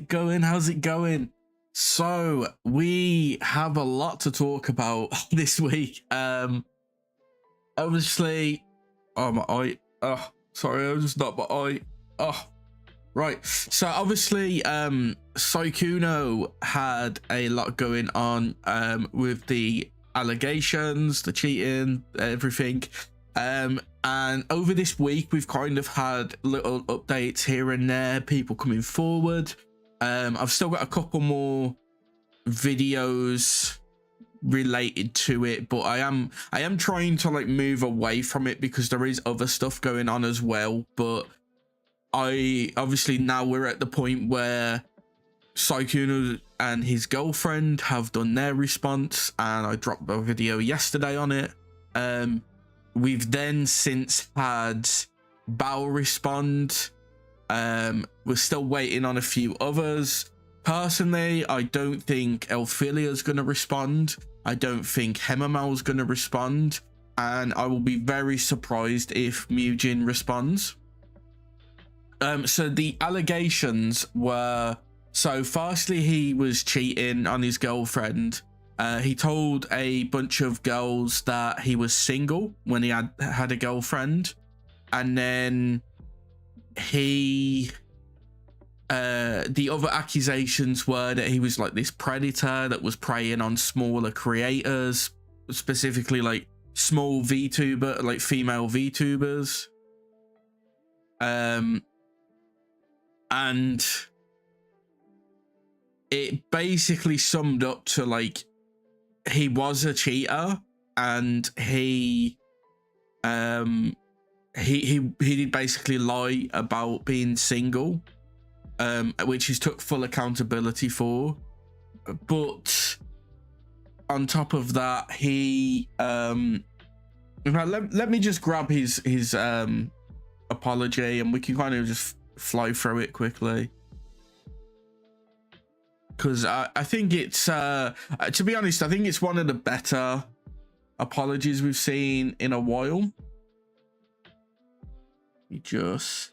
it going? How's it going? So we have a lot to talk about this week. Obviously, oh my eye. Oh, sorry, I just knocked my eye. Oh, right. So obviously, Saikuno had a lot going on with the allegations, the cheating, everything. And over this week, we've kind of had little updates here and there, people coming forward. I've still got a couple more videos related to it, but I am trying to like move away from it because there is other stuff going on as well. But obviously now we're at the point where Saikuno and his girlfriend have done their response, and I dropped a video yesterday on it. We've then since had Bao respond. We're still waiting on a few others. Personally, I don't think Elphilia's going to respond. I don't think Hemamal's going to respond. And I will be very surprised if Mujin responds. So the allegations were... So firstly, he was cheating on his girlfriend. He told a bunch of girls that he was single when he had a girlfriend. And then he... the other accusations were that he was like this predator that was preying on smaller creators, specifically like small VTuber, like female VTubers. And it basically summed up to like he was a cheater, and he did basically lie about being single, which he took full accountability for. But on top of that, he let me just grab his apology, and we can kind of just fly through it quickly, because I think it's to be honest, I think it's one of the better apologies we've seen in a while. You just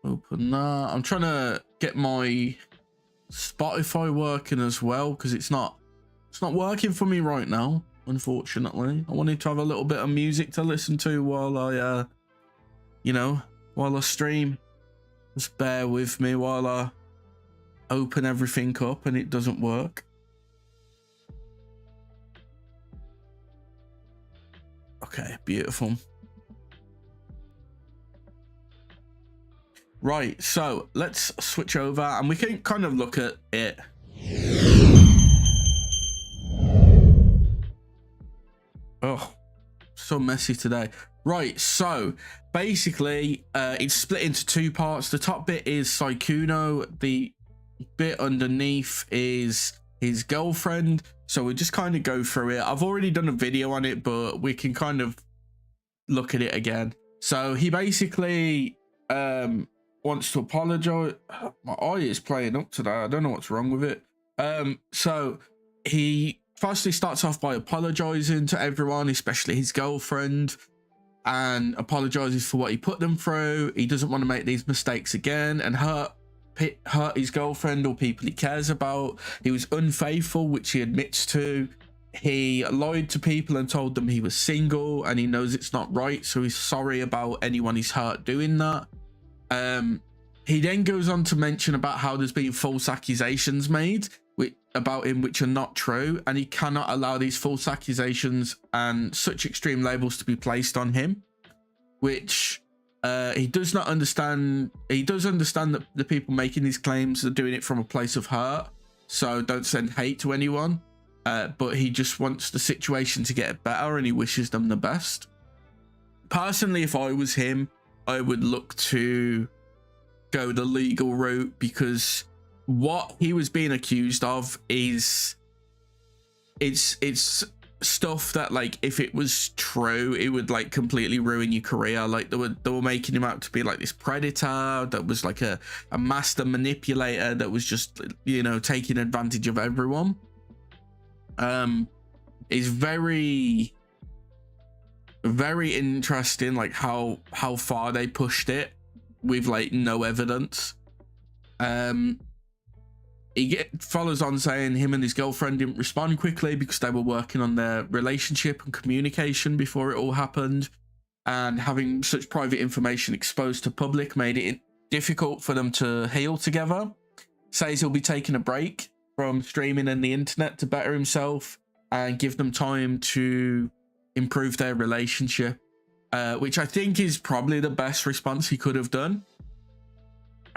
open that. I'm trying to get my Spotify working as well, because it's not working for me right now, unfortunately. I wanted to have a little bit of music to listen to while I while I stream. Just bear with me while I open everything up and it doesn't work. Okay, beautiful. Right, so let's switch over and we can kind of look at it. Oh, so messy today. Right, so basically it's split into two parts. The top bit is Saikuno, the bit underneath is his girlfriend. So we'll just kind of go through it. I've already done a video on it, but we can kind of look at it again. So he basically wants to apologize. My eye is playing up today. I don't know what's wrong with it. So he firstly starts off by apologizing to everyone, especially his girlfriend, and apologizes for what he put them through. He doesn't want to make these mistakes again and hurt his girlfriend or people he cares about. He was unfaithful, which he admits to. He lied to people and told them he was single, and he knows it's not right, so he's sorry about anyone he's hurt doing that. He then goes on to mention about how there's been false accusations made about him which are not true, and he cannot allow these false accusations and such extreme labels to be placed on him, which he does not understand. He does understand that the people making these claims are doing it from a place of hurt, so don't send hate to anyone, but he just wants the situation to get better and he wishes them the best. Personally, if I was him, I would look to go the legal route, because what he was being accused of is it's stuff that, like, if it was true, it would like completely ruin your career. Like they were making him out to be like this predator that was like a master manipulator that was just, you know, taking advantage of everyone. It's very interesting, like how far they pushed it with like no evidence. Follows on saying him and his girlfriend didn't respond quickly because they were working on their relationship and communication before it all happened, and having such private information exposed to public made it difficult for them to heal together. Says he'll be taking a break from streaming and the internet to better himself and give them time to improve their relationship, which I think is probably the best response he could have done.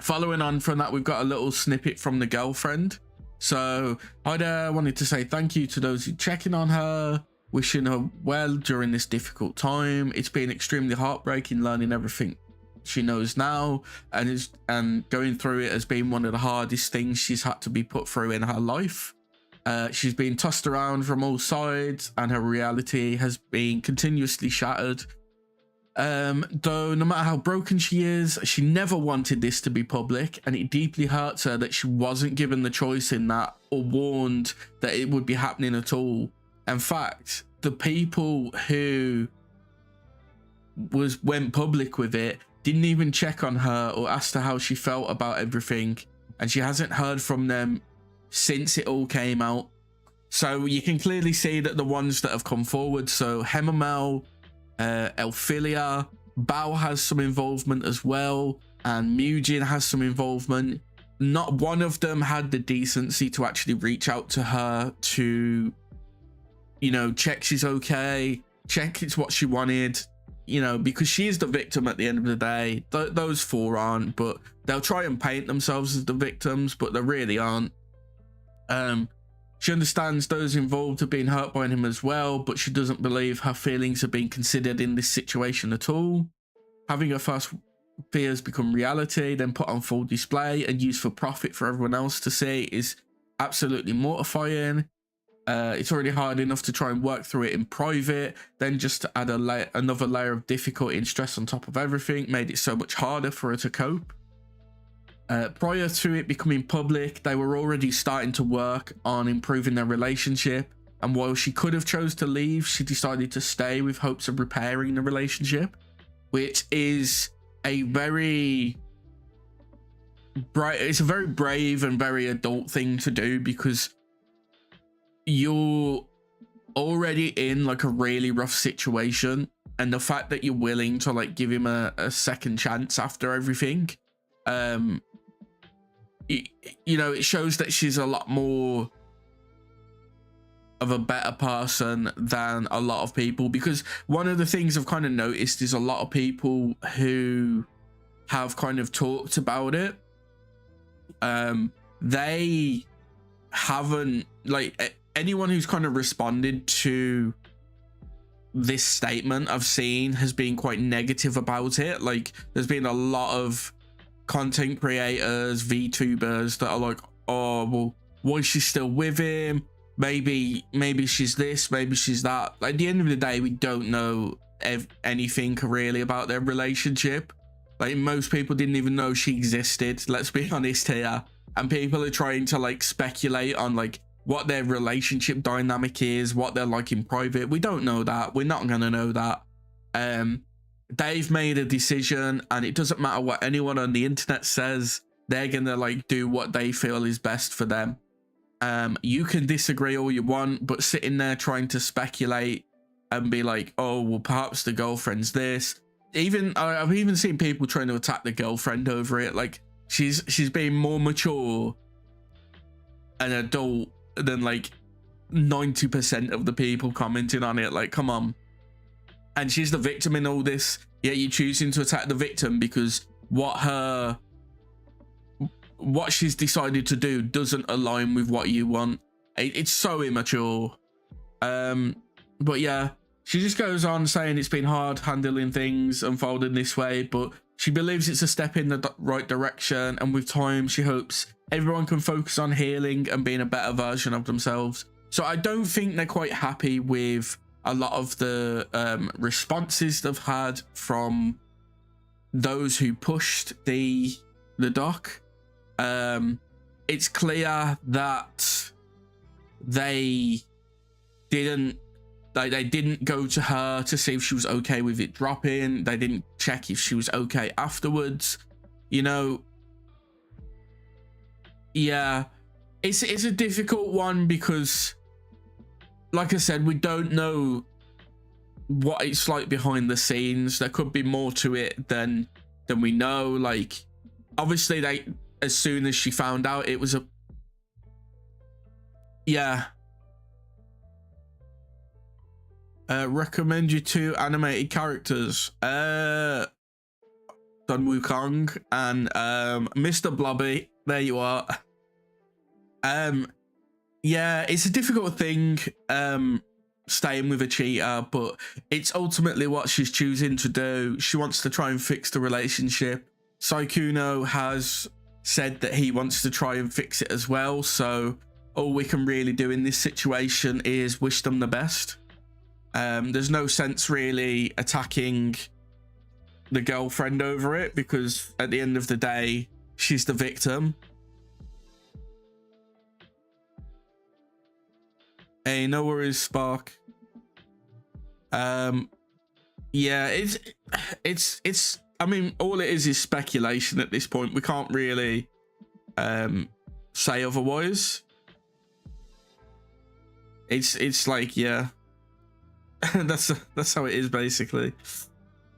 Following on from that, we've got a little snippet from the girlfriend. So I wanted to say thank you to those who checking on her, wishing her well during this difficult time. It's been extremely heartbreaking learning everything she knows now, and going through it has been one of the hardest things she's had to be put through in her life. She's been tossed around from all sides and her reality has been continuously shattered. Though no matter how broken she is, she never wanted this to be public, and it deeply hurts her that she wasn't given the choice in that or warned that it would be happening at all. In fact, the people who went public with it didn't even check on her or ask her how she felt about everything, and she hasn't heard from them since it all came out. So you can clearly see that the ones that have come forward, so Hemamel, Elphilia, Bao has some involvement as well, and Mujin has some involvement. Not one of them had the decency to actually reach out to her to, you know, check she's okay, check it's what she wanted, you know, because she is the victim at the end of the day. Those four aren't, but they'll try and paint themselves as the victims, but they really aren't. She understands those involved have been hurt by him as well, but she doesn't believe her feelings have been considered in this situation at all. Having her first fears become reality, then put on full display and used for profit for everyone else to see is absolutely mortifying. It's already hard enough to try and work through it in private, then just to add another layer of difficulty and stress on top of everything made it so much harder for her to cope. Prior to it becoming public, they were already starting to work on improving their relationship, and while she could have chose to leave, she decided to stay with hopes of repairing the relationship, which is a very brave and very adult thing to do, because you're already in like a really rough situation, and the fact that you're willing to like give him a second chance after everything, you know, it shows that she's a lot more of a better person than a lot of people. Because one of the things I've kind of noticed is a lot of people who have kind of talked about it, they haven't, like, anyone who's kind of responded to this statement I've seen has been quite negative about it. Like, there's been a lot of content creators, VTubers that are like, oh, well, why is she still with him? Maybe she's this, maybe she's that. Like, at the end of the day, we don't know anything really about their relationship. Like, most people didn't even know she existed, let's be honest here. And people are trying to like speculate on like what their relationship dynamic is, what they're like in private. We don't know that. We're not gonna know that. They've made a decision, and it doesn't matter what anyone on the internet says. They're gonna like do what they feel is best for them. You can disagree all you want, but sitting there trying to speculate and be like, oh, well, perhaps the girlfriend's this. I've even seen people trying to attack the girlfriend over it. Like, she's being more mature and adult than like 90% of the people commenting on it. Like, come on. And she's the victim in all this, yet you're choosing to attack the victim because what she's decided to do doesn't align with what you want. It's so immature. But yeah, she just goes on saying it's been hard handling things unfolding this way, but she believes it's a step in the right direction, and with time she hopes everyone can focus on healing and being a better version of themselves. So I don't think they're quite happy with a lot of the responses they've had from those who pushed the doc. It's clear that they didn't go to her to see if she was okay with it dropping. They didn't check if she was okay afterwards. You know, yeah, it's a difficult one because, like I said, we don't know what it's like behind the scenes. There could be more to it than we know. Like, obviously, as soon as she found out, it was a, yeah. Recommend you 2 animated characters. Sun Wukong and Mr. Blobby. There you are. Yeah, it's a difficult thing staying with a cheater, but it's ultimately what she's choosing to do. She wants to try and fix the relationship. Sykkuno has said that he wants to try and fix it as well, so all we can really do in this situation is wish them the best. There's no sense really attacking the girlfriend over it, because at the end of the day, she's the victim. Hey, no worries, Spark. Yeah, it's I mean, all it is speculation at this point. We can't really say otherwise. It's like, yeah. that's how it is basically.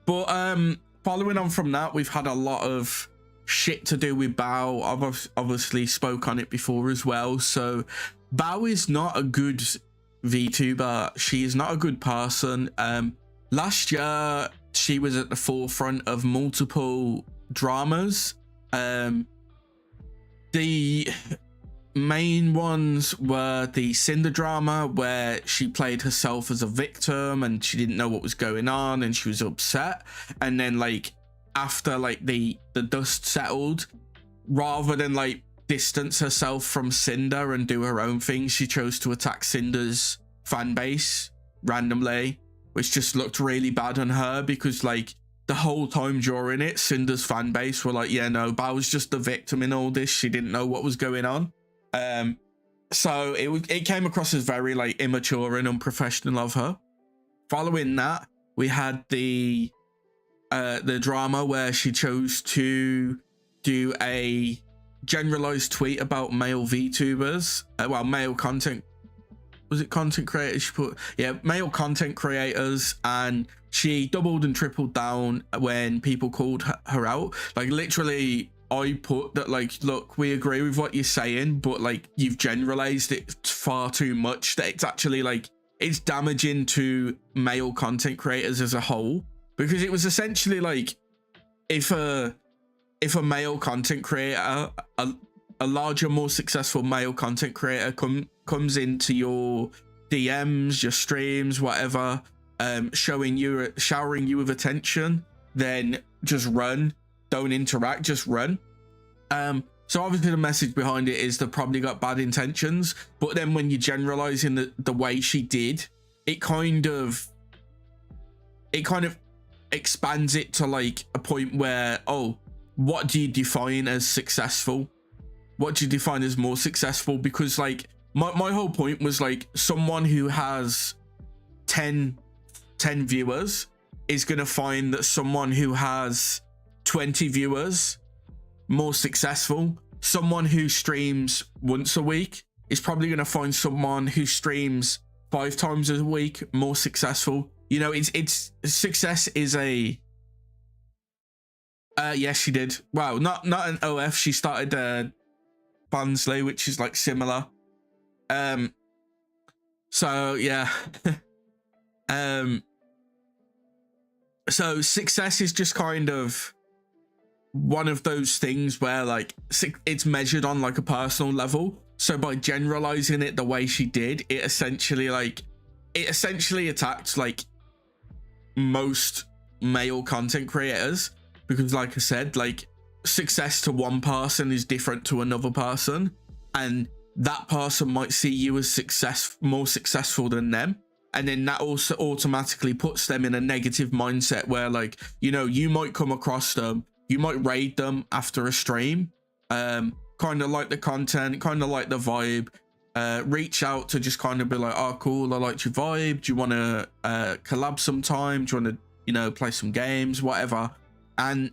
But following on from that, we've had a lot of shit to do with Bao. I've obviously spoke on it before as well. So Bao is not a good VTuber. She is not a good person. Last year she was at the forefront of multiple dramas. The main ones were the Cinder drama, where she played herself as a victim and she didn't know what was going on and she was upset. And then like after like the dust settled, rather than like distance herself from Cinder and do her own thing, she chose to attack Cinder's fan base randomly, which just looked really bad on her, because like the whole time during it, Cinder's fan base were like, yeah, no, Bao was just the victim in all this. She didn't know what was going on. So it came across as very like immature and unprofessional of her. Following that, we had the drama where she chose to do a generalized tweet about male VTubers, well, male content, was it content creators? She put, yeah, male content creators, and she doubled and tripled down when people called her out. Like literally, I put that like, look, we agree with what you're saying, but like you've generalized it far too much that it's actually like, it's damaging to male content creators as a whole. Because it was essentially like, if a male content creator, a larger, more successful male content creator comes into your DMs, your streams, whatever, showering you with attention, then just run. Don't interact, just run. So obviously the message behind it is they've probably got bad intentions, but then when you're generalizing the way she did, it kind of expands it to like a point where, oh, what do you define as successful? What do you define as more successful? Because like my whole point was like, someone who has 10 viewers is gonna find that someone who has 20 viewers more successful. Someone who streams once a week is probably going to find someone who streams 5 times a week more successful. You know, it's success is a yes, she did. Wow, not an OF. She started Barnsley, which is like similar. So yeah. So success is just kind of one of those things where like it's measured on like a personal level. So by generalizing it the way she did, it essentially attacked like most male content creators, because like I said, like success to one person is different to another person, and that person might see you as more successful than them, and then that also automatically puts them in a negative mindset where like, you know, you might come across them, you might raid them after a stream, kind of like the content, kind of like the vibe, reach out to just kind of be like, oh cool, I liked your vibe, do you want to collab sometime, do you want to, you know, play some games, whatever. And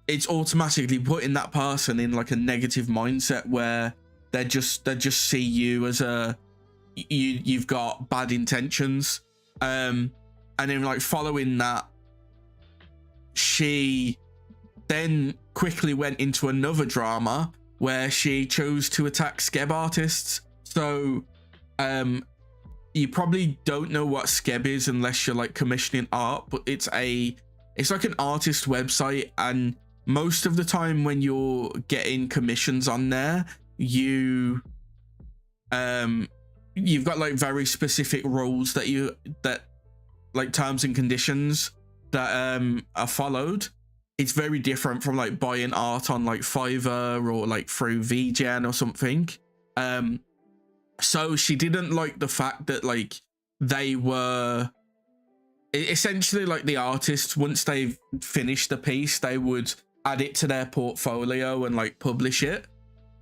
it's automatically putting that person in like a negative mindset where they just see you as you've got bad intentions. And then like following that, she then quickly went into another drama where she chose to attack Skeb artists. So you probably don't know what Skeb is unless you're like commissioning art, but it's like an artist website, and most of the time when you're getting commissions on there, you've got like very specific rules that like terms and conditions that are followed. It's very different from like buying art on like Fiverr or like through VGen or something. So she didn't like the fact that like they were essentially like the artists, once they've finished the piece, they would add it to their portfolio and like publish it.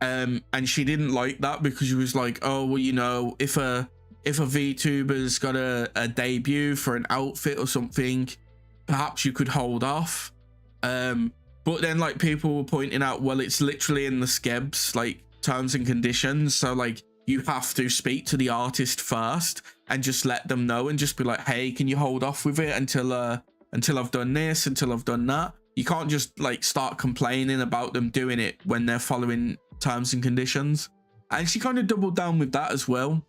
And she didn't like that because she was like, oh, well, you know, if a VTuber's got a debut for an outfit or something, perhaps you could hold off. But then like people were pointing out, well, it's literally in the Skeb's like terms and conditions, so like you have to speak to the artist first and just let them know and just be like, hey, can you hold off with it until I've done this, until I've done that. You can't just like start complaining about them doing it when they're following terms and conditions. And she kind of doubled down with that as well.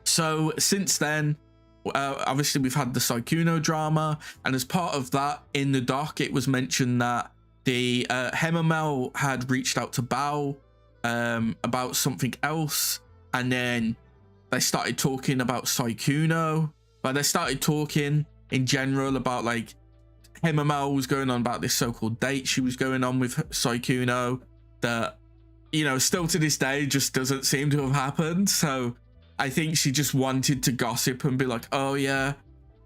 So since then, obviously we've had the Sykkuno drama, and as part of that, in the doc, it was mentioned that the Hemamel had reached out to Bao about something else, and then they started talking about Sykkuno, but they started talking in general about like Hemamel was going on about this so-called date she was going on with Sykkuno that, you know, still to this day just doesn't seem to have happened. So I think she just wanted to gossip and be like, oh yeah,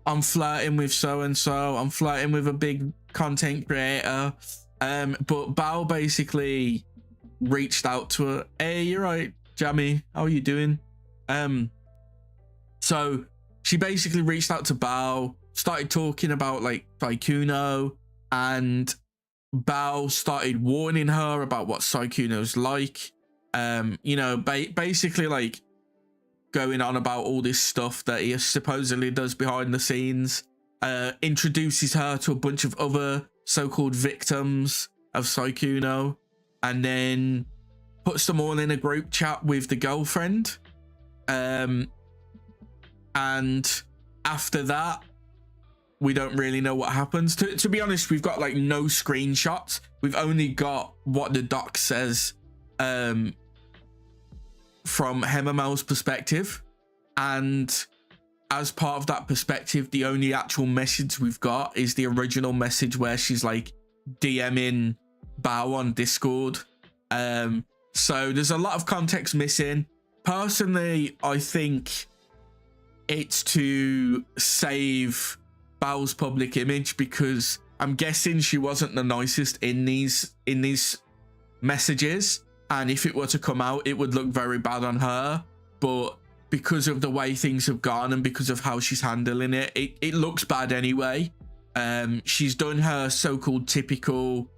I'm flirting with so-and-so, I'm flirting with a big content creator. But Bao basically reached out to her. Hey, you're right, Jamie, how are you doing? So she basically reached out to Bao, started talking about like Sykkuno, and Bao started warning her about what Sykkuno's like. You know, basically like going on about all this stuff that he supposedly does behind the scenes, introduces her to a bunch of other so-called victims of Sykkuno, and then puts them all in a group chat with the girlfriend. And after that, we don't really know what happens. To be honest, we've got like no screenshots. We've only got what the doc says from Hemamel's perspective, and as part of that perspective, the only actual message we've got is the original message where she's like DMing Bao on Discord. So there's a lot of context missing. Personally, I think it's to save Bao's public image, because I'm guessing she wasn't the nicest in these messages, and if it were to come out, it would look very bad on her. But because of the way things have gone and because of how she's handling it, it looks bad anyway. She's done her so-called typical,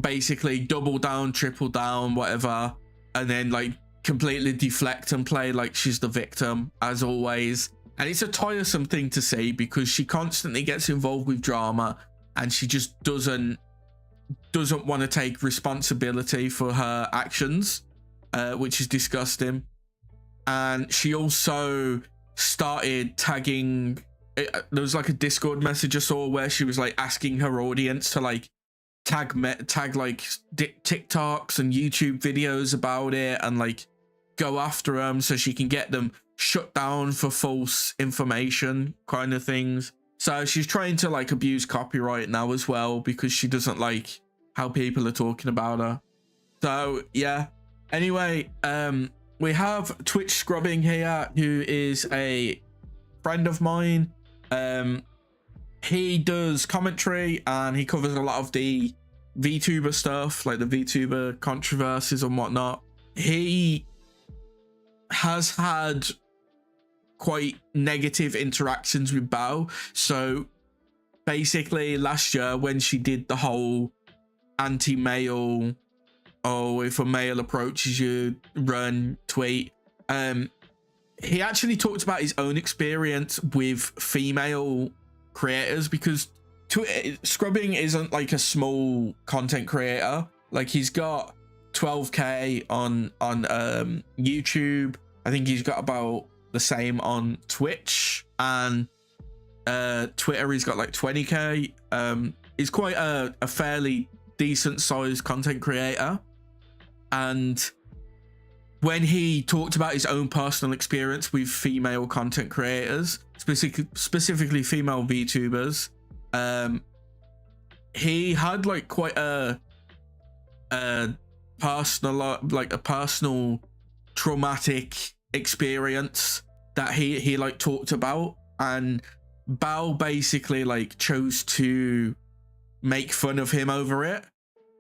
basically double down, triple down, whatever, and then like completely deflect and play like she's the victim as always. And it's a tiresome thing to see, because she constantly gets involved with drama and she just doesn't want to take responsibility for her actions, which is disgusting. And she also started tagging, there was like a Discord message I saw where she was like asking her audience to like tag like TikToks and YouTube videos about it, and like go after them so she can get them shut down for false information kind of things. So she's trying to like abuse copyright now as well, because she doesn't like how people are talking about her. So yeah, anyway, we have Twitch Scrubbing here, who is a friend of mine. He does commentary and he covers a lot of the VTuber stuff, like the VTuber controversies and whatnot. He has had quite negative interactions with Bao. So basically last year when she did the whole anti-male, oh, if a male approaches you, run tweet, he actually talked about his own experience with female creators, because Scrubbing isn't like a small content creator. Like, he's got 12k on YouTube. I think he's got about the same on Twitch, and Twitter he's got like 20k. He's quite a fairly decent sized content creator, and when he talked about his own personal experience with female content creators, specifically female VTubers, he had like quite a personal traumatic experience that he like talked about, and Bao basically like chose to make fun of him over it,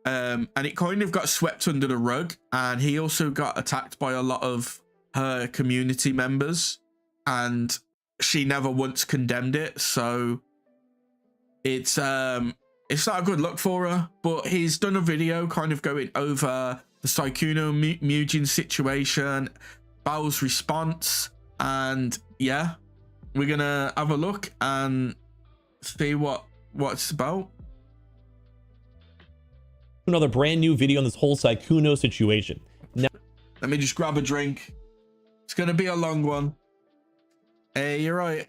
and it kind of got swept under the rug, and he also got attacked by a lot of her community members, and she never once condemned it. So it's not a good look for her. But he's done a video kind of going over the Sykkuno Mugen situation, Bao's response, and yeah, we're gonna have a look and see what it's about. Another brand new video on this whole Sykkuno situation. Now, let me just grab a drink. It's gonna be a long one. Hey, you're right.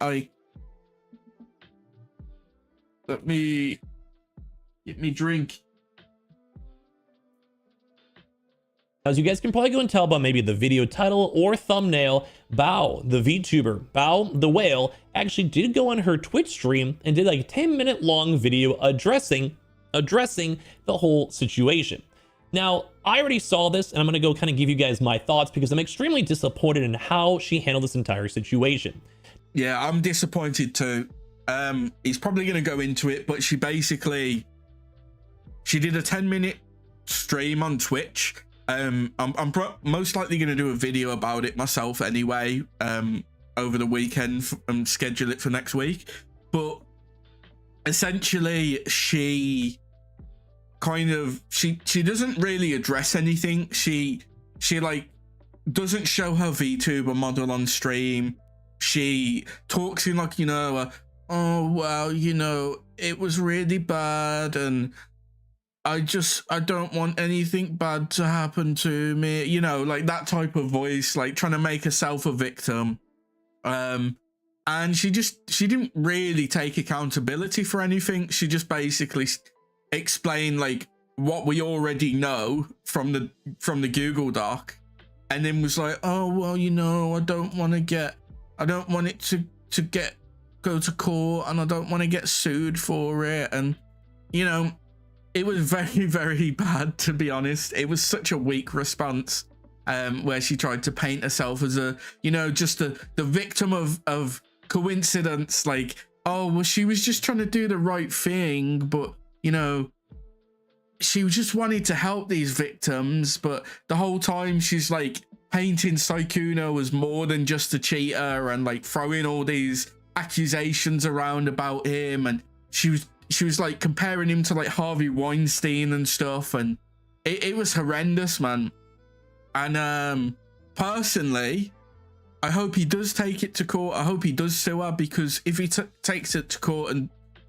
Let me get me drink. as you guys can probably go and tell by maybe the video title or thumbnail, Bao, the VTuber, Bao the Whale, actually did go on her Twitch stream and did like a 10-minute long video addressing the whole situation. Now, I already saw this, and I'm going to go kind of give you guys my thoughts because I'm extremely disappointed in how she handled this entire situation. Yeah, I'm disappointed too. He's probably going to go into it, but she did a 10-minute stream on Twitch. I'm most likely going to do a video about it myself anyway, over the weekend and schedule it for next week. But essentially, she doesn't really address anything. She like doesn't show her VTuber model on stream. She talks in like, oh well, it was really bad and I don't want anything bad to happen to me, like that type of voice, like trying to make herself a victim. And she didn't really take accountability for anything. She just basically explained like what we already know from the Google Doc, and then was like, oh well, I don't want it to go to court, and I don't want to get sued for it. And it was very, very bad, to be honest. It was such a weak response, where she tried to paint herself as a, just the victim of coincidence. Like, oh, well, she was just trying to do the right thing, but, she just wanted to help these victims. But the whole time she's like painting Sykkuno as more than just a cheater and like throwing all these accusations around about him. And she was like comparing him to like Harvey Weinstein and stuff, and it was horrendous, man. And personally, I hope he does take it to court. I hope he does sue her, because if he takes it to court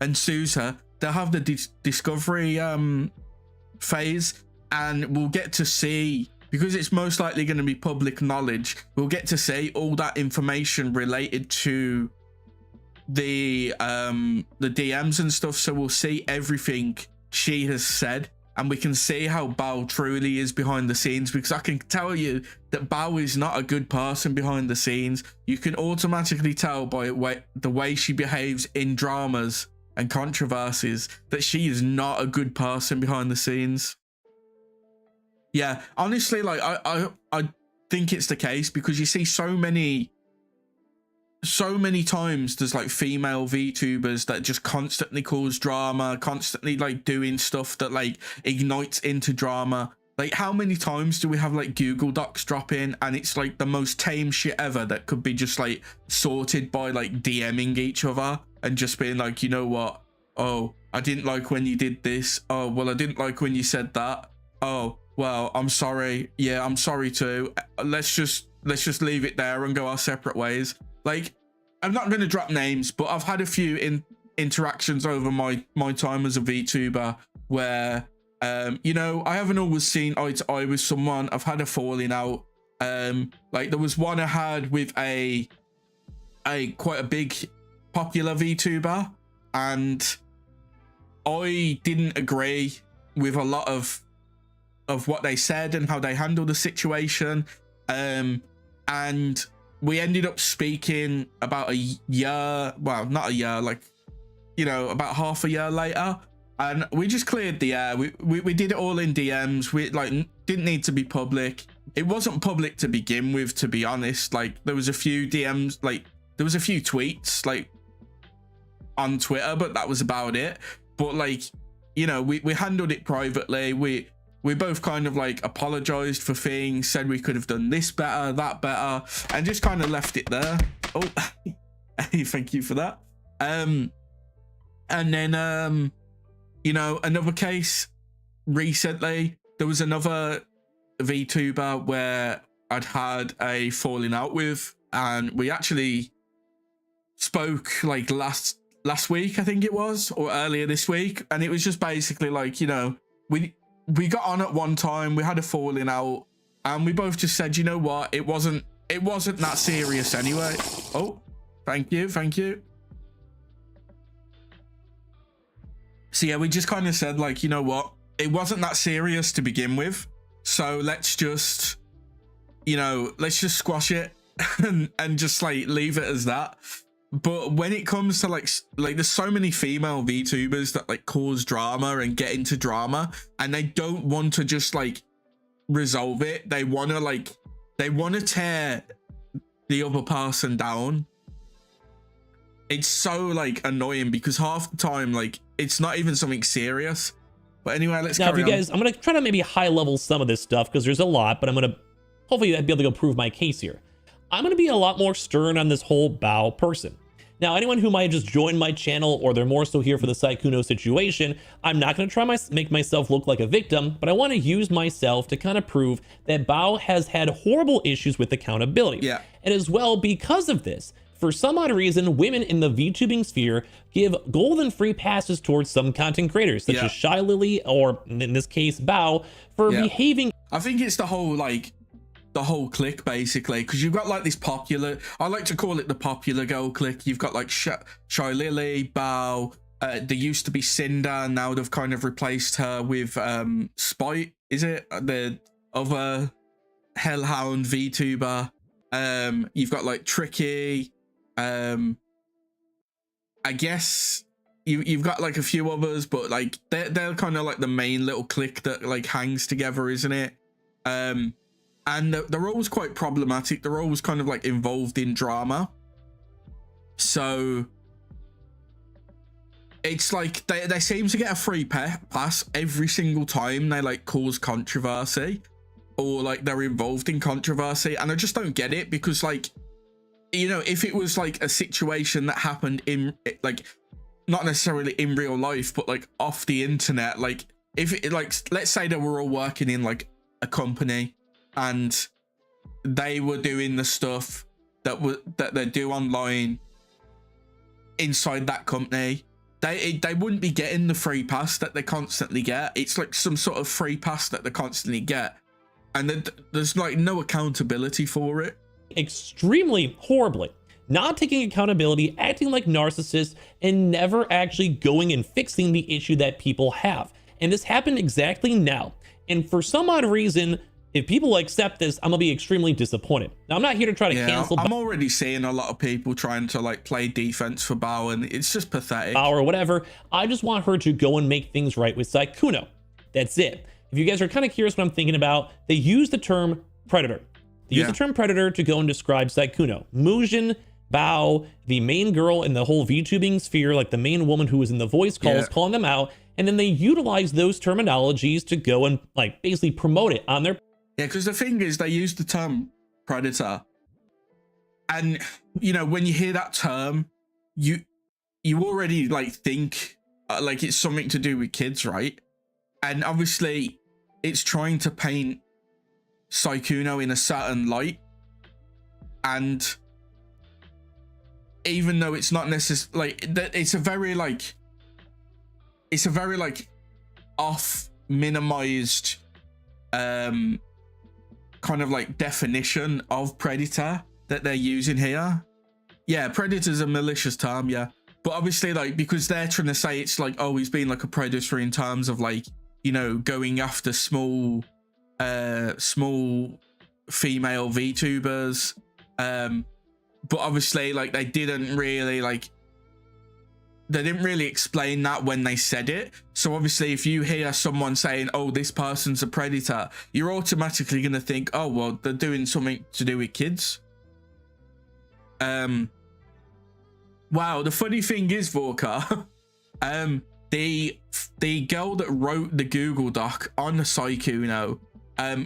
and sues her, they'll have the discovery phase, and we'll get to see, because it's most likely going to be public knowledge, we'll get to see all that information related to the DMs and stuff. So we'll see everything she has said, and we can see how Bao truly is behind the scenes, because I can tell you that Bao is not a good person behind the scenes. You can automatically tell by the way she behaves in dramas and controversies that she is not a good person behind the scenes. Yeah, honestly, like I think it's the case, because you see so many times there's like female VTubers that just constantly cause drama, constantly like doing stuff that like ignites into drama. Like, how many times do we have like Google Docs drop in and it's like the most tame shit ever that could be just like sorted by like DMing each other and just being like, you know what, oh, I didn't like when you did this. Oh, well, I didn't like when you said that. Oh, well, I'm sorry. Yeah, I'm sorry too. Let's just leave it there and go our separate ways. Like, I'm not going to drop names, but I've had a few interactions over my time as a VTuber where, you know, I haven't always seen eye to eye with someone. I've had a falling out. Like there was one I had with a quite a big popular VTuber, and I didn't agree with a lot of what they said and how they handled the situation. And we ended up speaking about a year, well, not a year, like, you know, about half a year later, and we just cleared the air. We did it all in DMs. We like didn't need to be public. It wasn't public to begin with, to be honest. Like there was a few DMs, like there was a few tweets like on Twitter, but that was about it. But like, you know, we handled it privately. We both kind of like apologized for things, said we could have done this better, that better, and just kind of left it there. Oh, thank you for that. And then, you know, another case recently, there was another VTuber where I'd had a falling out with, and we actually spoke like last week, I think it was, or earlier this week, and it was just basically like, you know, we got on at one time, we had a falling out, and we both just said, you know what, it wasn't that serious anyway. Oh, thank you. So yeah, we just kind of said like, you know what, it wasn't that serious to begin with, so let's just, you know, let's just squash it and just like leave it as that. But when it comes to like there's so many female VTubers that like cause drama and get into drama, and they don't want to just like resolve it. They want to tear the other person down. It's so like annoying because half the time like it's not even something serious. But anyway, let's now, carry if you guys, I'm gonna try to maybe high level some of this stuff because there's a lot, but I'm gonna hopefully be able to go prove my case here. I'm gonna be a lot more stern on this whole Bao person. Now, anyone who might just join my channel or they're more so here for the Sykkuno situation, I'm not going to try make myself look like a victim, but I want to use myself to kind of prove that Bao has had horrible issues with accountability. Yeah. And as well, because of this, for some odd reason, women in the VTubing sphere give golden free passes towards some content creators, such as Shy Lily, or in this case, Bao, for behaving. I think it's the whole clique basically, because you've got like this popular, I like to call it the popular girl clique. You've got like Shy Lily, Bao, there used to be Cinder, now they've kind of replaced her with Spite, is it? The other Hellhound VTuber. You've got like Tricky, I guess you've got like a few others, but like they're kind of like the main little clique that like hangs together, isn't it? And they're always quite problematic. They're always kind of like involved in drama. So it's like they seem to get a free pass every single time they like cause controversy or like they're involved in controversy. And I just don't get it because like, you know, if it was like a situation that happened in like, not necessarily in real life, but like off the internet, like if it like, let's say they were all working in like a company and they were doing the stuff that they do online inside that company, they wouldn't be getting the free pass that they constantly get. It's like some sort of free pass that they constantly get, and there's like no accountability for it. Extremely horribly, not taking accountability, acting like narcissists, and never actually going and fixing the issue that people have. And this happened exactly now. And for some odd reason, if people accept this, I'm gonna be extremely disappointed. Now, I'm not here to try to cancel. I'm already seeing a lot of people trying to like play defense for Bao, and it's just pathetic. Bao or whatever. I just want her to go and make things right with Sykkuno. That's it. If you guys are kind of curious what I'm thinking about, they use the term predator. They use the term predator to go and describe Sykkuno. Mujin, Bao, the main girl in the whole VTubing sphere, like the main woman who was in the voice calls, calling them out, and then they utilize those terminologies to go and like basically promote it on their. Yeah, because the thing is, they use the term predator, and you know, when you hear that term, you already like think like it's something to do with kids, right? And obviously it's trying to paint Sykkuno in a certain light, and even though it's not necessarily like it's a very like off minimized kind of like definition of predator that they're using here. Yeah, predator's a malicious term, yeah, but obviously like because they're trying to say it's like, oh, he's been like a predator in terms of like, you know, going after small female VTubers, but obviously like they didn't really explain that when they said it. So obviously if you hear someone saying, oh, this person's a predator, you're automatically gonna think, oh well, they're doing something to do with kids. Wow, the funny thing is, Vorka, the girl that wrote the Google Doc on the Sykkuno,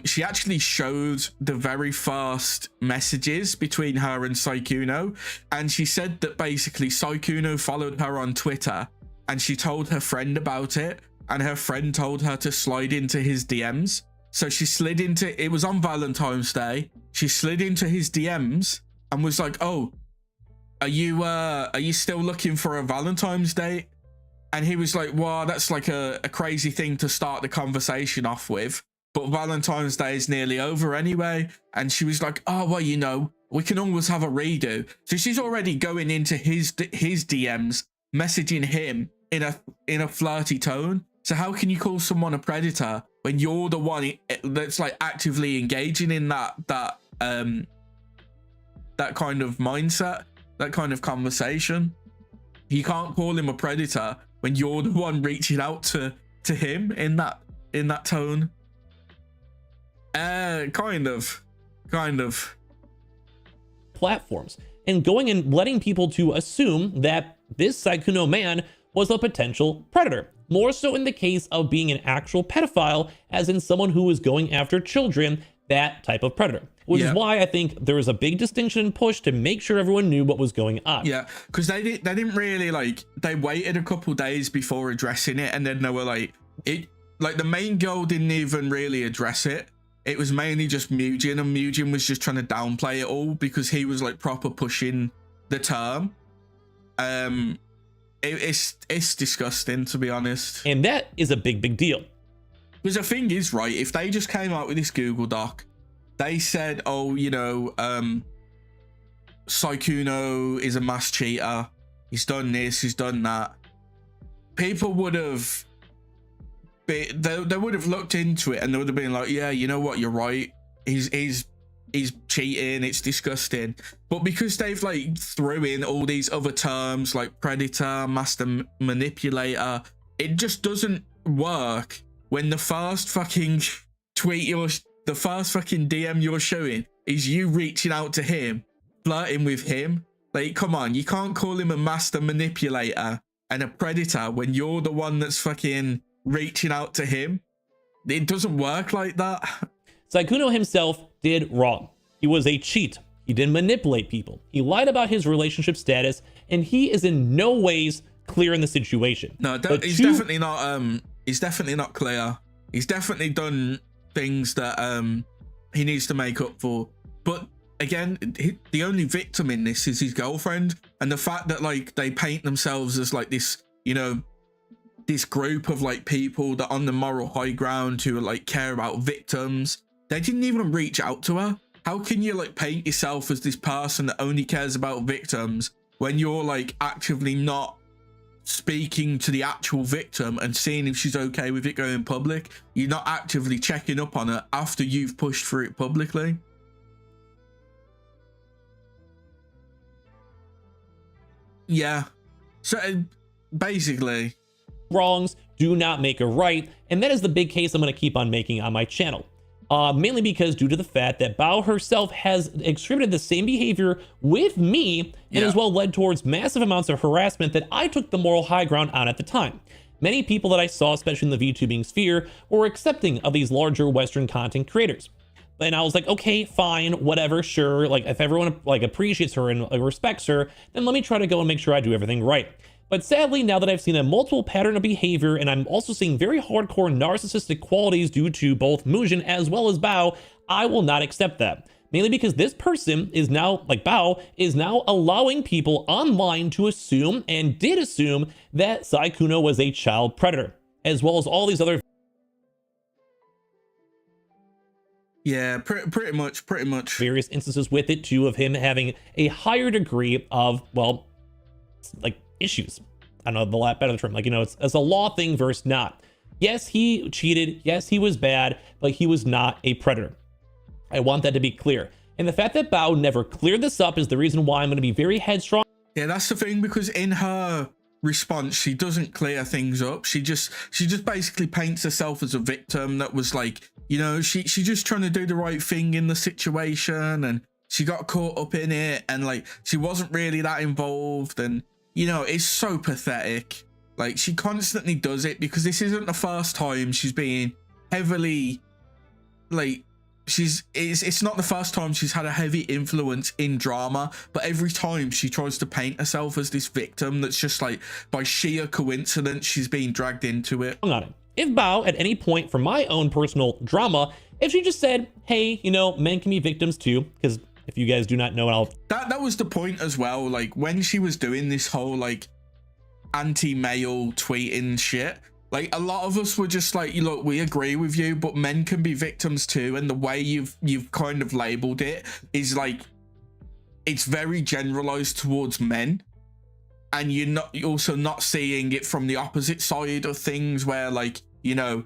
she actually showed the very first messages between her and Sykkuno, and she said that basically Sykkuno followed her on Twitter and she told her friend about it, and her friend told her to slide into his DMs. So she slid into, it was on Valentine's Day, she slid into his DMs and was like, oh, are you still looking for a Valentine's date? And he was like, wow, that's like a crazy thing to start the conversation off with, but Valentine's Day is nearly over anyway. And she was like, oh, well, you know, we can always have a redo. So she's already going into his DMs, messaging him in a flirty tone. So how can you call someone a predator when you're the one that's like actively engaging in that kind of mindset, that kind of conversation? You can't call him a predator when you're the one reaching out to him in that tone. Kind of. Platforms, and going and letting people to assume that this Sykkuno man was a potential predator, more so in the case of being an actual pedophile, as in someone who was going after children, that type of predator. Which is why I think there was a big distinction and push to make sure everyone knew what was going on. Yeah, because they didn't really like, they waited a couple days before addressing it, and then they were like, the main girl didn't even really address it. It was mainly just Mugen, and Mugen was just trying to downplay it all because he was like proper pushing the term. It's disgusting, to be honest. And that is a big deal. Because the thing is, right, if they just came out with this Google Doc, they said, oh, you know, Sykkuno is a mass cheater, he's done this, he's done that, people would have they would have looked into it and they would have been like, yeah, you know what, you're right, he's cheating, it's disgusting. But because they've like threw in all these other terms like predator, master manipulator, it just doesn't work when the first fucking the first fucking DM you're showing is you reaching out to him, flirting with him. Like, come on, you can't call him a master manipulator and a predator when you're the one that's fucking reaching out to him. It doesn't work like that. Sykkuno himself did wrong. He was a cheat. He didn't manipulate people. He lied about his relationship status, and he is in no ways clear in the situation. No, he's definitely not. He's definitely not clear. He's definitely done things that he needs to make up for. But again, the only victim in this is his girlfriend, and the fact that like they paint themselves as like this, you know, this group of like people that are on the moral high ground who like care about victims. They didn't even reach out to her. How can you like paint yourself as this person that only cares about victims when you're like actively not speaking to the actual victim and seeing if she's okay with it going public? You're not actively checking up on her after you've pushed for it publicly. Yeah, so basically, wrongs do not make a right, and that is the big case I'm going to keep on making on my channel. Mainly because due to the fact that Bao herself has exhibited the same behavior with me, and as well led towards massive amounts of harassment that I took the moral high ground on at the time. Many people that I saw, especially in the VTubing sphere, were accepting of these larger Western content creators. And I was like, okay, fine, whatever, sure. Like, if everyone like appreciates her and respects her, then let me try to go and make sure I do everything right. But sadly, now that I've seen a multiple pattern of behavior, and I'm also seeing very hardcore narcissistic qualities due to both Mujin as well as Bao, I will not accept that. Mainly because this person is now, like Bao, is now allowing people online to assume, and did assume, that Sykkuno was a child predator, as well as all these other... Yeah, pretty much. various instances with it too, of him having a higher degree of, well, like issues. I don't know the better term, like, you know, it's a law thing versus not. Yes, he cheated. Yes, he was bad, but he was not a predator. I want that to be clear. And the fact that Bao never cleared this up is the reason why I'm going to be very headstrong. Yeah, that's the thing, because in her response, she doesn't clear things up. She just basically paints herself as a victim that was like, you know, she's just trying to do the right thing in the situation, and she got caught up in it, and like she wasn't really that involved, and you know, it's so pathetic. Like, she constantly does it because this isn't the first time she's being heavily, like, it's not the first time she's had a heavy influence in drama, but every time she tries to paint herself as this victim that's just like, by sheer coincidence, she's being dragged into it. On it. If Bao, at any point for my own personal drama, if she just said, hey, you know, men can be victims too, because if you guys do not know, I'll... That was the point as well. Like, when she was doing this whole, like, anti-male tweeting shit, like, a lot of us were just like, look, we agree with you, but men can be victims too. And the way you've kind of labeled it is like, it's very generalized towards men. And you're also not seeing it from the opposite side of things, where, like, you know,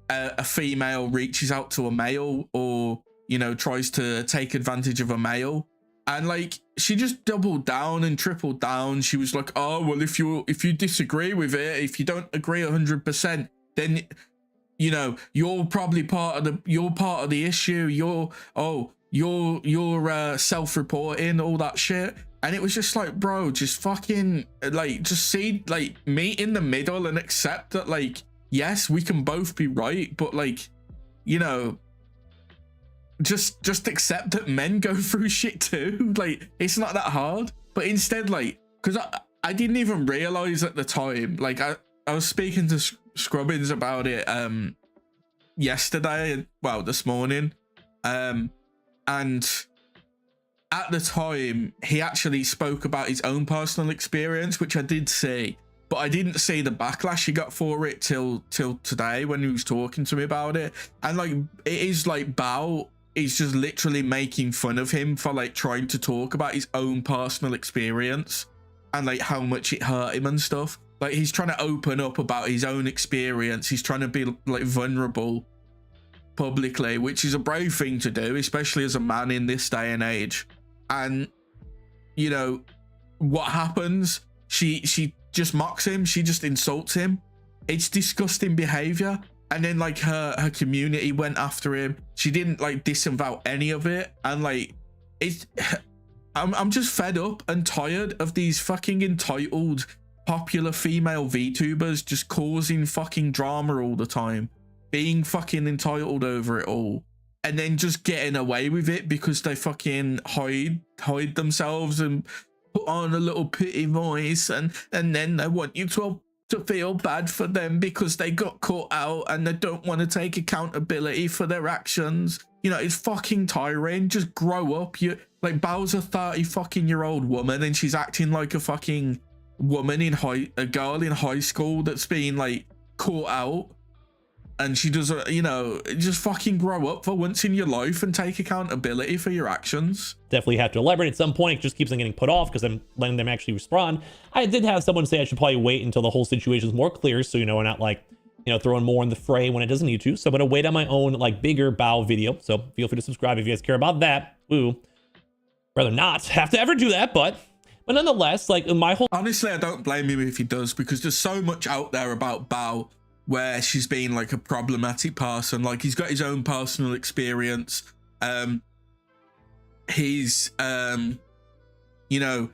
a female reaches out to a male, or, you know, tries to take advantage of a male. And like, she just doubled down and tripled down. She was like, oh, well, if you disagree with it, if you don't agree 100%, then, you know, you're probably part of the issue. You're self-reporting, all that shit. And it was just like, bro, just fucking, like, just see, like, meet in the middle and accept that, like, yes, we can both be right, but, like, you know, just accept that men go through shit too. Like, it's not that hard. But instead, like, because I didn't even realize at the time, like, I was speaking to Scrubbins about it yesterday, well, this morning, and at the time he actually spoke about his own personal experience, which I did see, but I didn't see the backlash he got for it till today when he was talking to me about it. And like, it is like, Bao is just literally making fun of him for like trying to talk about his own personal experience and like how much it hurt him and stuff. Like, he's trying to open up about his own experience. He's trying to be like vulnerable publicly, which is a brave thing to do, especially as a man in this day and age. And, you know, what happens? She just mocks him. She just insults him. It's disgusting behavior. And then like her community went after him. She didn't like disavow any of it. And like, it's, I'm just fed up and tired of these fucking entitled popular female VTubers just causing fucking drama all the time, being fucking entitled over it all, and then just getting away with it because they fucking hide themselves and put on a little pity voice, and then they want you to feel bad for them because they got caught out and they don't want to take accountability for their actions. You know, it's fucking tiring. Just grow up. You like, Bao's a 30 fucking year old woman and she's acting like a fucking woman a girl in high school that's been like caught out. And she does, you know, just fucking grow up for once in your life and take accountability for your actions. Definitely have to elaborate at some point. It just keeps on getting put off because I'm letting them actually respond. I did have someone say I should probably wait until the whole situation is more clear, so, you know, we're not like, you know, throwing more in the fray when it doesn't need to. So I'm going to wait on my own, like, bigger Bao video. So feel free to subscribe if you guys care about that. Ooh, rather not have to ever do that, but nonetheless, like, my whole... Honestly, I don't blame him if he does, because there's so much out there about Bao where she's been like a problematic person. Like, he's got his own personal experience. He's you know,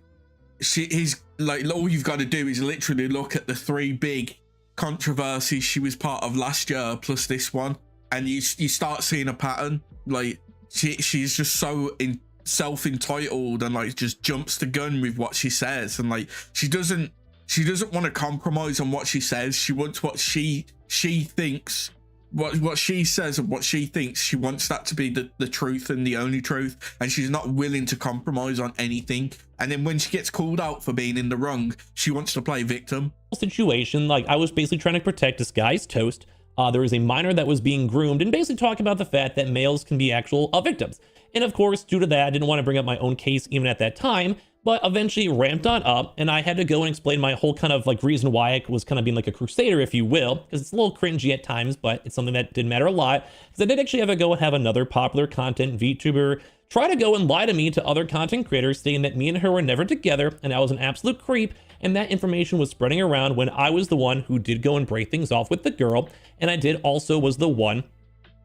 he's like, all you've got to do is literally look at the 3 big controversies she was part of last year plus this one, and you start seeing a pattern. Like, she's just so self-entitled and like just jumps the gun with what she says, and like, she doesn't she doesn't want to compromise on what she says. She wants what she thinks, what she says and what she thinks. She wants that to be the truth and the only truth, and she's not willing to compromise on anything. And then when she gets called out for being in the wrong, she wants to play victim. Situation, like I was basically trying to protect this guy's toast. There was a minor that was being groomed, and basically talking about the fact that males can be actual victims. And of course, due to that, I didn't want to bring up my own case even at that time, but eventually ramped on up, and I had to go and explain my whole kind of like reason why I was kind of being like a crusader, if you will, because it's a little cringy at times, but it's something that didn't matter a lot, because I did actually have to go and have another popular content VTuber try to go and lie to me to other content creators, saying that me and her were never together and I was an absolute creep, and that information was spreading around when I was the one who did go and break things off with the girl, and I did also was the one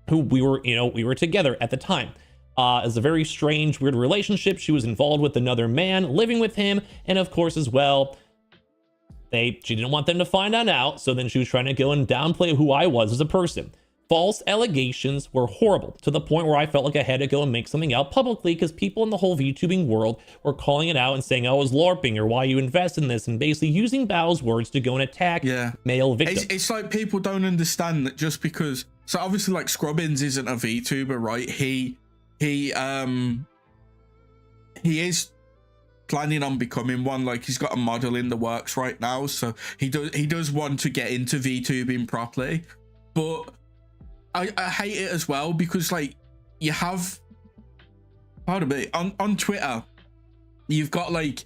who we were together at the time. It's a very strange, weird relationship. She was involved with another man, living with him, and of course as well, she didn't want them to find out, so then she was trying to go and downplay who I was as a person. False allegations were horrible, to the point where I felt like I had to go and make something out publicly, because people in the whole VTubing world were calling it out and saying I was LARPing, or why you invest in this, and basically using Bao's words to go and attack male victims. It's like people don't understand that just because, so obviously like Scrubbins isn't a VTuber, right? He is planning on becoming one. Like, he's got a model in the works right now, so he does want to get into VTubing properly. But I hate it as well, because like you have, pardon me, on Twitter, you've got like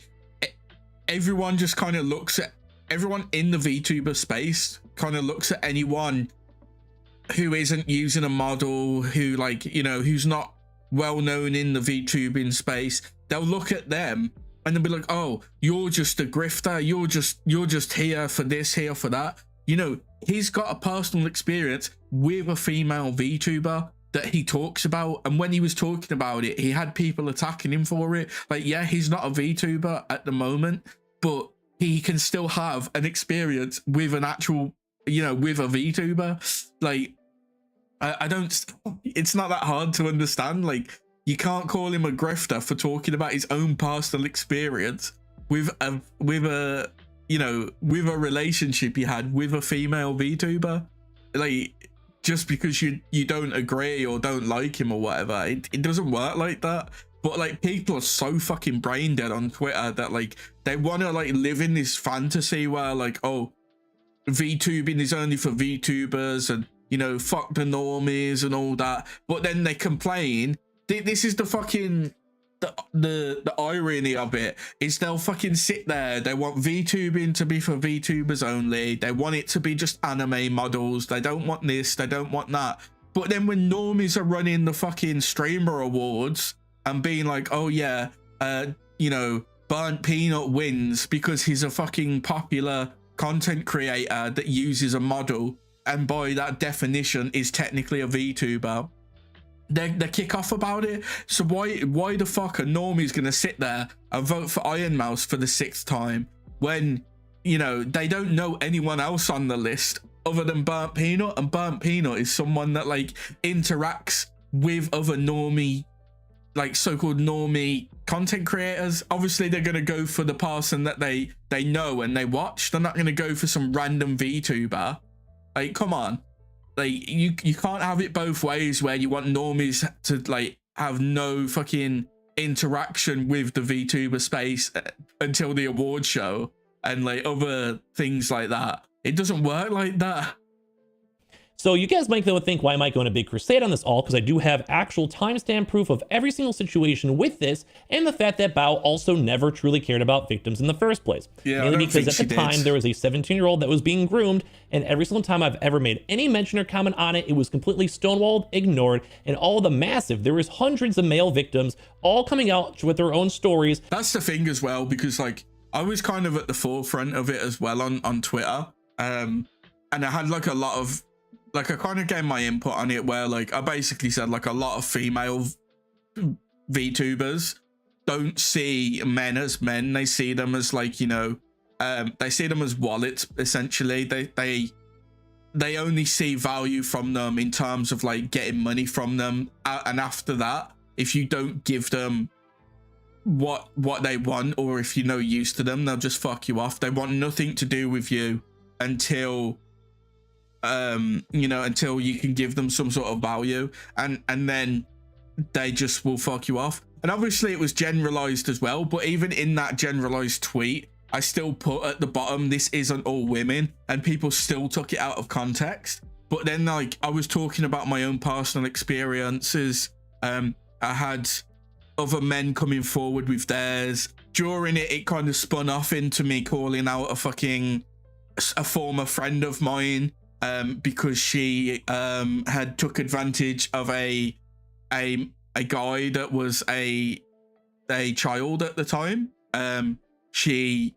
everyone just kind of looks at everyone in the VTuber space, kind of looks at anyone who isn't using a model, who like, you know, who's not well known in the VTubing space. They'll look at them and they'll be like, oh, you're just a grifter, you're just here for this, here for that. You know, he's got a personal experience with a female VTuber that he talks about, and when he was talking about it, he had people attacking him for it. Like, yeah, he's not a VTuber at the moment, but he can still have an experience with an actual, you know, with a VTuber. Like, I don't, it's not that hard to understand. Like, you can't call him a grifter for talking about his own personal experience with a you know, with a relationship he had with a female VTuber. Like, just because you don't agree or don't like him or whatever, it doesn't work like that. But like, people are so fucking brain dead on Twitter that like they want to like live in this fantasy where like, oh, VTubing is only for VTubers, and you know, fuck the normies and all that. But then they complain. This is the fucking the irony of it, is they'll fucking sit there, they want VTubing to be for VTubers only, they want it to be just anime models, they don't want this, they don't want that. But then when normies are running the fucking streamer awards and being like, oh yeah, you know, Burnt Peanut wins because he's a fucking popular content creator that uses a model, and by that definition is technically a VTuber, they kick off about it. So why the fuck are normies gonna sit there and vote for Iron Mouse for the 6th time when, you know, they don't know anyone else on the list other than Burnt Peanut, and Burnt Peanut is someone that like interacts with other normie, like so-called normie content creators. Obviously they're gonna go for the person that they know and they watch. They're not gonna go for some random VTuber. Like, come on. Like, you can't have it both ways, where you want normies to like have no fucking interaction with the VTuber space until the award show and like other things like that. It doesn't work like that. So you guys might though think, why am I going a big crusade on this all? Because I do have actual timestamp proof of every single situation with this, and the fact that Bao also never truly cared about victims in the first place. Yeah, mainly because at the time there was a 17-year-old that was being groomed, and every single time I've ever made any mention or comment on it, it was completely stonewalled, ignored, and all the massive, there was hundreds of male victims all coming out with their own stories. That's the thing as well, because like I was kind of at the forefront of it as well on Twitter, and I had like a lot of, like, I kind of gave my input on it, where like I basically said like a lot of female VTubers don't see men as men. They see them as like, you know, they see them as wallets essentially. They only see value from them in terms of like getting money from them, and after that, if you don't give them what they want, or if you're no use to them, they'll just fuck you off. They want nothing to do with you until you know, until you can give them some sort of value, and then they just will fuck you off. And obviously it was generalized as well, but even in that generalized tweet, I still put at the bottom, this isn't all women, and people still took it out of context. But then, like, I was talking about my own personal experiences. I had other men coming forward with theirs. During it, it kind of spun off into me calling out a former friend of mine, because she had took advantage of a guy that was a child at the time. She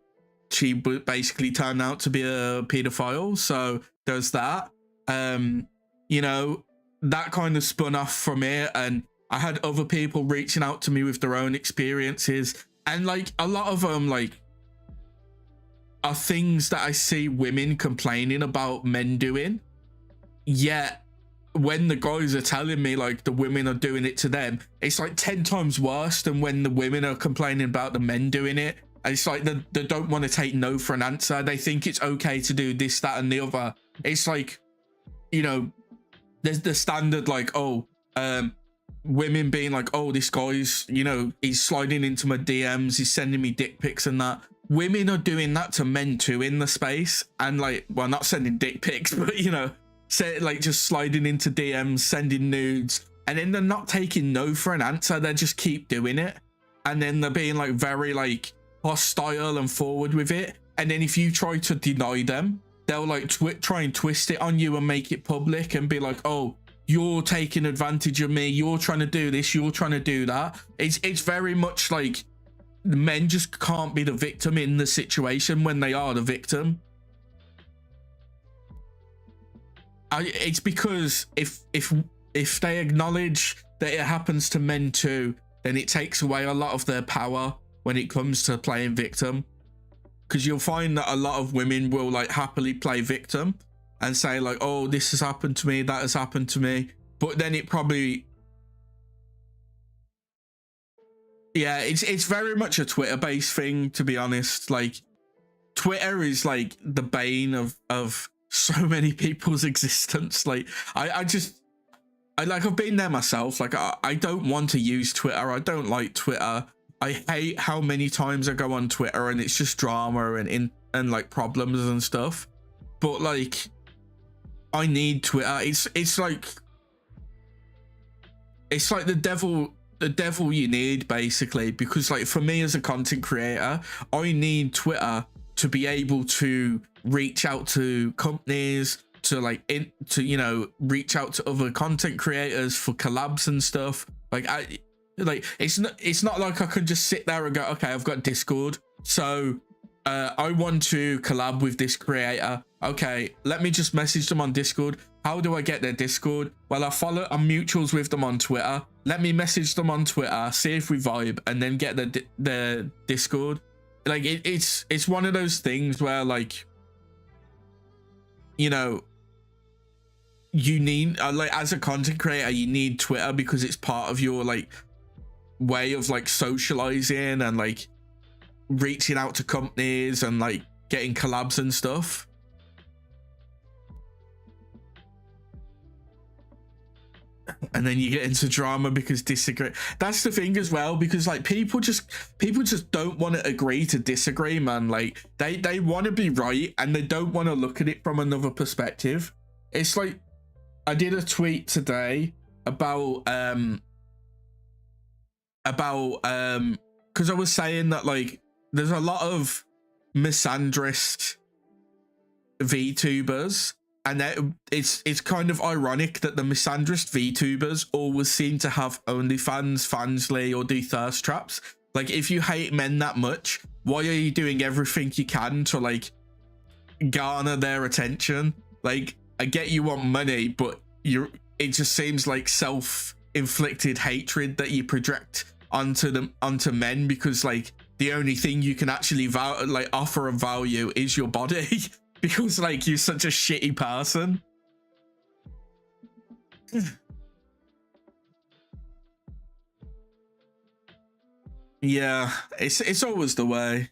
basically turned out to be a pedophile, so there's that. You know, that kind of spun off from it, and I had other people reaching out to me with their own experiences, and like a lot of them like are things that I see women complaining about men doing, yet when the guys are telling me like the women are doing it to them, it's like 10 times worse than when the women are complaining about the men doing it. And it's like they don't want to take no for an answer. They think it's okay to do this, that, and the other. It's like, you know, there's the standard like, oh, women being like, oh, this guy's, you know, he's sliding into my DMs, he's sending me dick pics and that. Women are doing that to men too in the space, and like, well, not sending dick pics, but you know, say like just sliding into DMs, sending nudes, and then they're not taking no for an answer. They just keep doing it, and then they're being like very like hostile and forward with it. And then if you try to deny them, they'll like try and twist it on you and make it public and be like, oh, you're taking advantage of me, you're trying to do this, you're trying to do that. It's very much like men just can't be the victim in the situation when they are the victim. It's because if they acknowledge that it happens to men too, then it takes away a lot of their power when it comes to playing victim. Because you'll find that a lot of women will like happily play victim and say like, oh, this has happened to me, that has happened to me, but then it probably, yeah, it's very much a Twitter based thing, to be honest. Like Twitter is like the bane of so many people's existence. Like I've been there myself. Like I don't want to use Twitter. I don't like Twitter. I hate how many times I go on Twitter and it's just drama and like problems and stuff. But like I need Twitter. It's like the devil you need, basically, because like for me as a content creator, I need Twitter to be able to reach out to companies, to like you know, reach out to other content creators for collabs and stuff. Like it's not like I could just sit there and go, okay, I've got Discord, so I want to collab with this creator. Okay, let me just message them on Discord. How do I get their Discord? Well, I'm mutuals with them on Twitter. Let me message them on Twitter, see if we vibe, and then get their Discord. Like it's one of those things where, like, you know, you need like as a content creator, you need Twitter because it's part of your like way of like socializing and like reaching out to companies and like getting collabs and stuff. And then you get into drama because disagree. That's the thing as well, because like people just don't want to agree to disagree, man. Like they want to be right and they don't want to look at it from another perspective. It's like I did a tweet today about because I was saying that like there's a lot of misandrist VTubers, and it's kind of ironic that the misandrist VTubers always seem to have OnlyFans, Fansly, or do thirst traps. Like, if you hate men that much, why are you doing everything you can to like garner their attention? Like, I get you want money, but it just seems like self-inflicted hatred that you project onto men, because like the only thing you can actually offer of value is your body. Because like you're such a shitty person. Yeah, it's always the way.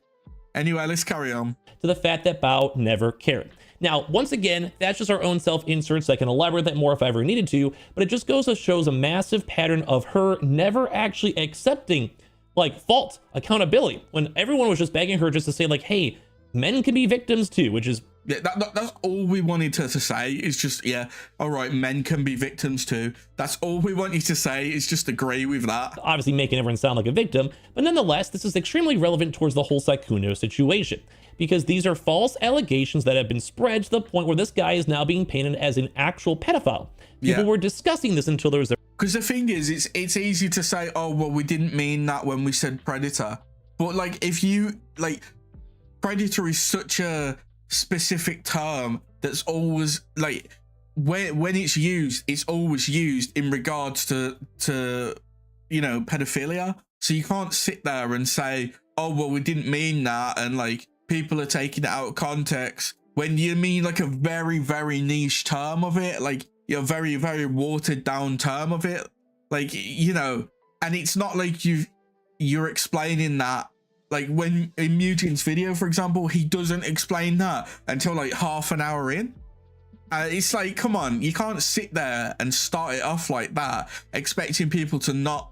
Anyway, let's carry on. To the fact that Bao never cared. Now, once again, that's just our own self-inserts. I can elaborate that more if I ever needed to, but it just goes to shows a massive pattern of her never actually accepting like fault, accountability, when everyone was just begging her just to say like, hey, men can be victims too, which is Yeah, that's all we wanted her to say. Is just, yeah, all right, men can be victims too. That's all we want you to say, is just agree with that. obviously making everyone sound like a victim, but nonetheless, this is extremely relevant towards the whole Saikuno situation, because these are false allegations that have been spread to the point where this guy is now being painted as an actual pedophile. People were discussing this until there was a Because the thing is, it's easy to say, oh, well, we didn't mean that when we said predator. But like, if you, like, predator is such a specific term that's always, like, when it's used, it's always used in regards to you know, pedophilia. So you can't sit there and say, oh, well, we didn't mean that, and like, people are taking it out of context, when you mean like a very, very niche term of it, like, a very, very watered down term of it, like, you know. And it's not like you're explaining that, like, when in Mutian's video, for example, he doesn't explain that until like half an hour in. It's like, come on, you can't sit there and start it off like that expecting people to not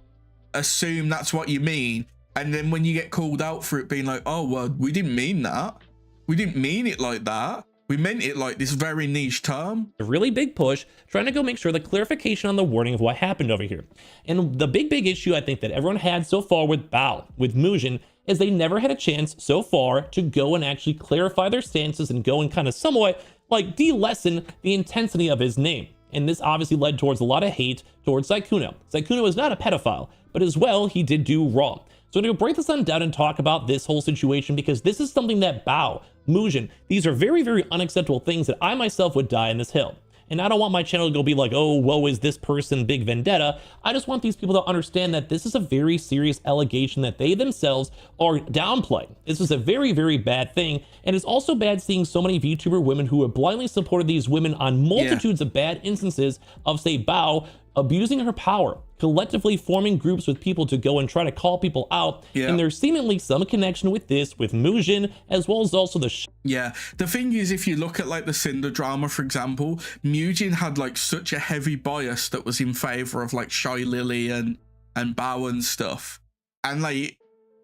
assume that's what you mean, and then when you get called out for it being like, oh, well, we didn't mean that, we didn't mean it like that, we meant it like this very niche term. a really big push trying to go make sure the clarification on the wording of what happened over here. And the big issue I think that everyone had so far with Bao, with Mujin, is they never had a chance so far to go and actually clarify their stances and go and kind of somewhat like de-lessen the intensity of his name. And this obviously led towards a lot of hate towards Saikuno. Saikuno is not a pedophile, but as well, he did do wrong. So I'm going to break this on down and talk about this whole situation, because this is something that Bao, Mujin, these are very, very unacceptable things that I myself would die in this hill. And I don't want my channel to go be like, oh, woe is this person, big vendetta. I just want these people to understand that this is a very serious allegation that they themselves are downplaying. This is a very, very bad thing. And it's also bad seeing so many VTuber women who have blindly supported these women on multitudes of bad instances of, say, Bao abusing her power, collectively forming groups with people to go and try to call people out. And there's seemingly some connection with this, with Mujin, as well as also the Yeah, the thing is, if you look at like the Cinder drama, for example, Mujin had like such a heavy bias that was in favor of like Shy Lily and Bao and stuff. And like,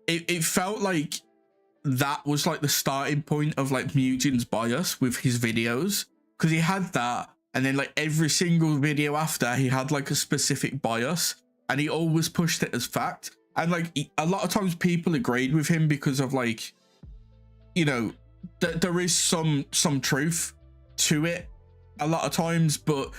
it felt like that was like the starting point of like Mujin's bias with his videos, because he had that. And then like every single video after, he had like a specific bias, and he always pushed it as fact. And like a lot of times people agreed with him because of like, you know, there is some truth to it a lot of times. But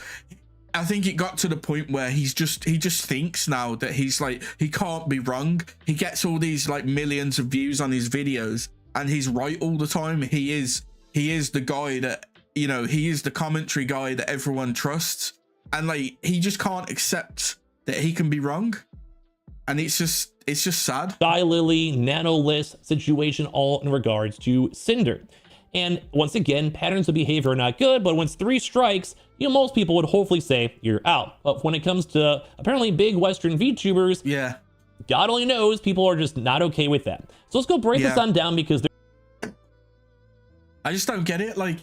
I think it got to the point where he just thinks now that he's like, he can't be wrong. He gets all these like millions of views on his videos, and he's right all the time. He is the guy that, you know, he is the commentary guy that everyone trusts, and like, he just can't accept that he can be wrong. And it's just sad. Shy Lily, Nanolist situation, all in regards to Cinder. And once again, patterns of behavior are not good, but when it's 3 strikes, you know, most people would hopefully say you're out. But when it comes to apparently big Western VTubers, yeah, God only knows, people are just not okay with that. So let's go break this on down, because I just don't get it. Like,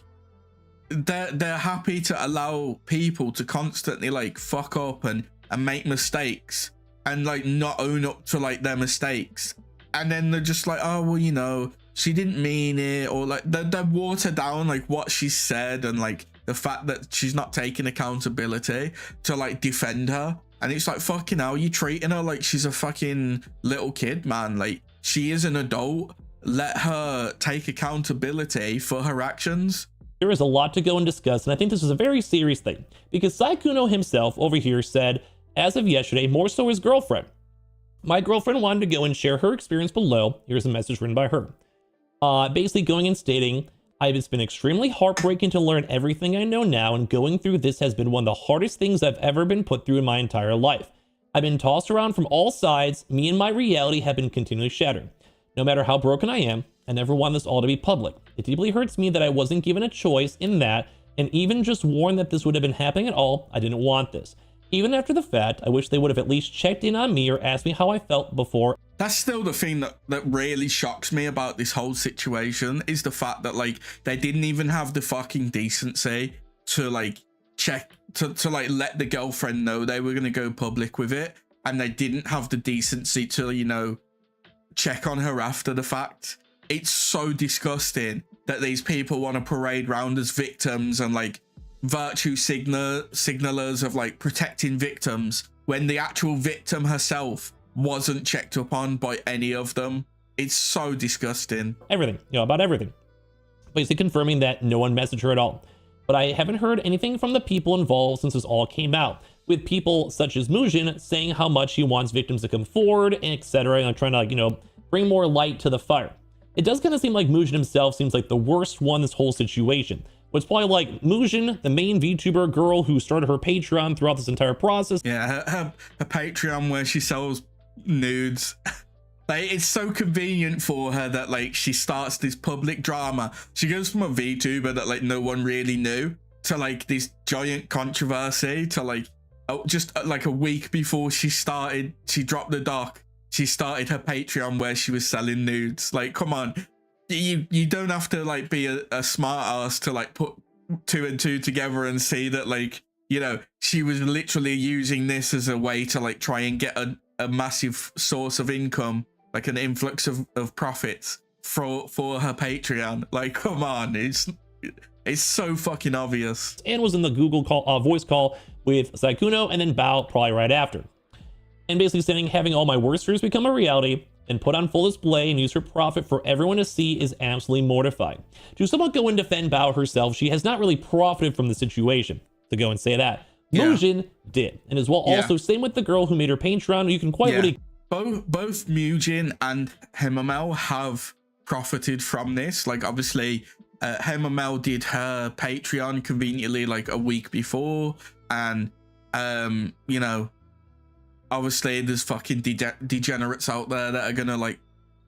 they're happy to allow people to constantly like fuck up and make mistakes and like not own up to like their mistakes, and then they're just like, oh, well, you know, she didn't mean it, or like they water down like what she said, and like the fact that she's not taking accountability to like defend her. And it's like, fucking hell, you treating her like she's a fucking little kid, man. Like, she is an adult. Let her take accountability for her actions. there is a lot to go and discuss, and I think this is a very serious thing, because Saikuno himself over here said, as of yesterday, more so his girlfriend. My girlfriend wanted to go and share her experience below. Here's a message written by her. Basically going and stating, it's been extremely heartbreaking to learn everything I know now, and going through this has been one of the hardest things I've ever been put through in my entire life. I've been tossed around from all sides. Me and my reality have been continually shattered. No matter how broken I am, I never want this all to be public. It deeply hurts me that I wasn't given a choice in that, and even just warned that this would have been happening at all, I didn't want this. Even after the fact, I wish they would have at least checked in on me or asked me how I felt before. That's still the thing that really shocks me about this whole situation, is the fact that like they didn't even have the fucking decency to like check to like let the girlfriend know they were going to go public with it, and they didn't have the decency to, you know, check on her after the fact. It's so disgusting that these people want to parade around as victims and like virtue signalers of like protecting victims, when the actual victim herself wasn't checked up on by any of them. It's so disgusting. Everything, you know, about everything. Basically confirming that no one messaged her at all. But I haven't heard anything from the people involved since this all came out, with people such as Mujin saying how much he wants victims to come forward, and etc. And trying to, like, you know, bring more light to the fire. It does kind of seem like Mujin himself seems like the worst one in this whole situation. But it's probably like Mujin, the main VTuber girl who started her Patreon throughout this entire process. Yeah, her Patreon where she sells nudes. Like, it's so convenient for her that like she starts this public drama. She goes from a VTuber that like no one really knew to like this giant controversy to like just like a week before she dropped the doc, she started her Patreon where she was selling nudes. Like, come on, you don't have to like be a smart ass to like put 2 and 2 together and see that, like, you know, she was literally using this as a way to like try and get a massive source of income, like an influx of profits for her Patreon. Like, come on, it's so fucking obvious. And was in the Google call, voice call with Sykkuno and then Bao probably right after. And basically saying, having all my worst fears become a reality and put on full display and use for profit for everyone to see is absolutely mortifying. To somewhat go and defend Bao herself, she has not really profited from the situation, to go and say that. Yeah. Mujin did. And as well, also, same with the girl who made her Patreon. You can quite really... Both Mujin and Hemamel have profited from this. Like, obviously, Hemamel did her Patreon conveniently like a week before. And, you know, obviously there's fucking degenerates out there that are gonna like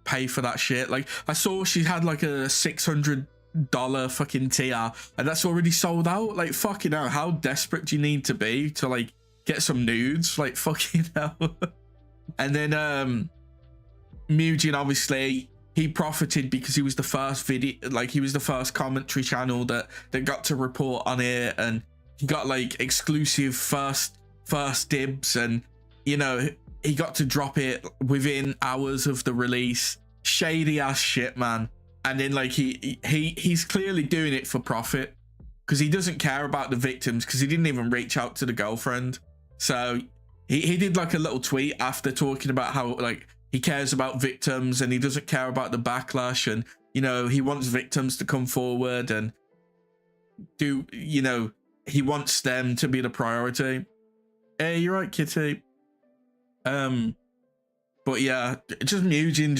pay for that shit. Like, I saw she had like a $600 fucking tier and that's already sold out. Like, fucking hell, how desperate do you need to be to like get some nudes? Like, fucking hell. And then Mujin, obviously he profited because he was the first video, like he was the first commentary channel that got to report on it, and he got like exclusive first dibs, and you know, he got to drop it within hours of the release. Shady ass shit, man. And then like he's clearly doing it for profit because he doesn't care about the victims, because he didn't even reach out to the girlfriend. So he did like a little tweet after talking about how like he cares about victims and he doesn't care about the backlash, and you know, he wants victims to come forward and do, you know, he wants them to be the priority. Hey, you're right, Kitty. But yeah, just Mujin,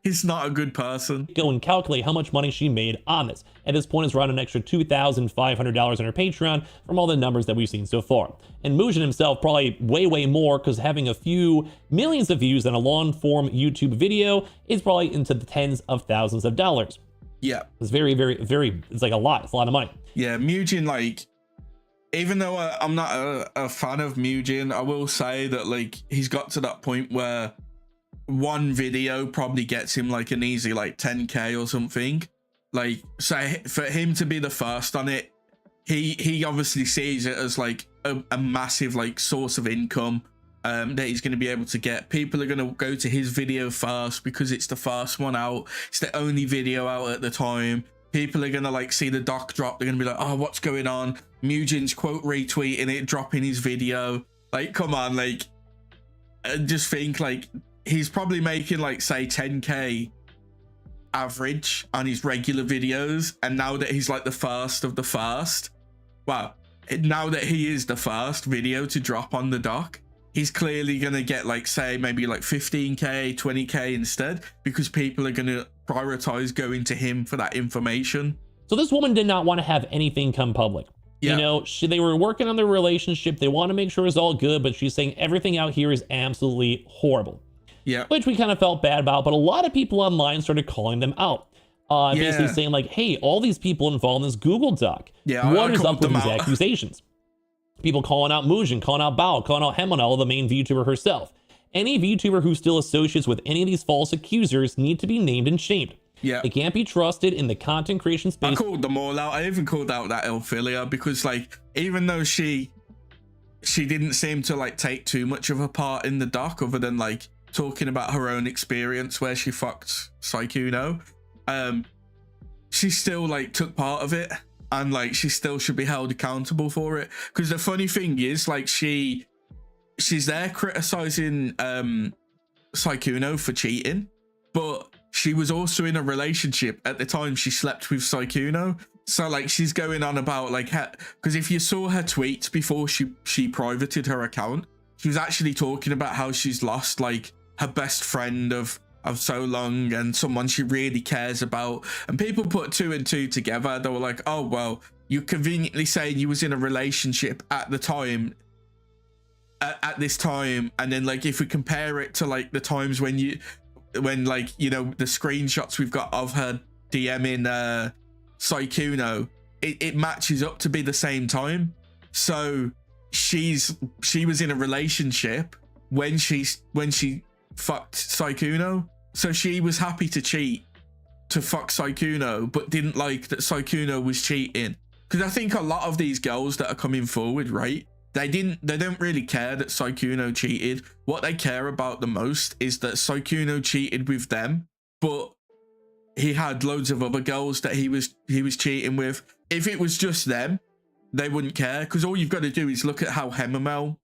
he's not a good person. Go and calculate how much money she made on this. At this point, it's around an extra $2,500 on her Patreon from all the numbers that we've seen so far. And Mujin himself probably way more, because having a few millions of views on a long-form YouTube video is probably into the tens of thousands of dollars. Yeah. It's very, it's like a lot. It's a lot of money. Yeah, Mujin, like, even though I'm not a fan of Mujin, I will say that like he's got to that point where one video probably gets him like an easy like 10k or something. Like, so for him to be the first on it, he obviously sees it as like a massive like source of income that he's going to be able to get. People are going to go to his video first because it's the first one out, it's the only video out at the time. People are going to like see the doc drop, they're going to be like, oh, what's going on? Mujin's quote retweeting it, dropping his video. Like, come on, like, just think like he's probably making like, say, 10k average on his regular videos, and now that he's like the first of the first, well, now that he is the first video to drop on the doc, he's clearly gonna get like, say, maybe like 15k 20k instead, because people are gonna prioritize going to him for that information. So this woman did not want to have anything come public. You know, they were working on their relationship, they want to make sure it's all good, but she's saying everything out here is absolutely horrible. Yeah, which we kind of felt bad about, but a lot of people online started calling them out, basically saying like, hey, all these people involved in this Google doc, what is up with these accusations? People calling out Mujin, calling out Bao, calling out Hemona, the main VTuber herself. Any VTuber who still associates with any of these false accusers need to be named and shamed. Yeah. They can't be trusted in the content creation space. I called them all out. I even called out that Ophelia because, like, even though she didn't seem to like take too much of a part in the doc other than like talking about her own experience where she fucked Sykkuno, she still like took part of it, and like she still should be held accountable for it. Because the funny thing is, like, she's there criticizing Sykkuno for cheating, but she was also in a relationship at the time she slept with Sykkuno. So like she's going on about like, because if you saw her tweets before she privated her account, she was actually talking about how she's lost like her best friend of so long and someone she really cares about. And people put 2 and 2 together. They were like, oh, well, you conveniently saying you was in a relationship at the time, at this time. And then like, if we compare it to like the times when like, you know, the screenshots we've got of her DMing Sykkuno, it matches up to be the same time. So she was in a relationship when she fucked Sykkuno, so she was happy to cheat to fuck Sykkuno, but didn't like that Sykkuno was cheating. Because I think a lot of these girls that are coming forward, right, they don't really care that Sykkuno cheated. What they care about the most is that Sykkuno cheated with them, but he had loads of other girls that he was cheating with. If it was just them, they wouldn't care, because all you've got to do is look at how Hemamel,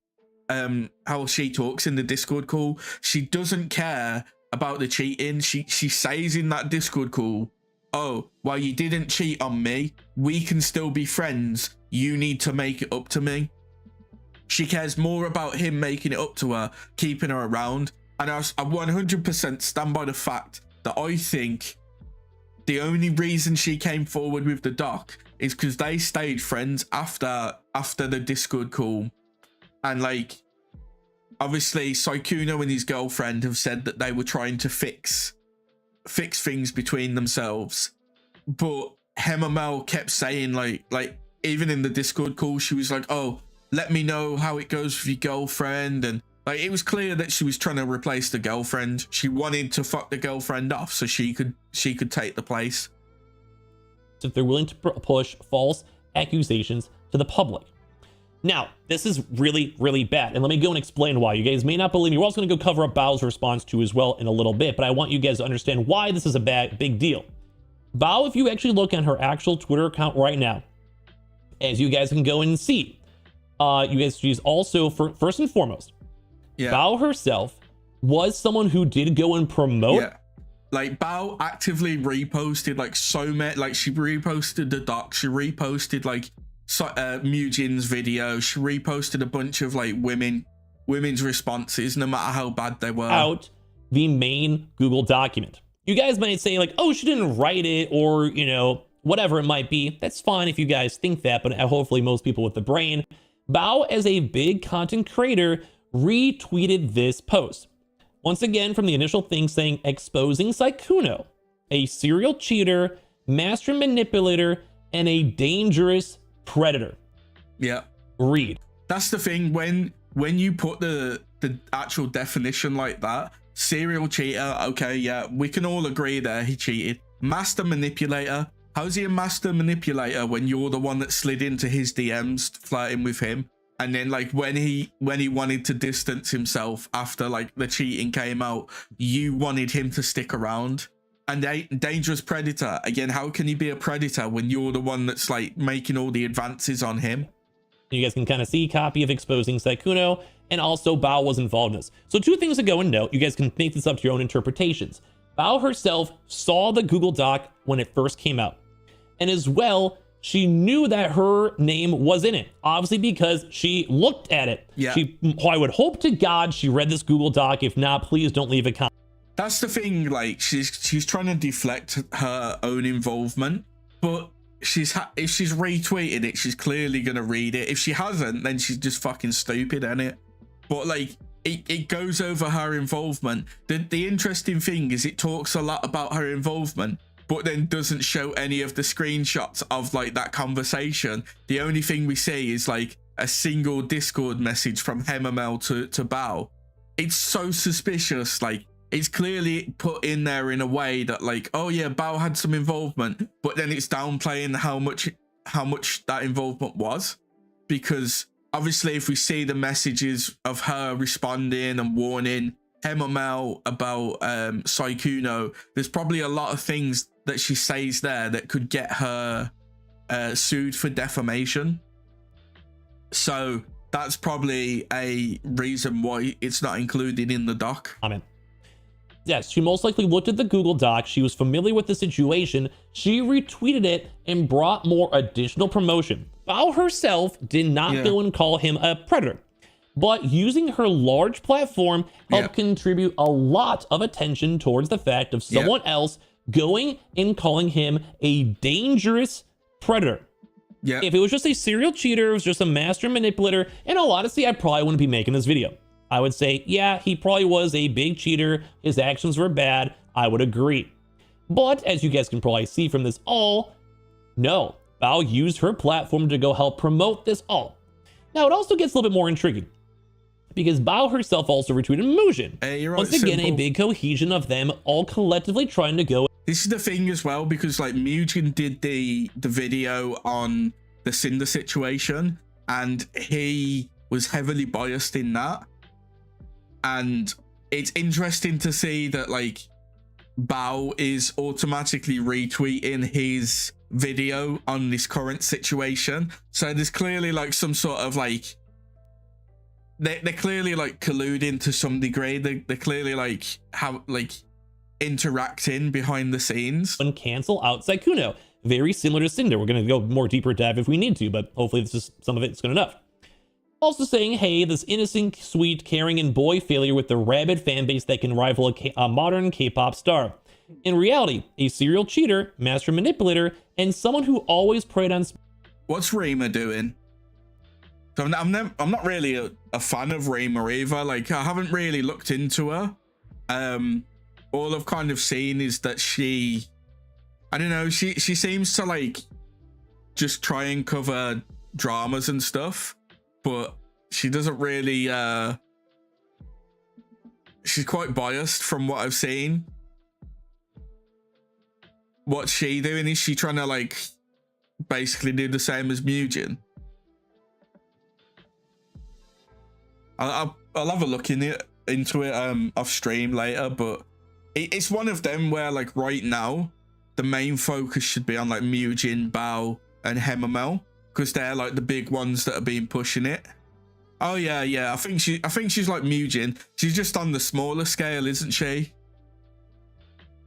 how she talks in the Discord call. She doesn't care about the cheating. She says in that Discord call, oh, well, you didn't cheat on me, we can still be friends, you need to make it up to me. She cares more about him making it up to her, keeping her around. And I 100% stand by the fact that I think the only reason she came forward with the doc is because they stayed friends after the Discord call. And like, obviously Sykkuno and his girlfriend have said that they were trying to fix things between themselves. But Hemamel kept saying like even in the Discord call, she was like, oh, let me know how it goes with your girlfriend. And like, it was clear that she was trying to replace the girlfriend. She wanted to fuck the girlfriend off so she could take the place. If they're willing to push false accusations to the public. Now, this is really, really bad. And let me go and explain why. You guys may not believe me. We're also going to go cover up Bao's response too as well in a little bit, but I want you guys to understand why this is a big deal. Bao, if you actually look on her actual Twitter account right now, as you guys can go and see, she's also, first and foremost, yeah, Bao herself was someone who did go and promote. Yeah. Like, Bao actively reposted like so many, like she reposted the doc, she reposted like Mujin's video, she reposted a bunch of like women's responses, no matter how bad they were. Out the main Google document. You guys might say like, oh, she didn't write it, or, you know, whatever it might be. That's fine if you guys think that, but hopefully most people with the brain. Bao, as a big content creator, retweeted this post. Once again, from the initial thing saying, exposing Sykkuno, a serial cheater, master manipulator, and a dangerous predator. Yeah. Read. That's the thing, when you put the actual definition like that, serial cheater, okay, yeah, we can all agree there, he cheated. Master manipulator, how's he a master manipulator when you're the one that slid into his DMs flirting with him? And then like when he wanted to distance himself after like the cheating came out, you wanted him to stick around. And dangerous predator, again, how can he be a predator when you're the one that's like making all the advances on him? You guys can kind of see copy of exposing Sykkuno, and also Bao was involved in this. So 2 things to go and note. You guys can make this up to your own interpretations. Bao herself saw the Google Doc when it first came out. And as well, she knew that her name was in it, obviously because she looked at it. Yeah. I would hope to God she read this Google Doc. If not, please don't leave a comment. That's the thing, like she's trying to deflect her own involvement, but if she's retweeted it, she's clearly gonna read it. If she hasn't, then she's just fucking stupid, innit? But like it goes over her involvement. The interesting thing is it talks a lot about her involvement, but then doesn't show any of the screenshots of like that conversation. The only thing we see is like a single Discord message from Hemamel to Bao. it's so suspicious. Like, it's clearly put in there in a way that, like, oh yeah, Bao had some involvement, but then it's downplaying how much that involvement was, because obviously if we see the messages of her responding and warning Hemamel about Saikuno, there's probably a lot of things that she says there that could get her sued for defamation. So that's probably a reason why it's not included in the doc. Amen. Yes, she most likely looked at the Google Doc. She was familiar with the situation. She retweeted it and brought more additional promotion. Bao herself did not go and call him a predator, but using her large platform helped contribute a lot of attention towards the fact of someone else going and calling him a dangerous predator. If it was just a serial cheater, it was just a master manipulator, in all honesty, I probably wouldn't be making this video. I would say, yeah, he probably was a big cheater. His actions were bad. I would agree. But as you guys can probably see from this all, no, Bao used her platform to go help promote this all. Now, it also gets a little bit more intriguing, because Bao herself also retweeted Mujin. Hey, you're right, once again, a big cohesion of them all collectively trying to go. This is the thing as well, because like Mujin did the video on the Cinder situation, and he was heavily biased in that. And it's interesting to see that like Bao is automatically retweeting his video on this current situation. So there's clearly like some sort of like they're clearly like colluding to some degree. They're clearly like how like interacting behind the scenes. And cancel out Saikuno. Very similar to Cinder. We're going to go more deeper dive if we need to, but hopefully this is some of it's good enough. Also saying, hey, this innocent, sweet, caring, and boy failure with the rabid fan base that can rival a modern K-pop star. In reality, a serial cheater, master manipulator, and someone who always preyed on... What's Rima doing? So I'm not really a fan of Rima either. Like, I haven't really looked into her. All I've kind of seen is that she... I don't know, she seems to, like, just try and cover dramas and stuff. But she doesn't really, she's quite biased from what I've seen. What's she doing? Is she trying to like basically do the same as Mujin? I'll have a look into it off stream later, but it's one of them where like right now the main focus should be on like Mujin, Bao, and Hemamel, because they're like the big ones that are being pushing it. Oh yeah. I think she's like Mujin. She's just on the smaller scale, isn't she?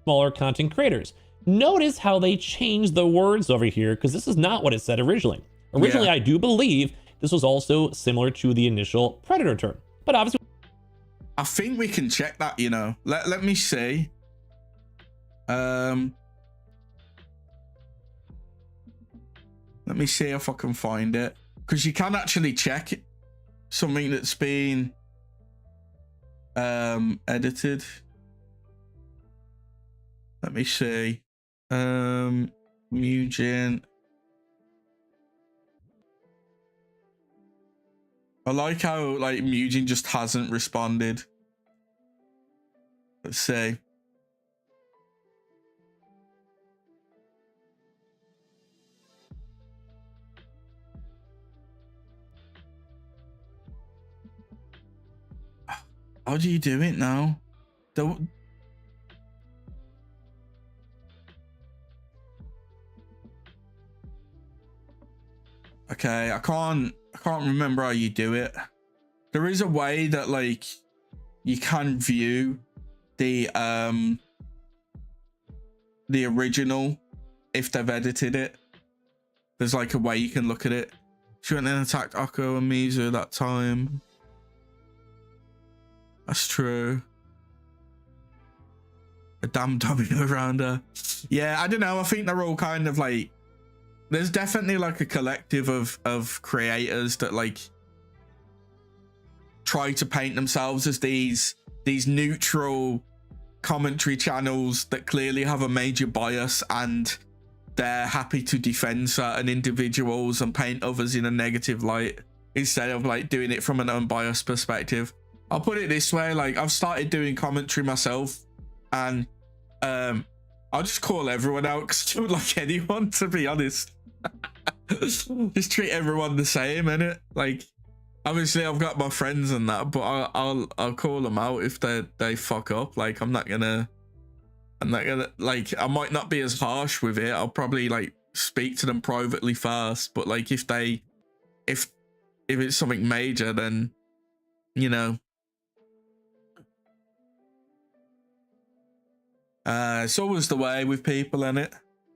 Smaller content creators. Notice how they changed the words over here, because this is not what it said originally. Originally, I do believe this was also similar to the initial predator term, but obviously I think we can check that, you know. Let me see. Let me see if I can find it, because you can actually check something that's been edited. Let me see. Mujin. I like how like Mujin just hasn't responded. Let's see. How do you do it now? Okay, I can't remember how you do it. There is a way that like you can view the original if they've edited it. There's like a way you can look at it. She went and attacked Akko and Mizu that time. That's true. A damn domino around her. Yeah, I don't know. I think they're all kind of like, there's definitely like a collective of creators that like try to paint themselves as these neutral commentary channels that clearly have a major bias, and they're happy to defend certain individuals and paint others in a negative light instead of like doing it from an unbiased perspective. I'll put it this way, like I've started doing commentary myself, and I'll just call everyone out because I don't like anyone, to be honest. Just treat everyone the same, innit? Like, obviously I've got my friends and that, but I'll call them out if they fuck up. Like, I'm not gonna like, I might not be as harsh with it. I'll probably like speak to them privately first, but like if it's something major, then you know, it's always the way with people, in it.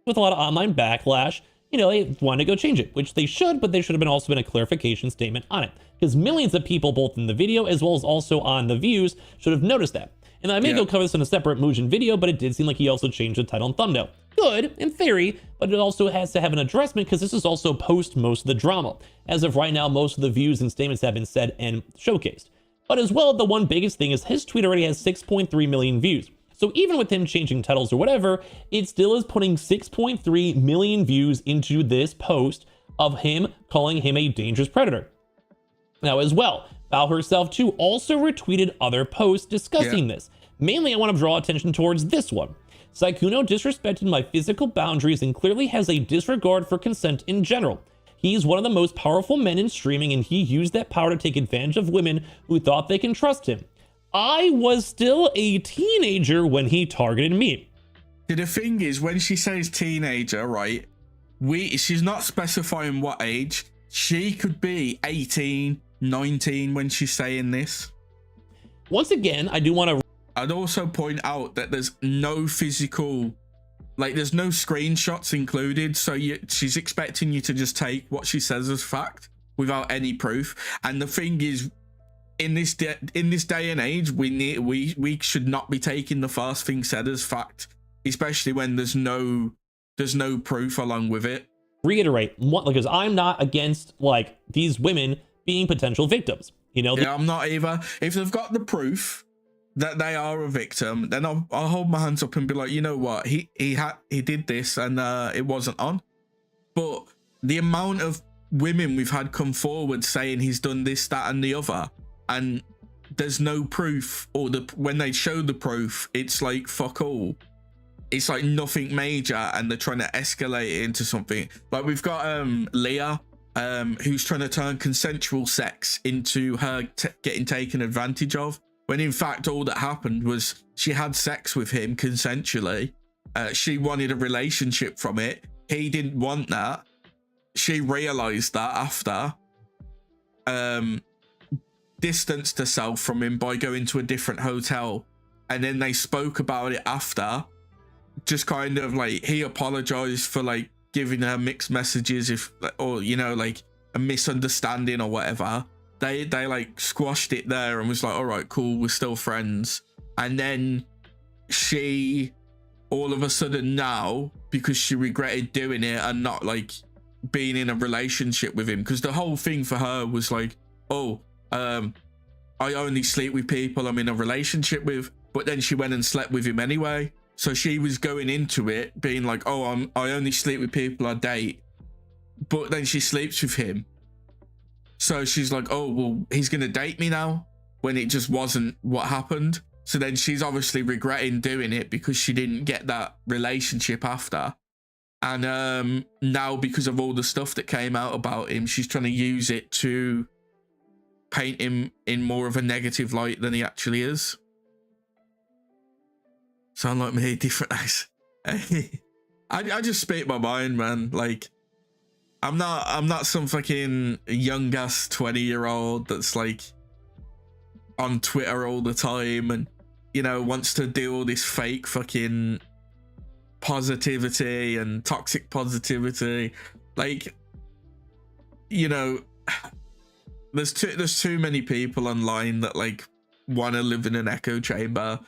With a lot of online backlash, you know, they want to go change it, which they should, but they should have been also been a clarification statement on it, because millions of people, both in the video as well as also on the views, should have noticed that. And I may go cover this in a separate Mujin video, but it did seem like he also changed the title and thumbnail. Good, in theory, but it also has to have an addressment because this is also post most of the drama. As of right now, most of the views and statements have been said and showcased. But as well, the one biggest thing is his tweet already has 6.3 million views. So even with him changing titles or whatever, it still is putting 6.3 million views into this post of him calling him a dangerous predator. Now as well, Bao herself too also retweeted other posts discussing this. Mainly I want to draw attention towards this one. Sykkuno disrespected my physical boundaries and clearly has a disregard for consent in general. He's one of the most powerful men in streaming and he used that power to take advantage of women who thought they can trust him. I was still a teenager when he targeted me. The thing is, when she says teenager, right, she's not specifying what age. She could be 18, 19 when she's saying this. Once again, I do want to... I'd also point out that there's no physical, like there's no screenshots included. So she's expecting you to just take what she says as fact without any proof. And the thing is, in this day and age, we should not be taking the first thing said as fact, especially when there's no proof along with it. Reiterate, because I'm not against like these women being potential victims. You know, yeah, I'm not either. If they've got the proof that they are a victim, then I'll hold my hands up and be like, you know what, he did this and it wasn't on. But the amount of women we've had come forward saying he's done this, that, and the other, and there's no proof, or when they show the proof, it's like fuck all. It's like nothing major, and they're trying to escalate it into something. Like we've got Leah, who's trying to turn consensual sex into her getting taken advantage of, when in fact all that happened was she had sex with him consensually. She wanted a relationship from it. He didn't want that. She realized that after, distanced herself from him by going to a different hotel, and then they spoke about it after. Just kind of like, he apologized for like giving her mixed messages, or you know, like a misunderstanding or whatever. They like squashed it there and was like, all right, cool, we're still friends. And then she all of a sudden now, because she regretted doing it and not like being in a relationship with him, because the whole thing for her was like, oh, I only sleep with people I'm in a relationship with. But then she went and slept with him anyway. So she was going into it being like, oh, I only sleep with people I date. But then she sleeps with him. So she's like, oh, well, he's going to date me now, when it just wasn't what happened. So then she's obviously regretting doing it because she didn't get that relationship after. And now, because of all the stuff that came out about him, she's trying to use it to paint him in more of a negative light than he actually is. Sound like me, different eyes. I just speak my mind, man. Like, I'm not some fucking young ass 20-year-old that's like on Twitter all the time and, you know, wants to do all this fake fucking positivity and toxic positivity. Like, you know, there's too many people online that like want to live in an echo chamber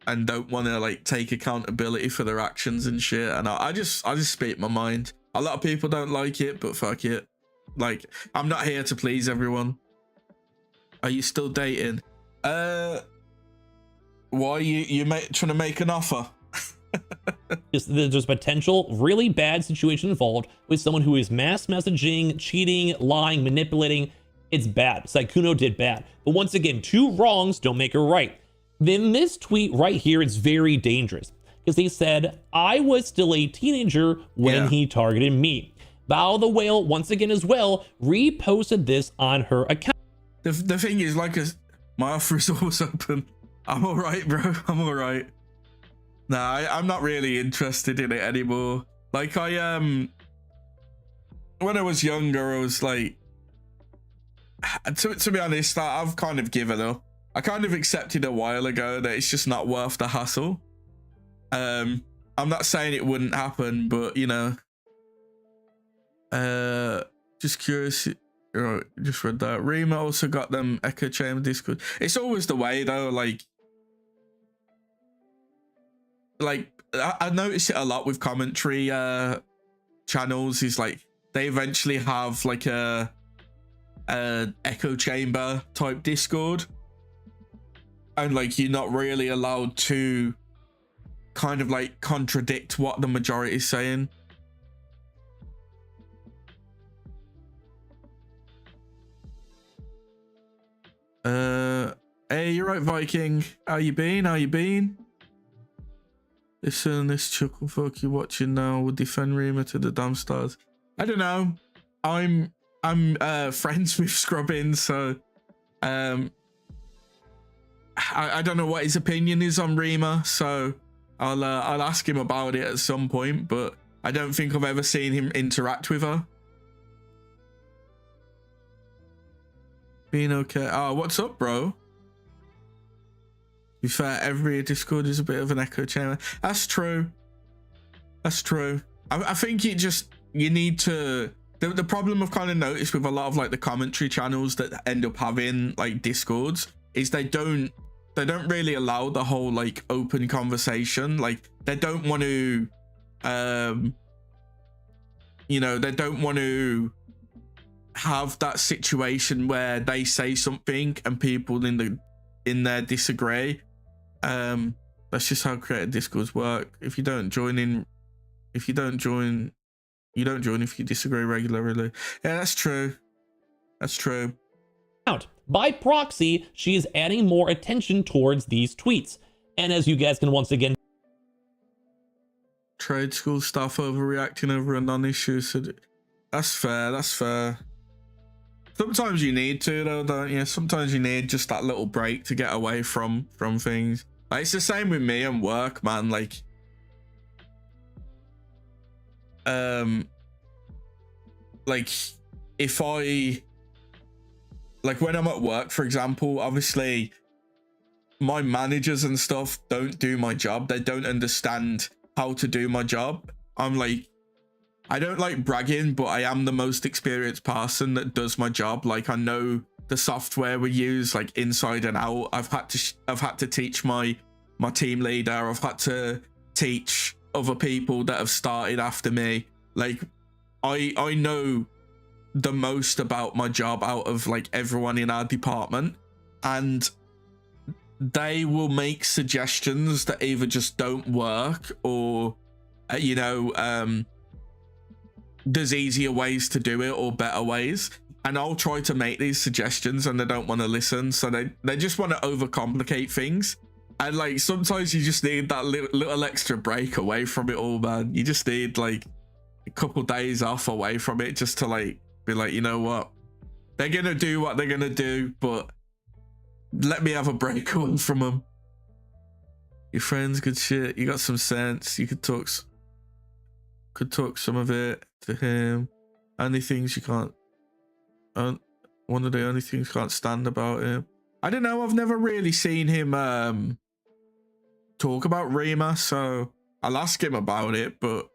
and don't want to like take accountability for their actions and shit. And I just speak my mind. A lot of people don't like it, but fuck it. Like, I'm not here to please everyone. Are you still dating? Why are you trying to make an offer? There's potential really bad situation involved with someone who is mass messaging, cheating, lying, manipulating, It's bad. Sykkuno did bad. But once again, 2 wrongs don't make a right. Then this tweet right here is very dangerous because they said, I was still a teenager when he targeted me. Bao the Whale, once again as well, reposted this on her account. The thing is, like, my offer is always open. I'm all right, bro. I'm all right. Nah, I'm not really interested in it anymore. Like, when I was younger, I was like, to be honest, I've kind of given up. I kind of accepted a while ago that it's just not worth the hassle. I'm not saying it wouldn't happen, but you know, just curious. Just read that. Rima also got them echo chamber Discord. It's always the way though. Like I notice it a lot with commentary channels. Is like they eventually have like a echo chamber type Discord, and like you're not really allowed to kind of like contradict what the majority is saying. Hey, you're right, Viking. How you been? How you been? Listen, this chuckle fuck you watching now will defend Rima to the damn stars. I don't know. I'm friends with Scrubbin, so I don't know what his opinion is on Rima, so I'll ask him about it at some point, but I don't think I've ever seen him interact with her. Being okay. Oh, what's up, bro? To be fair, every Discord is a bit of an echo chamber. That's true. That's true. I think you need to. The problem I've kind of noticed with a lot of like the commentary channels that end up having like Discords is they don't really allow the whole like open conversation. Like they don't want to, you know, they don't want to have that situation where they say something and people in there disagree. That's just how creative Discords work. If you don't join, you don't join if you disagree regularly. Yeah, that's true. That's true. By proxy, she is adding more attention towards these tweets. And as you guys can once again trade school staff overreacting over a non-issue. So that's fair. That's fair. Sometimes you need to though, don't you? Sometimes you need just that little break to get away from things. Like, it's the same with me and work, man. Like, if I, like when I'm at work, for example, obviously my managers and stuff don't do my job. They don't understand how to do my job. I'm like, I don't like bragging, but I am the most experienced person that does my job. Like, I know the software we use like inside and out. I've had to teach my team leader. I've had to teach other people that have started after me. Like, I know the most about my job out of like everyone in our department, and they will make suggestions that either just don't work or you know, there's easier ways to do it or better ways, and I'll try to make these suggestions and they don't want to listen, so they just want to overcomplicate things. And like sometimes you just need that little extra break away from it all, man. You just need like a couple days off away from it just to like be like, you know what, they're gonna do what they're gonna do, but let me have a break away from them. Your friend's good shit. You got some sense. You could talk some of it to him. Only things you can't, one of the only things you can't stand about him. I don't know. I've never really seen him talk about Rima, so I'll ask him about it. But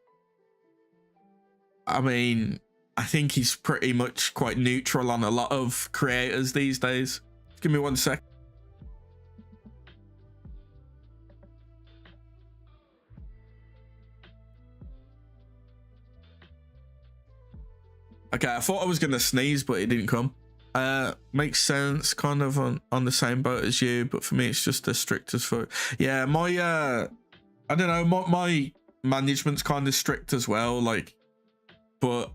I mean, I think he's pretty much quite neutral on a lot of creators these days. Give me 1 sec. Okay, I thought I was gonna sneeze, but it didn't come. Makes sense, kind of on the same boat as you, but for me it's just as strict as fuck. Yeah, my I don't know, my management's kind of strict as well, like, but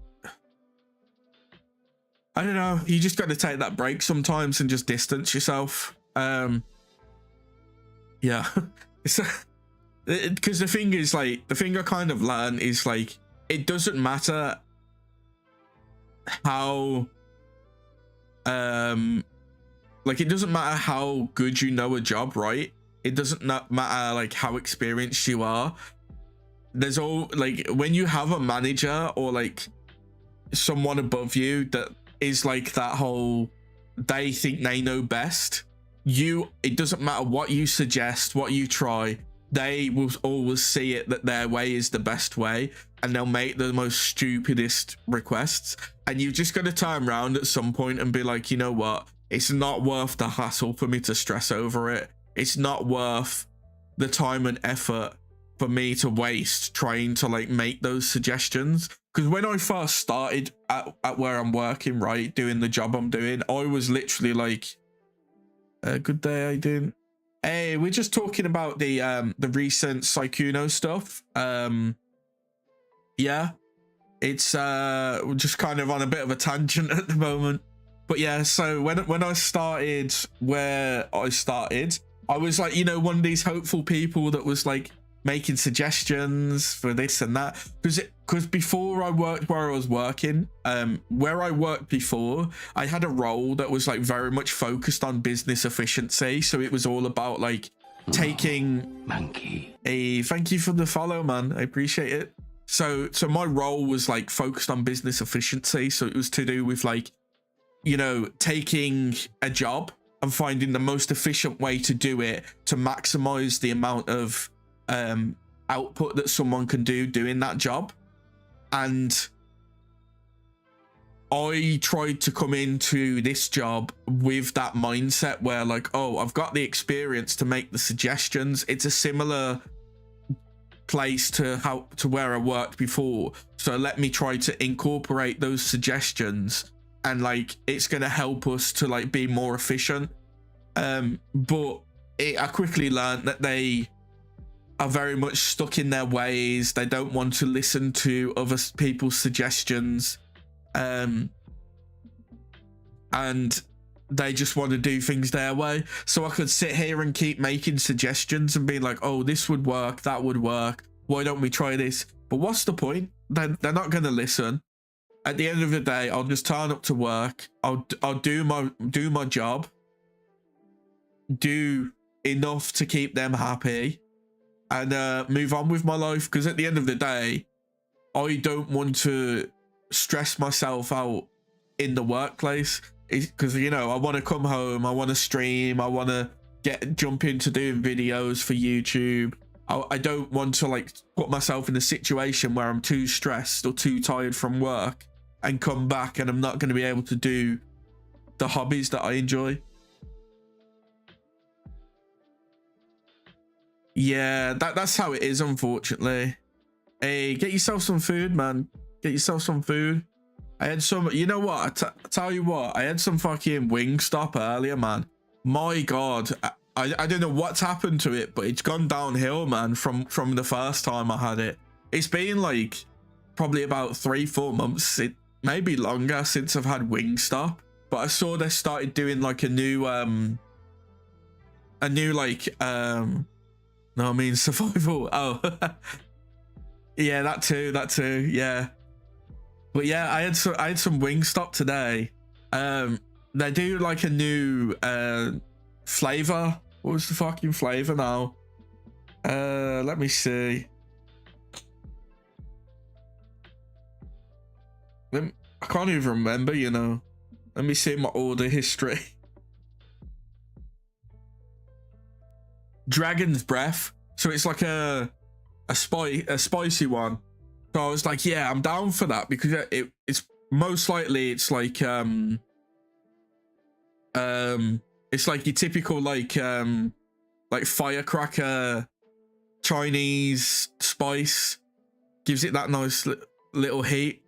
I don't know, you just got to take that break sometimes and just distance yourself. Yeah. It's because the thing is, like, the thing I kind of learned is, like, it doesn't matter how like, it doesn't matter how good you know a job, right? It doesn't matter like how experienced you are. There's all, like, when you have a manager or like someone above you that is like that whole, they think they know best, it doesn't matter what you suggest, what you try, they will always see it that their way is the best way, and they'll make the most stupidest requests, and you've just got to turn around at some point and be like, you know what, it's not worth the hassle for me to stress over it. It's not worth the time and effort for me to waste trying to like make those suggestions. Because when I first started at where I'm working, right, doing the job I'm doing, I was literally like, good day, I didn't. Hey, we're just talking about the recent Sykkuno stuff. Yeah, it's we're just kind of on a bit of a tangent at the moment. But yeah, so when I started where I started, I was like, you know, one of these hopeful people that was like making suggestions for this and that. Because before I worked where I was working, where I worked before, I had a role that was like very much focused on business efficiency. So it was all about like taking monkey. Hey, thank you for the follow, man. I appreciate it. So my role was like focused on business efficiency. So it was to do with like, you know, taking a job and finding the most efficient way to do it to maximize the amount of output that someone can do doing that job. And I tried to come into this job with that mindset where like, oh, I've got the experience to make the suggestions. It's a similar place to where I worked before, so let me try to incorporate those suggestions, and like it's gonna help us to like be more efficient. But I quickly learned that they are very much stuck in their ways. They don't want to listen to other people's suggestions, and they just want to do things their way. So I could sit here and keep making suggestions and be like, oh, this would work, that would work, why don't we try this? But what's the point? They're not going to listen. At the end of the day, I'll just turn up to work, I'll do my job, do enough to keep them happy, and move on with my life. Because at the end of the day, I don't want to stress myself out in the workplace, because, you know, I want to come home, I want to stream, I want to jump into doing videos for YouTube. I don't want to like put myself in a situation where I'm too stressed or too tired from work and come back and I'm not going to be able to do the hobbies that I enjoy. Yeah, that's how it is, unfortunately. Hey, get yourself some food, man. Get yourself some food. I had some, you know what, I tell you what, I had some fucking Wingstop earlier, man. My God, I don't know what's happened to it, but it's gone downhill, man, from the first time I had it. It's been like probably about 3-4 months, maybe longer, since I've had Wingstop. But I saw they started doing like a new like no, I mean survival. Oh, yeah, that too, yeah. But yeah, I had some Wingstop today. They do like a new flavor. What was the fucking flavor now? Let me see. I can't even remember, you know. Let me see my order history. Dragon's Breath. So it's like a spicy one. So I was like, yeah, I'm down for that, because it's most likely it's like it's like your typical like firecracker Chinese spice, gives it that nice little heat.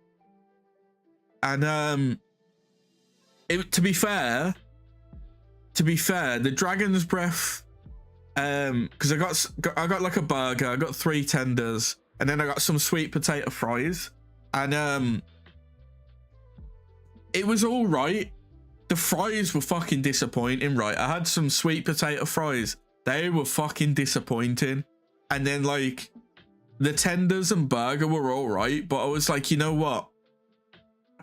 And to be fair, the Dragon's Breath, because I got like a burger, I got 3 tenders, and then I got some sweet potato fries, and it was all right. The fries were fucking disappointing, right? I had some sweet potato fries. They were fucking disappointing. And then like the tenders and burger were all right, but I was like, you know what?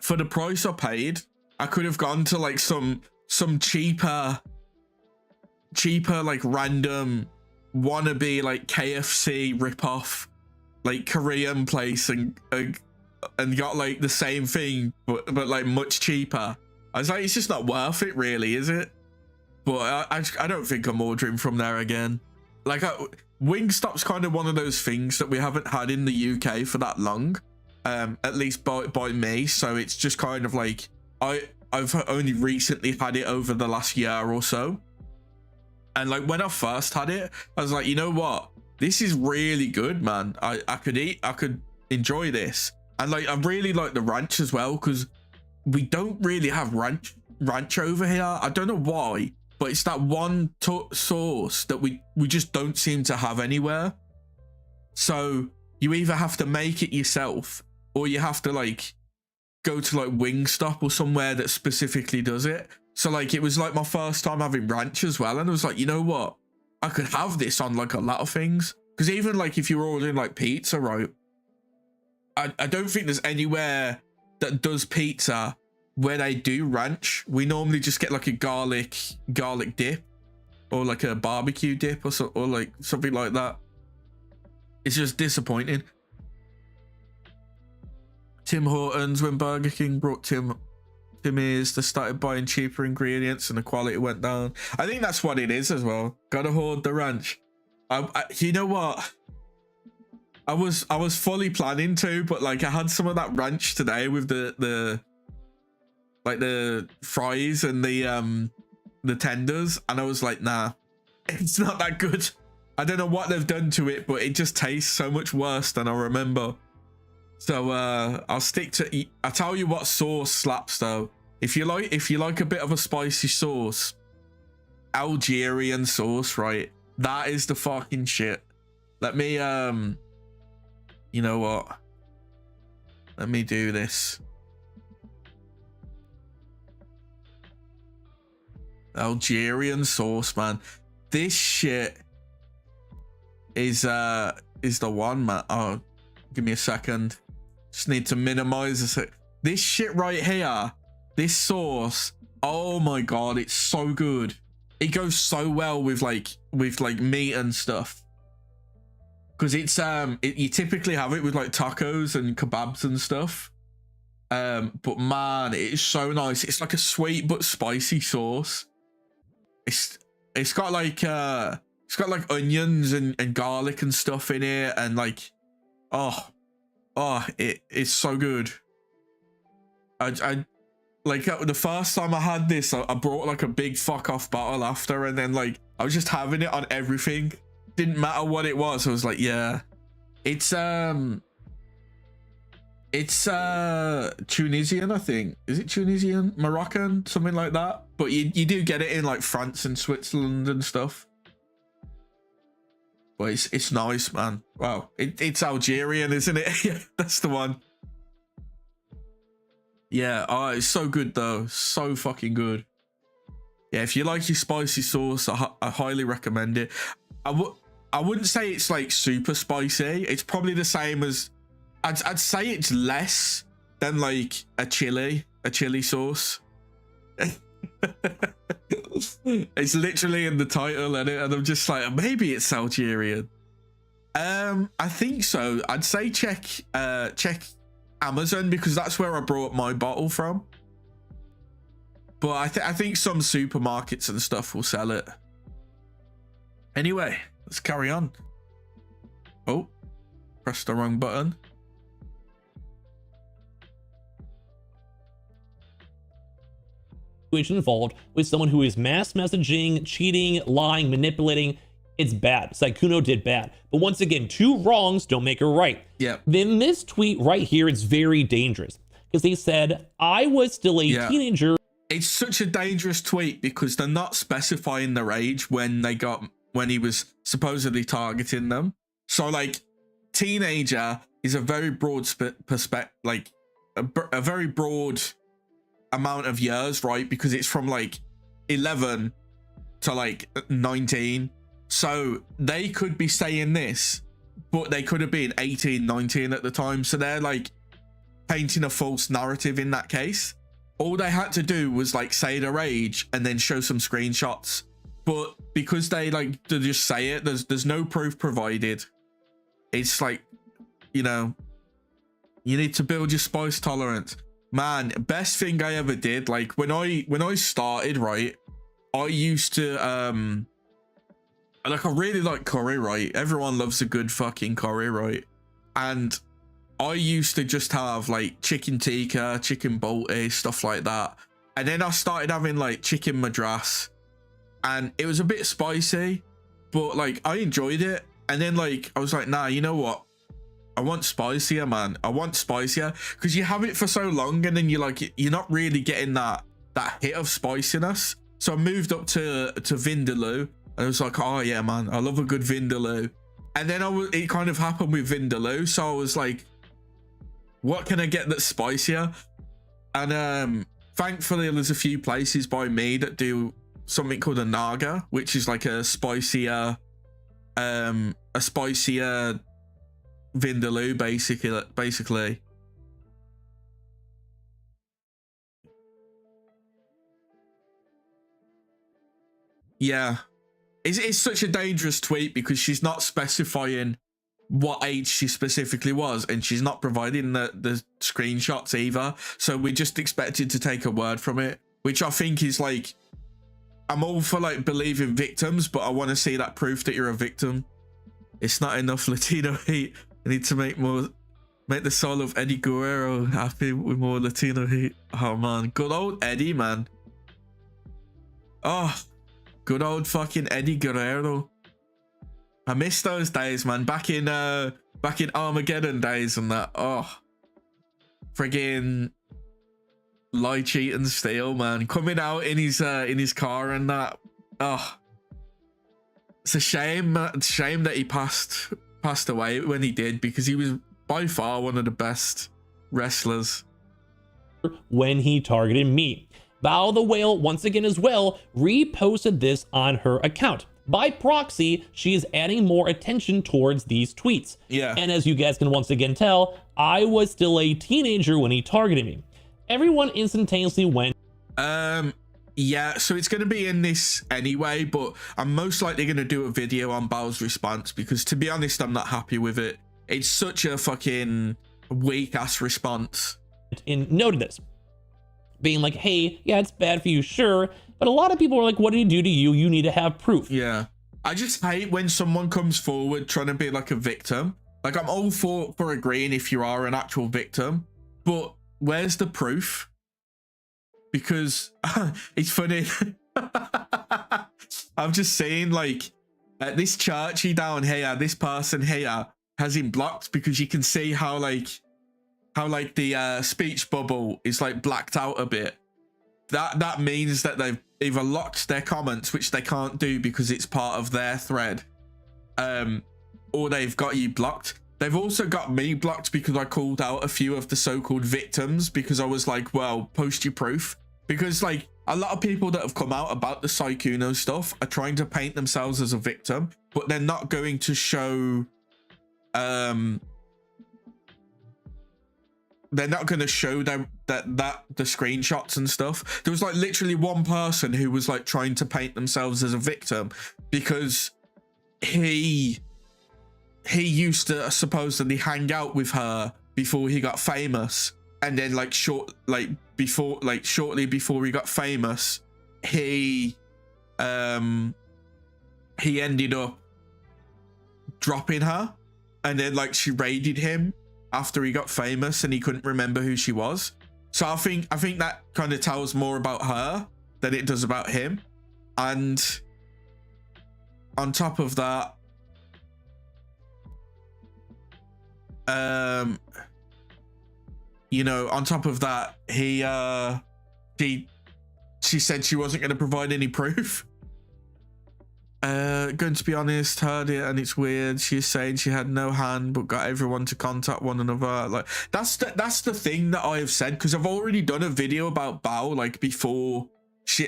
For the price I paid, I could have gone to like some cheaper like random wannabe like KFC ripoff like Korean place and got like the same thing but like much cheaper. I was like, it's just not worth it really, is it? But I don't think I'm ordering from there again. Like Wingstop's kind of one of those things that we haven't had in the UK for that long, at least by me. So it's just kind of like I've only recently had it over the last year or so. And like when I first had it, I was like, you know what? This is really good, man. I could enjoy this. And like I really like the ranch as well, because we don't really have ranch over here. I don't know why, but it's that one sauce that we just don't seem to have anywhere. So you either have to make it yourself, or you have to like go to like Wingstop or somewhere that specifically does it. So like it was like my first time having ranch as well, and I was like, you know what? I could have this on like a lot of things, because even like if you're ordering like pizza, right? I don't think there's anywhere that does pizza where they do ranch. We normally just get like a garlic dip, or like a barbecue dip, or like something like that. It's just disappointing. Tim Hortons, when Burger King brought Timmy's, they started buying cheaper ingredients and the quality went down. I think that's what it is as well. Gotta hoard the ranch. You know what? I was fully planning to, but like I had some of that ranch today with the fries and the tenders, and I was like, nah, it's not that good. I don't know what they've done to it, but it just tastes so much worse than I remember. So I'll stick to I tell you what sauce slaps though. If you like a bit of a spicy sauce, Algerian sauce, right? That is the fucking shit. Let me you know what? Let me do this. Algerian sauce, man. This shit is the one, man. Oh, give me a second. Just need to minimize this. This shit right here, this sauce. Oh my god, it's so good. It goes so well with like meat and stuff. Because it's you typically have it with like tacos and kebabs and stuff. But man, it's so nice. It's like a sweet but spicy sauce. It's got like onions and garlic and stuff in it, and like it's so good. I like the first time I had this, I brought like a big fuck off bottle after, and then like I was just having it on everything. Didn't matter what it was. I was like, yeah, it's Tunisian, I think. Is it Tunisian, Moroccan, something like that? But you do get it in like France and Switzerland and stuff. But it's nice, man. Wow, it's Algerian, isn't it? Yeah, that's the one. Yeah, oh, it's so good though. So fucking good. Yeah, if you like your spicy sauce, I highly recommend it. I wouldn't say it's like super spicy. It's probably the same as, I'd say it's less than like a chili sauce. It's literally in the title, and I'm just like, maybe it's Algerian. I think so. I'd say check Amazon, because that's where I brought my bottle from. But I think some supermarkets and stuff will sell it. Anyway, let's carry on. Oh, pressed the wrong button. Situation involved with someone who is mass messaging, cheating, lying, manipulating. It's bad. Sykkuno did bad. But once again, two wrongs don't make a right. Yeah. Then this tweet right here is very dangerous, because he said, I was still a teenager. It's such a dangerous tweet because they're not specifying their age when he was supposedly targeting them. So like teenager is a very broad perspective, like a very broad amount of years, right? Because it's from like 11 to like 19. So they could be saying this, but they could have been 18, 19 at the time. So they're like painting a false narrative in that case. All they had to do was like say their age and then show some screenshots. But because they like to just say it, there's no proof provided. It's like, you know, you need to build your spice tolerance. Man, best thing I ever did, like when I started, right, I used to like, I really like curry, right? Everyone loves a good fucking curry, right? And I used to just have like chicken tikka, chicken balti, stuff like that. And then I started having like chicken madras, and it was a bit spicy, but like I enjoyed it. And then like I was like, nah, you know what? I want spicier, man. I want spicier, because you have it for so long and then you're not really getting that hit of spiciness. So I moved up to Vindaloo, and I was like, oh yeah, man, I love a good Vindaloo. And then it kind of happened with Vindaloo, so I was like, what can I get that's spicier? And thankfully there's a few places by me that do something called a naga, which is like a spicier Vindaloo, basically. Yeah, it's such a dangerous tweet because she's not specifying what age she specifically was, and she's not providing the screenshots either. So we're just expected to take a word from it, which I think is like, I'm all for like believing victims, but I want to see that proof that you're a victim. It's not enough Latino heat. I need to make the soul of Eddie Guerrero happy with more Latino heat. Oh man, good old Eddie, man. Oh, good old fucking Eddie Guerrero. I miss those days, man. Back in Armageddon days and that. Oh, friggin' lie, cheat, and steal, man. Coming out in his car and that. Oh, it's a shame. It's a shame that he passed away when he did, because he was by far one of the best wrestlers. When he targeted me. Bao the Whale once again as well reposted this on her account. By proxy, she is adding more attention towards these tweets. Yeah. And as you guys can once again tell, I was still a teenager when he targeted me. Everyone instantaneously went. Yeah, so it's going to be in this anyway, but I'm most likely going to do a video on Bao's response, because to be honest, I'm not happy with it. It's such a fucking weak ass response. And noted this, being like, hey, yeah, it's bad for you, sure, but a lot of people are like, what did he do to you? You need to have proof. Yeah, I just hate when someone comes forward trying to be like a victim. Like, I'm all for agreeing if you are an actual victim, but where's the proof? Because it's funny. I'm just saying, like, at this churchy down here, this person here has him blocked, because you can see how the speech bubble is like blacked out a bit. That means that they've either locked their comments, which they can't do because it's part of their thread, or they've got you blocked. They've also got me blocked because I called out a few of the so-called victims, because I was like, well, post your proof. Because like a lot of people that have come out about the Sykkuno stuff are trying to paint themselves as a victim, but they're not going to show they're not going to show them that the screenshots and stuff. There was like literally one person who was like trying to paint themselves as a victim because he used to supposedly hang out with her before he got famous, and then like shortly before he got famous, he ended up dropping her, and then like she raided him after he got famous and he couldn't remember who she was. So I think that kind of tells more about her than it does about him. And on top of that, you know, on top of that, she said she wasn't going to provide any proof. Going to be honest, heard it and it's weird. She's saying she had no hand but got everyone to contact one another. Like that's the thing that I have said, because I've already done a video about Bao like before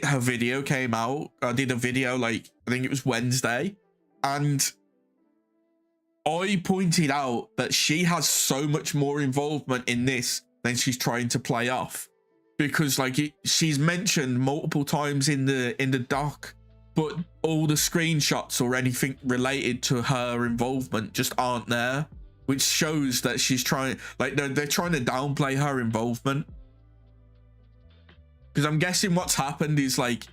her video came out. I did a video like I think it was Wednesday, and I pointed out that she has so much more involvement in this than she's trying to play off, because like she's mentioned multiple times in the doc, but all the screenshots or anything related to her involvement just aren't there, which shows that she's trying, like they're trying to downplay her involvement. Because I'm guessing what's happened is like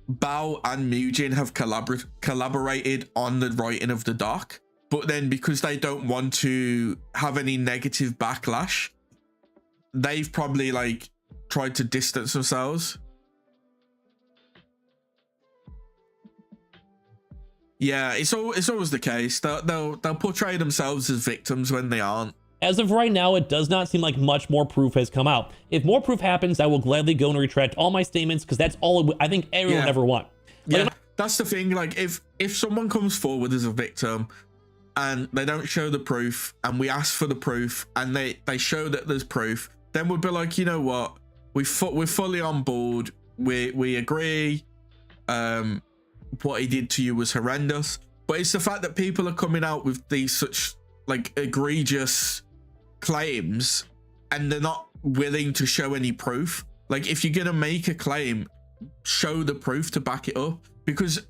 Bao and Mujin have collaborated on the writing of the doc, but then because they don't want to have any negative backlash, they've probably like tried to distance themselves. Yeah, it's always the case. They'll portray themselves as victims when they aren't. As of right now, it does not seem like much more proof has come out. If more proof happens, I will gladly go and retract all my statements, because that's all I think everyone ever want. Yeah, that's the thing. Like if someone comes forward as a victim and they don't show the proof, and we ask for the proof and they show that there's proof, then we'll be like, you know what, we're fully on board. We agree. What he did to you was horrendous. But it's the fact that people are coming out with these such like egregious claims and they're not willing to show any proof. Like if you're gonna make a claim, show the proof to back it up, because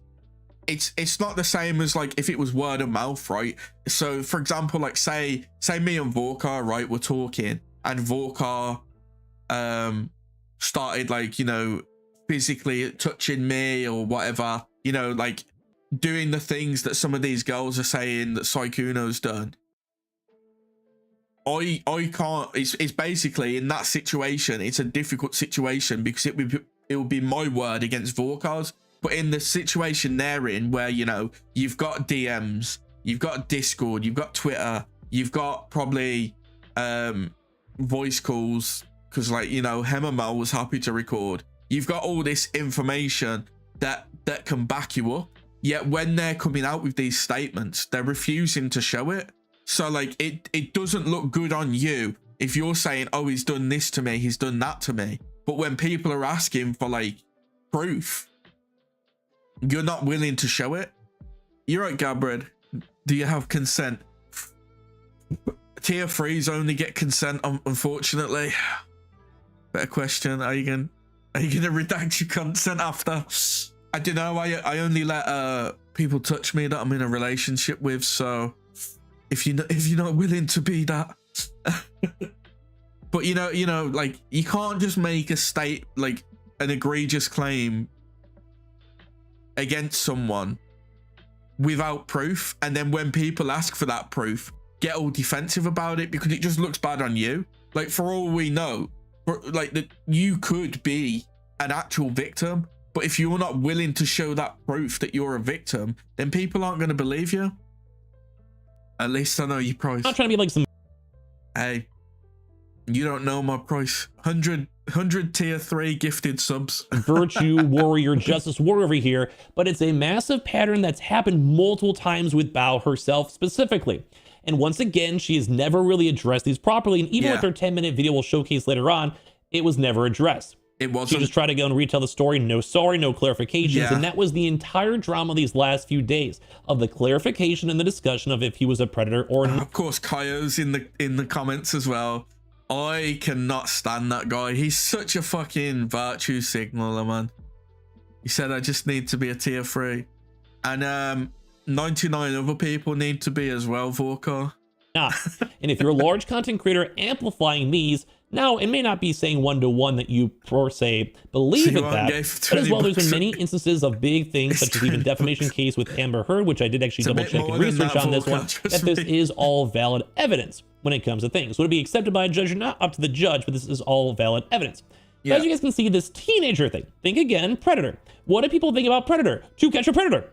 it's not the same as like if it was word of mouth, right? So for example, like say me and Vorkar, right, were talking and Vorkar started like, you know, physically touching me or whatever, you know, like doing the things that some of these girls are saying that Sykkuno's done. I can't, it's basically in that situation, it's a difficult situation because it will be my word against Vorkar's. But in the situation they're in, where, you know, you've got DMs, you've got Discord, you've got Twitter, you've got probably voice calls, because like, you know, Hemamel was happy to record. You've got all this information that can back you up. Yet when they're coming out with these statements, they're refusing to show it. So like it doesn't look good on you if you're saying, oh, he's done this to me, he's done that to me. But when people are asking for like proof, you're not willing to show it. You're right, Gabriel. Do you have consent? Tier 3s only get consent, unfortunately. Better question. Are you gonna redact your consent after? I don't know. I only let people touch me that I'm in a relationship with. So if you're not willing to be that, but you know, like you can't just make an egregious claim against someone without proof, and then when people ask for that proof, get all defensive about it, because it just looks bad on you. Like for all we know, like that you could be an actual victim, but if you're not willing to show that proof that you're a victim, then people aren't going to believe you. At least I know your price. I'm not trying to be like some... Hey, you don't know my price. 100 tier 3 gifted subs. Virtue warrior, justice warrior over here, but it's a massive pattern that's happened multiple times with Bao herself specifically. And once again, she has never really addressed these properly, and even with her 10-minute video we'll showcase later on, it was never addressed. It wasn't. She just tried to go and retell the story, no sorry, no clarifications, and that was the entire drama these last few days, of the clarification and the discussion of if he was a predator or not. Of course, Kaio's in the comments as well. I cannot stand that guy. He's such a fucking virtue signaler, man. He said I just need to be a tier 3, and 99 other people need to be as well, Vorkar. And if you're a large content creator amplifying these, now it may not be saying one-to-one that you per se believe in that, but as well there's been many instances of big things, such as even defamation case with Amber Heard, which I did actually double check and research on this one, that this is all valid evidence when it comes to things. Would it be accepted by a judge or not? Up to the judge, but this is all valid evidence. Yeah. As you guys can see, this teenager thing, think again, Predator. What do people think about Predator? To catch a predator.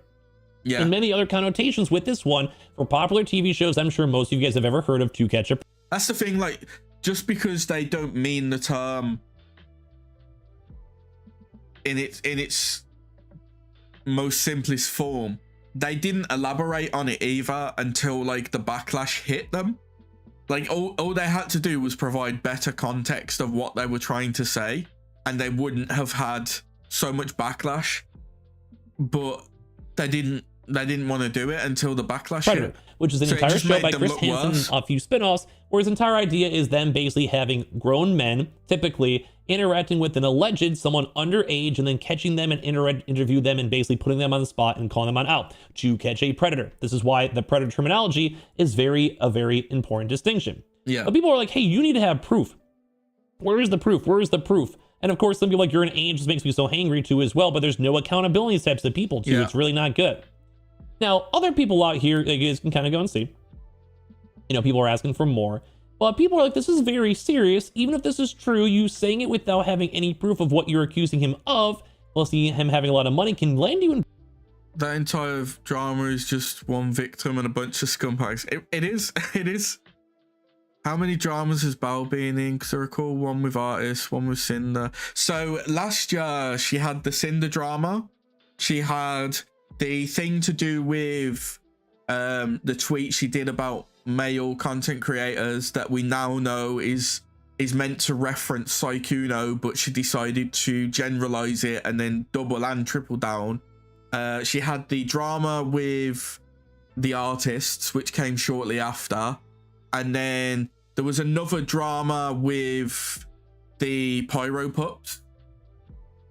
Yeah. And many other connotations with this one for popular TV shows. I'm sure most of you guys have ever heard of To Catch a Predator. That's the thing, like, just because they don't mean the term in its most simplest form, they didn't elaborate on it either until like the backlash hit them. Like all they had to do was provide better context of what they were trying to say, and they wouldn't have had so much backlash. But they didn't want to do it until the backlash hit. Which is an entire show by Chris Hansen, a few spin-offs, where his entire idea is them basically having grown men, typically interacting with an alleged someone underage, and then catching them and interview them and basically putting them on the spot and calling them on out to catch a predator. This is why the predator terminology is a very important distinction. Yeah. But people are like, hey, you need to have proof. Where is the proof? Where is the proof? And of course, some people are like, you're an age, this makes me so angry too as well, but there's no accountability steps to people too. Yeah. It's really not good. Now, other people out here, you guys can kind of go and see, you know, people are asking for more, but people are like, this is very serious. Even if this is true, you saying it without having any proof of what you're accusing him of, plus him having a lot of money, can land you in. That entire drama is just one victim and a bunch of scumbags. It is. How many dramas has Bao been in? Because I recall one with Artist, one with Cinder. So last year, she had the Cinder drama. She had the thing to do with the tweet she did about male content creators that we now know is meant to reference Sykkuno, but she decided to generalize it and then double and triple down. She had the drama with the Artists, which came shortly after, and then there was another drama with the Pyro Pups.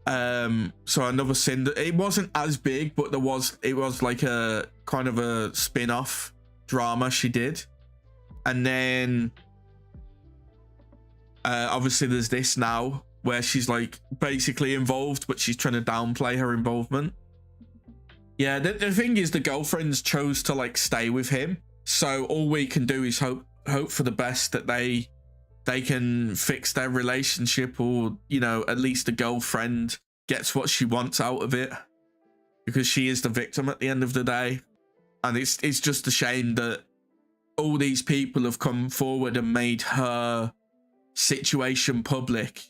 So another Cinder. It wasn't as big, but it was like a kind of a spin-off drama she did. And then obviously there's this now where she's like basically involved, but she's trying to downplay her involvement. Yeah, the thing is, the girlfriends chose to like stay with him, so all we can do is hope for the best, that they can fix their relationship, or, you know, at least the girlfriend gets what she wants out of it, because she is the victim at the end of the day. And it's just a shame that all these people have come forward and made her situation public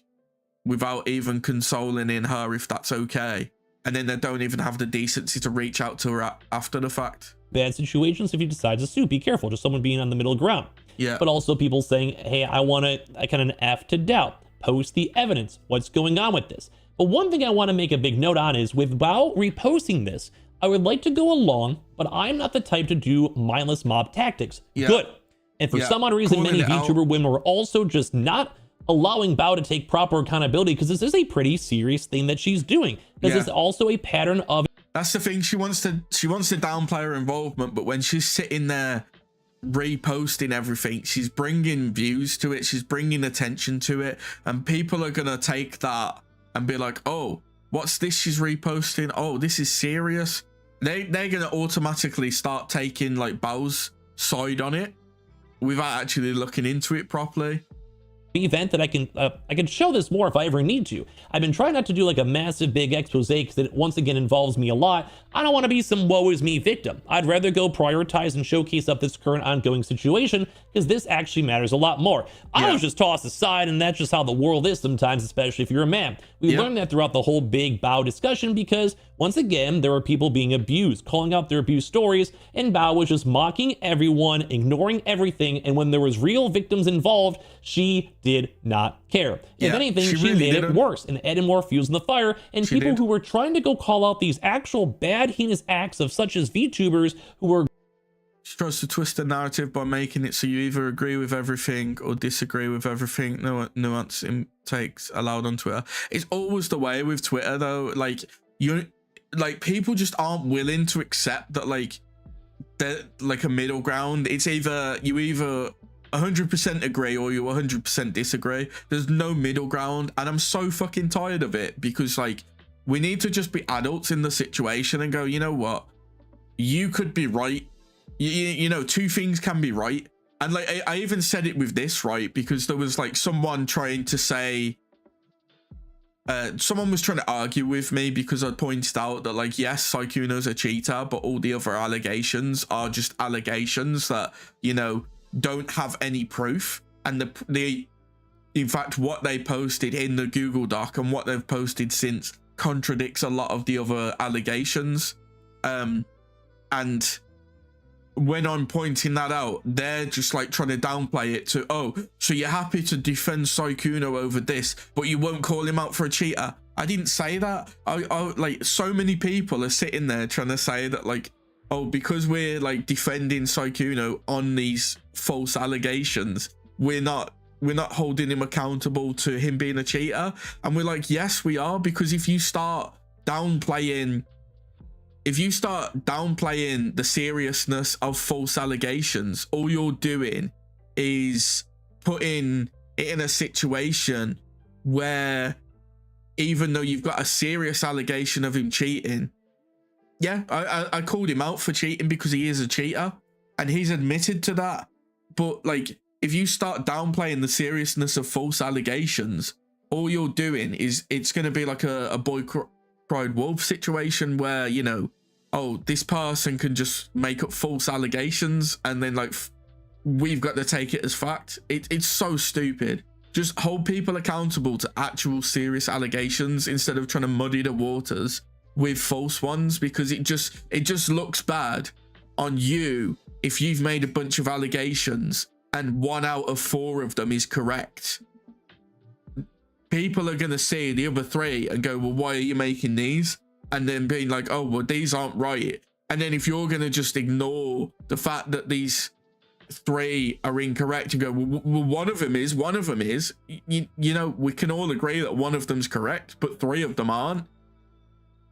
without even consoling in her if that's okay, and then they don't even have the decency to reach out to her after the fact. Bad situations, if you decide to sue, be careful. Just someone being on the middle ground. Yeah. But also people saying, hey, I kind of an F to doubt. Post the evidence. What's going on with this? But one thing I want to make a big note on is, without reposting this, I would like to go along, but I'm not the type to do mindless mob tactics. Yeah. Good. And for some odd reason, many VTuber women were also just not allowing Bao to take proper accountability, because this is a pretty serious thing that she's doing. This is also a pattern of... That's the thing. She wants to downplay her involvement, but when she's sitting there reposting everything, she's bringing views to it, she's bringing attention to it, and people are gonna take that and be like, oh, what's this she's reposting? Oh, this is serious. They're gonna automatically start taking like Bao's side on it without actually looking into it properly. Event that I can show this more if I ever need to. I've been trying not to do like a massive big expose, because it once again involves me a lot. I don't want to be some woe is me victim. I'd rather go prioritize and showcase up this current ongoing situation, because this actually matters a lot more. I was just tossed aside, and that's just how the world is sometimes, especially if you're a man. We learned that throughout the whole big Bao discussion, because once again, there were people being abused, calling out their abuse stories, and Bao was just mocking everyone, ignoring everything, and when there was real victims involved, she did not care. If anything, she really made it worse and added more fuels in the fire, and people who were trying to go call out these actual bad, heinous acts of such as VTubers who were... She tries to twist the narrative by making it so you either agree with everything or disagree with everything. No nuance in takes allowed on Twitter. It's always the way with Twitter though. Like people just aren't willing to accept that like they're like a middle ground. It's either you 100% agree or you 100% disagree. There's no middle ground, and I'm so fucking tired of it, because like we need to just be adults in the situation and go, you know what, you could be right. You know, two things can be right. And like I even said it with this, right, because there was like someone trying to say someone was trying to argue with me because I pointed out that like, yes, Sykkuno's a cheater, but all the other allegations are just allegations that, you know, don't have any proof. And in fact, what they posted in the Google Doc and what they've posted since contradicts a lot of the other allegations. And when I'm pointing that out, they're just like trying to downplay it to, oh, so you're happy to defend Sykkuno over this, but you won't call him out for a cheater. I didn't say that. I like, so many people are sitting there trying to say that, like, oh, because we're like defending Sykkuno on these false allegations, we're not holding him accountable to him being a cheater. And we're like, yes, we are, because if you start downplaying the seriousness of false allegations, all you're doing is putting it in a situation where, even though you've got a serious allegation of him cheating, yeah, I called him out for cheating because he is a cheater and he's admitted to that. But like, if you start downplaying the seriousness of false allegations, all you're doing is, it's going to be like a boy cried wolf situation where, you know, oh, this person can just make up false allegations and then like we've got to take it as fact. It's so stupid. Just hold people accountable to actual serious allegations instead of trying to muddy the waters with false ones, because it just looks bad on you if you've made a bunch of allegations and 1 out of 4 of them is correct. People are going to see the other 3 and go, well, why are you making these? And then being like, oh, well, these aren't right. And then if you're going to just ignore the fact that these 3 are incorrect and go, well, one of them is, you know, we can all agree that one of them's correct, but 3 of them aren't.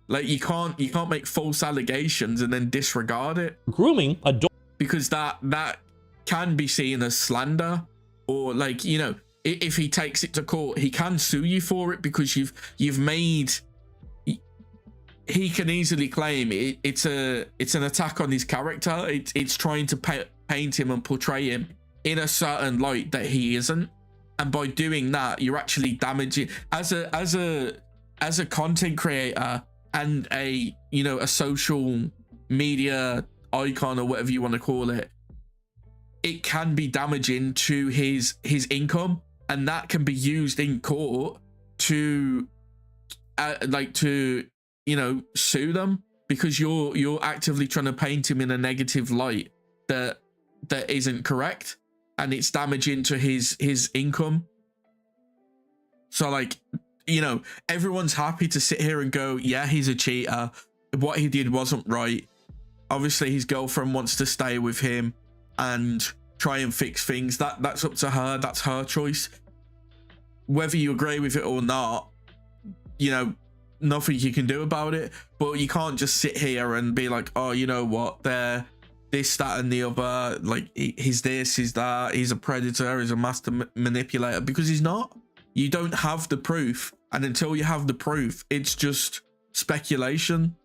Like, you can't make false allegations and then disregard it. Grooming a dog. Because that can be seen as slander, or like, you know, if he takes it to court, he can sue you for it because you've made. He can easily claim it's an attack on his character. It's trying to paint him and portray him in a certain light that he isn't, and by doing that, you're actually damaging as a content creator and a, you know, a social media icon or whatever you want to call it. It can be damaging to his income, and that can be used in court to you know, sue them, because you're actively trying to paint him in a negative light that isn't correct, and it's damaging to his income. So like, you know, everyone's happy to sit here and go, yeah, he's a cheater, what he did wasn't right. Obviously his girlfriend wants to stay with him and try and fix things. That's up to her. That's her choice. Whether you agree with it or not, you know, nothing you can do about it. But you can't just sit here and be like, oh, you know what, they're this, that, and the other. Like, he's this, he's that, he's a predator, he's a master manipulator, because he's not. You don't have the proof, and until you have the proof, it's just speculation.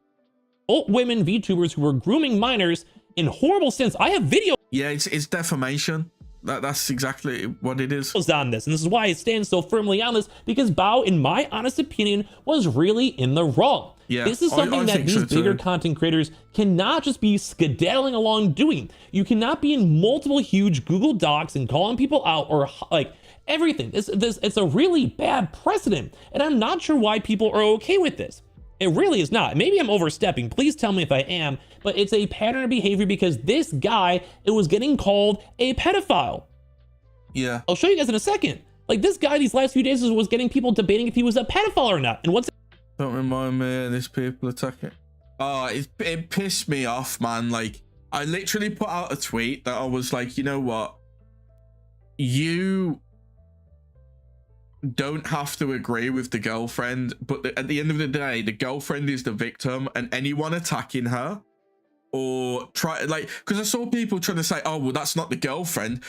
Old women VTubers who were grooming minors in horrible sins. I have video. Yeah, it's defamation. That's exactly what it is on this, and this is why I stand so firmly on this, because Bao, in my honest opinion, was really in the wrong. Yeah, this is something that these bigger content creators cannot just be skedaddling along doing. You cannot be in multiple huge Google Docs and calling people out, or like everything. It's a really bad precedent, and I'm not sure why people are okay with this. It really is not. Maybe I'm overstepping. Please tell me if I am, but it's a pattern of behavior, because this guy, it was getting called a pedophile. Yeah. I'll show you guys in a second. Like, this guy these last few days was getting people debating if he was a pedophile or not. And what's... Don't remind me of this people attacking. Oh, it pissed me off, man. Like, I literally put out a tweet that I was like, you know what? You don't have to agree with the girlfriend, but at the end of the day, the girlfriend is the victim, and anyone attacking her or try, like, because I saw people trying to say, oh, well, that's not the girlfriend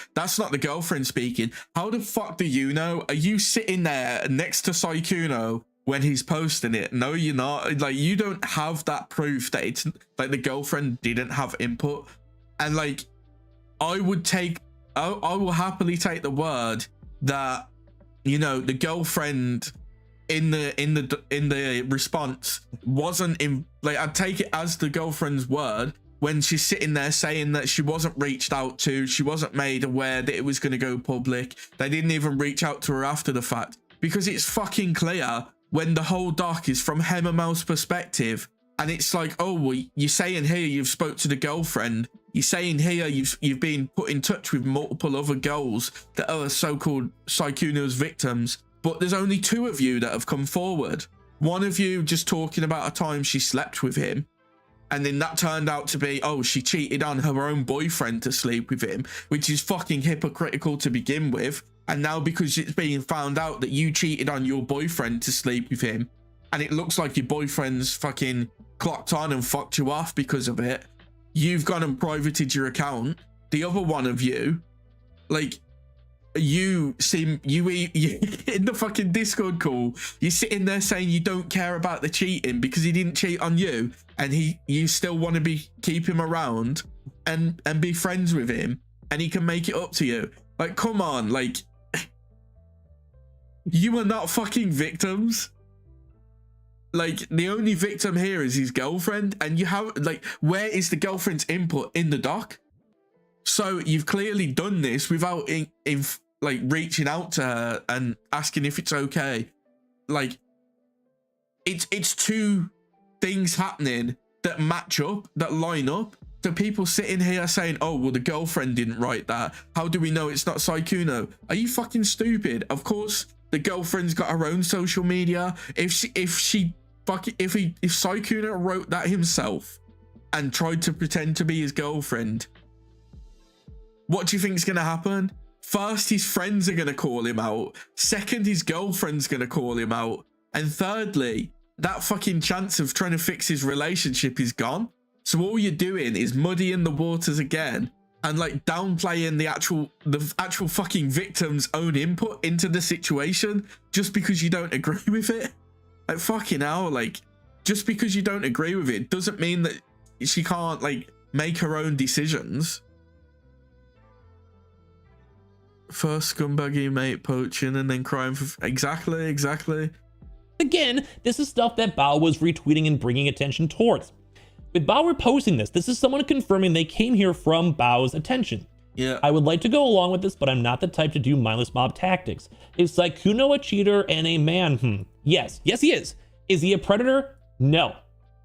speaking. How the fuck do you know? Are you sitting there next to Sykkuno when he's posting it? No, you're not. Like, you don't have that proof that it's like the girlfriend didn't have input. And like, I will happily take the word that, you know, the girlfriend in the response wasn't in, like, I'd take it as the girlfriend's word when she's sitting there saying that she wasn't reached out to, she wasn't made aware that it was going to go public. They didn't even reach out to her after the fact, because it's fucking clear when the whole doc is from Hemamel's perspective. And it's like, oh, well, you're saying here you've spoke to the girlfriend. You're saying here you've been put in touch with multiple other girls that are so-called Sykkuno's victims. But there's only 2 of you that have come forward. One of you just talking about a time she slept with him. And then that turned out to be, oh, she cheated on her own boyfriend to sleep with him, which is fucking hypocritical to begin with. And now because it's being found out that you cheated on your boyfriend to sleep with him, and it looks like your boyfriend's fucking clocked on and fucked you off because of it, you've gone and privated your account. The other one of you, like, you in the fucking Discord call, you're sitting there saying you don't care about the cheating because he didn't cheat on you, and you still want to keep him around and be friends with him, and he can make it up to you. Like, come on, like, you are not fucking victims. Like, the only victim here is his girlfriend, and you have, like, where is the girlfriend's input in the doc? So you've clearly done this without like reaching out to her and asking if it's okay. Like, it's 2 things happening that match up, that line up. So people sitting here saying, oh, well, the girlfriend didn't write that. How do we know it's not Sykkuno? Are you fucking stupid? Of course, the girlfriend's got her own social media. If Sykkuno wrote that himself and tried to pretend to be his girlfriend, what do you think is going to happen? First, his friends are going to call him out. Second, his girlfriend's going to call him out. And thirdly, that fucking chance of trying to fix his relationship is gone. So all you're doing is muddying the waters again and like downplaying the actual fucking victim's own input into the situation just because you don't agree with it. Like, fucking hell, like, just because you don't agree with it doesn't mean that she can't, like, make her own decisions. First scumbaggy mate poaching and then crying for... Exactly. Again, this is stuff that Bao was retweeting and bringing attention towards. With Bao reposting this is someone confirming they came here from Bao's attention. Yeah. I would like to go along with this, but I'm not the type to do mindless mob tactics. Is Sykkuno a cheater and a man? Yes, he is. Is he a predator? No.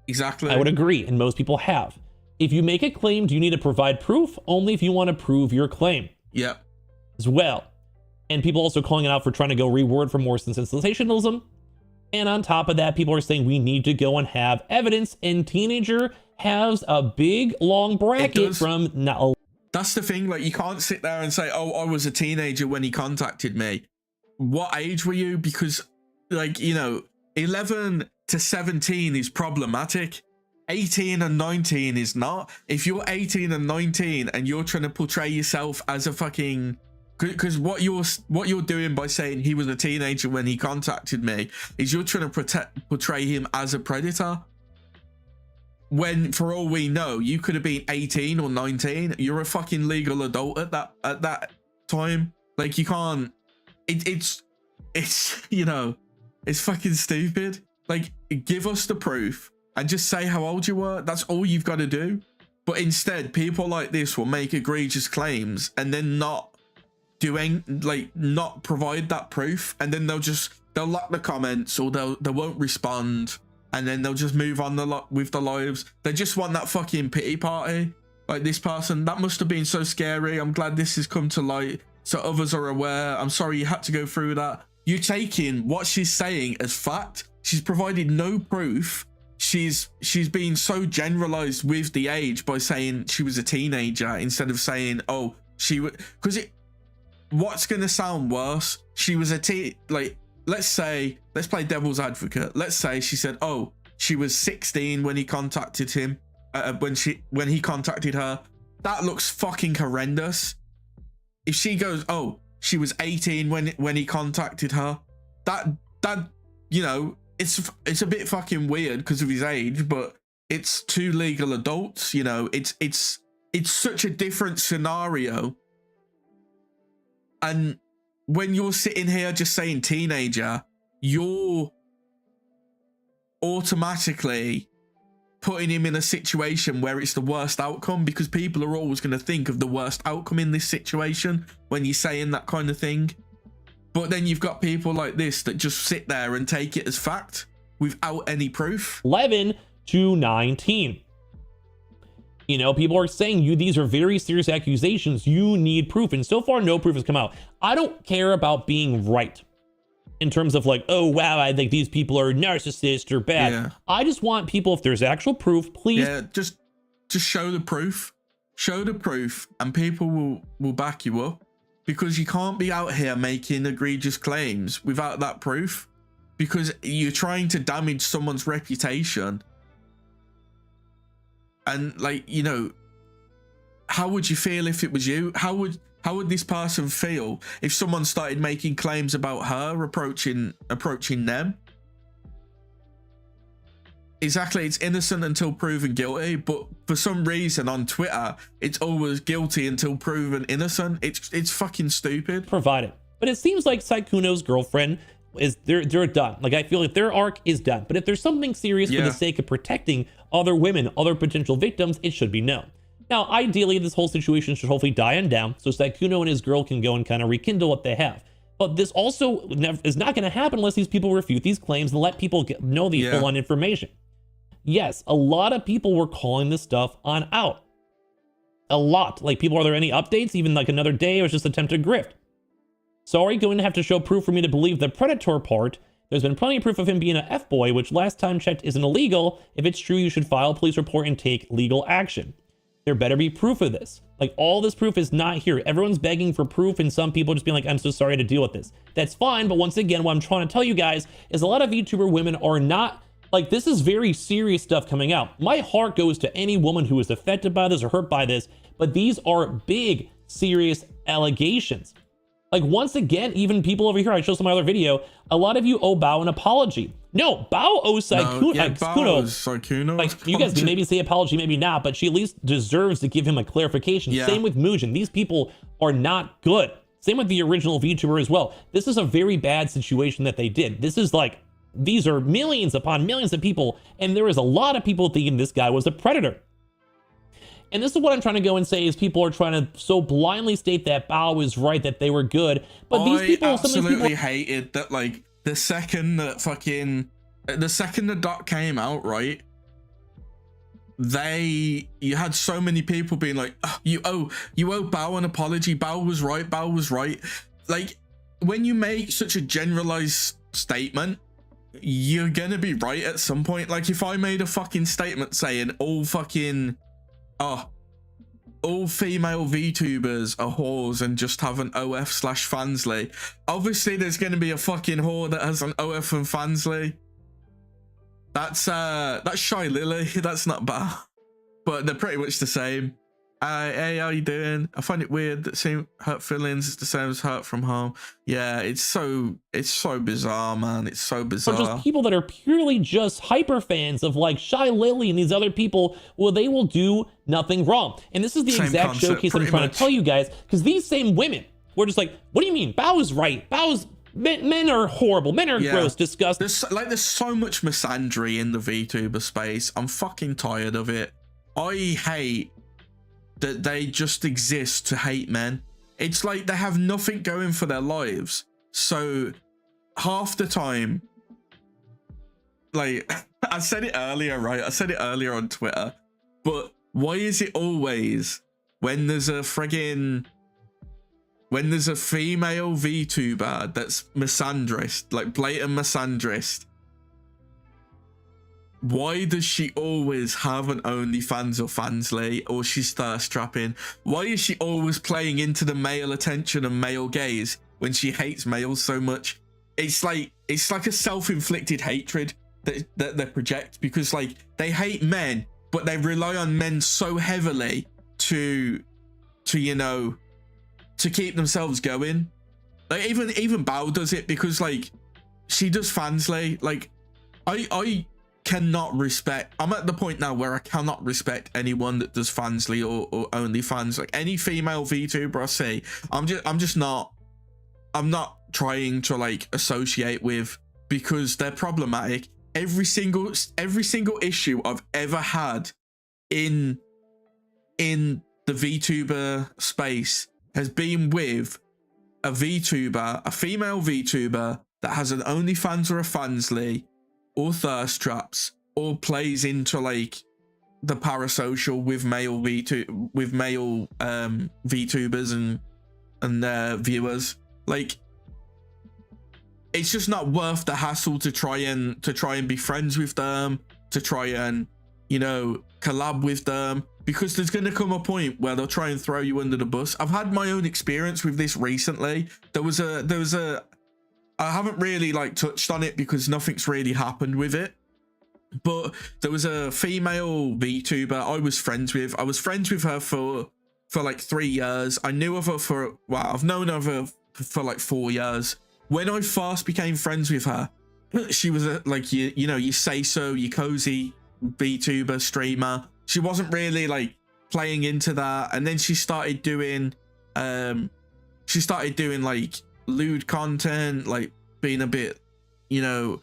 Exactly. I would agree, and most people have. If you make a claim, do you need to provide proof? Only if you want to prove your claim. Yep. As well. And people also calling it out for trying to go reward for more sensationalism. And on top of that, people are saying we need to go and have evidence, and teenager has a big long bracket from now. That's the thing, like, you can't sit there and say, oh, I was a teenager when he contacted me. What age were you? Because, like, you know, 11 to 17 is problematic. 18 and 19 is not. If you're 18 and 19 and you're trying to portray yourself as a fucking... Because what you're doing by saying he was a teenager when he contacted me is you're trying to portray him as a predator. When, for all we know, you could have been 18 or 19. You're a fucking legal adult at that time. Like, you can't... It's you know, it's fucking stupid. Like, give us the proof and just say how old you were. That's all you've got to do. But instead, people like this will make egregious claims and then not provide that proof, and then they'll lock the comments, or they won't respond, and then they'll just move on with their lives. They just want that fucking pity party. Like, this person, that must have been so scary. I'm glad this has come to light so others are aware. I'm sorry you had to go through that. You're taking what she's saying as fact. She's provided no proof. She's been so generalized with the age by saying she was a teenager instead of saying, oh, she would, because what's gonna sound worse? She was like, let's play devil's advocate. Let's say she said, oh, she was 16 when he contacted him, when he contacted her. That looks fucking horrendous. If she goes, oh, she was 18 when he contacted her, that you know, it's a bit fucking weird because of his age, but it's 2 legal adults, you know. It's such a different scenario. And when you're sitting here just saying teenager, you're automatically putting him in a situation where it's the worst outcome, because people are always going to think of the worst outcome in this situation when you're saying that kind of thing. But then you've got people like this that just sit there and take it as fact without any proof. 11 to 19. You know, people are saying these are very serious accusations. You need proof. And so far, no proof has come out. I don't care about being right in terms of like, oh, wow, I think these people are narcissists or bad. Yeah. I just want people, if there's actual proof, please. Yeah, just show the proof. Show the proof and people will back you up, because you can't be out here making egregious claims without that proof, because you're trying to damage someone's reputation. And like, you know, how would you feel if it was you? How would this person feel if someone started making claims about her approaching them? Exactly, it's innocent until proven guilty, but for some reason on Twitter, it's always guilty until proven innocent. It's fucking stupid. Provided. But it seems like Sykkuno's girlfriend is they're done. Like, I feel like their arc is done. But if there's something serious for the sake of protecting other women, other potential victims, it should be known. Now, ideally, this whole situation should hopefully die on down so Sykkuno and his girl can go and kind of rekindle what they have. But this also is not going to happen unless these people refute these claims and let people know the full-on information. Yes, a lot of people were calling this stuff on out. A lot. Like, people, are there any updates? Even like another day, it was just attempted grift. Sorry, going to have to show proof for me to believe the predator part. There's been plenty of proof of him being an F-boy, which last time checked isn't illegal. If it's true, you should file a police report and take legal action. There better be proof of this. Like, all this proof is not here. Everyone's begging for proof, and some people just being like, I'm so sorry to deal with this. That's fine, but once again, what I'm trying to tell you guys is a lot of VTuber women are not, like, this is very serious stuff coming out. My heart goes to any woman who is affected by this or hurt by this, but these are big, serious allegations. Like, once again, even people over here, I showed some other video, a lot of you owe Bao an apology. No, Bao owes Sykkuno. Sykkuno. Like, you guys can maybe say apology, maybe not, but she at least deserves to give him a clarification. Yeah. Same with Muujin. These people are not good. Same with the original VTuber as well. This is a very bad situation that they did. This is like, these are millions upon millions of people, and there is a lot of people thinking this guy was a predator. And this is what I'm trying to go and say is people are trying to so blindly state that Bao is right, that they were good. But these people, absolutely hated that, like, the second that the doc came out, right? You had so many people being like, oh, you owe Bao an apology. Bao was right. Bao was right. Like, when you make such a generalized statement, you're gonna be right at some point. Like, if I made a fucking statement saying all female VTubers are whores and just have an OF/Fansly, obviously there's going to be a fucking whore that has an OF and Fansly. That's Shy Lily. That's not bad, but they're pretty much the same. Hey, how you doing? I find it weird that same hurt feelings is the same as hurt from harm. Yeah, it's so bizarre, man. It's so bizarre. Or just people that are purely just hyper fans of like Shy Lily and these other people. Well, they will do nothing wrong. And this is the exact showcase I'm trying to tell you guys, because these same women were just like, what do you mean? Bao is right. Men are horrible. Men are gross, disgusting. There's so much misandry in the VTuber space. I'm fucking tired of it. I hate that they just exist to hate men. It's like they have nothing going for their lives. So half the time, like, I said it earlier, right? I said it earlier on Twitter, but why is it always when there's a female VTuber that's misandrist, like blatant misandrist, why does she always have an OnlyFans or Fansly, or she's thirst trapping? Why is she always playing into the male attention and male gaze when she hates males so much? It's like a self-inflicted hatred that they project, because like they hate men, but they rely on men so heavily to you know, to keep themselves going. Like even Bao does it, because like she does Fansly. Like I cannot respect. I'm at the point now where I cannot respect anyone that does Fansly or OnlyFans. Like any female VTuber I see, I'm not trying to like associate with, because they're problematic. Every single issue I've ever had in the VTuber space has been with a VTuber, a female VTuber that has an OnlyFans or a Fansly or thirst traps or plays into like the parasocial with male VTubers and their viewers. Like, it's just not worth the hassle to try and be friends with them, to try and, you know, collab with them, because there's going to come a point where they'll try and throw you under the bus. I've had my own experience with this recently. There was a I haven't really like touched on it because nothing's really happened with it, but there was a female VTuber I was friends with. I was friends with her for like 3 years. I knew of her for, well, I've known of her for like 4 years. When I first became friends with her, she was like, you know, you say so, you cozy VTuber streamer. She wasn't really like playing into that, and then she started doing like lewd content, like being a bit, you know,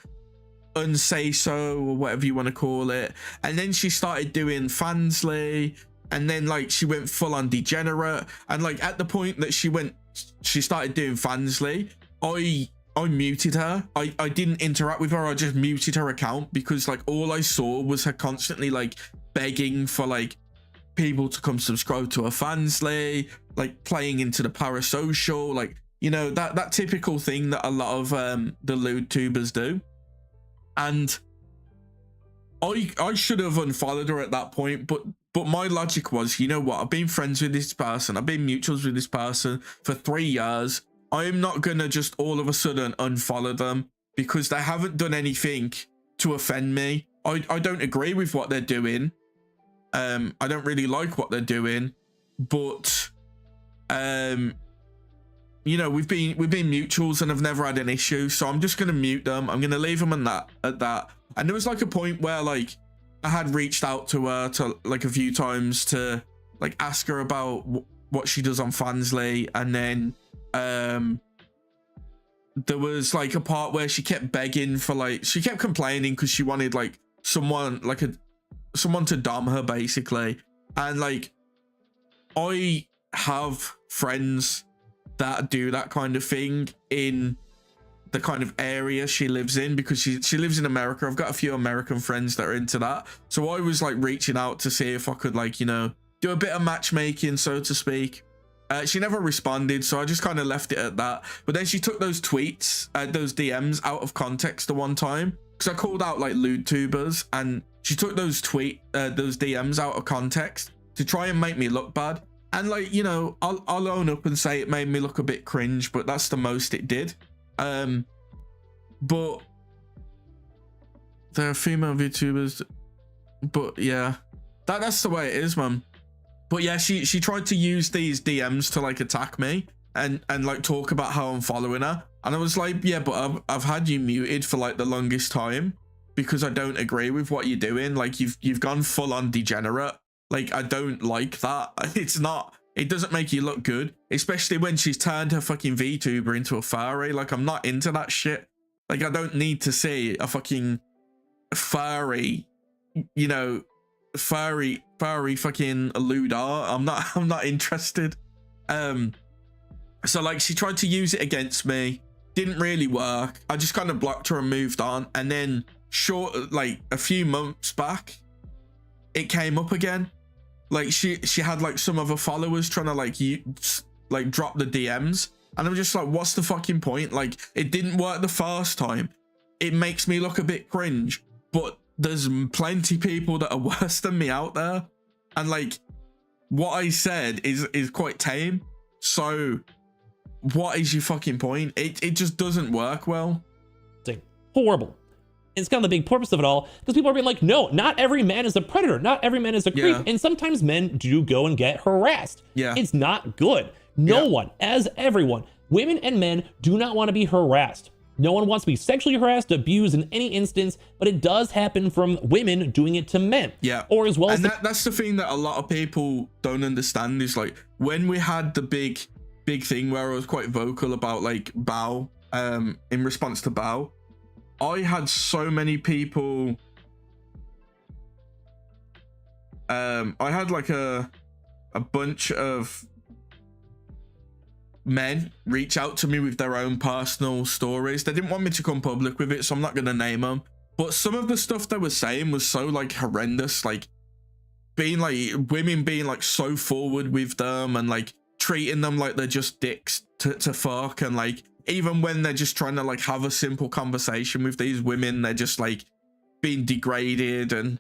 unsay so or whatever you want to call it. And then she started doing Fansly, and then like she went full on degenerate. And like at the point that she started doing Fansly, I muted her. I didn't interact with her. I just muted her account because like all I saw was her constantly like begging for like people to come subscribe to her Fansly, like playing into the parasocial, like, you know, that typical thing that a lot of the lewd tubers do. And I should have unfollowed her at that point, but my logic was, you know what, I've been friends with this person, I've been mutuals with this person for 3 years. I'm not gonna just all of a sudden unfollow them because they haven't done anything to offend me. I don't agree with what they're doing. I don't really like what they're doing, but you know, we've been mutuals and I've never had an issue, so I'm just gonna mute them. I'm gonna leave them at that. And there was like a point where like I had reached out to her to like a few times to like ask her about what she does on Fansly, and then there was like a part where she kept begging for like, she kept complaining because she wanted like someone to dom her basically. And like, I have friends that do that kind of thing in the kind of area she lives in, because she lives in America. I've got a few American friends that are into that, so I was like reaching out to see if I could like, you know, do a bit of matchmaking, so to speak. She never responded, so I just kind of left it at that. But then she took those tweets, those DMs out of context the one time, because I called out like lewd tubers, and she took those DMs out of context to try and make me look bad. And like, you know, I'll own up and say it made me look a bit cringe, but that's the most it did. But there are female VTubers, but yeah, that's the way it is, man. But yeah, she tried to use these DMs to like attack me and like talk about how I'm following her. And I was like, yeah, but I've had you muted for like the longest time because I don't agree with what you're doing. Like you've gone full on degenerate. Like I don't like that. It doesn't make you look good, especially when she's turned her fucking VTuber into a furry. Like I'm not into that shit. Like I don't need to see a fucking furry, you know, furry fucking lewd art. I'm not interested. So like she tried to use it against me, didn't really work. I just kind of blocked her and moved on. And then like a few months back, it came up again. Like she had like some of her followers trying to like drop the DMs, and I'm just like, what's the fucking point? Like it didn't work the first time. It makes me look a bit cringe, but there's plenty people that are worse than me out there, and like what I said is quite tame. So what is your fucking point? It just doesn't work well. Horrible. It's kind of the big purpose of it all, because people are being like, no, not every man is a predator, not every man is a creep. Yeah. And sometimes men do go and get harassed. Yeah, it's not good. No one, as everyone, women and men, do not want to be harassed. No one wants to be sexually harassed, abused in any instance, but it does happen from women doing it to men. Yeah. Or as well as that's the thing that a lot of people don't understand is like when we had the big thing where I was quite vocal about like Bao, in response to Bao, I had so many people. I had like a bunch of men reach out to me with their own personal stories. They didn't want me to come public with it, so I'm not going to name them. But some of the stuff they were saying was so like horrendous, like being like women being like so forward with them and like treating them like they're just dicks to fuck, and like even when they're just trying to like have a simple conversation with these women, they're just like being degraded and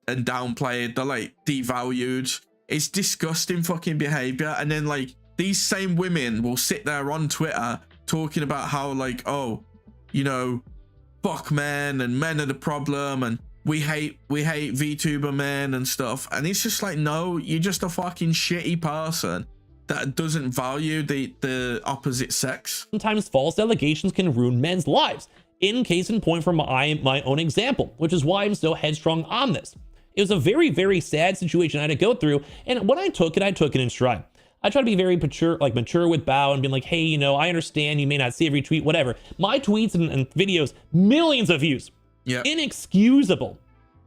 downplayed. They're like devalued. It's disgusting fucking behavior. And then like these same women will sit there on Twitter talking about how like, oh, you know, fuck men and men are the problem and we hate VTuber men and stuff. And it's just like, no, you're just a fucking shitty person that doesn't value the opposite sex. Sometimes false allegations can ruin men's lives. In case in point from my own example, which is why I'm so headstrong on this. It was a very, very sad situation I had to go through. And when I took it in stride. I try to be very mature with Bao and being like, hey, you know, I understand you may not see every tweet, whatever. My tweets and videos, millions of views. Yeah. Inexcusable.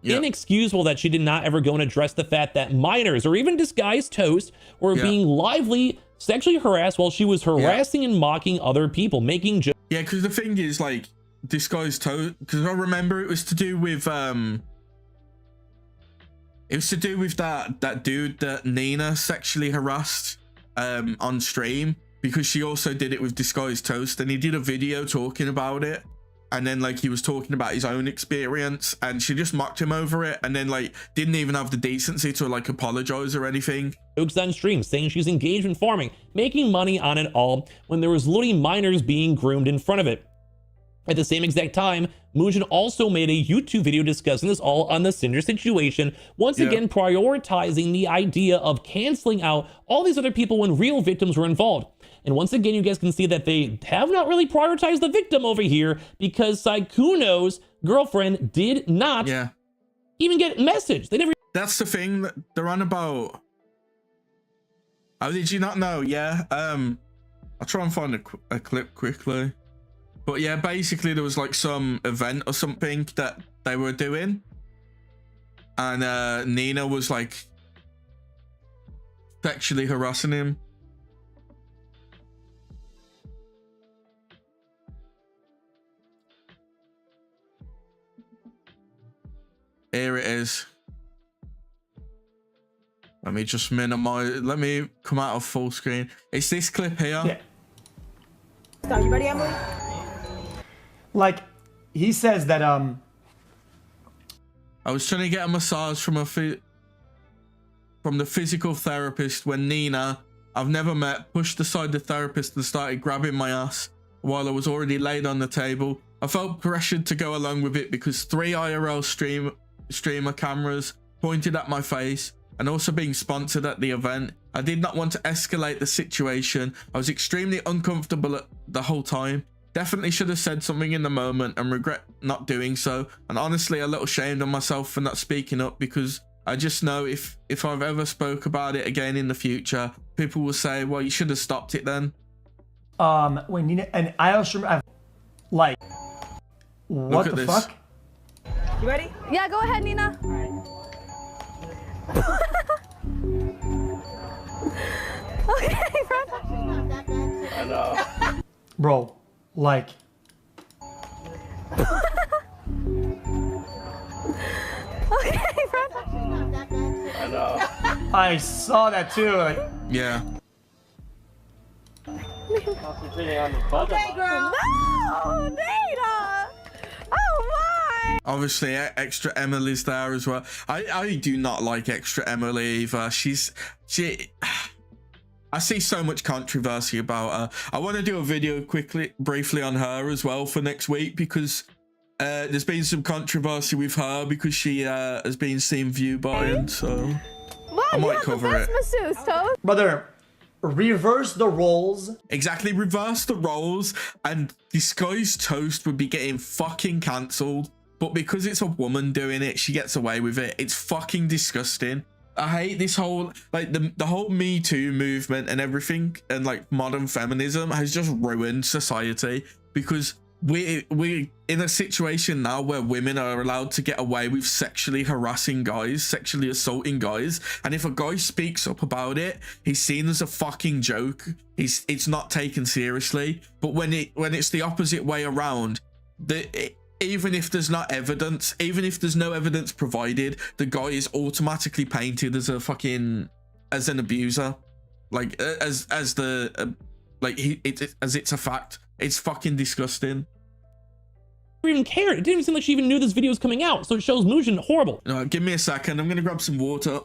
Yep. Inexcusable that she did not ever go and address the fact that minors or even disguised toast were being lively sexually harassed while she was harassing and mocking other people, making jokes. Yeah, because the thing is, like, disguised toast, because I remember it was to do with that dude that Nina sexually harassed on stream, because she also did it with disguised toast, and he did a video talking about it. And then like he was talking about his own experience and she just mocked him over it, and then like didn't even have the decency to like apologize or anything. Jokes on stream saying she's engaged in farming, making money on it all, when there was literally minors being groomed in front of it. At the same exact time, Muujin also made a YouTube video discussing this all on the Cinder situation, once again prioritizing the idea of canceling out all these other people when real victims were involved. And once again, you guys can see that they have not really prioritized the victim over here, because Sykkuno's girlfriend did not even get a message. They never. That's the thing that they're on about. Oh, did you not know? Yeah. I'll try and find a clip quickly. But yeah, basically there was like some event or something that they were doing, and Nina was like sexually harassing him. Here it is. Let me just minimize. Let me come out of full screen. It's this clip here. Yeah. You ready, Emily? Like, he says that I was trying to get a massage from the physical therapist when Nina, I've never met, pushed aside the therapist and started grabbing my ass while I was already laid on the table. I felt pressured to go along with it because 3 IRL streamer cameras pointed at my face, and also being sponsored at the event. I did not want to escalate the situation. I was extremely uncomfortable the whole time. Definitely should have said something in the moment and regret not doing so. And honestly, a little ashamed of myself for not speaking up, because I just know if I've ever spoke about it again in the future, people will say, well, you should have stopped it then. when Nina, and I also remember, like, what the fuck? You ready? Yeah, go ahead, Nina. All right. Okay, bro. I know. Bro, like. Okay, bro. I know. I saw that too. Like, Yeah. Okay, No, Nina. Oh my. Obviously, extra Emily's there as well. I do not like extra Emily either. I see so much controversy about her. I want to do a video briefly on her as well for next week, because there's been some controversy with her because she has been seen view botted, so Wow, I might you have cover the best it. masseuse, Toast. brother, reverse the roles. Exactly, reverse the roles, and Disguised Toast would be getting fucking cancelled, but because it's a woman doing it, she gets away with it. It's fucking disgusting. I hate this whole, like, the whole Me Too movement and everything, and like modern feminism has just ruined society, because we in a situation now where women are allowed to get away with sexually harassing guys, sexually assaulting guys, and if a guy speaks up about it, he's seen as a fucking joke. It's not taken seriously. But when it's the opposite way around, even if there's not evidence, even if there's no evidence provided, the guy is automatically painted as a fucking as an abuser, like as the like as it's a fact. It's fucking disgusting. Even cared. It didn't even seem like she even knew this video was coming out. So it shows Mujin horrible. Give me a second. I'm gonna grab some water.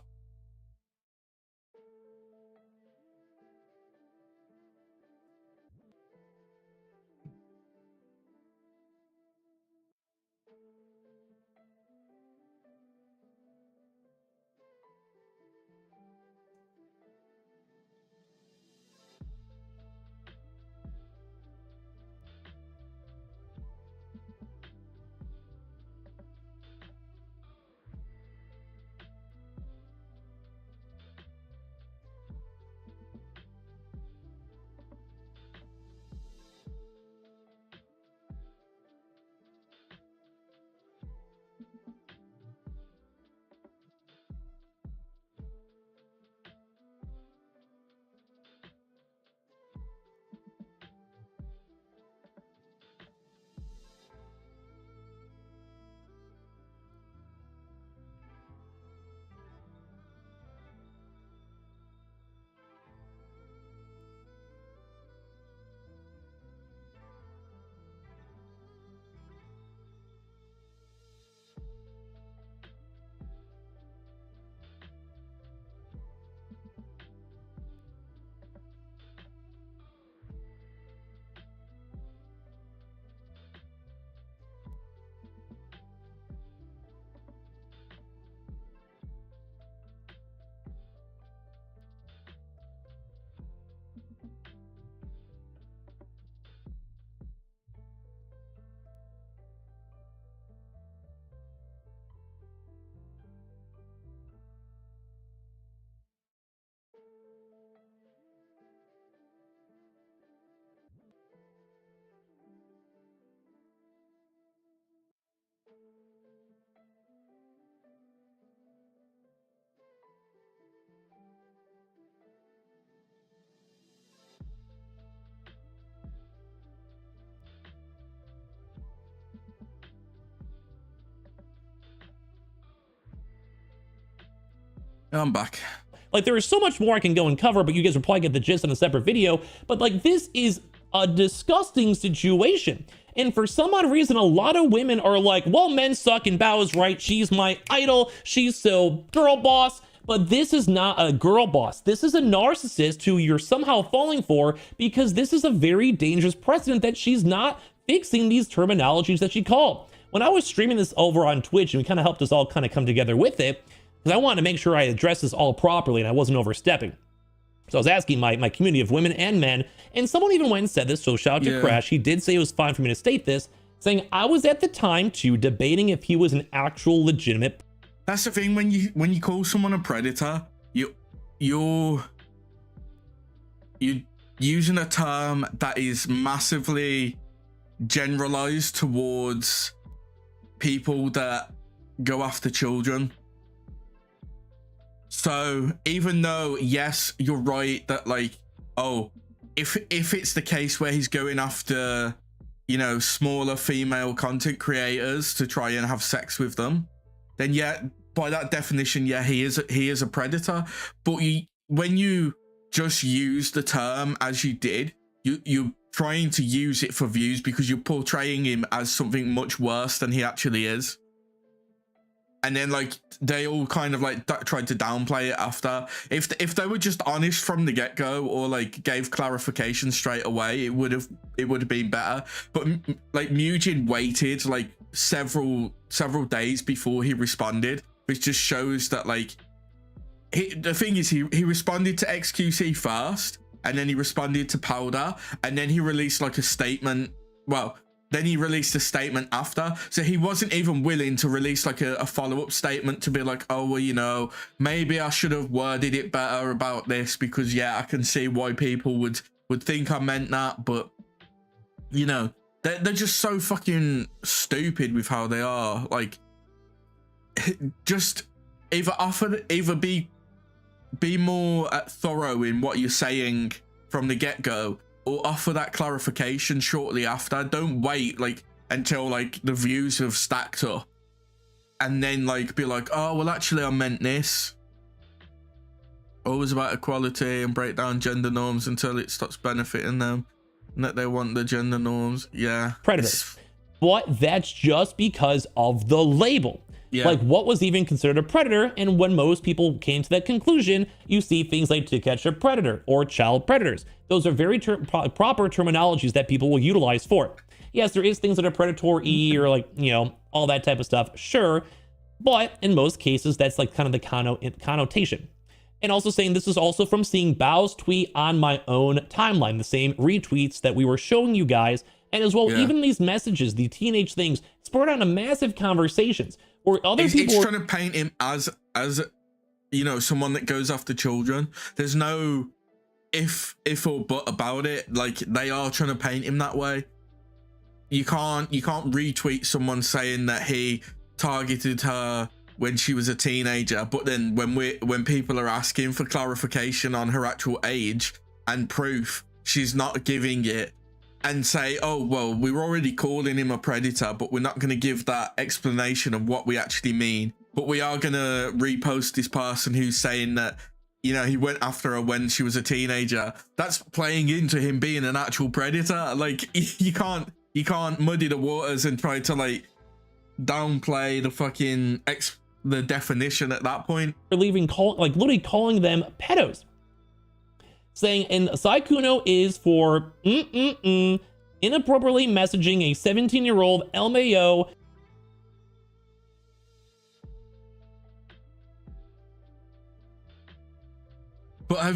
I'm back. Like, there is so much more I can go and cover, but you guys will probably get the gist in a separate video. But like, this is a disgusting situation. And for some odd reason, a lot of women are like, well, men suck and Bao is right. She's my idol. She's so girl boss. But this is not a girl boss. This is a narcissist who you're somehow falling for, because this is a very dangerous precedent that she's not fixing these terminologies that she called. When I was streaming this over on Twitch, and we kind of helped us all kind of come together with it, because I wanted to make sure I addressed this all properly and I wasn't overstepping. So I was asking my community of women and men, and someone even went and said this, so shout out to Crash. He did say it was fine for me to state this, saying I was at the time too debating if he was an actual legitimate. That's the thing, when you call someone a predator, you're using a term that is massively generalized towards people that go after children. So even though, yes, you're right that, like, oh, if it's the case where he's going after, you know, smaller female content creators to try and have sex with them, then yeah, by that definition, yeah, he is a predator. But when you just use the term as you did, you're trying to use it for views because you're portraying him as something much worse than he actually is. And then, like, they all kind of like tried to downplay it after. If they were just honest from the get-go, or like gave clarification straight away, it would have been better. But like, Mujin waited like several days before he responded, which just shows that, like, the thing is, he responded to XQC first, and then he responded to Powder, and then he released like a statement. Well, then he released a statement after. So he wasn't even willing to release like a follow-up statement to be like, oh, well, you know, maybe I should have worded it better about this, because yeah, I can see why people would think I meant that, but, you know, they're just so fucking stupid with how they are. Like, just either be more thorough in what you're saying from the get-go, or offer that clarification shortly after. Don't wait like until like the views have stacked up and then like be like, oh well, actually I meant this. Always about equality and break down gender norms until it stops benefiting them and that they want the gender norms. Yeah, predators. But that's just because of the label. Yeah. Like, what was even considered a predator? And when most people came to that conclusion, you see things like to catch a predator or child predators. Those are very proper terminologies that people will utilize for it. Yes, there is things that are predatory or like, you know, all that type of stuff, sure. But in most cases, that's like kind of the connotation. And also saying this is also from seeing Bao's tweet on my own timeline, the same retweets that we were showing you guys. And as well, even these messages, the teenage things, spurred on a massive conversations where other people it's trying to paint him as you know, someone that goes after children. There's no if or but about it. Like, they are trying to paint him that way. You can't retweet someone saying that he targeted her when she was a teenager, but then when people are asking for clarification on her actual age and proof, she's not giving it, and say, oh well, we were already calling him a predator, but we're not going to give that explanation of what we actually mean, but we are going to repost this person who's saying that, you know, he went after her when she was a teenager. That's playing into him being an actual predator. Like, you can't muddy the waters and try to like downplay the fucking the definition at that point. literally calling them pedos. Saying, and Saikuno is for inappropriately messaging a 17-year-old LMAO. But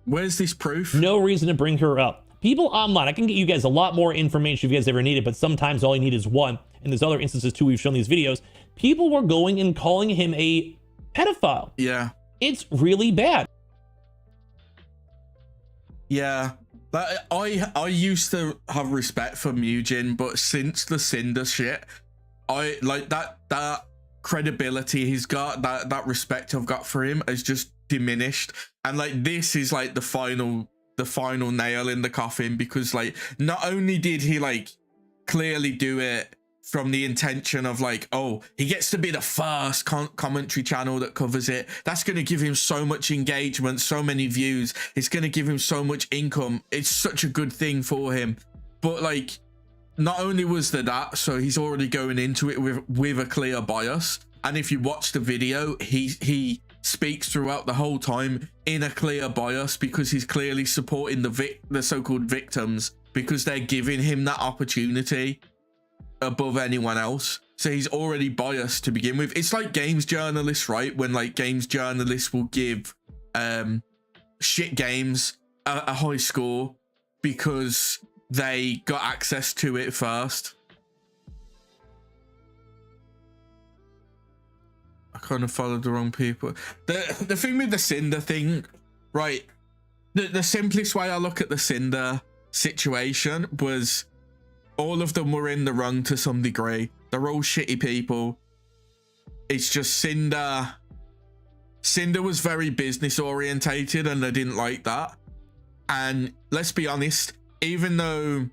where's this proof? No reason to bring her up. People online, I can get you guys a lot more information if you guys ever need it, but sometimes all you need is one. And there's other instances too, we've shown these videos. People were going and calling him a pedophile. Yeah. It's really bad. Yeah, I used to have respect for Mugen, but since the Cinder shit, I like that credibility he's got, that respect I've got for him has just diminished. And like, this is like the final nail in the coffin, because like, not only did he like clearly do it from the intention of like, oh, he gets to be the first commentary channel that covers it. That's going to give him so much engagement, so many views. It's going to give him so much income. It's such a good thing for him. But like, not only was there that, so he's already going into it with a clear bias. And if you watch the video, he speaks throughout the whole time in a clear bias, because he's clearly supporting the so-called victims, because they're giving him that opportunity above anyone else. So he's already biased to begin with. It's like games journalists, right? When like games journalists will give shit games a high score because they got access to it first. I kind of followed the wrong people. The thing with the Cinder thing, right? The simplest way I look at the Cinder situation was, all of them were in the wrong to some degree. They're all shitty people. It's just Cinder was very business orientated, and I didn't like that. And let's be honest, even though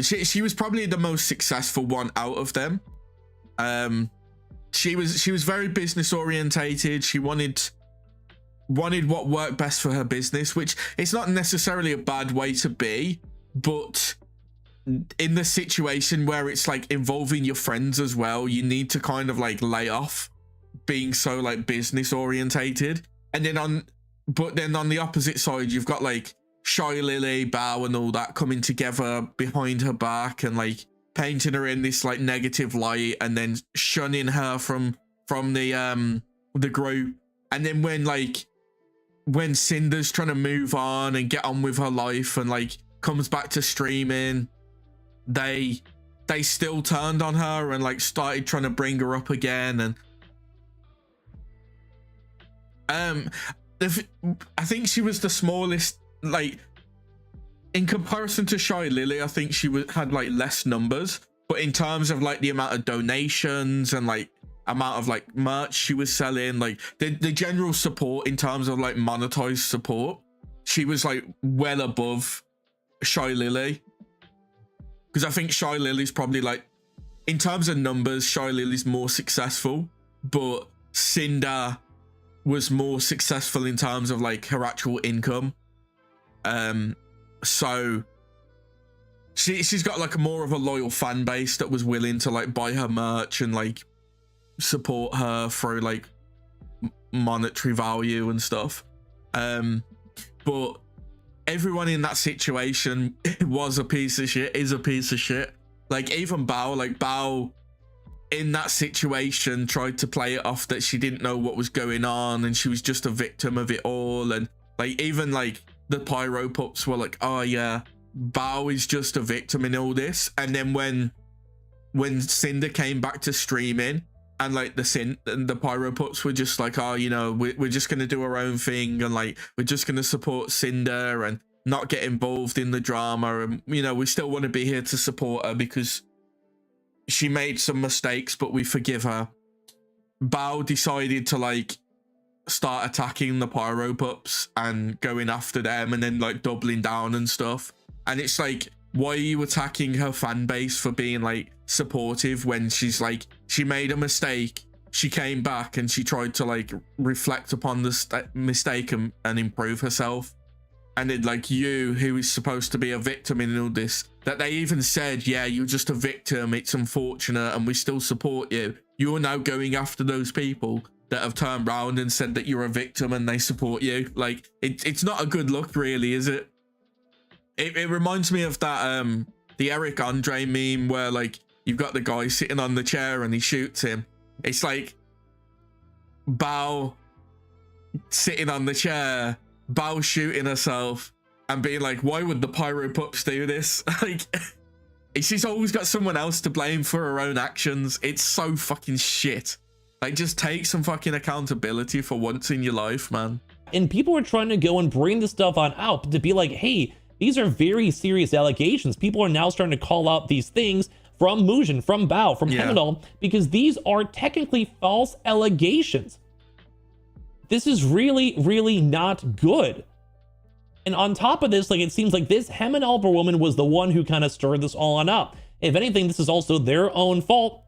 she was probably the most successful one out of them, she was very business orientated. She wanted what worked best for her business, which it's not necessarily a bad way to be, but in the situation where it's like involving your friends as well, you need to kind of like lay off being so like business orientated. And then but then on the opposite side, you've got like Shy Lily, Bao and all that coming together behind her back and like painting her in this like negative light, and then shunning her from the group. And then when Cinder's trying to move on and get on with her life and like comes back to streaming, they still turned on her and like started trying to bring her up again. And I think she was the smallest, like in comparison to Shy Lily, I think she had like less numbers, but in terms of like the amount of donations and like amount of like merch she was selling, like the general support in terms of like monetized support, she was like well above Shy Lily. Because I think Shy Lily's probably like, in terms of numbers, Shy Lily's more successful, but Cinder was more successful in terms of like her actual income. So she's got like more of a loyal fan base that was willing to like buy her merch and like support her through like monetary value and stuff. But everyone in that situation was a piece of shit, is a piece of shit. Like even Bao, like Bao in that situation tried to play it off that she didn't know what was going on and she was just a victim of it all. And like even like the Pyro Pups were like, oh yeah, Bao is just a victim in all this. And then when Cinder came back to streaming and like the Pyro Pups were just like, oh, you know, we're just gonna do our own thing and like we're just gonna support Cinder and not get involved in the drama, and you know, we still want to be here to support her because she made some mistakes, but we forgive her. Bao decided to like start attacking the Pyro Pups and going after them and then like doubling down and stuff. And it's like, why are you attacking her fan base for being like supportive when she's like, she made a mistake, she came back and she tried to like reflect upon the mistake and improve herself. And then like you, who is supposed to be a victim in all this, that they even said, yeah, you're just a victim, it's unfortunate and we still support you. You're now going after those people that have turned around and said that you're a victim and they support you. Like it's not a good look really, is it? It reminds me of that the Eric Andre meme where like you've got the guy sitting on the chair and he shoots him. It's like Bao sitting on the chair, Bao shooting herself and being like, why would the Pyro Pups do this? Like she's always got someone else to blame for her own actions. It's so fucking shit. Like just take some fucking accountability for once in your life, man. And people are trying to go and bring this stuff on out to be like, hey, these are very serious allegations. People are now starting to call out these things from Mujin, from Bao, from Hemedal, because these are technically false allegations. This is really, really not good. And on top of this, like it seems like this Hemedal woman was the one who kind of stirred this all on up. If anything, this is also their own fault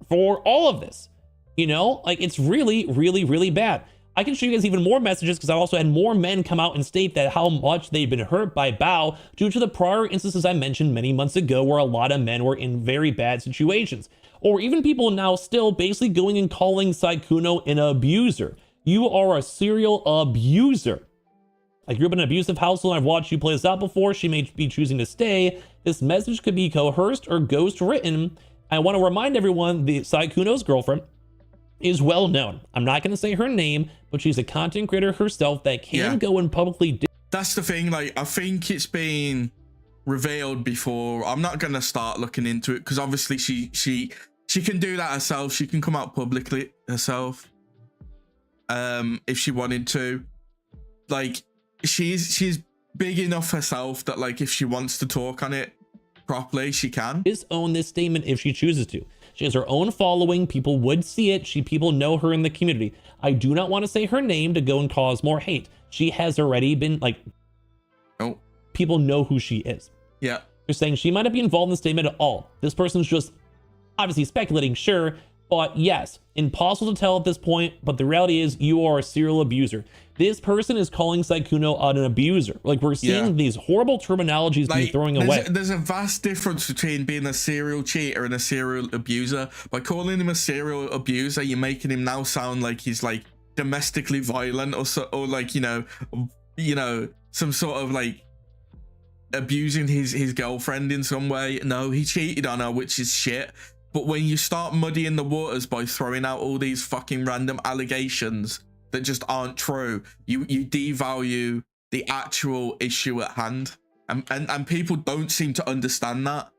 for all of this. You know, like it's really, really, really bad. I can show you guys even more messages because I also had more men come out and state that how much they've been hurt by Bao due to the prior instances I mentioned many months ago where a lot of men were in very bad situations. Or even people now still basically going and calling Sykkuno an abuser. You are a serial abuser. I grew up in an abusive household and I've watched you play this out before. She may be choosing to stay. This message could be coerced or ghost written. I want to remind everyone the Sykkuno's girlfriend is well known. I'm not going to say her name, but she's a content creator herself that can go and publicly. That's the thing. Like, I think it's been revealed before. I'm not going to start looking into it because obviously she can do that herself. She can come out publicly herself if she wanted to. Like, she's big enough herself that like if she wants to talk on it properly, she can. Own this statement if she chooses to. She has her own following. People would see it. People know her in the community. I do not want to say her name to go and cause more hate. She has already been like, oh, people know who she is. Yeah. They're saying she might not be involved in the statement at all. This person's just obviously speculating, sure, but yes, impossible to tell at this point. But the reality is you are a serial abuser. This person is calling Sykkuno an abuser. Like we're seeing these horrible terminologies like, being throwing away. There's a vast difference between being a serial cheater and a serial abuser. By calling him a serial abuser, you're making him now sound like he's like domestically violent or like, you know, some sort of like abusing his girlfriend in some way. No, he cheated on her, which is shit. But when you start muddying the waters by throwing out all these fucking random allegations that just aren't true, you devalue the actual issue at hand, and people don't seem to understand that.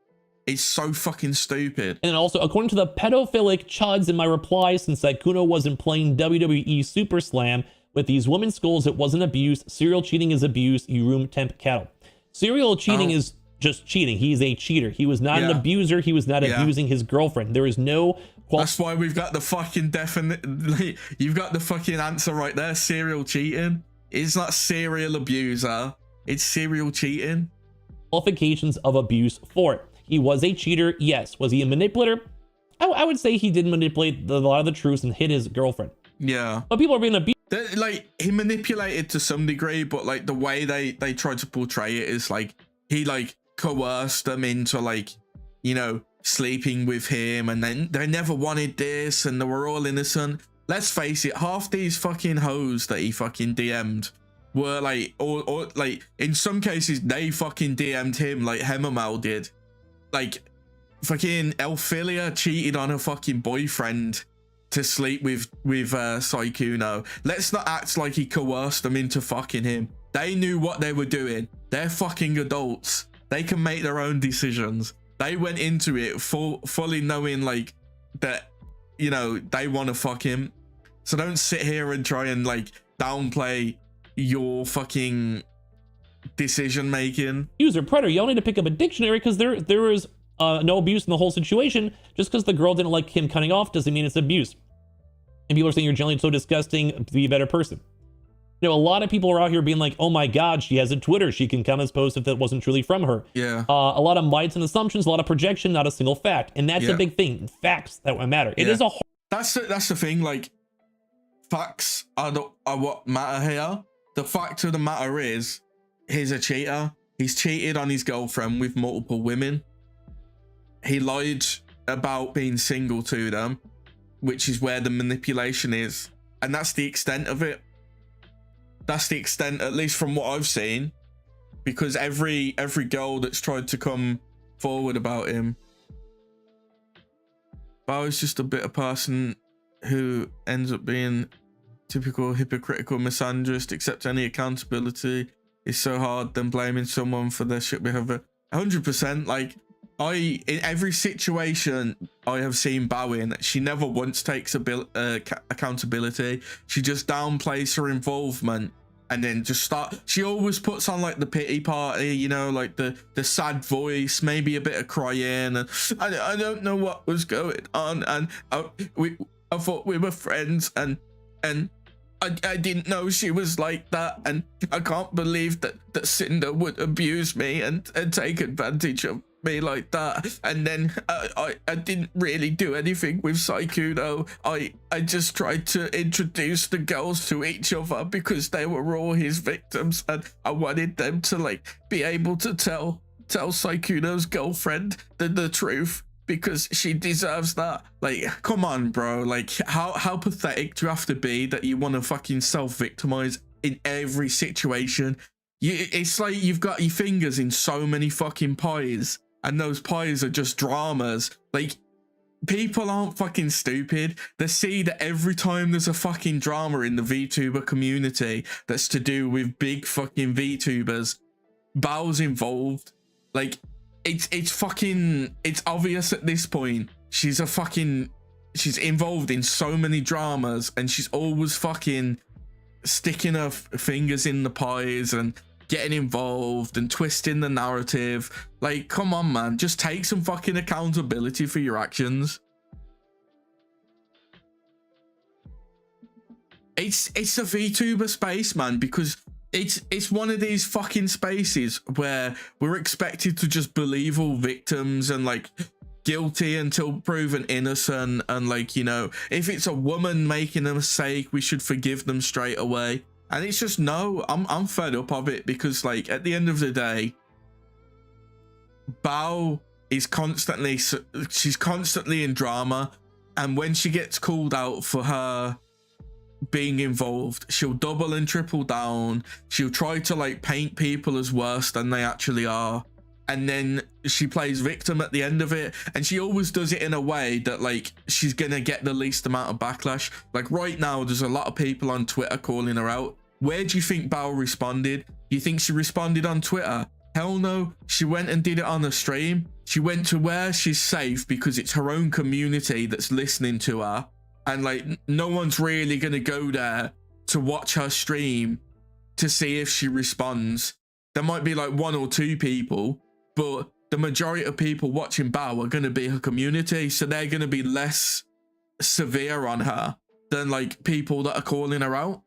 It's so fucking stupid. And also, according to the pedophilic chuds in my reply, since Sykkuno wasn't playing WWE Super Slam with these women's skulls, it wasn't abuse. Serial cheating is abuse, you room temp cattle. Serial cheating is just cheating. He's a cheater. He was not an abuser. He was not abusing his girlfriend. There is no... That's why we've got the fucking definite... You've got the fucking answer right there. Serial cheating. It's not serial abuser. It's serial cheating. Qualifications of abuse for it. He was a cheater. Yes. Was he a manipulator? I would say he did manipulate a lot of the truths and hit his girlfriend. Yeah. But people are being abused. Like, he manipulated to some degree, but like the way they tried to portray it is like he like coerced them into like, you know, sleeping with him, and then they never wanted this and they were all innocent. Let's face it, half these fucking hoes that he fucking DM'd were like, or like in some cases they fucking DM'd him like Hemamal did. Like fucking Elphilia cheated on her fucking boyfriend to sleep with Saikuno. Let's not act like he coerced them into fucking him. They knew what they were doing. They're fucking adults. They can make their own decisions. They went into it fully knowing like that, you know, they want to fuck him. So don't sit here and try and like downplay your fucking decision making. User predator. Y'all need to pick up a dictionary, because there is no abuse in the whole situation. Just because the girl didn't like him cutting off doesn't mean it's abuse. And people are saying you're generally so disgusting, be a better person. You know, a lot of people are out here being like, oh my God, she has a Twitter. She can come as post if that wasn't truly from her. Yeah. A lot of mites and assumptions, a lot of projection, not a single fact. And that's a big thing. Facts that matter. It is a... That's the thing. Like, facts are what matter here. The fact of the matter is, he's a cheater. He's cheated on his girlfriend with multiple women. He lied about being single to them, which is where the manipulation is. And that's the extent of it. That's the extent, at least from what I've seen, because every girl that's tried to come forward about him, I was just a bitter person who ends up being typical hypocritical misandrist. Accept any accountability is so hard than blaming someone for their shit behavior. 100%. Like, in every situation I have seen Bao in, she never once takes accountability. She just downplays her involvement and then just she always puts on like the pity party, you know, like the sad voice, maybe a bit of crying, and I don't know what was going on, and I thought we were friends, and I didn't know she was like that, and I can't believe that Cinder would abuse me and take advantage of me like that. And then I didn't really do anything with Saikuno. I just tried to introduce the girls to each other because they were all his victims, and I wanted them to like be able to tell Saikuno's girlfriend the truth, because she deserves that. Like, come on, bro. Like, how pathetic do you have to be that you want to fucking self-victimize in every situation? It's like you've got your fingers in so many fucking pies, and those pies are just dramas. Like, people aren't fucking stupid. They see that every time there's a fucking drama in the VTuber community that's to do with big fucking VTubers, Bao's involved. Like, it's obvious at this point. She's involved in so many dramas, and she's always fucking sticking her fingers in the pies and getting involved and twisting the narrative. Like, come on, man, just take some fucking accountability for your actions. It's a VTuber space, man, because it's one of these fucking spaces where we're expected to just believe all victims and like guilty until proven innocent, and like, you know, if it's a woman making a mistake, we should forgive them straight away. And it's just, no, I'm fed up of it, because like at the end of the day, Bao is she's constantly in drama, and when she gets called out for her being involved, she'll double and triple down. She'll try to like paint people as worse than they actually are, and then she plays victim at the end of it, and she always does it in a way that like she's gonna get the least amount of backlash. Like right now there's a lot of people on Twitter calling her out. Where do you think Bao responded? You think she responded on Twitter? Hell no. She went and did it on a stream. She went to where she's safe, because it's her own community that's listening to her, and like no one's really gonna go there to watch her stream to see if she responds. there might be like 1 or 2 people, but the majority of people watching Bao are going to be her community, so they're going to be less severe on her than like people that are calling her out.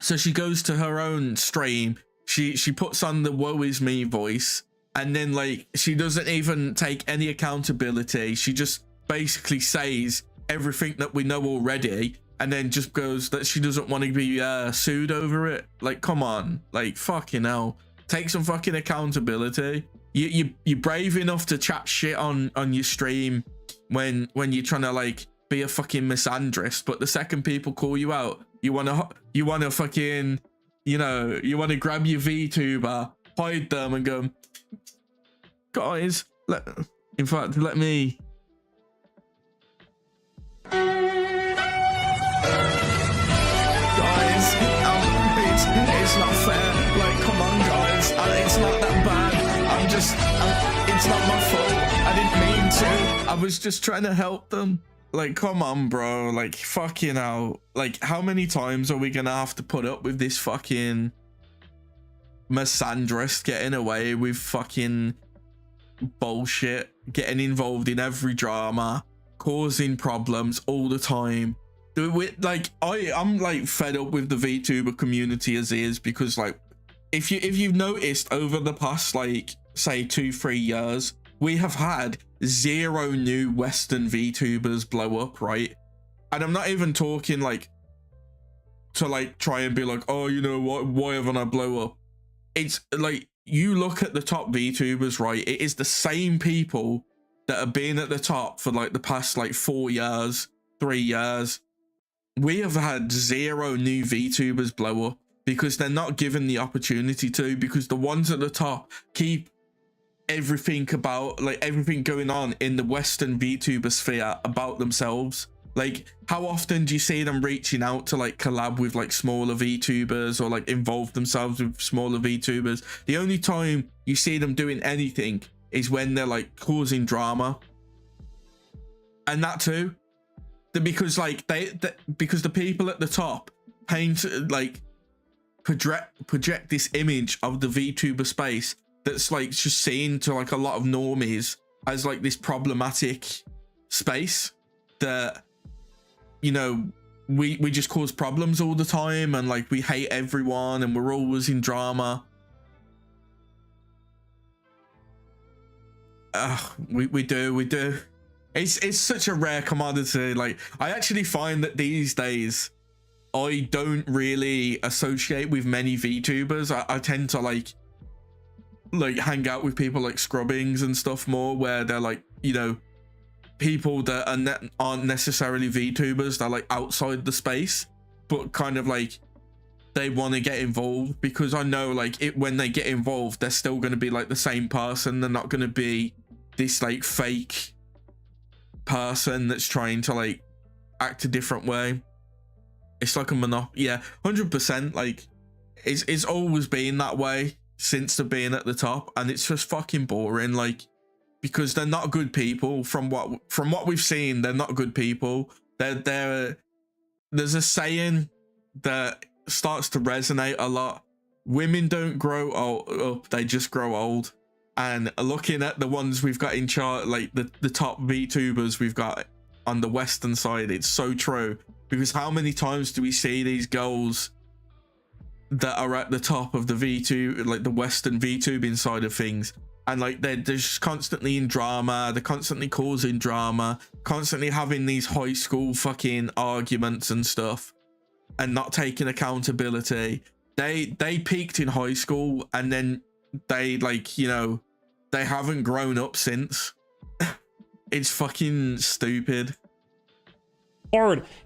So she goes to her own stream, she puts on the woe is me voice, and then like she doesn't even take any accountability. She just basically says everything that we know already, and then just goes that she doesn't want to be sued over it. Like, come on, like, fucking hell, take some fucking accountability. You're brave enough to chat shit on your stream when you're trying to like be a fucking misandrist, but the second people call you out, you want to fucking, you know, you want to grab your VTuber, hide them, and go, guys, let me. Guys, it's not fair. Like, come on, guys, it's not that bad. It's not my fault. I didn't mean to. I was just trying to help them. Like, come on, bro. Like, fucking hell. Like, how many times are we gonna have to put up with this fucking misandrist getting away with fucking bullshit, getting involved in every drama, causing problems all the time? Like, I'm like fed up with the VTuber community as is, because like, if you've noticed over the past like say 2-3 years, we have had 0 new Western VTubers blow up, right? And I'm not even talking like to like try and be like, oh, you know what, why haven't I blow up? It's like, you look at the top VTubers, right? It is the same people that have been at the top for like the past like 4 years, 3 years. We have had 0 new VTubers blow up because they're not given the opportunity to, because the ones at the top keep everything about like everything going on in the Western VTuber sphere about themselves. Like, how often do you see them reaching out to like collab with like smaller VTubers or like involve themselves with smaller VTubers? The only time you see them doing anything is when they're like causing drama, and that too, because like because the people at the top paint like project this image of the VTuber space that's like just seen to like a lot of normies as like this problematic space that, you know, we just cause problems all the time, and like we hate everyone and we're always in drama. We do. It's such a rare commodity. Like, I actually find that these days I don't really associate with many VTubers. I tend to like hang out with people like Scrubbings and stuff more, where they're like, you know, people that aren't necessarily VTubers. They're like outside the space, but kind of like they want to get involved, because I know like when they get involved, they're still going to be like the same person. They're not going to be this like fake person that's trying to like act a different way. It's like a monopoly. Yeah, 100%. Like, it's always been that way since they've been at the top, and it's just fucking boring. Like, because they're not good people. From what we've seen, they're not good people. There's a saying that starts to resonate a lot. Women don't grow up, they just grow old. And looking at the ones we've got in chart, like the top VTubers we've got on the Western side, it's so true. Because how many times do we see these girls that are at the top of the VTube, like the Western VTubing side of things, and like they're just constantly in drama, they're constantly causing drama, constantly having these high school fucking arguments and stuff, and not taking accountability. They peaked in high school, and then they, like, you know, they haven't grown up since. It's fucking stupid.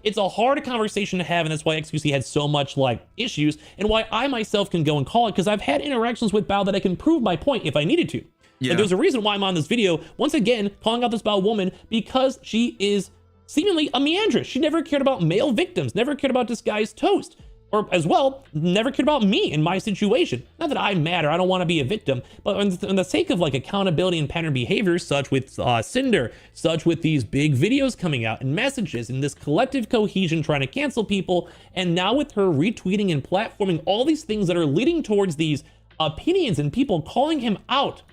It's a hard conversation to have, and that's why XQC had so much like issues, and why I myself can go and call it, because I've had interactions with Bao that I can prove my point if I needed to. Yeah. Like, there's a reason why I'm on this video once again calling out this Bao woman, because she is seemingly a meandrist. She never cared about male victims, never cared about disguised toast, or as well, never cared about me in my situation. Not that I matter, I don't want to be a victim, but on the sake of like accountability and pattern behavior, such with Cinder, such with these big videos coming out and messages and this collective cohesion trying to cancel people, and now with her retweeting and platforming all these things that are leading towards these opinions and people calling him out.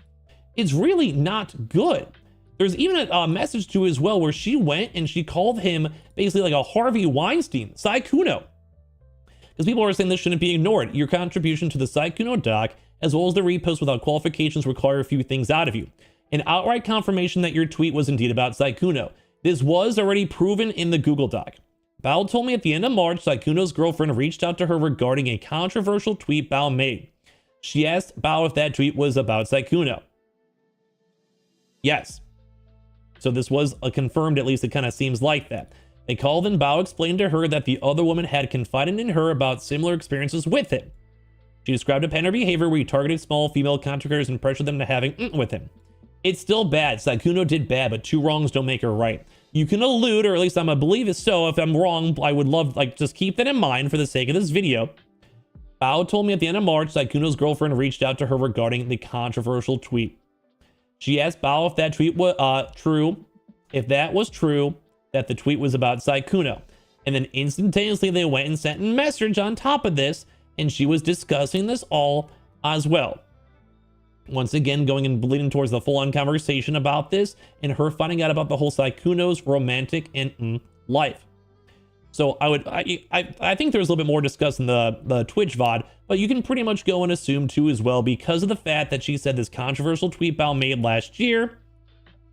It's really not good. There's even a message to as well where she went and she called him basically like a Harvey Weinstein, Saikuno. Because people are saying this shouldn't be ignored. Your contribution to the Saikuno doc, as well as the repost without qualifications, require a few things out of you. An outright confirmation that your tweet was indeed about Saikuno. This was already proven in the Google Doc. Bao told me at the end of March, Saikuno's girlfriend reached out to her regarding a controversial tweet Bao made. She asked Bao if that tweet was about Saikuno. Yes. So this was confirmed, at least it kind of seems like that. They called and Bao explained to her that the other woman had confided in her about similar experiences with him. She described a pattern of behavior where he targeted small female content creators and pressured them to having with him. It's still bad. Saikuno did bad, but two wrongs don't make her right. You can allude, or at least I'm gonna believe it's so. If I'm wrong, I would love, just keep that in mind for the sake of this video. Bao told me at the end of March, Saikuno's girlfriend reached out to her regarding the controversial tweet. She asked Bao if that tweet was true, if that was true, that the tweet was about Saikuno. And then instantaneously they went and sent a message on top of this, and she was discussing this all as well. Once again, going and bleeding towards the full-on conversation about this, and her finding out about the whole Saikuno's romantic and life. So I think there's a little bit more discussed in the Twitch VOD, but you can pretty much go and assume too as well, because of the fact that she said this controversial tweet Bao made last year,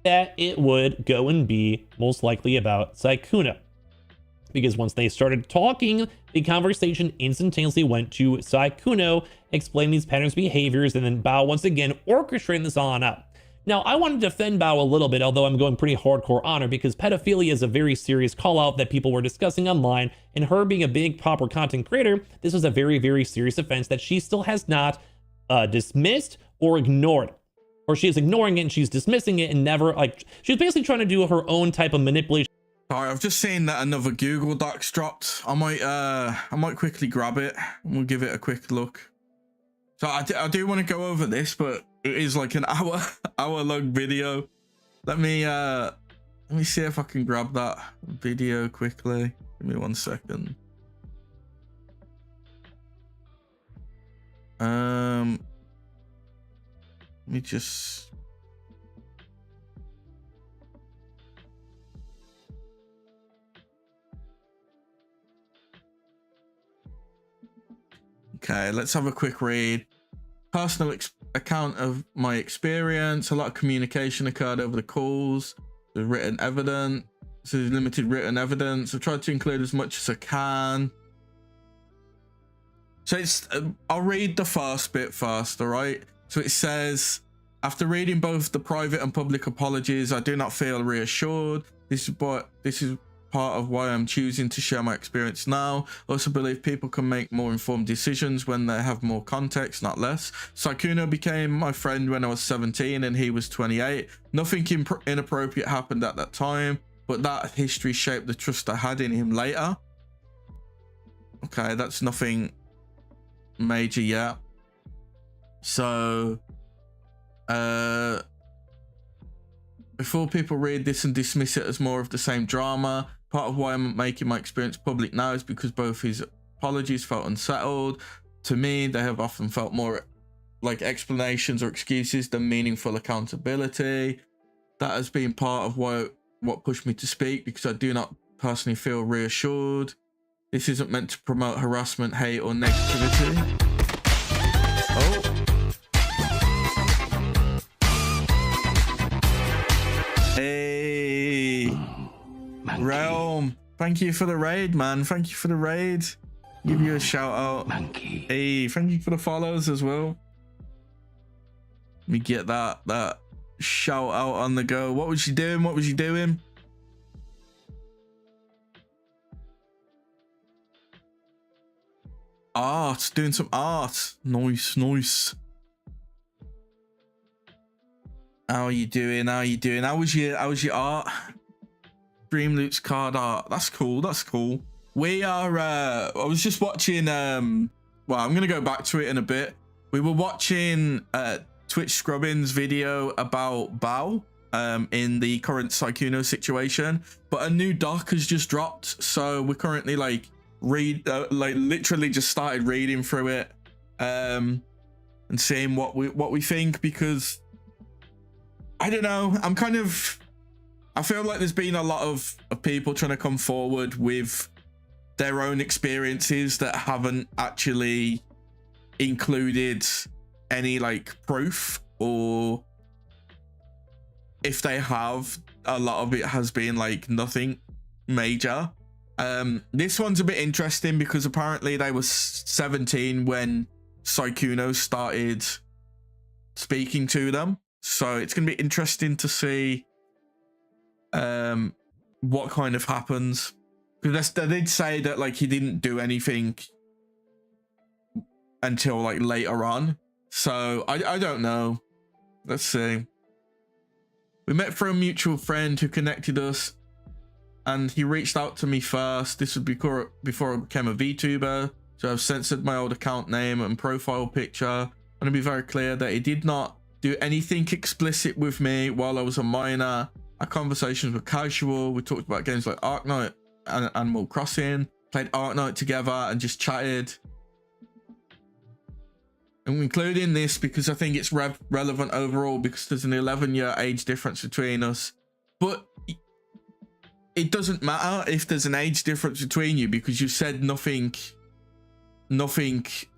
that it would go and be most likely about Saikuno. Because once they started talking, the conversation instantaneously went to Saikuno, explaining these patterns, behaviors, and then Bao once again orchestrating this on out. Now, I want to defend Bao a little bit, although I'm going pretty hardcore on her, because pedophilia is a very serious call out that people were discussing online, and her being a big proper content creator, this was a very, very serious offense that she still has not dismissed or ignored. Or she is ignoring it and she's dismissing it and never, she's basically trying to do her own type of manipulation. Sorry, I've just seen that another Google Docs dropped. I might quickly grab it and we'll give it a quick look. So I do want to go over this, but it is like an hour long video. Let me see if I can grab that video quickly. Give me 1 second. Let me just. Okay, let's have a quick read. Personal account of my experience. A lot of communication occurred over the calls. There's written evidence. So there's limited written evidence. I've tried to include as much as I can. So it's, I'll read the first bit first, all right? So it says, after reading both the private and public apologies, I do not feel reassured. This is part of why I'm choosing to share my experience now. I also believe people can make more informed decisions when they have more context, not less. Saikuno became my friend when I was 17 and he was 28. Nothing inappropriate happened at that time, but that history shaped the trust I had in him later. Okay, that's nothing major yet. So before people read this and dismiss it as more of the same drama, part of why I'm making my experience public now is because both his apologies felt unsettled. To me, they have often felt more like explanations or excuses than meaningful accountability. That has been part of what pushed me to speak, because I do not personally feel reassured. This isn't meant to promote harassment, hate, or negativity. Oh. Hey, Realm, thank you for the raid, man. Thank you for the raid. Give you a shout out. Monkey. Hey, thank you for the follows as well. Let me get that shout out on the go. What was you doing? What was you doing? Art, doing some art. Nice, nice. How are you doing? How are you doing? How was your art? Dream Loops card art. That's cool. That's cool. We are I was just watching well, I'm gonna go back to it in a bit. We were watching Twitch Scrubbing's video about Bao in the current Saikuno situation, but a new doc has just dropped, so we're currently like literally just started reading through it. and seeing what we think, because I don't know, I feel like there's been a lot of people trying to come forward with their own experiences that haven't actually included any like proof, or if they have, a lot of it has been like nothing major. This one's a bit interesting because apparently they were 17 when Sykkuno started speaking to them, so it's gonna be interesting to see what kind of happens, because they did say that like he didn't do anything until like later on, so I don't know. Let's see. We met through a mutual friend who connected us, and he reached out to me first. This was before I became a VTuber, so I've censored my old account name and profile picture. I want to be very clear that he did not do anything explicit with me while I was a minor. Our conversations were casual. We talked about games like Arknight and Animal Crossing, played Arknight together and just chatted. I'm including this because I think it's relevant overall, because there's an 11-year age difference between us. But it doesn't matter if there's an age difference between you, because you said nothing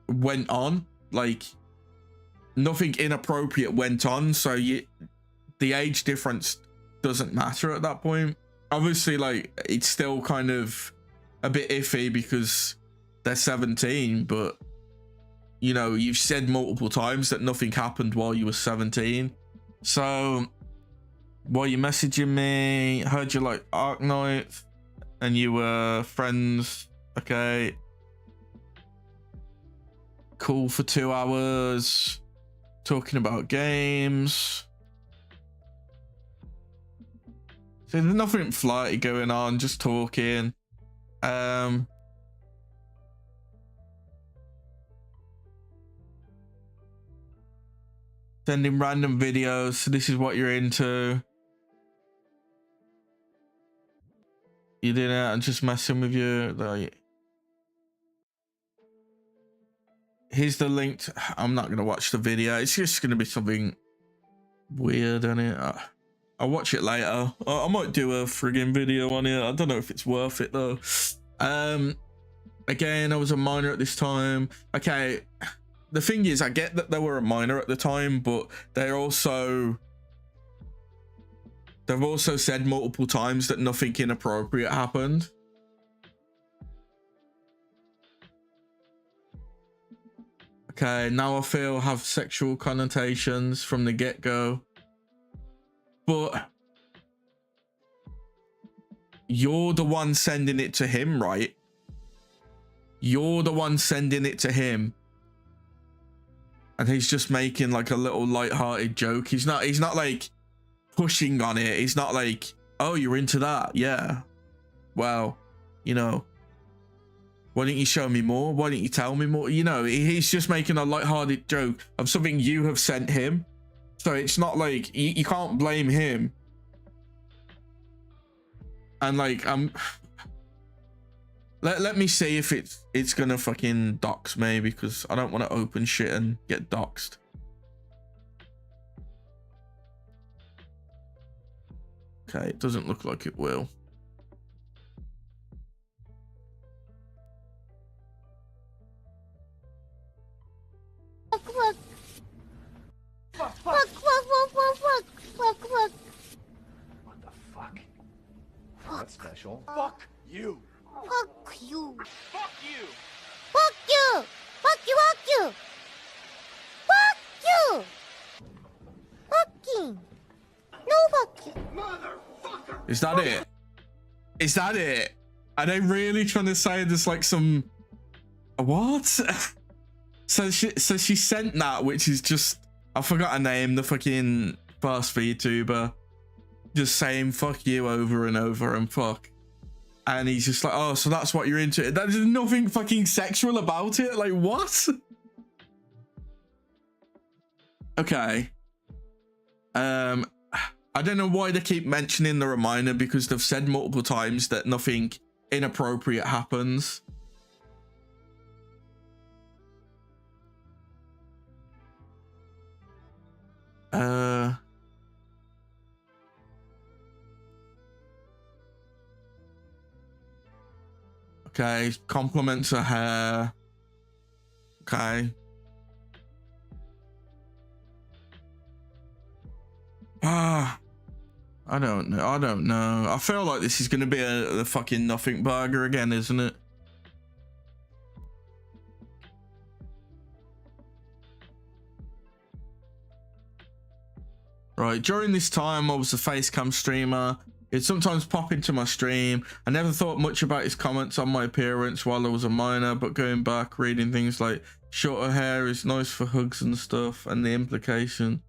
went on, like nothing inappropriate went on, so the age difference doesn't matter at that point. Obviously, like, it's still kind of a bit iffy because they're 17, but you know, you've said multiple times that nothing happened while you were 17. So while you're messaging me, heard you like Arknight and you were friends. Okay, cool, for 2 hours talking about games. So there's nothing flighty going on, just talking. Sending random videos, so this is what you're into. You did it, I'm just messing with you. Like, here's the link I'm not gonna watch the video, it's just gonna be something weird on it. I'll watch it later. I might do a friggin' video on it. I don't know if it's worth it though. Again, I was a minor at this time. Okay, the thing is, I get that they were a minor at the time, but they've also said multiple times that nothing inappropriate happened. Okay, now I feel have sexual connotations from the get-go. But you're the one sending it to him, right? You're the one sending it to him. And he's just making like a little light-hearted joke. He's not like pushing on it. He's not like, oh, you're into that? Yeah. Well, you know, why didn't you show me more? Why didn't you tell me more? You know, he's just making a light-hearted joke of something you have sent him. So it's not like, you can't blame him. And like, let me see if it's gonna fucking dox me, because I don't want to open shit and get doxed. Okay, it doesn't look like it will. What the fuck? That's special. Fuck you. Fuck you. Fuck you. Fuck you. Fuck you. Fuck you. Fuck you. Fucking. No fuck you. Motherfucker. Is that it? Is that it? Are they really trying to say there's like some... What? So she sent that, which is just... I forgot her name, the fucking first VTuber. Just saying fuck you over and over and fuck. And he's just like, oh, so that's what you're into. There's nothing fucking sexual about it. Like, what? Okay. I don't know why they keep mentioning the reminder, because they've said multiple times that nothing inappropriate happens. Okay, compliments her hair. Okay. I don't know. I don't know. I feel like this is going to be a fucking nothing burger again, isn't it? Right, during this time I was a facecam streamer. He'd sometimes pop into my stream. I never thought much about his comments on my appearance while I was a minor, but going back, reading things like shorter hair is nice for hugs and stuff, and the implication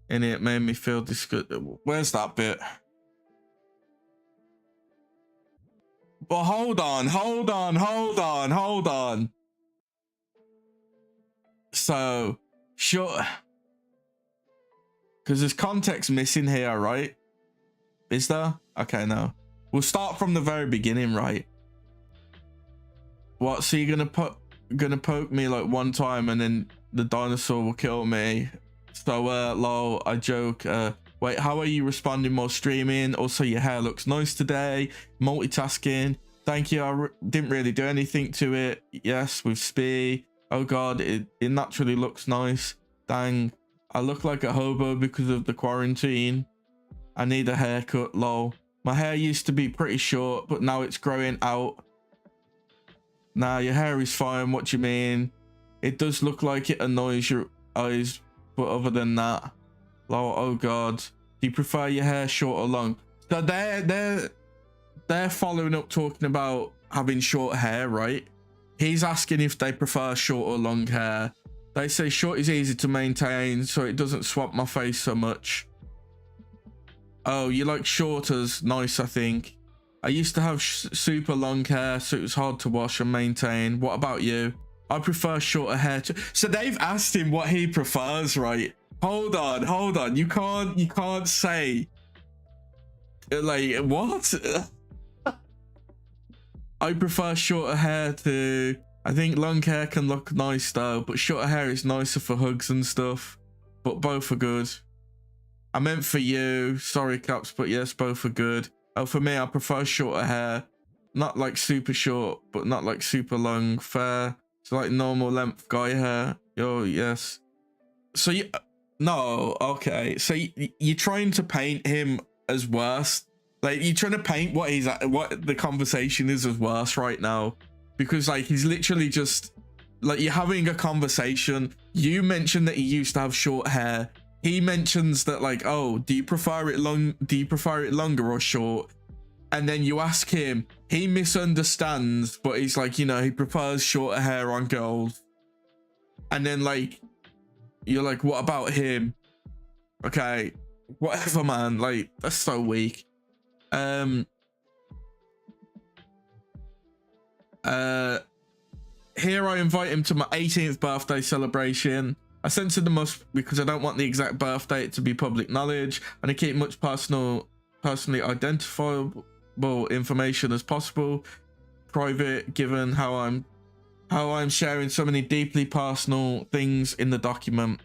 in it made me feel disgusted. Where's that bit? But hold on. So, sure. Because there's context missing here, right? Is there? Okay, no. We'll start from the very beginning, right? What? So you're gonna poke me like one time and then the dinosaur will kill me? So, lol, I joke. Wait, how are you responding while streaming? Also, your hair looks nice today. Multitasking. Thank you. I didn't really do anything to it. Yes, with Spee. Oh god, it naturally looks nice. Dang. I look like a hobo because of the quarantine. I need a haircut, lol. My hair used to be pretty short, but now it's growing out. Nah, your hair is fine. What do you mean? It does look like it annoys your eyes, but other than that, lol. Oh god. Do you prefer your hair short or long? So they're following up talking about having short hair, right? He's asking if they prefer short or long hair. They say short is easy to maintain, so it doesn't swap my face so much. Oh, you like shorters? Nice, I think. I used to have super long hair, so it was hard to wash and maintain. What about you? I prefer shorter hair too. So they've asked him what he prefers, right? Hold on. You can't say, like, what? I prefer shorter hair too. I think long hair can look nice though, but shorter hair is nicer for hugs and stuff. But both are good. I meant for you. Sorry, Caps, but yes, both are good. Oh, for me, I prefer shorter hair. Not like super short, but not like super long. Fair. It's like normal length guy hair. Oh, yes. So you... No, okay. So you're trying to paint him as worse. Like, you're trying to paint what the conversation is as worse right now. Because like he's literally just like, you're having a conversation. You mentioned that he used to have short hair. He mentions that like, oh, do you prefer it longer or short? And then you ask him, he misunderstands, but he's like, you know, he prefers shorter hair on girls. And then like, you're like, what about him? Okay, whatever, man. Like, that's so weak. Here I invite him to my 18th birthday celebration. I censored the most because I don't want the exact birth date to be public knowledge, and I keep much personally identifiable information as possible private, given how I'm sharing so many deeply personal things in the document.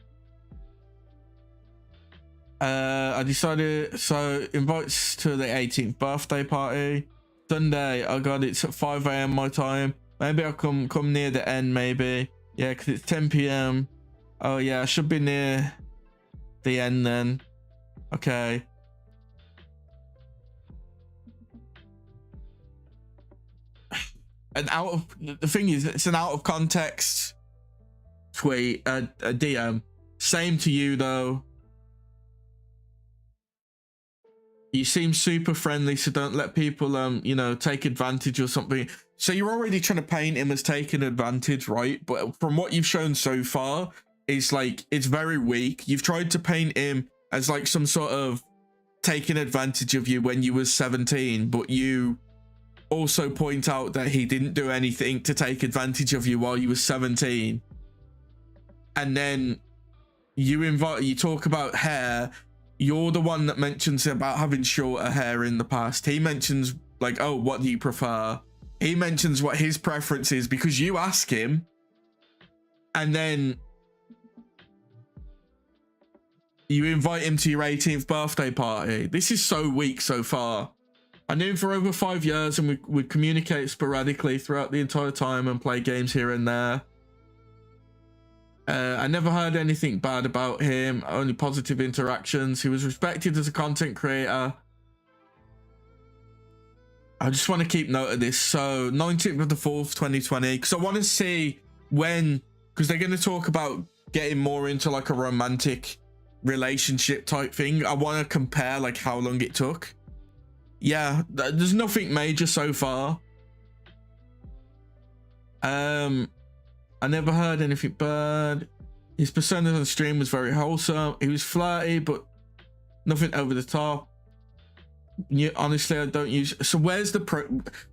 I decided, so invites to the 18th birthday party. Sunday, oh god, it's at 5 AM my time. Maybe I'll come near the end, maybe. Yeah, because it's 10 PM. Oh yeah, I should be near the end then. Okay. And the thing is, it's an out of context tweet, a DM. Same to you though. You seem super friendly, so don't let people, you know, take advantage or something. So you're already trying to paint him as taking advantage, right? But from what you've shown so far, it's like, it's very weak. You've tried to paint him as like some sort of taking advantage of you when you was 17, but you also point out that he didn't do anything to take advantage of you while you was 17. And then you talk about hair. You're the one that mentions about having shorter hair in the past. He mentions like, oh, what do you prefer? He mentions what his preference is because you ask him. And then You invite him to your 18th birthday party. This is so weak so far. I knew him for over 5 years and we would communicate sporadically throughout the entire time and play games here and there. I never heard anything bad about him, only positive interactions. He was respected as a content creator. I just want to keep note of this. So 19th of the 4th, 2020, because I want to see when, because they're going to talk about getting more into like a romantic relationship type thing. I want to compare like how long it took. Yeah, there's nothing major so far. I never heard anything bad. His persona on the stream was very wholesome. He was flirty, but nothing over the top. Honestly, I don't use. So where's the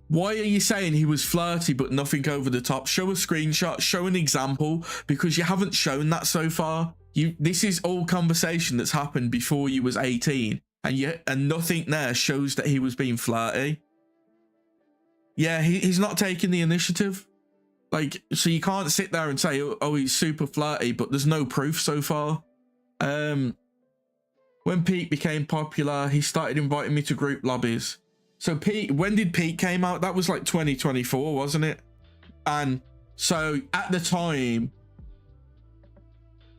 why are you saying he was flirty but nothing over the top? Show a screenshot, show an example, because you haven't shown that so far. This is all conversation that's happened before you was 18, and nothing there shows that he was being flirty. Yeah, he's not taking the initiative. Like, so you can't sit there and say, oh, he's super flirty, but there's no proof so far. When Pete became popular, he started inviting me to group lobbies. So Pete, when did Pete came out? That was like 2024, wasn't it? And so at the time,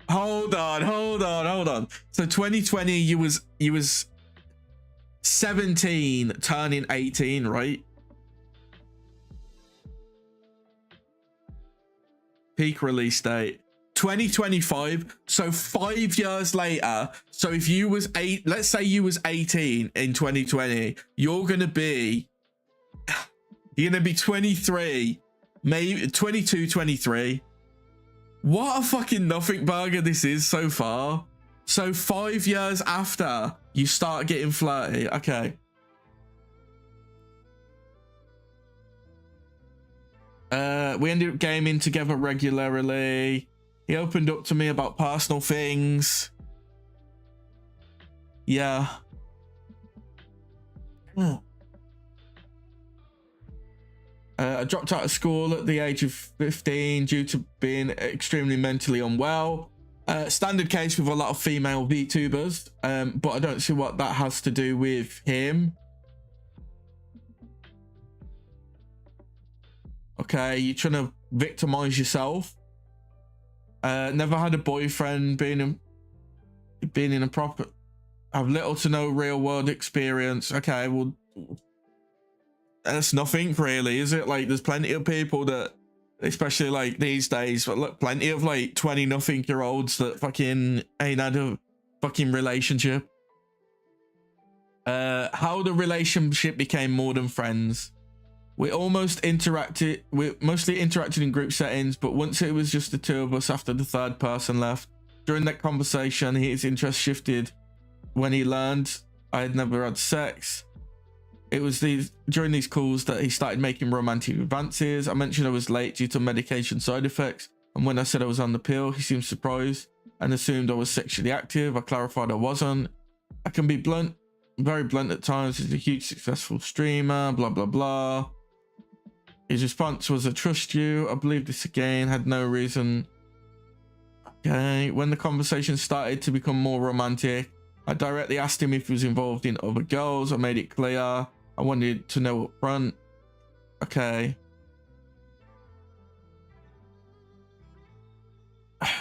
hold on. So 2020, you was 17, turning 18, right? Peak release date 2025, so 5 years later. So if you was let's say you was 18 in 2020, you're gonna be 23, maybe 22, 23. What a fucking nothing burger this is so far. So 5 years after you start getting flirty. Okay. We ended up gaming together regularly. He opened up to me about personal things. Yeah. I dropped out of school at the age of 15 due to being extremely mentally unwell. Standard case with a lot of female VTubers, but I don't see what that has to do with him. Okay, you're trying to victimize yourself. Never had a boyfriend, being in a proper, have little to no real world experience. Okay, well, that's nothing really, is it? Like, there's plenty of people that, especially like these days, but look, plenty of like 20-nothing-year-olds that fucking ain't had a fucking relationship. How the relationship became more than friends. We mostly interacted in group settings, but once it was just the two of us after the third person left. During that conversation, his interest shifted when he learned I had never had sex. It was during these calls that he started making romantic advances. I mentioned I was late due to medication side effects, and when I said I was on the pill, he seemed surprised and assumed I was sexually active. I clarified I wasn't. I can be blunt, very blunt at times. He's a huge successful streamer, blah blah blah. His response was, I trust you. I believe this again. Had no reason. Okay. When the conversation started to become more romantic, I directly asked him if he was involved in other girls. I made it clear I wanted to know up front. Okay.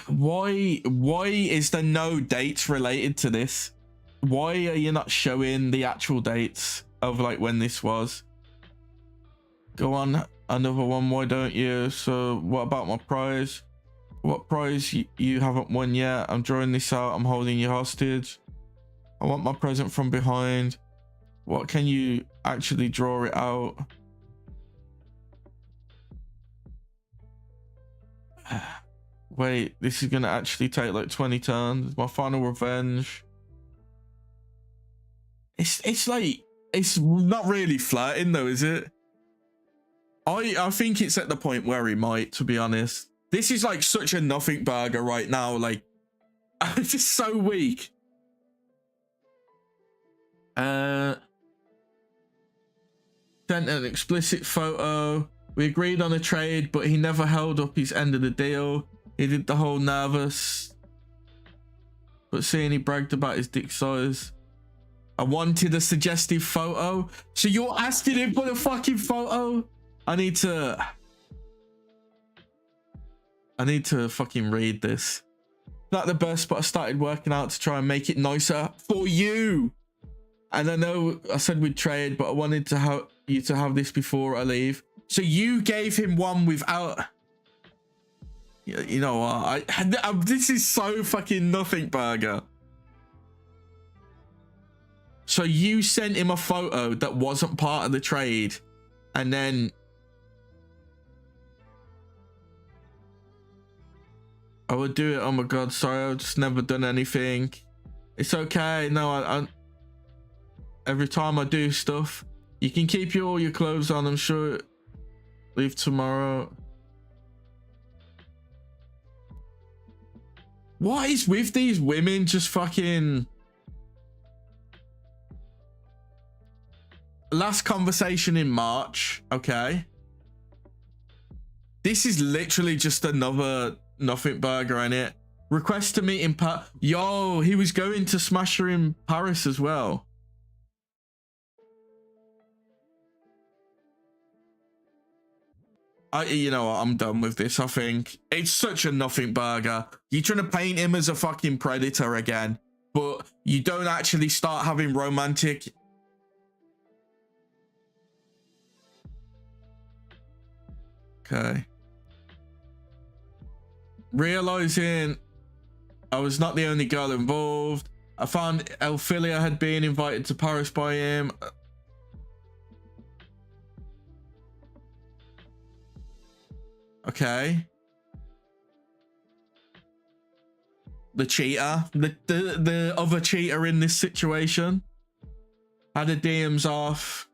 Why is there no dates related to this? Why are you not showing the actual dates of like when this was? Go on. Another one, why don't you? So what about my prize? What prize? You haven't won yet. I'm drawing this out. I'm holding you hostage. I want my present from behind. What, can you actually draw it out? Wait, this is gonna actually take like 20 turns. My final revenge. It's like, it's not really flirting though, is it? I think it's at the point where he might, to be honest. This is like such a nothing burger right now. Like, it's just so weak. Sent an explicit photo. We agreed on a trade, but he never held up his end of the deal. He did the whole nervous. but seeing he bragged about his dick size. I wanted a suggestive photo. So you're asking him for the fucking photo? I need to fucking read this. Not the best, but I started working out to try and make it nicer for you. And I know I said we'd trade, but I wanted to have you to have this before I leave. So you gave him one without... You know what? This is so fucking nothing burger. So you sent him a photo that wasn't part of the trade, and then I would do it. Oh my god, sorry, I've just never done anything. It's okay. No, I every time I do stuff, you can keep all your clothes on. I'm sure. Leave tomorrow. What is with these women just fucking... Last conversation in March, okay? This is literally just another nothing burger in it. Request to meet in Paris. Yo, he was going to smash her in Paris as well. You know what, I'm done with this. I think it's such a nothing burger. You're trying to paint him as a fucking predator again, but you don't actually start having romantic... Okay. Realizing I was not the only girl involved, I found Elphilia had been invited to Paris by him. Okay. The cheater, the other cheater in this situation, had her DMs off.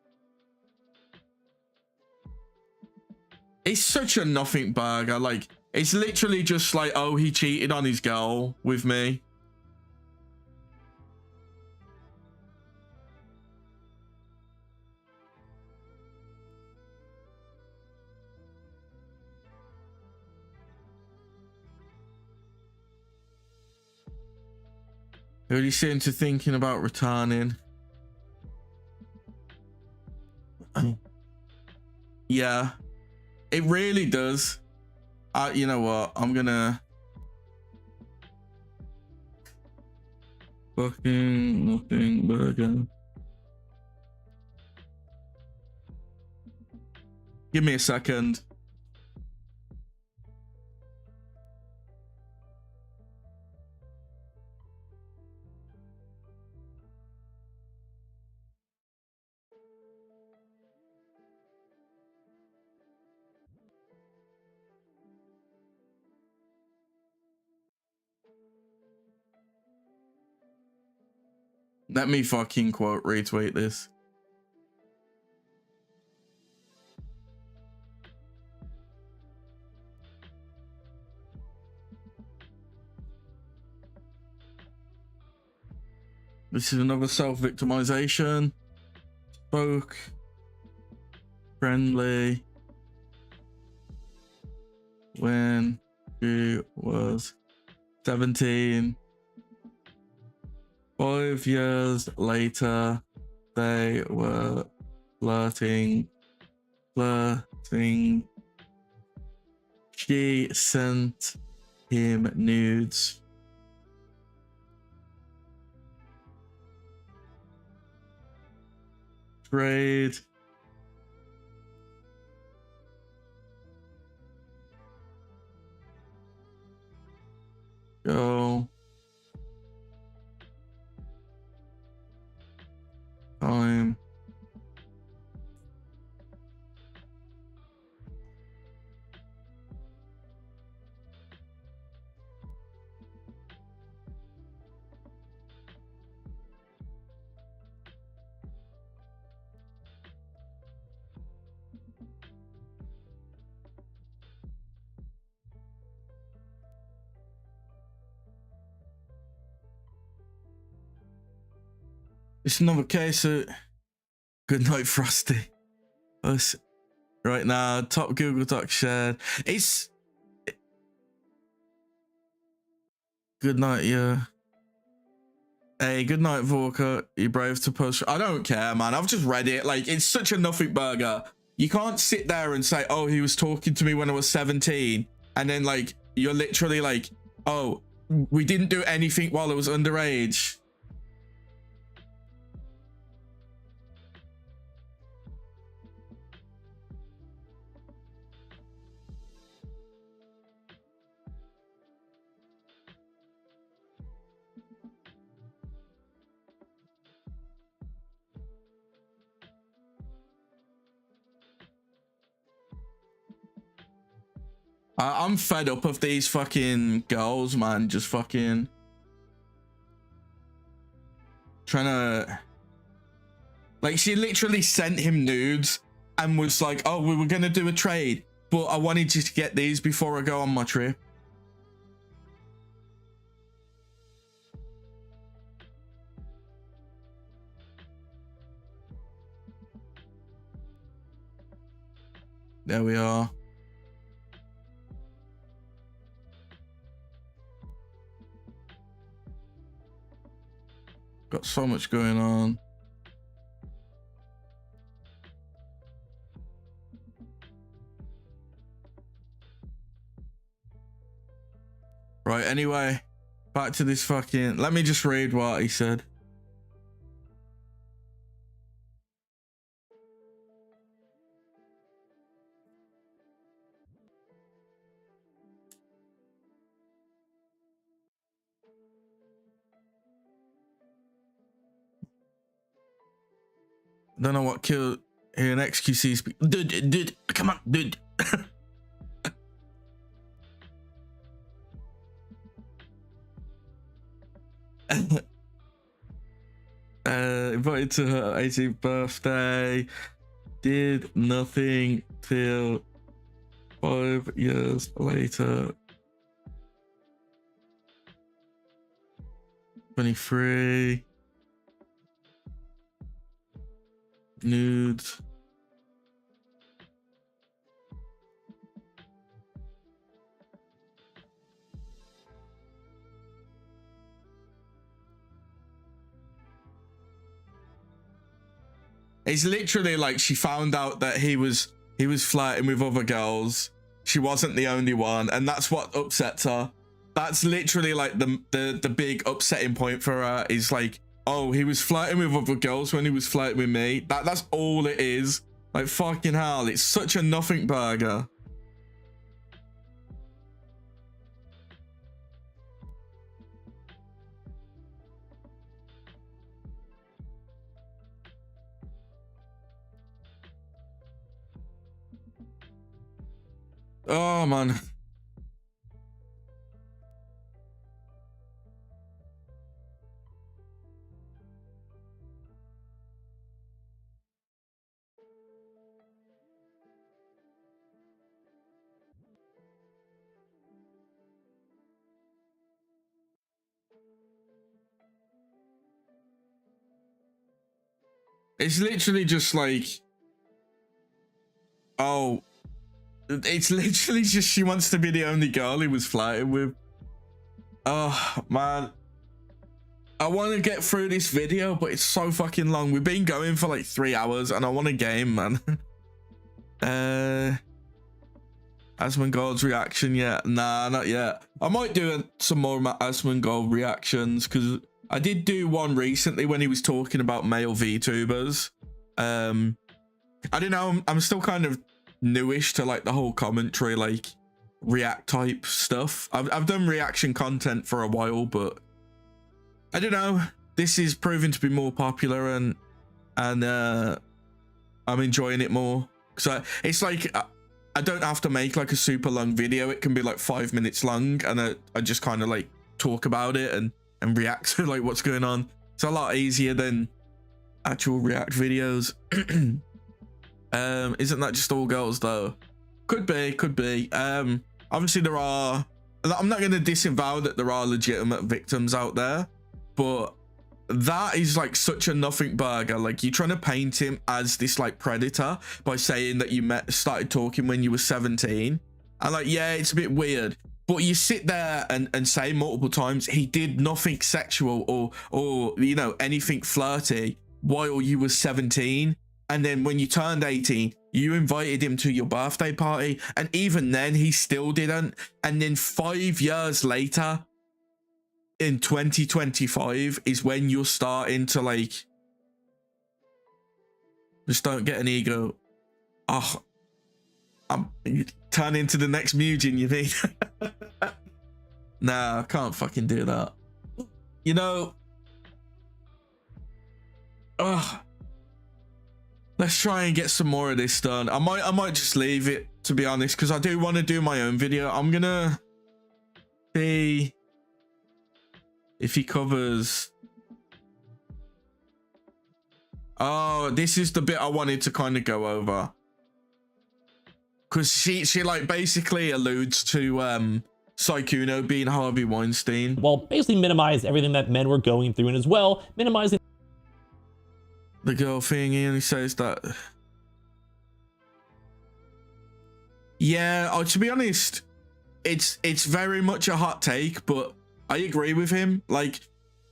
It's such a nothing burger. Like, it's literally just like, oh, he cheated on his girl with me. Really seem to thinking about returning. Yeah, it really does. You know what? I'm gonna fucking nothing burger. Give me a second. Let me fucking quote retweet this. This is another self-victimization. Spoke. Friendly. When she was 17. 5 years later, they were flirting. She sent him nudes. Trade. Go. Time. It's another case of good night, Frosty. Us right now, top Google Doc shared. It's good night, yeah. Hey, good night, Vorka. You brave to push. I don't care, man. I've just read it. Like, it's such a nothing burger. You can't sit there and say, oh, he was talking to me when I was 17. And then, like, you're literally like, oh, we didn't do anything while I was underage. I'm fed up of these fucking girls, man. Just fucking trying to, like, she literally sent him nudes and was like, oh, we were gonna do a trade, but I wanted you to get these before I go on my trip. There we are. Got so much going on. Right, anyway, back to this fucking, let me just read what he said. Don't know what killed here an XQC. Dude, come on, dude. Invited to her 18th birthday. Did nothing till 5 years later. 23. Nudes. It's literally like she found out that he was flirting with other girls. She wasn't the only one, and that's what upsets her. That's literally like the big upsetting point for her, is like, oh, he was flirting with other girls when he was flirting with me. That's all it is. Like, fucking hell, it's such a nothing burger. Oh, man. It's literally just like, oh, it's literally just she wants to be the only girl he was flirting with. Oh, man. I want to get through this video, but it's so fucking long. We've been going for like 3 hours and I want a game, man. Asmongold's reaction yet? Nah, not yet. I might do some more Asmongold reactions, because I did do one recently when he was talking about male VTubers. I don't know, I'm still kind of newish to like the whole commentary, like react type stuff. I've done reaction content for a while, but I don't know, this is proving to be more popular, and I'm enjoying it more, because it's like I don't have to make like a super long video. It can be like 5 minutes long, and I just kind of like talk about it and react to like what's going on. It's a lot easier than actual react videos. Isn't that just all girls though? Could be. Obviously there are, I'm not going to disavow that there are legitimate victims out there, but that is like such a nothing burger. Like, you're trying to paint him as this like predator by saying that you started talking when you were 17, and like, yeah, it's a bit weird, but you sit there and say multiple times he did nothing sexual or you know, anything flirty while you were 17, and then when you turned 18 you invited him to your birthday party, and even then he still didn't. And then 5 years later in 2025 is when you're starting to like, just don't get an ego. Oh, I'm turn into the next Mugen, you mean? Nah, I can't fucking do that. You know, let's try and get some more of this done. I might just leave it, to be honest, because I do want to do my own video. I'm gonna see if he covers. Oh, this is the bit I wanted to kind of go over, because she like basically alludes to Sykkuno being Harvey Weinstein. Well, basically minimize everything that men were going through, and as well minimizing The girl thing, and he says that. Yeah, to be honest, it's very much a hot take, but I agree with him. Like,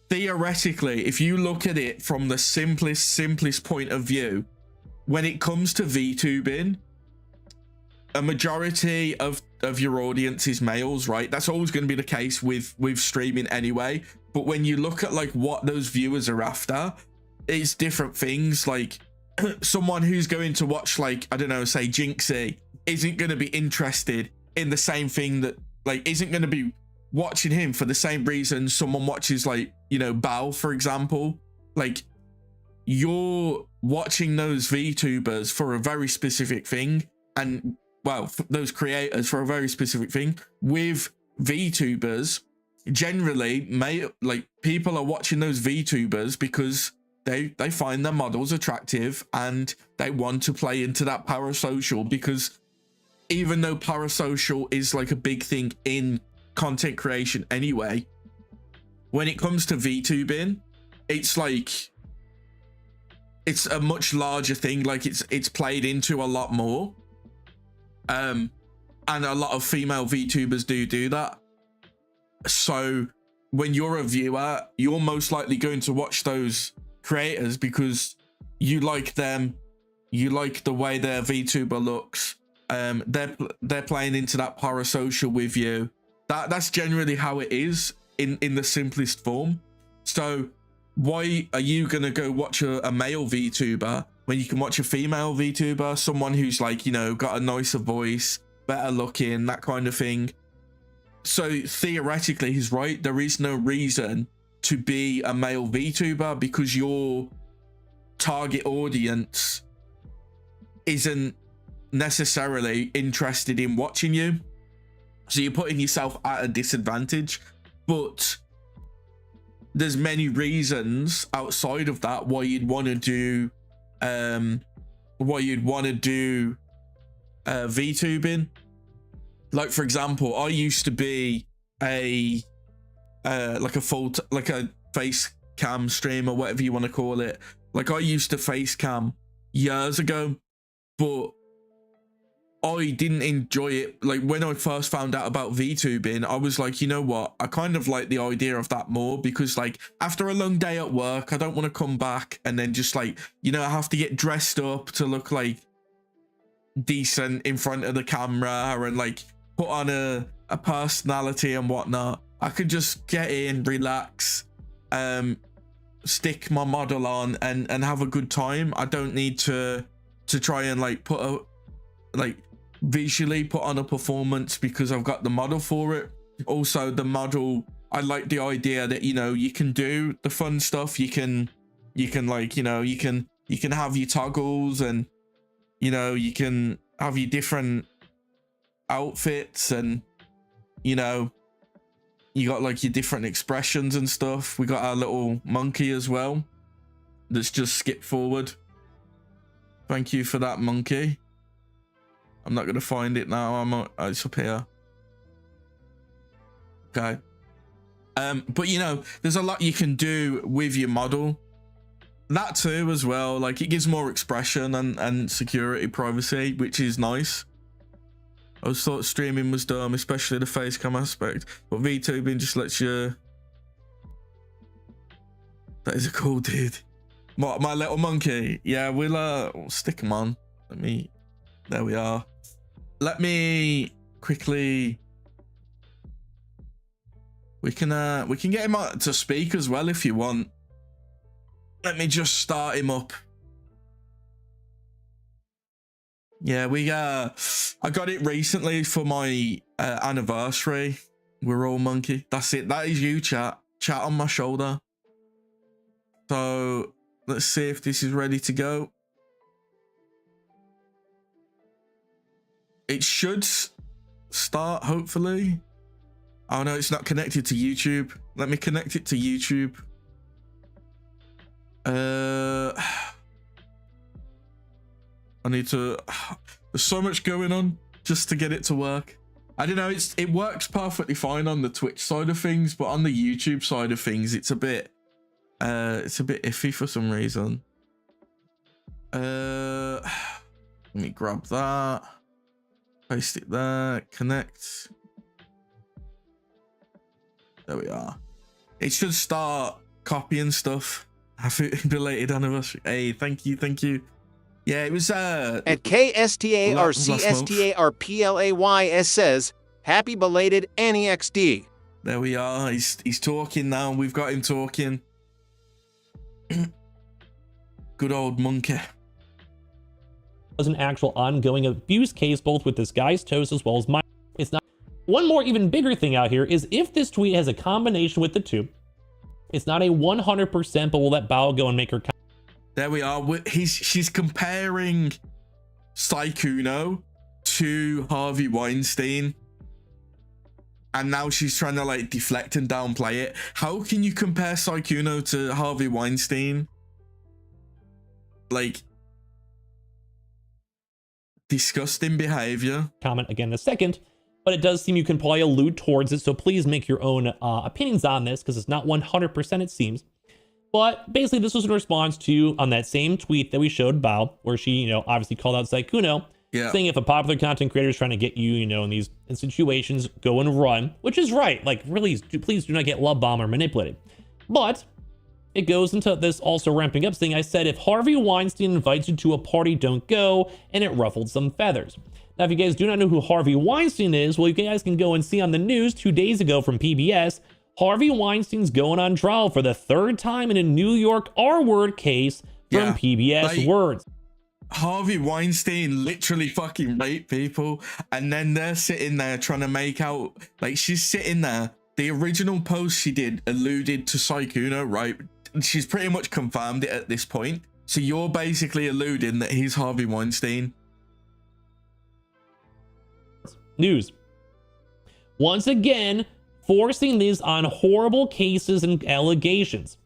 theoretically, if you look at it from the simplest point of view, when it comes to VTubing, a majority of your audience is males, right? That's always going to be the case with streaming anyway. But when you look at like what those viewers are after, it's different things. Like someone who's going to watch, like, I don't know, say Jinxie, isn't going to be interested in the same thing that, like, isn't going to be watching him for the same reason someone watches, like, you know, Bao, for example. Like, you're watching those VTubers for a very specific thing, and well, those creators for a very specific thing. With VTubers, generally, like, people are watching those VTubers because they find their models attractive and they want to play into that parasocial, because even though parasocial is like a big thing in content creation anyway, when it comes to VTubing, it's like, it's a much larger thing. Like, it's played into a lot more, and a lot of female VTubers do that. So when you're a viewer, you're most likely going to watch those creators because you like them, you like the way their VTuber looks, they're playing into that parasocial with you. That's generally how it is in the simplest form. So why are you gonna go watch a male VTuber when you can watch a female VTuber, someone who's, like, you know, got a nicer voice, better looking, that kind of thing? So theoretically he's right, there is no reason to be a male VTuber because your target audience isn't necessarily interested in watching you, so you're putting yourself at a disadvantage. But there's many reasons outside of that why you'd want to do VTubing. Like, for example, I used to be a like a face cam streamer, whatever you want to call it. Like, I used to face cam years ago, but I didn't enjoy it. Like, when I first found out about VTubing, I was like, you know what, I kind of like the idea of that more, because, like, after a long day at work, I don't want to come back and then just, like, you know, I have to get dressed up to look like decent in front of the camera and, like, put on a personality and whatnot. I could just get in, relax, stick my model on and have a good time. I don't need to try and, like, visually put on a performance because I've got the model for it. Also, the model, I like the idea that, you know, you can do the fun stuff. You can like, you know, you can have your toggles, and, you know, you can have your different outfits, and, you know, you got, like, your different expressions and stuff. We got our little monkey as well that's just skipped forward. Thank you for that, monkey. I'm not gonna find it now. It's up here. Okay. But, you know, there's a lot you can do with your model. That too as well. Like, it gives more expression and security, privacy, which is nice. I always thought streaming was dumb, especially the face cam aspect. But VTubing just lets you... That is a cool dude. My little monkey. Yeah, we'll stick him on. There we are. Let me quickly... We can get him to speak as well if you want. Let me just start him up. Yeah, I got it recently for my anniversary. We're all monkey. That's it. That is you, chat. Chat on my shoulder. So let's see if this is ready to go. It should start, hopefully. Oh no, it's not connected to YouTube. Let me connect it to YouTube. I need to... There's so much going on just to get it to work. I don't know, it works perfectly fine on the Twitch side of things, but on the YouTube side of things, it's a bit iffy for some reason. Let me grab that. Paste it there. Connect. There we are. It should start copying stuff. Happy belated anniversary. Hey, thank you. Yeah, it was at KSTARCSTARPLAYS says, happy belated NEXD. There we are. He's talking now. We've got him talking. Good old monkey. Was an actual ongoing abuse case, both with this guy's toast as well as mine. It's not. One more even bigger thing out here is if this tweet has a combination with the two, it's not a 100%, but we'll let Bao go and make her. There we are. She's comparing Saikuno to Harvey Weinstein. And now she's trying to like deflect and downplay it. How can you compare Saikuno to Harvey Weinstein? Like, disgusting behavior. Comment again in a second, but it does seem you can probably allude towards it. So please make your own opinions on this because it's not 100%, it seems. But basically, this was in response to on that same tweet that we showed Bao, where she, obviously called out Saikuno, saying if a popular content creator is trying to get you, in these situations, go and run, which is right. Like, really, please do not get love bombed or manipulated. But it goes into this also ramping up saying, I said, if Harvey Weinstein invites you to a party, don't go, and it ruffled some feathers. Now, if you guys do not know who Harvey Weinstein is, well, you guys can go and see on the news 2 days ago from PBS, Harvey Weinstein's going on trial for the third time in a New York R-word case from PBS Words. Harvey Weinstein literally fucking raped people, and then they're sitting there trying to make out, like, she's sitting there. The original post she did alluded to Saikuno, right? She's pretty much confirmed it at this point. So you're basically alluding that he's Harvey Weinstein. News. Once again, forcing these on horrible cases and allegations.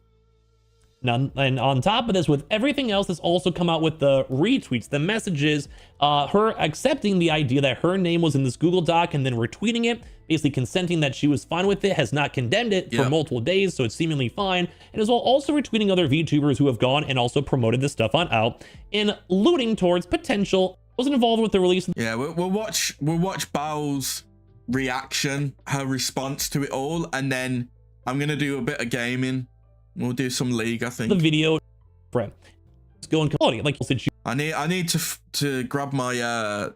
Now, and on top of this, with everything else that's also come out with the retweets, the messages, her accepting the idea that her name was in this Google Doc and then retweeting it, basically consenting that she was fine with it, has not condemned it for multiple days, so it's seemingly fine, and as well also retweeting other VTubers who have gone and also promoted this stuff on out, and alluding towards potential, wasn't involved with the release. Yeah, we'll watch Bao's reaction, her response to it all, and then I'm gonna do a bit of gaming. We'll do some League, I think. The video, friend, it's going quality. Like I need to grab my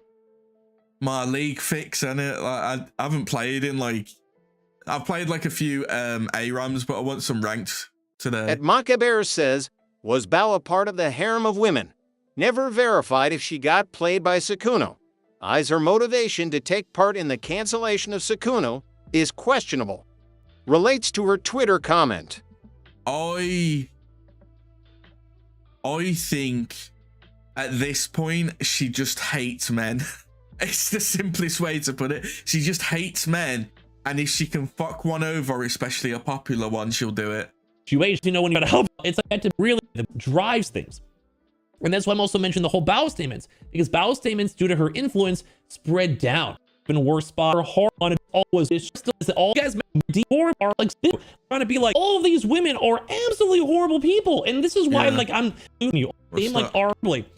my League fix in it. Like, I haven't played in like, I've played like a few ARAMs, but I want some ranked today. At Makabear says, was Bao a part of the harem of women? Never verified if she got played by Saikuno. Eyes her motivation to take part in the cancellation of Saikuno is questionable. Relates to her Twitter comment. I think at this point she just hates men. It's the simplest way to put it. She just hates men, and if she can fuck one over, especially a popular one, she'll do it. When you gotta help, it's like that really drives things. And that's why I'm also mentioning the whole Bao statements, because Bao statements, due to her influence, spread down. Been worse spot or hard on it always. It's just that all you guys are like trying to be like all of these women are absolutely horrible people, and this is why like I'm you seem like horribly.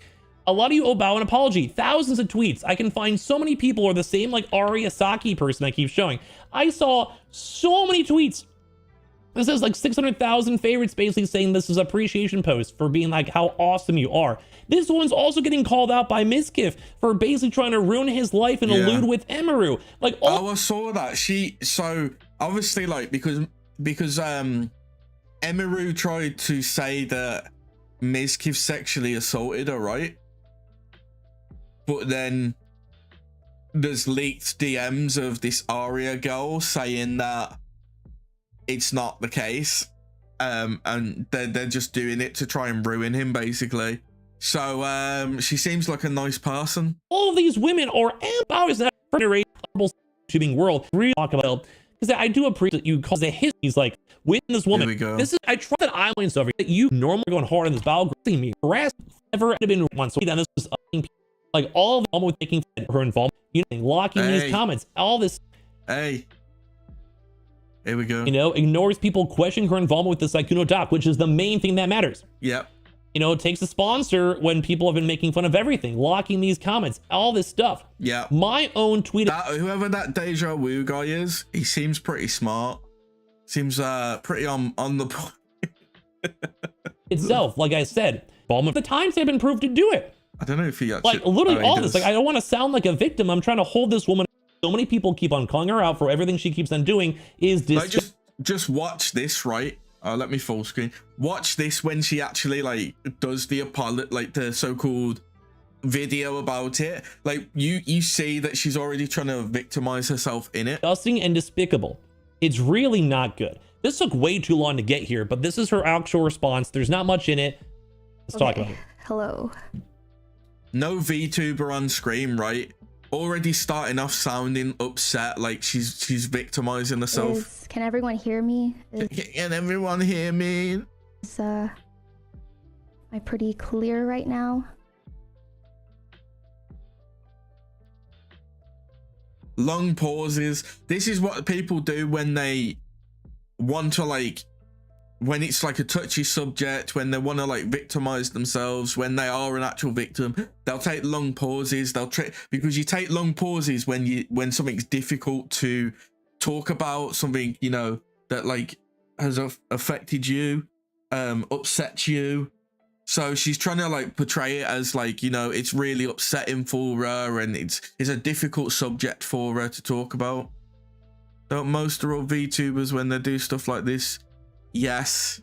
A lot of you owe Bao an apology. Thousands of tweets. I can find so many people are the same like Ari Asaki person I keep showing. I saw so many tweets. This is like 600,000 favorites basically saying this is appreciation post for being like how awesome you are. This one's also getting called out by Miskiff for basically trying to ruin his life and allude with Emiru. Like, oh, I saw that. So obviously like because Emiru tried to say that Miskiff sexually assaulted her, right? But then there's leaked DMs of this Aria girl saying that it's not the case, and they're just doing it to try and ruin him basically. So she seems like a nice person. All of these women are empowers that YouTubing world. Really talk about, because I do appreciate you cause the history. He's like with this woman. Here we go. This is I try that I'm stuff that you normally going hard on this battle, me harassed. Never have been once. So then this is like all of them with taking her involvement, you know, locking these comments, all this. Hey. Here we go. You know, ignores people questioning her involvement with the Sykkuno doc, which is the main thing that matters. Yep. You know, it takes a sponsor when people have been making fun of everything, locking these comments, all this stuff. Yeah. My own tweet. Whoever that Deja Vu guy is, he seems pretty smart. Seems pretty on the point. Itself, like I said, the times have been proved to do it. I don't know if he actually. Like literally all this. Like I don't want to sound like a victim. I'm trying to hold this woman. So many people keep on calling her out for everything she keeps on doing. Is like just watch this, right? Let me full screen. Watch this when she actually like does the like the so-called video about it. Like you see that she's already trying to victimize herself in it. Disgusting and despicable. It's really not good. This took way too long to get here, but this is her actual response. There's not much in it. Let's talk about it. Hello. No VTuber on screen, right? Already starting off sounding upset, like she's victimizing herself. Can everyone hear me? Can everyone hear me? Am I pretty clear right now? Long pauses. This is what people do when they want to like, when it's like a touchy subject, when they want to like victimize themselves, when they are an actual victim, they'll take long pauses. They'll because you take long pauses when something's difficult to talk about, something, you know, that like has affected you, upset you. So she's trying to like portray it as like, you know, it's really upsetting for her and it's a difficult subject for her to talk about. Don't most are all VTubers when they do stuff like this? Yes.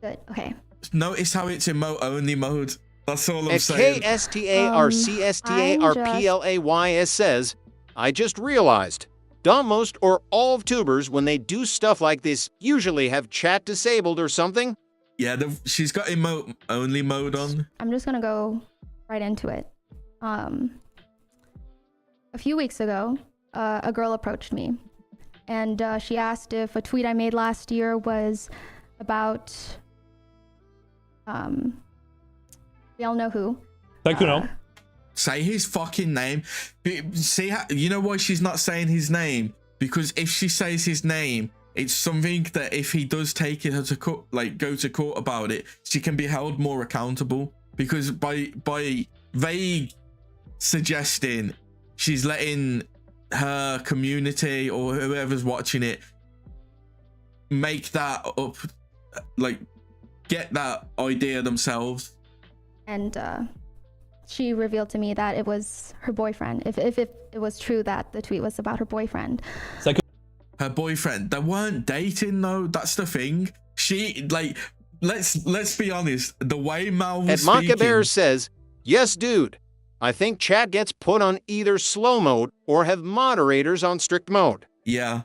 Good. Okay. Notice how it's emote only mode. That's all I'm saying. KSTARCSTARPLAYS says, I just realized, most or all of tubers, when they do stuff like this, usually have chat disabled or something. Yeah, she's got emote only mode on. I'm just gonna go right into it. A few weeks ago, a girl approached me. And she asked if a tweet I made last year was about, we all know who. Sykkuno. Say his fucking name. See how, you know why she's not saying his name? Because if she says his name, it's something that if he does take it to court, like go to court about it, she can be held more accountable. Because by vague suggesting, she's letting her community or whoever's watching it make that up, like get that idea themselves. And she revealed to me that it was her boyfriend. If it was true that the tweet was about her boyfriend. Her boyfriend. They weren't dating though. That's the thing. She like let's be honest. The way Mal was speaking. At Bear says, yes, dude. I think chat gets put on either slow mode or have moderators on strict mode. Yeah.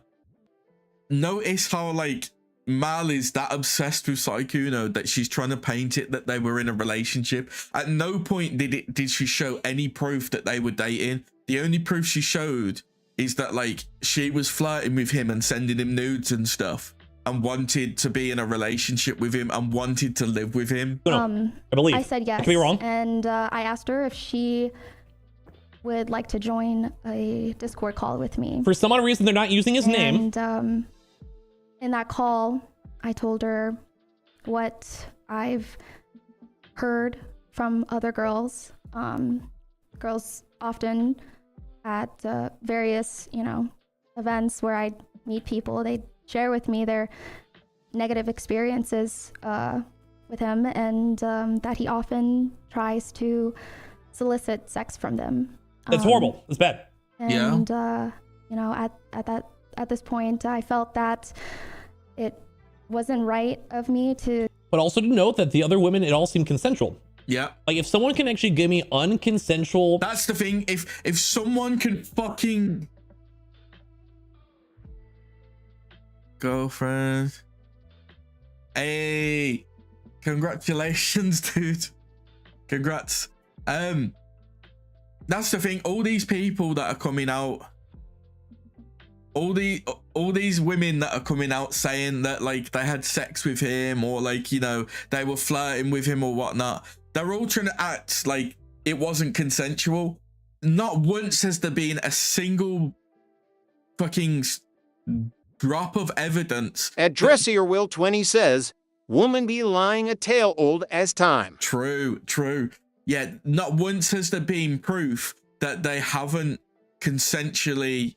Notice how like Mal is that obsessed with Sykkuno that she's trying to paint it that they were in a relationship. At no point did she show any proof that they were dating. The only proof she showed is that like she was flirting with him and sending him nudes and stuff and wanted to be in a relationship with him and wanted to live with him. I believe. I said yes. I could be wrong. And I asked her if she would like to join a Discord call with me. For some odd reason, they're not using his name. And in that call, I told her what I've heard from other girls. Girls often at various, events where I meet people, they share with me their negative experiences with him, and that he often tries to solicit sex from them. That's horrible. It's bad. And at this point, I felt that it wasn't right of me to. But also to note that the other women, it all seemed consensual. Yeah. Like if someone can actually give me unconsensual. That's the thing. If someone can fucking girlfriend. Hey, congratulations, dude. Congrats. That's the thing. All these people that are coming out, all these women that are coming out saying that like they had sex with him, or like, they were flirting with him or whatnot, they're all trying to act like it wasn't consensual. Not once has there been a single fucking drop of evidence. At Dressier Will 20 says, woman be lying a tale old as time. True. Yeah, not once has there been proof that they haven't consensually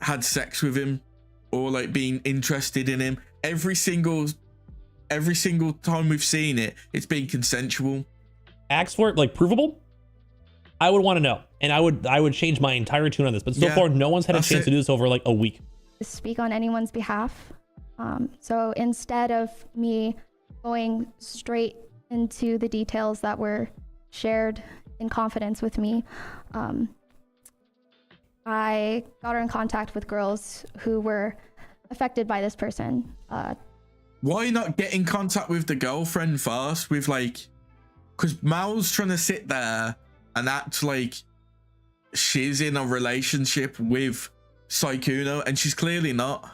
had sex with him or like been interested in him. Every single time we've seen it, it's been consensual. Acts for it, like provable, I would want to know, and I would change my entire tune on this. But so far, no one's had a chance to do this over like a week. Speak on anyone's behalf. So instead of me going straight into the details that were shared in confidence with me, I got her in contact with girls who were affected by this person. Why not get in contact with the girlfriend first? With like, because Mal's trying to sit there and act like she's in a relationship with Sykkuno, and she's clearly not.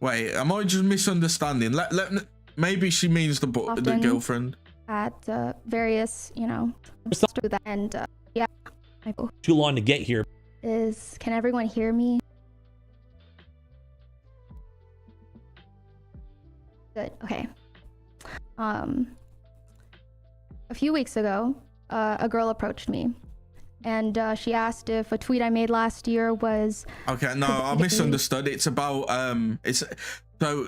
Wait, am I just misunderstanding? Maybe she means the girlfriend. At various, and yeah. Too long to get here. Can everyone hear me? Good. Okay. A few weeks ago, a girl approached me, and she asked if a tweet I made last year was. Okay, no, I misunderstood. It's about so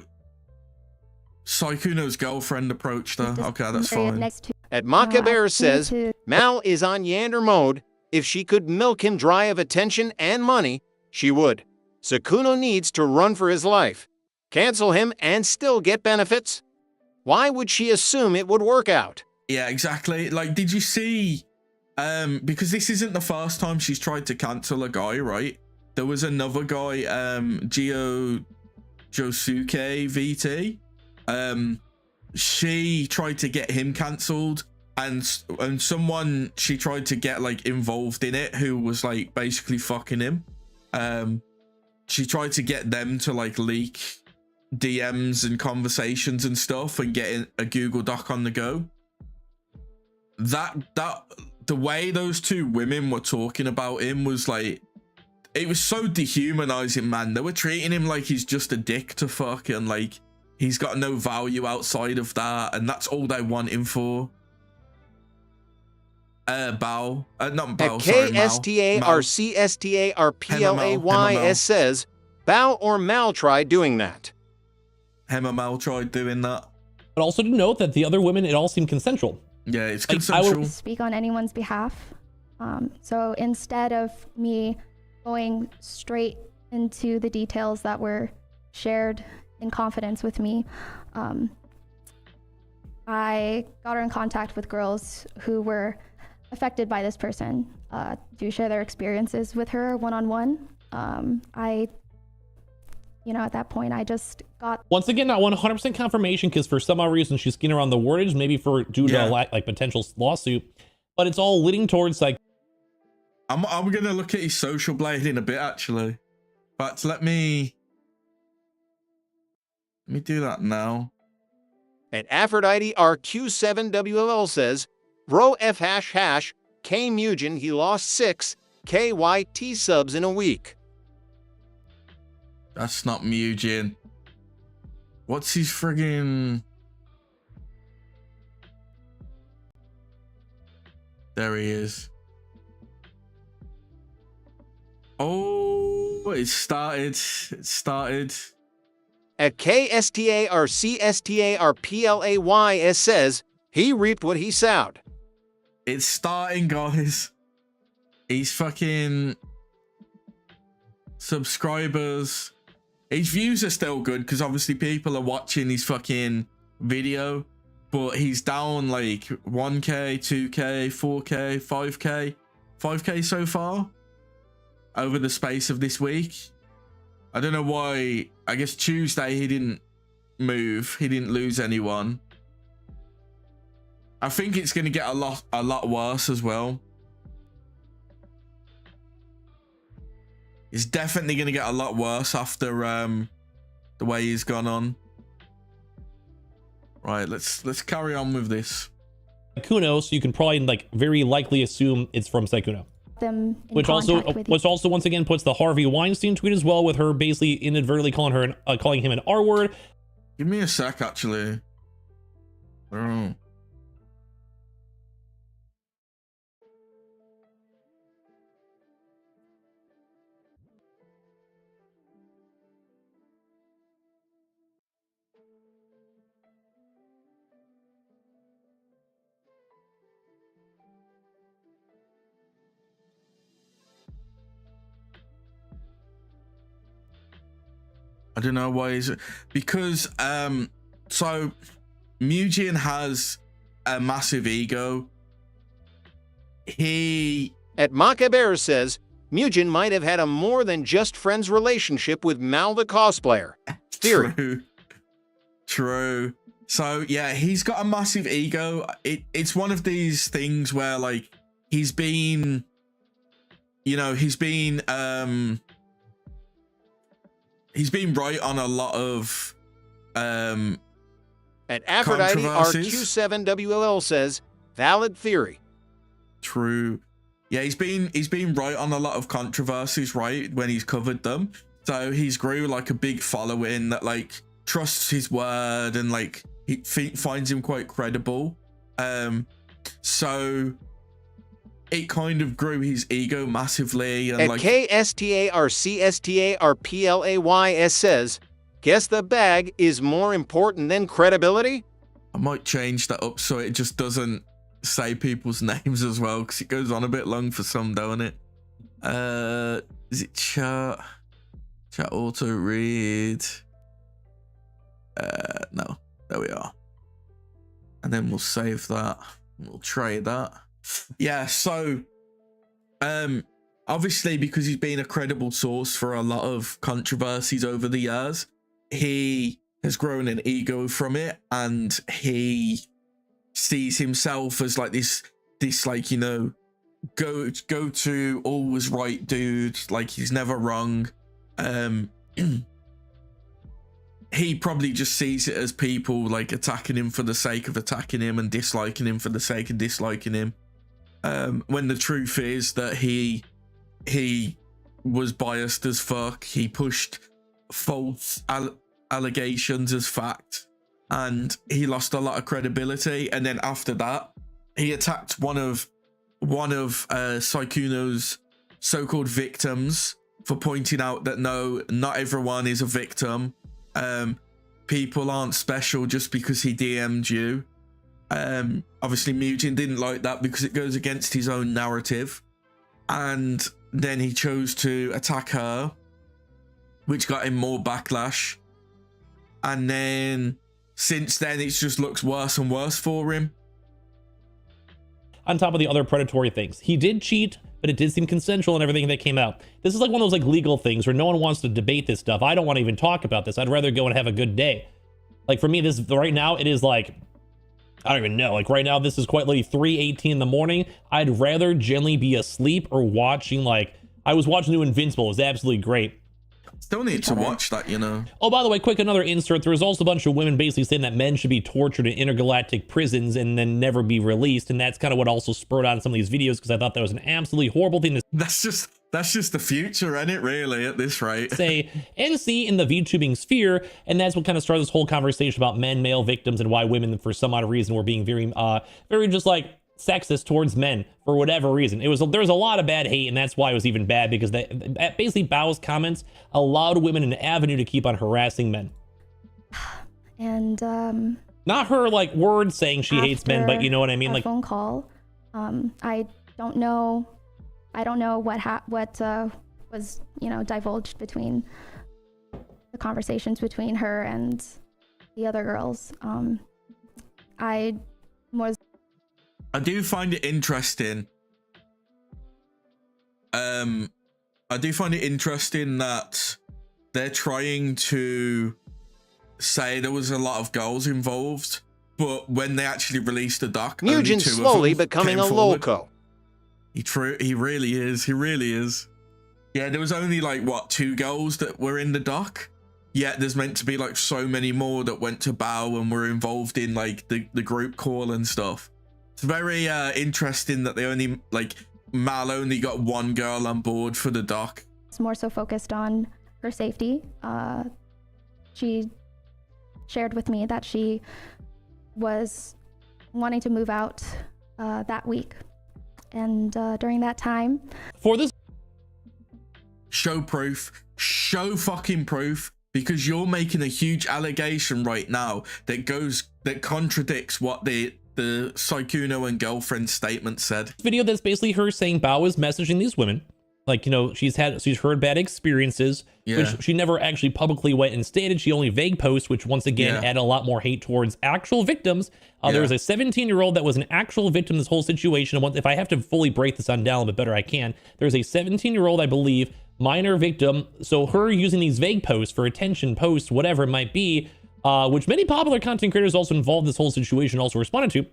Sykkuno's girlfriend approached her. Okay, that's fine. At Macabear says, Mal is on Yander mode. If she could milk him dry of attention and money, she would. Sykkuno needs to run for his life. Cancel him and still get benefits? Why would she assume it would work out? Yeah, exactly. Like, did you see, because this isn't the first time she's tried to cancel a guy, right? There was another guy, Josuke VT. She tried to get him cancelled, and someone she tried to get like involved in it who was like basically fucking him. She tried to get them to like leak DMs and conversations and stuff and get a Google Doc on the go. The way those two women were talking about him was like, it was so dehumanizing, man. They were treating him like he's just a dick to fuck, and like he's got no value outside of that, and that's all they want him for. Not Bao, sorry, KSTARCSTARPLAYS says, Bao or Mal tried doing that. Him and Mal tried doing that. But also to note that the other women, it all seemed consensual. Yeah, it's consensual. I would speak on anyone's behalf. So instead of me going straight into the details that were shared in confidence with me, I got her in contact with girls who were affected by this person, to share their experiences with her one-on-one. At that point, I just got. Once again, not 100% confirmation, because for some odd reason she's skinned around the wordage, maybe due to like potential lawsuit, but it's all leading towards like. I'm gonna look at his social blade in a bit, actually, but let me do that now. And Aphrodite RQ7WL says, Bro F ## K Mugen, he lost 6 KYT subs in a week. That's not Mugen. What's his friggin'... There he is. Oh, it started. It started. At KSTARCSTARPLAYS says, he reaped what he sowed. It's starting, guys. He's fucking subscribers. His views are still good because obviously people are watching his fucking video, but he's down like 1K, 2K, 4K, 5K, 5K so far over the space of this week. I don't know why. I guess Tuesday he didn't move. He didn't lose anyone. I think it's going to get a lot worse as well. It's definitely going to get a lot worse after the way he's gone on. Right, let's carry on with this. Sykkuno, so you can probably like very likely assume it's from Sykkuno. Them in Which contact with also once again puts the Harvey Weinstein tweet as well, with her basically inadvertently calling him an R word. Give me a sec, actually. Oh. I don't know why is it because so Mugen has a massive ego. He At Makabear says, Mugen might have had a more than just friends relationship with Mal the cosplayer. Theory. True. So yeah, he's got a massive ego. It's one of these things where like he's been, you know, he's been right on a lot of At Aphrodite RQ7WLL says, valid theory. True. Yeah, he's been right on a lot of controversies, right, when he's covered them. So he's grew like a big following that like trusts his word and like he finds him quite credible. So it kind of grew his ego massively. And At like KSTARCSTARPLAYS says, guess the bag is more important than credibility? I might change that up so it just doesn't say people's names as well, because it goes on a bit long for some, don't it? Is it chat auto read? No, there we are. And then we'll save that. We'll trade that. Yeah, so obviously because he's been a credible source for a lot of controversies over the years, he has grown an ego from it, and he sees himself as like this like, you know, go to always right dude, like he's never wrong. He probably just sees it as people like attacking him for the sake of attacking him and disliking him for the sake of disliking him, when the truth is that he was biased as fuck. He pushed false allegations as fact, and he lost a lot of credibility. And then after that, he attacked one of Sykkuno's so-called victims for pointing out that no, not everyone is a victim. People aren't special just because he DM'd you. Obviously Mugen didn't like that because it goes against his own narrative, and then he chose to attack her, which got him more backlash. And then since then it just looks worse and worse for him. On top of the other predatory things, he did cheat, but it did seem consensual and everything that came out. This is like one of those like legal things where no one wants to debate this stuff. I don't want to even talk about this. I'd rather go and have a good day. Like for me, this right now, it is like, I don't even know. Like right now, this is quite literally 3:18 in the morning. I'd rather generally be asleep or watching, like, I was watching New Invincible. It was absolutely great. Still need to watch that, you know. Oh, by the way, quick, another insert. There was also a bunch of women basically saying that men should be tortured in intergalactic prisons and then never be released. And that's kind of what also spurred on some of these videos, because I thought that was an absolutely horrible thing to That's just the future, isn't it, really, at this rate? say and see in the VTubing sphere. And that's what kind of started this whole conversation about men, male victims, and why women, for some odd reason, were being very just like sexist towards men for whatever reason. There was a lot of bad hate, and that's why it was even bad, because basically Bao's comments allowed women an avenue to keep on harassing men. And not her like words saying she hates men, but you know what I mean. A like phone call. I don't know what was divulged between the conversations between her and the other girls. I do find it interesting. I do find it interesting that they're trying to say there was a lot of girls involved, but when they actually released the doc, Nugent's slowly becoming a loco. He really is. He really is. Yeah, there was only like what 2 girls that were in the doc. Yet there's meant to be like so many more that went to Bao and were involved in like the group call and stuff. It's very interesting that they only Mal only got 1 girl on board for the doc. It's more so focused on her safety. She shared with me that she was wanting to move out that week. And during that time... For this... Show proof. Show fucking proof. Because you're making a huge allegation right now that contradicts what the Sykkuno and girlfriend statement said. Video that's basically her saying Bao is messaging these women. Like, she's heard bad experiences, which she never actually publicly went and stated. She only vague posts, which once again add a lot more hate towards actual victims. There was a 17-year-old that was an actual victim in this whole situation. And if I have to fully break this on down a little bit better, I can. There's a 17-year-old, I believe, minor victim. So her using these vague posts for attention posts, whatever it might be, which many popular content creators also involved in this whole situation also responded to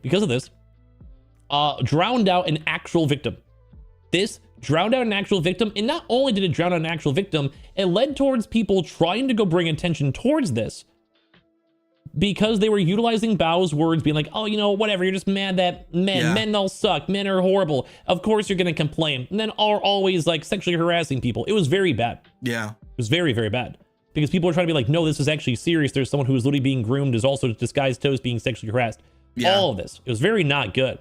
because of this, drowned out an actual victim. This drowned out an actual victim, and not only did it drown out an actual victim, it led towards people trying to go bring attention towards this because they were utilizing Bao's words, being like, oh, whatever, you're just mad that men all suck, men are horrible, of course you're gonna complain, and then are always like sexually harassing people. It was very bad. It was very, very bad, because people were trying to be like, no, this is actually serious. There's someone who is literally being groomed, is also disguised toast being sexually harassed. All of this, it was very not good.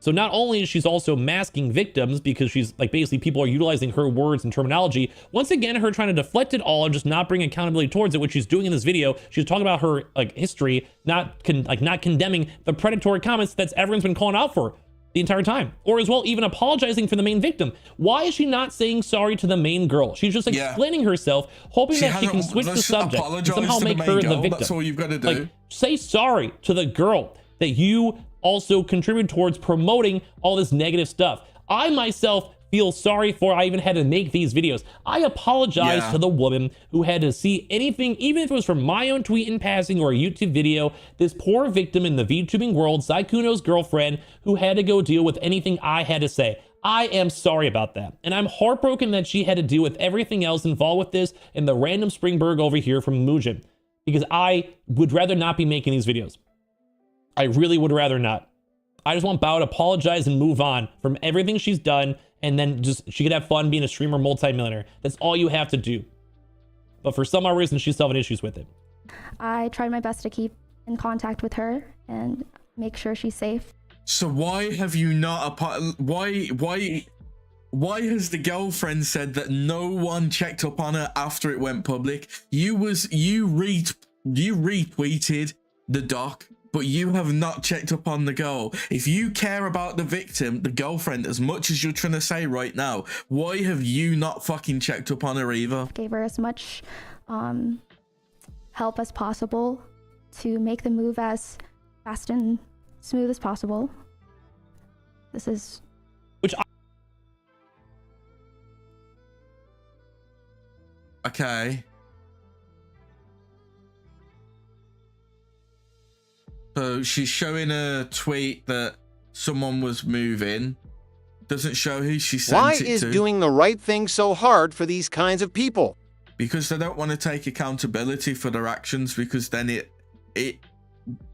So not only is she's also masking victims, because she's like, basically people are utilizing her words and terminology. Once again, her trying to deflect it all and just not bring accountability towards it, which she's doing in this video. She's talking about her history, not condemning the predatory comments that's everyone's been calling out for the entire time, or as well even apologizing for the main victim. Why is she not saying sorry to the main girl? She's just explaining herself, hoping that she can switch the subject and somehow make her the victim. That's all you've got to do. Like, say sorry to the girl that you also contribute towards promoting all this negative stuff. I myself feel sorry for I even had to make these videos. I apologize to the woman who had to see anything, even if it was from my own tweet in passing or a YouTube video, this poor victim in the VTubing world, Sykkuno's girlfriend, who had to go deal with anything I had to say. I am sorry about that. And I'm heartbroken that she had to deal with everything else involved with this and the random Springberg over here from Mugen, because I would rather not be making these videos. I really would rather not. I just want Bao to apologize and move on from everything she's done, and then she could have fun being a streamer multimillionaire. That's all you have to do. But for some odd reason, she's still having issues with it. I tried my best to keep in contact with her and make sure she's safe. So why have you not why has the girlfriend said that no one checked up on her after it went public? You retweeted the doc, but you have not checked up on the girl. If you care about the victim, the girlfriend, as much as you're trying to say right now, why have you not fucking checked up on her either? Gave her as much help as possible to make the move as fast and smooth as possible. This is... Okay. So she's showing a tweet that someone was moving. Doesn't show who she sent Why it to. is doing the right thing so hard for these kinds of people? Because they don't want to take accountability for their actions, because then it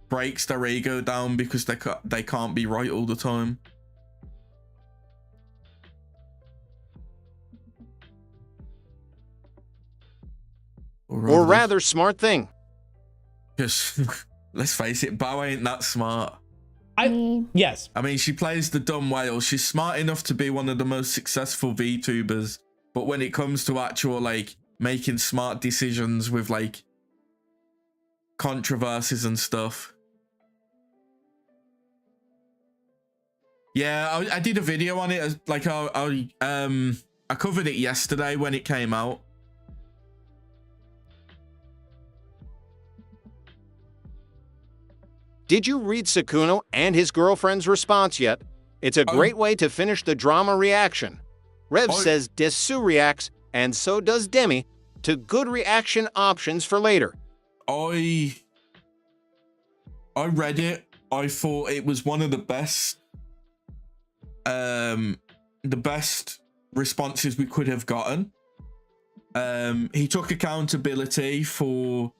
breaks their ego down, because they can't be right all the time. Or rather, smart thing. Because let's face it, Bao ain't that smart. Yes. I mean, she plays the dumb whale. She's smart enough to be one of the most successful VTubers, but when it comes to actual like making smart decisions with like controversies and stuff. Yeah, I did a video on it. As like I covered it yesterday when it came out. Did you read Sukuna and his girlfriend's response yet? It's a great way to finish the drama reaction. Rev says Desu reacts, and so does Demi, to good reaction options for later. I read it. I thought it was one of the best responses we could have gotten. He took accountability for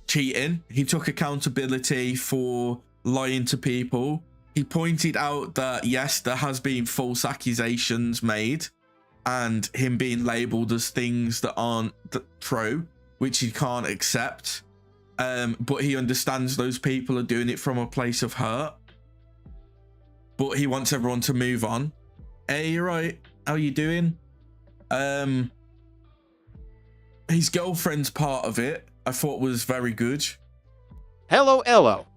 cheating. He took accountability for lying to people. He pointed out that yes, there has been false accusations made and him being labeled as things that aren't true, which he can't accept. But he understands those people are doing it from a place of hurt. But he wants everyone to move on. Hey, you're right. How you doing? His girlfriend's part of it, I thought was very good. Hello, Ello.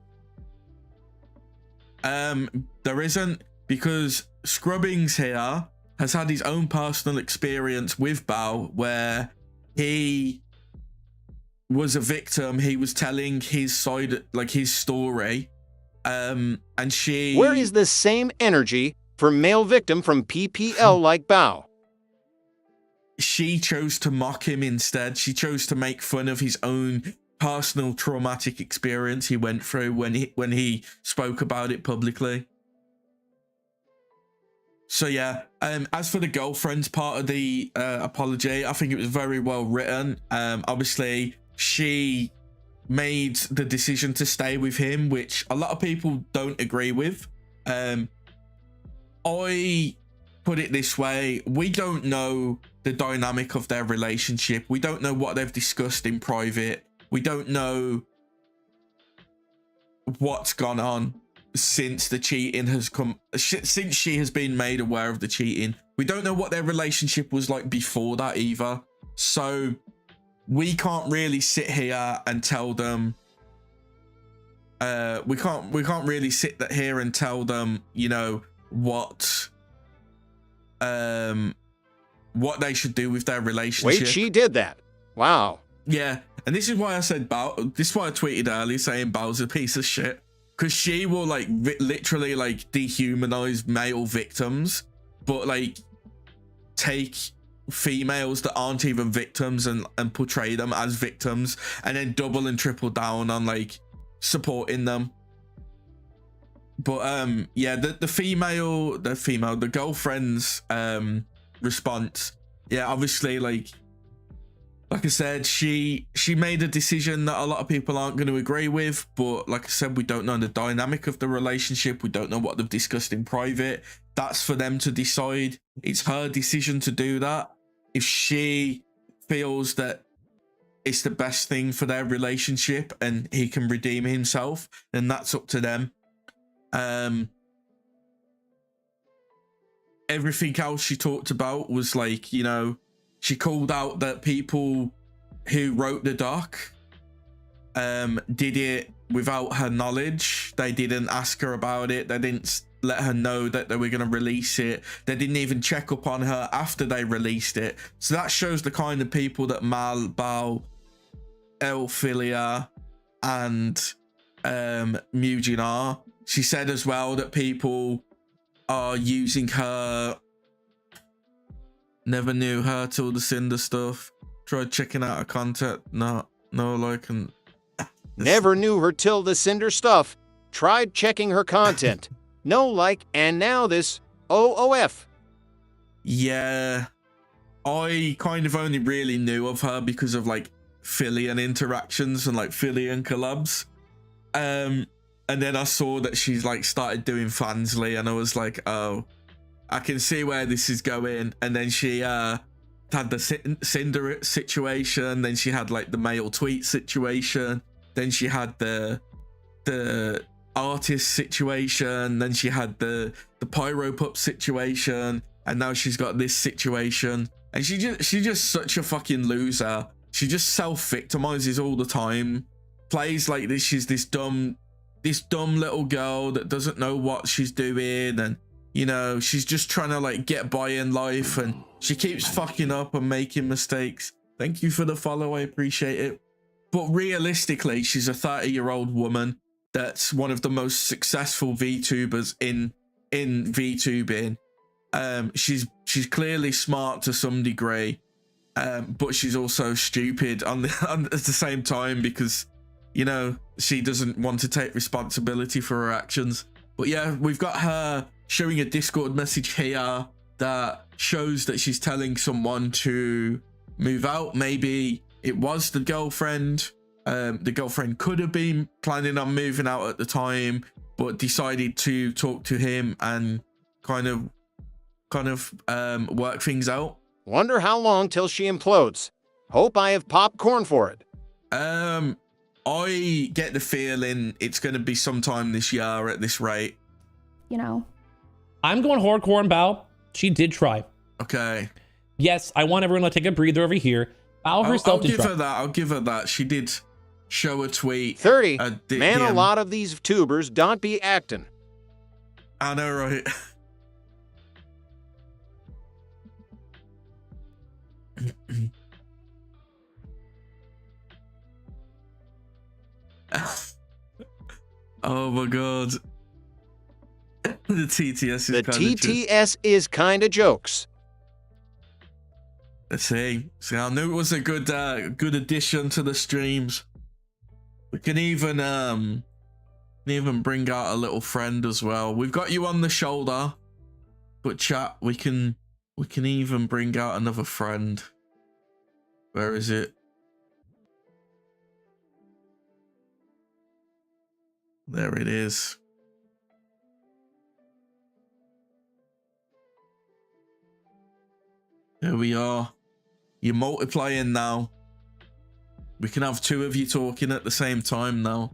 There isn't, because Scrubbings here has had his own personal experience with Bao where he was a victim. He was telling his side, like his story. And she... Where is the same energy for male victim from PPL like Bao? She chose to mock him instead. She chose to make fun of his own personal traumatic experience he went through when he spoke about it publicly. So yeah, as for the girlfriend's part of the apology, I think it was very well written. Obviously, she made the decision to stay with him, which a lot of people don't agree with. I put it this way, we don't know the dynamic of their relationship. We don't know what they've discussed in private. We don't know what's gone on since the cheating has come, since she has been made aware of the cheating. We don't know what their relationship was like before that either. So we can't really sit here and tell them, we can't really sit here and tell them, you know, what they should do with their relationship. Wait, she did that. Wow. Yeah, and this is why I said Bao. This is why I tweeted earlier saying Bao's a piece of shit, because she will like literally like dehumanize male victims, but like take females that aren't even victims and portray them as victims, and then double and triple down on like supporting them. But yeah, the girlfriend's response, yeah, obviously like I said, she made a decision that a lot of people aren't going to agree with, but like I said, we don't know the dynamic of the relationship. We don't know what they've discussed in private. That's for them to decide. It's her decision to do that. If she feels that it's the best thing for their relationship and he can redeem himself, then that's up to them. Everything else she talked about was like, you know, she called out that people who wrote the doc did it without her knowledge. They didn't ask her about it. They didn't let her know that they were going to release it. They didn't even check up on her after they released it. So that shows the kind of people that Mal, Bao, Elphilia and Mujin are. She said as well that people are using her. Never knew her till the Cinder stuff. Tried checking out her content. No like and Never knew her till the Cinder stuff. Tried checking her content. No like, and now this OOF. Yeah, I kind of only really knew of her because of like Phillian interactions and like Phillian collabs. And then I saw that she's like started doing Fansly, and I was like, oh, I can see where this is going. And then she had the Cinder situation. Then she had like the male tweet situation. Then she had the artist situation, then she had the pyro pup situation, and now she's got this situation. And she's just such a fucking loser. She just self-victimizes all the time. Plays like this. She's this dumb little girl that doesn't know what she's doing, and you know, she's just trying to like get by in life, and she keeps fucking up and making mistakes. Thank you for the follow, I appreciate it. But realistically, she's a 30-year-old woman that's one of the most successful VTubers in VTubing. She's clearly smart to some degree, but she's also stupid at the same time, because you know, she doesn't want to take responsibility for her actions. But yeah, we've got her showing a Discord message here that shows that she's telling someone to move out. Maybe it was the girlfriend. The girlfriend could have been planning on moving out at the time, but decided to talk to him and kind of work things out. Wonder how long till she implodes. Hope I have popcorn for it. I get the feeling it's going to be sometime this year at this rate. You know. I'm going hardcore on Bao. She did try. Okay. Yes, I want everyone to take a breather over here. Bao herself did try. I'll give her that. She did show a tweet. 30. Man, a lot of these tubers don't be acting. I know, right? Oh my god. The TTS is kind of jokes. Let's see, I knew it was a good addition to the streams. We can even bring out a little friend as well. We've got you on the shoulder, but chat, we can even bring out another friend. Where is it? There it is. There we are. You're multiplying now. We can have two of you talking at the same time now.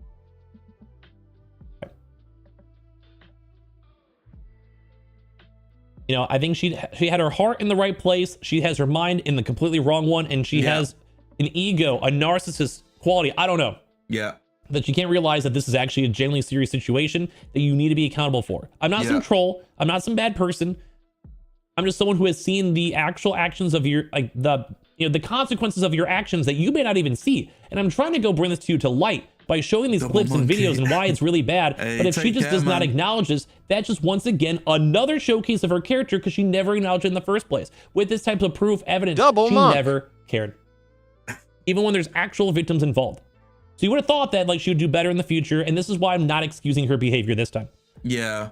You know, I think she had her heart in the right place. She has her mind in the completely wrong one, and she has an ego, a narcissist quality. I don't know. Yeah. That she can't realize that this is actually a genuinely serious situation that you need to be accountable for. I'm not some troll. I'm not some bad person. I'm just someone who has seen the actual actions of your, like the consequences of your actions that you may not even see. And I'm trying to go bring this to you to light by showing these clips and videos and why it's really bad. Hey, but if she just does not acknowledge this, that's just once again another showcase of her character, because she never acknowledged it in the first place. With this type of proof, evidence, she never cared. Even when there's actual victims involved. So you would have thought that like she would do better in the future, and this is why I'm not excusing her behavior this time. Yeah.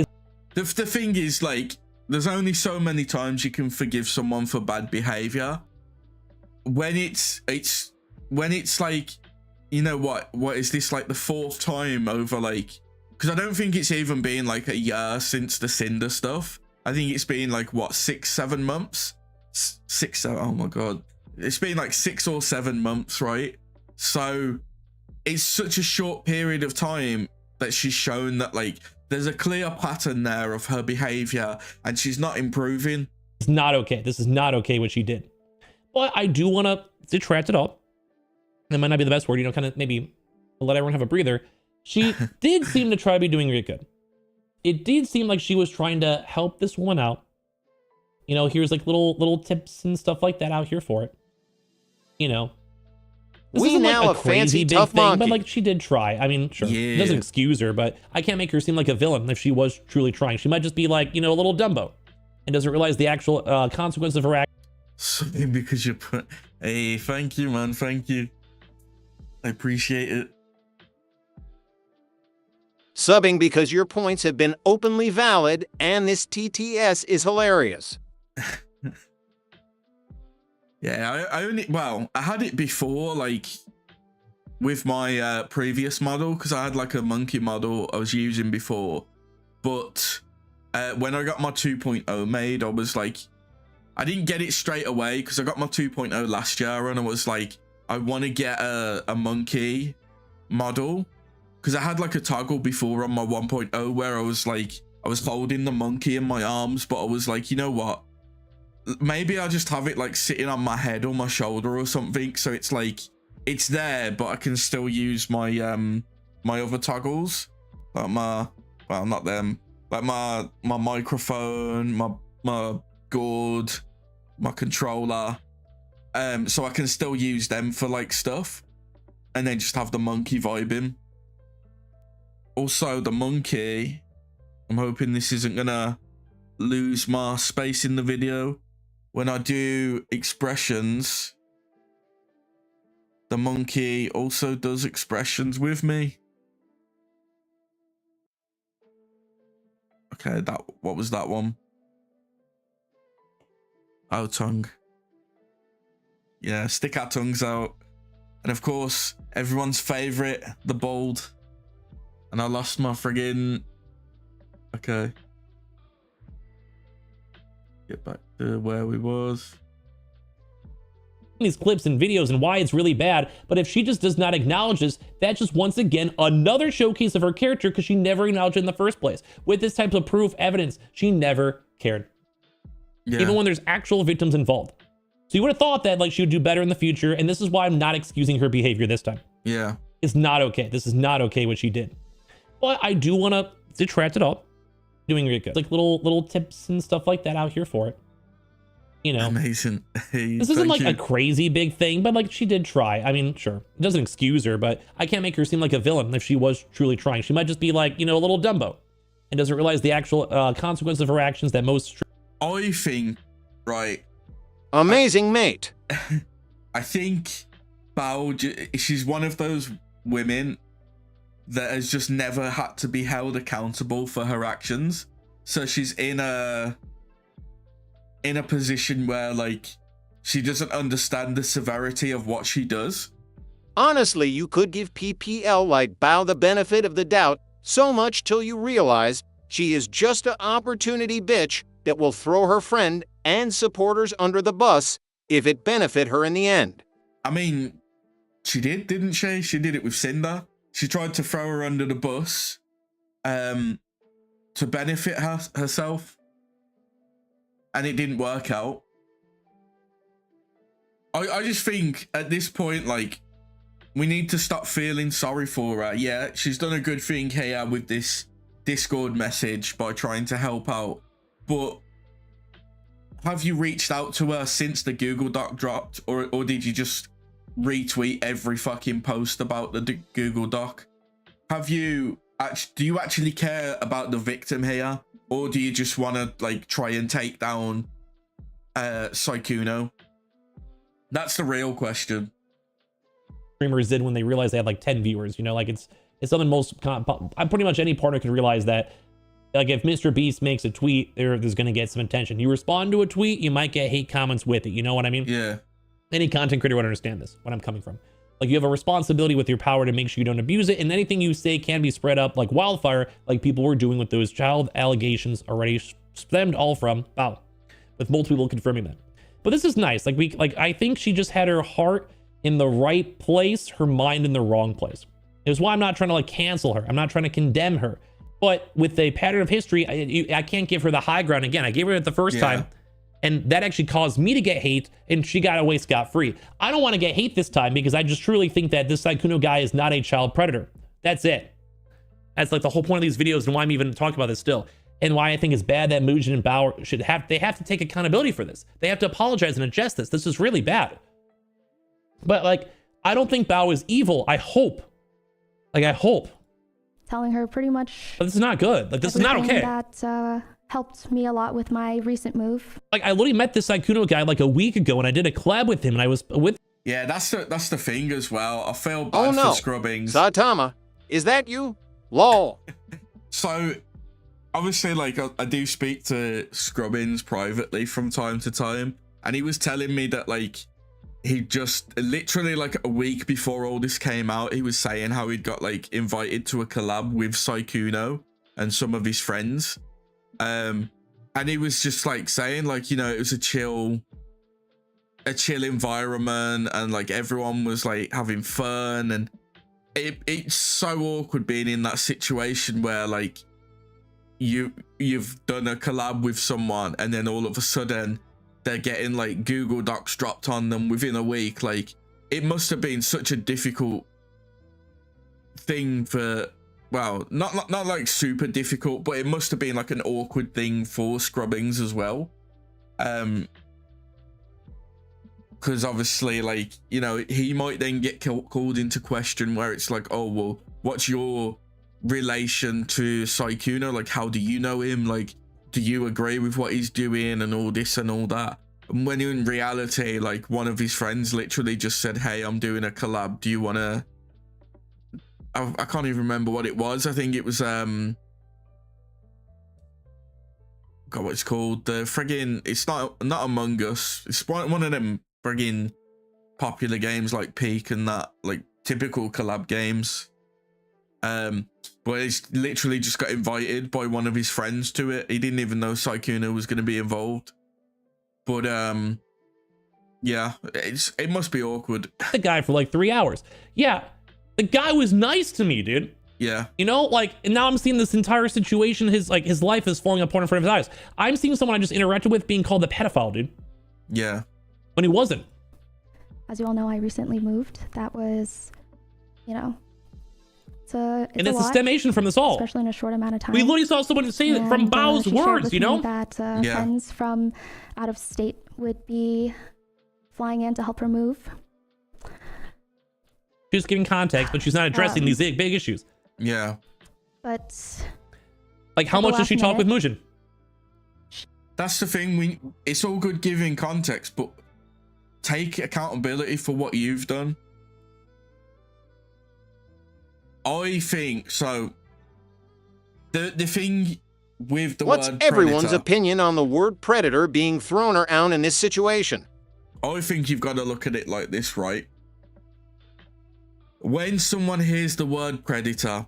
The thing is, like, there's only so many times you can forgive someone for bad behavior. When it's like, you know what is this, like the fourth time over, like, because I don't think it's even been like a year since the Cinder stuff. I think it's been like what, 6-7 months? 6-7, oh my god. It's been like 6 or 7 months, right? So it's such a short period of time that she's shown that like there's a clear pattern there of her behavior, and she's not improving. It's not okay. This is not okay what she did. But I do want to detract it all. That might not be the best word, you know, kind of maybe let everyone have a breather. She did seem to try to be doing really good. It did seem like she was trying to help this woman out. You know, here's like little tips and stuff like that out here for it. You know, this we isn't now like a crazy fancy big tough thing, monkey. but like she did try. I mean, sure, it doesn't excuse her, but I can't make her seem like a villain if she was truly trying. She might just be like, you know, a little Dumbo and doesn't realize the actual consequence of her act. Something because you put, hey, thank you, man, thank you. I appreciate it. Subbing because your points have been openly valid, and this TTS is hilarious. Yeah, I had it before, like with my previous model, because I had like a monkey model I was using before. But when I got my 2.0 made, I was like, I didn't get it straight away because I got my 2.0 last year, and I was like, I want to get a monkey model because I had like a toggle before on my 1.0 where I was holding the monkey in my arms, but I was like, you know what? Maybe I just have it like sitting on my head or my shoulder or something. So it's like, it's there, but I can still use my my other toggles, like well, not them, like my microphone, my gourd, my controller, so I can still use them for like stuff, and then just have the monkey vibing. Also, the monkey, I'm hoping this isn't gonna lose my space in the video. When I do expressions, the monkey also does expressions with me. Okay, what was that one? Oh, tongue. Yeah, stick our tongues out. And of course, everyone's favorite, the bald. And I lost my friggin'... Okay. Get back to where we was. These clips and videos and why it's really bad, but if she just does not acknowledge this, that's just once again another showcase of her character because she never acknowledged it in the first place. With this type of proof evidence, she never cared. Yeah. Even when there's actual victims involved. So you would have thought that like she would do better in the future, and this is why I'm not excusing her behavior this time. Yeah. It's not okay. This is not okay what she did. But I do want to detract it all. Doing really good. Like little tips and stuff like that out here for it. You know, amazing. Hey, this isn't like a crazy big thing, but like she did try. I mean, sure, it doesn't excuse her, but I can't make her seem like a villain if she was truly trying. She might just be like, you know, a little Dumbo and doesn't realize the actual consequence of her actions that most. I think, right. Amazing mate. I think Bao, she's one of those women that has just never had to be held accountable for her actions. So she's in a position where like she doesn't understand the severity of what she does. Honestly, you could give PPL like Bao the benefit of the doubt so much till you realize she is just an opportunity bitch that will throw her friend and supporters under the bus if it benefit her in the end. I mean, she did, didn't she? She did it with Cinder. She tried to throw her under the bus to benefit herself. And it didn't work out. I just think at this point, like, we need to stop feeling sorry for her. Yeah, she's done a good thing here with this Discord message by trying to help out. But have you reached out to her since the Google Doc dropped? Or did you just retweet every fucking post about the Google Doc? Do you actually care about the victim here? Or do you just want to like try and take down Sykkuno? That's the real question. Streamers did when they realized they had like 10 viewers, you know, like it's something pretty much any partner could realize that like if Mr. Beast makes a tweet, there's going to get some attention. You respond to a tweet, you might get hate comments with it. You know what I mean? Yeah. Any content creator would understand this, what I'm coming from. Like you have a responsibility with your power to make sure you don't abuse it, and anything you say can be spread up like wildfire, like people were doing with those child allegations already stemmed all from Bao, with multiple people confirming that. But this is nice. I think she just had her heart in the right place, her mind in the wrong place. It's why I'm not trying to like cancel her. I'm not trying to condemn her. But with a pattern of history, I can't give her the high ground again. I gave her it the first time. And that actually caused me to get hate, and she got away scot-free. I don't want to get hate this time because I just truly think that this Sykkuno guy is not a child predator. That's it. That's like the whole point of these videos and why I'm even talking about this still. And why I think it's bad that Mugen and Bao they have to take accountability for this. They have to apologize and adjust this. This is really bad. But like, I don't think Bao is evil. I hope. Like, I hope. Telling her pretty much. But this is not good. Like, this is not okay. That helped me a lot with my recent move. Like, I literally met this Sykkuno guy like a week ago, and I did a collab with him, and I was with. Yeah, that's the thing as well. I feel bad for Scrubbings. Saitama, is that you? Lol. So, obviously, like, I do speak to Scrubbings privately from time to time, and he was telling me that, like, he just literally like a week before all this came out, he was saying how he'd got like invited to a collab with Sykkuno and some of his friends. And he was just like saying like, you know, it was a chill environment and like everyone was like having fun. And it's so awkward being in that situation where like you've done a collab with someone and then all of a sudden they're getting like Google Docs dropped on them within a week. Like, it must have been such a difficult thing for, well, not like super difficult, but it must have been like an awkward thing for Scrubbings as well. Because obviously, like, you know, he might then get called into question where it's like, oh, well, what's your relation to Sykkuno? Like, how do you know him? Like, do you agree with what he's doing and all this and all that? And when in reality, like, one of his friends literally just said, hey, I'm doing a collab. Do you want to... I can't even remember what it was. I think it was, God, what it's called? The friggin', it's not Among Us. It's one of them friggin' popular games like Peak and that, like typical collab games. But he's literally just got invited by one of his friends to it. He didn't even know Sykkuno was going to be involved. But yeah, it must be awkward. The guy for like 3 hours. Yeah, the guy was nice to me, dude. Yeah. You know, like, and now I'm seeing this entire situation. His life is falling apart in front of his eyes. I'm seeing someone I just interacted with being called a pedophile, dude. Yeah. When he wasn't. As you all know, I recently moved. That was, you know, it's and it's a a lot, stemation from this all. especially in a short amount of time. We literally saw someone say it from Bao's she shared words, with you me know? that Yeah. friends from out of state would be flying in to help her move. She's giving context, but she's not addressing these big issues. Yeah. But Like, how at the much does she last talk with minute- Mujin? That's the thing. It's all good giving context, but take accountability for what you've done. I think so. The thing with the What's word everyone's predator, opinion on the word predator being thrown around in this situation? I think you've got to look at it like this, right? When someone hears the word predator,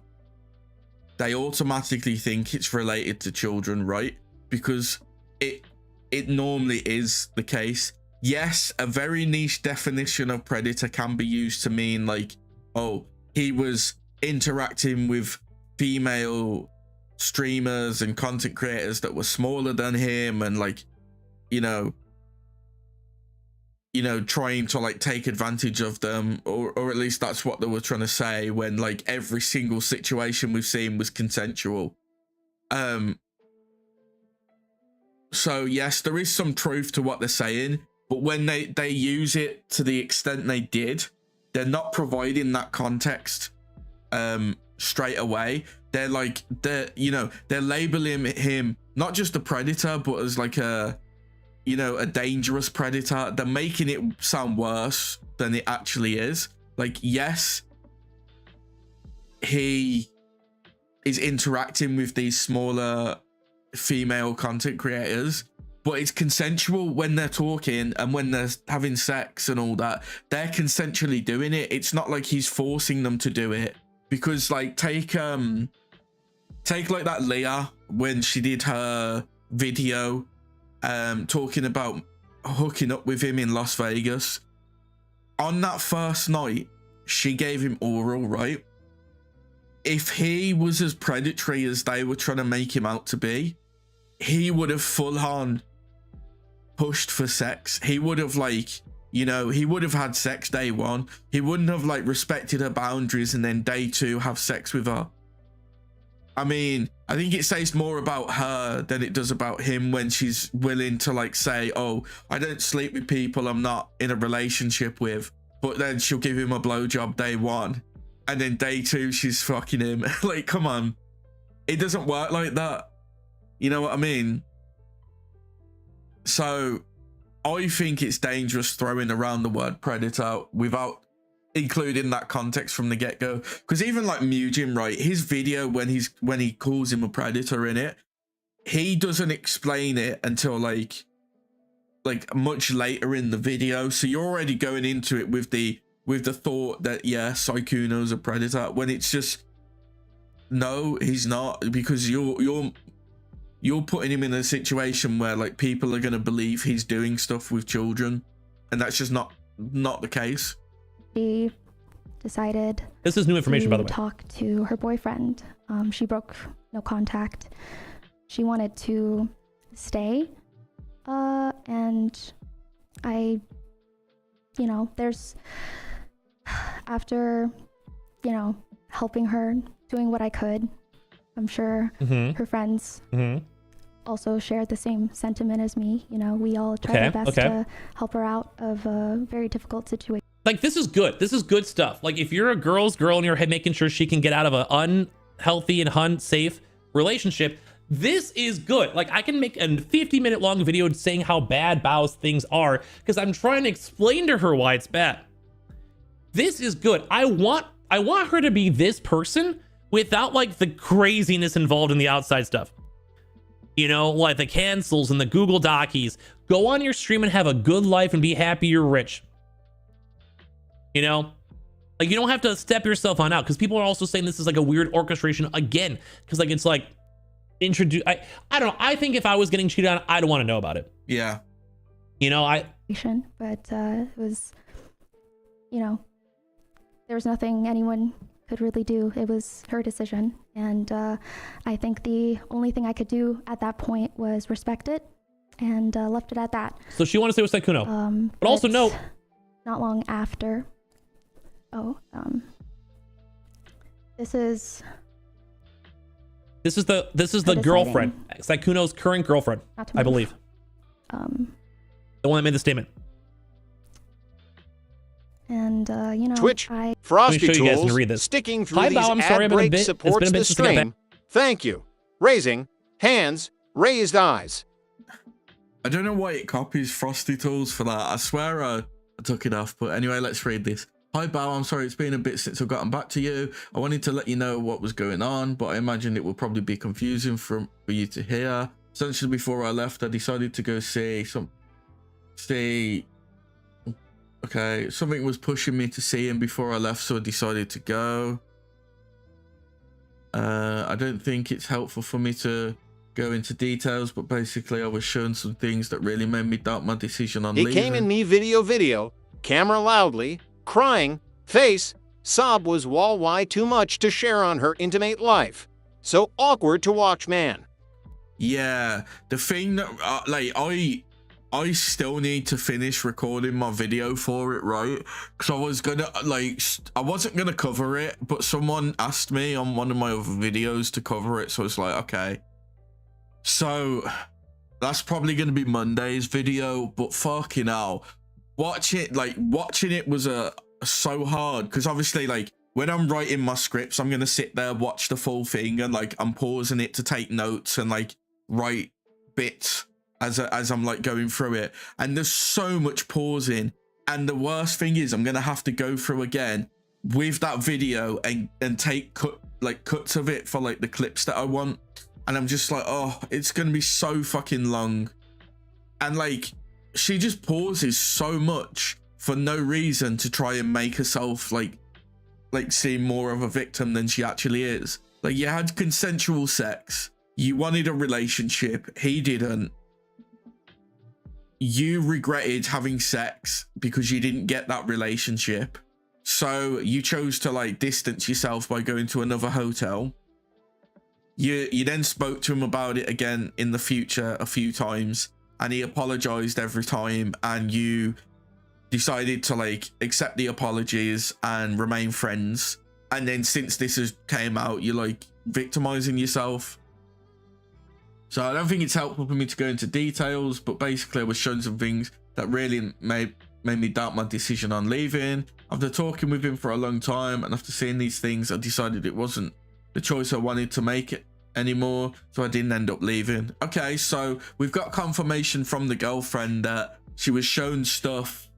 they automatically think it's related to children, right? Because it normally is the case. Yes, a very niche definition of predator can be used to mean like, oh, he was interacting with female streamers and content creators that were smaller than him and like, you know, trying to like take advantage of them, or at least that's what they were trying to say when like every single situation we've seen was consensual. So yes, there is some truth to what they're saying, but when they use it to the extent they did, they're not providing that context straight away. They're like, they're labeling him not just a predator, but as like a dangerous predator. They're making it sound worse than it actually is. Like, yes, he is interacting with these smaller female content creators, but it's consensual when they're talking and when they're having sex and all that. They're consensually doing it. It's not like he's forcing them to do it. Because like take like that Leah when she did her video talking about hooking up with him in Las Vegas. On that first night, she gave him oral, right? If he was as predatory as they were trying to make him out to be, he would have full on pushed for sex. He would have like, he would have had sex day one. He wouldn't have like respected her boundaries and then day two have sex with her. I mean, I think it says more about her than it does about him when she's willing to like say, oh, I don't sleep with people I'm not in a relationship with, but then she'll give him a blowjob day one and then day two she's fucking him. Like, come on, it doesn't work like that. You know what I mean? So I think it's dangerous throwing around the word predator without including that context from the get-go. Because even like Mujin, right, his video when he calls him a predator in it, he doesn't explain it until like much later in the video. So you're already going into it with the thought that yeah, Sykkuno's a predator, when it's just no, he's not, because you're putting him in a situation where like people are going to believe he's doing stuff with children, and that's just not the case. She decided This is new information, by the way. talk to her boyfriend. She broke no contact. She wanted to stay, and I, you know, there's, after, you know, helping her, doing what I could, I'm sure her friends also shared the same sentiment as me. You know, we all tried our best to help her out of a very difficult situation. Like, this is good. This is good stuff. Like, if you're a girl's girl and you're making sure she can get out of an unhealthy and unsafe relationship, this is good. Like, I can make a 50-minute long video saying how bad Bao's things are because I'm trying to explain to her why it's bad. This is good. I want her to be this person without like the craziness involved in the outside stuff. You know, like the cancels and the Google Docies. Go on your stream and have a good life and be happy you're rich. You know, like, you don't have to step yourself on out, because people are also saying this is like a weird orchestration again, because like it's like introduce. I don't know. I think if I was getting cheated on, I'd want to know about it. Yeah. You know, But it was, you know, there was nothing anyone could really do. It was her decision, and I think the only thing I could do at that point was respect it, and left it at that. So she wanted to stay with Sykkuno, but also no. Not long after. This is the girlfriend, Sykkuno's current girlfriend, I believe. The one that made the statement. And you know, Twitch, Frosty Let me show you guys and Tools, read this. sticking through Hi, these Bao, I'm sorry, ad I've been a breaks bit- it's supports been a bit the since I got stream. Thank you. Raising hands, raised eyes. I don't know why it copies Frosty Tools for that. I swear I took it off. But anyway, let's read this. Hi, Bao. I'm sorry it's been a bit since I've gotten back to you. I wanted to let you know what was going on, but I imagined it would probably be confusing for you to hear. Essentially, before I left, I decided to go okay, something was pushing me to see him before I left, so I decided to go. I don't think it's helpful for me to go into details, but basically I was shown some things that really made me doubt my decision on He leaving. came in me video, camera loudly, crying, face, sob was wall wide too much to share on her intimate life. So awkward to watch, man. Yeah, the thing that like I still need to finish recording my video for it, right? Because I was gonna I wasn't gonna cover it, but someone asked me on one of my other videos to cover it, so it's like, okay. So that's probably gonna be Monday's video, but fucking hell, watching it was so hard, because obviously like when I'm writing my scripts, I'm gonna sit there, watch the full thing, and like I'm pausing it to take notes and like write bits as I'm like going through it, and there's so much pausing, and the worst thing is I'm gonna have to go through again with that video and take cuts of it for like the clips that I want, and I'm just like, oh, it's gonna be so fucking long. And like she just pauses so much for no reason to try and make herself like seem more of a victim than she actually is. Like, you had consensual sex, you wanted a relationship, he didn't. You regretted having sex because you didn't get that relationship. So you chose to like distance yourself by going to another hotel. You then spoke to him about it again in the future a few times, and he apologized every time, and you decided to like accept the apologies and remain friends. And then since this has came out, you're like victimizing yourself. So I don't think it's helpful for me to go into details, but basically I was shown some things that really made me doubt my decision on leaving. After talking with him for a long time and after seeing these things, I decided it wasn't the choice I wanted to make it anymore, so I didn't end up leaving. Okay, so we've got confirmation from the girlfriend that she was shown stuff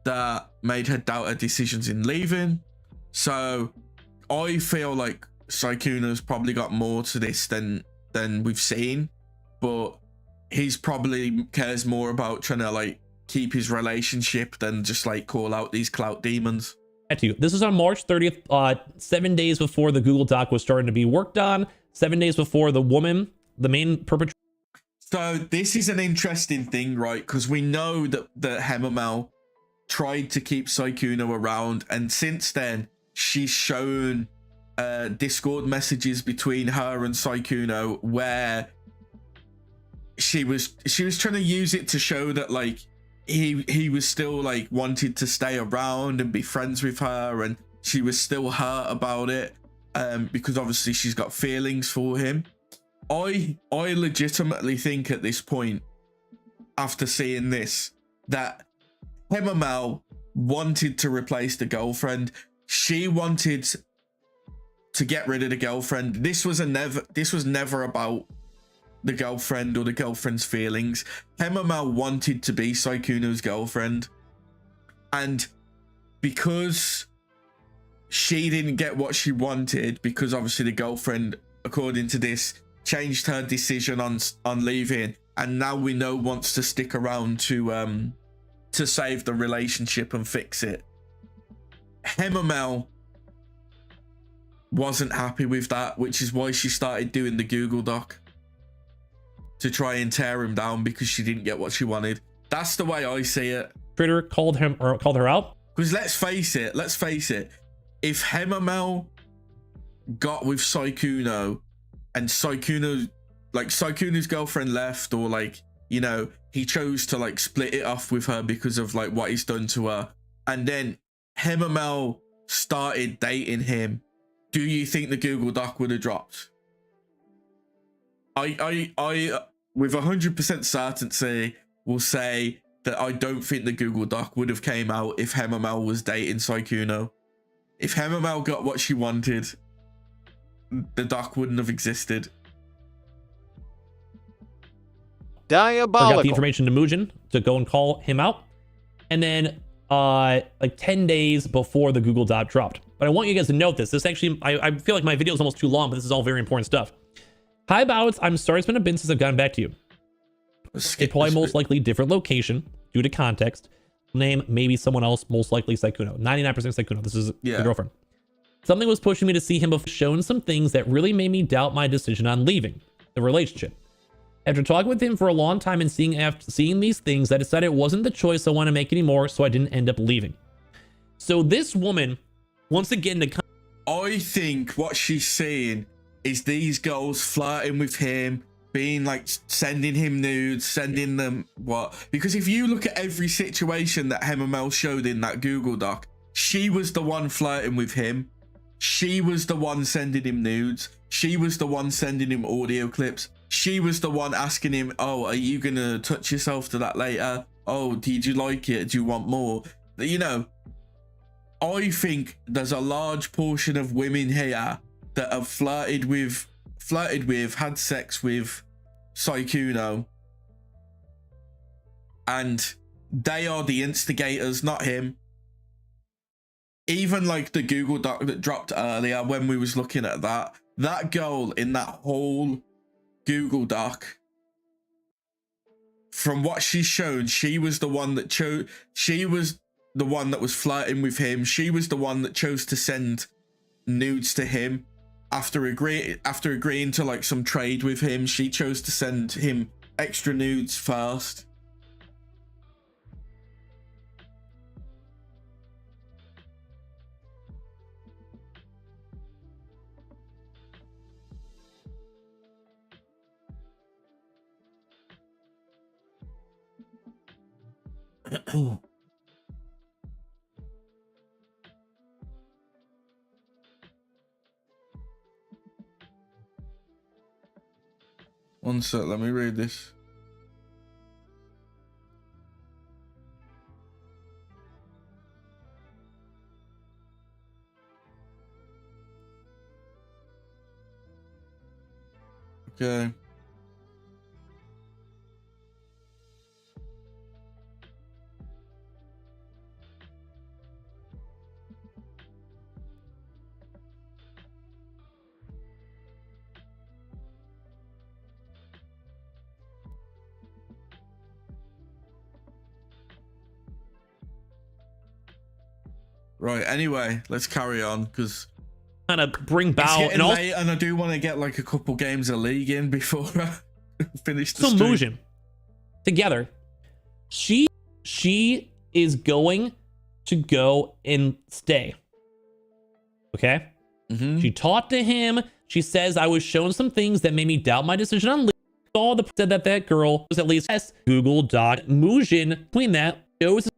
that made her doubt her decisions in leaving. So I feel like Sykkuno's probably got more to this than we've seen, but he's probably cares more about trying to like keep his relationship than just like call out these clout demons. This is on March 30th, 7 days before the Google Doc was starting to be worked on, 7 days before the woman, the main perpetrator. So this is an interesting thing, right? Because we know that Hemamel tried to keep Sykkuno around, and since then she's shown Discord messages between her and Saikuno where she was trying to use it to show that like he was still like wanted to stay around and be friends with her, and she was still hurt about it because obviously she's got feelings for him. I legitimately think at this point, after seeing this, that Hemamel wanted to replace the girlfriend. She wanted to get rid of the girlfriend. This was never about the girlfriend or the girlfriend's feelings. Hemamel wanted to be Saikuno's girlfriend, and because she didn't get what she wanted, because obviously the girlfriend, according to this, changed her decision on leaving, and now we know wants to stick around to save the relationship and fix it. Hemamel wasn't happy with that, which is why she started doing the Google Doc to try and tear him down, because she didn't get what she wanted. That's the way I see it. Twitter called her out. Because let's face it, if Hemamel got with Saikuno and Saikuno's girlfriend left, or like, you know, he chose to like split it off with her because of like what he's done to her, and then Hemamel started dating him, do you think the Google Doc would have dropped? I with 100% certainty will say that I don't think the Google Doc would have came out if Hemamel was dating Saikuno. If Hemamel got what she wanted, the doc wouldn't have existed. Diabolical. Got the information to Mugen to go and call him out. And then like 10 days before the Google Doc dropped. But I want you guys to note this. This actually, I feel like my video is almost too long, but this is all very important stuff. Hi, Bow. I'm sorry it's been a bit since I've gotten back to you. A probably most likely different location due to context. Name, maybe someone else, most likely Saikuno. 99% Saikuno. This is the girlfriend. Something was pushing me to see him, shown some things that really made me doubt my decision on leaving the relationship. After talking with him for a long time and seeing these things, I decided it wasn't the choice I want to make anymore, so I didn't end up leaving. So this woman, once again, I think what she's saying is these girls flirting with him, being like sending him nudes, sending them what? Because if you look at every situation that Hemamel showed in that Google Doc, she was the one flirting with him. She was the one sending him nudes. She was the one sending him audio clips. She was the one asking him, oh, are you gonna touch yourself to that later? Oh, did you like it? Do you want more? You know, I think there's a large portion of women here that have flirted with, had sex with Saikuno, and they are the instigators, not him. Even like the Google Doc that dropped earlier, when we was looking at that girl in that whole Google Doc, from what she's shown, she was the one that was flirting with him. She was the one that chose to send nudes to him. After agreeing to like some trade with him, she chose to send him extra nudes first. One sec, let me read this. Okay. Right, anyway, let's carry on, because kind of bring Bao and late, and I do want to get like a couple games of League in before I finish the stream. Mugen together, she is going to go and stay. Okay. She talked to him. She says, I was shown some things that made me doubt my decision on leaving. All the said that girl was at least Google Doc Mujin. Between that, shows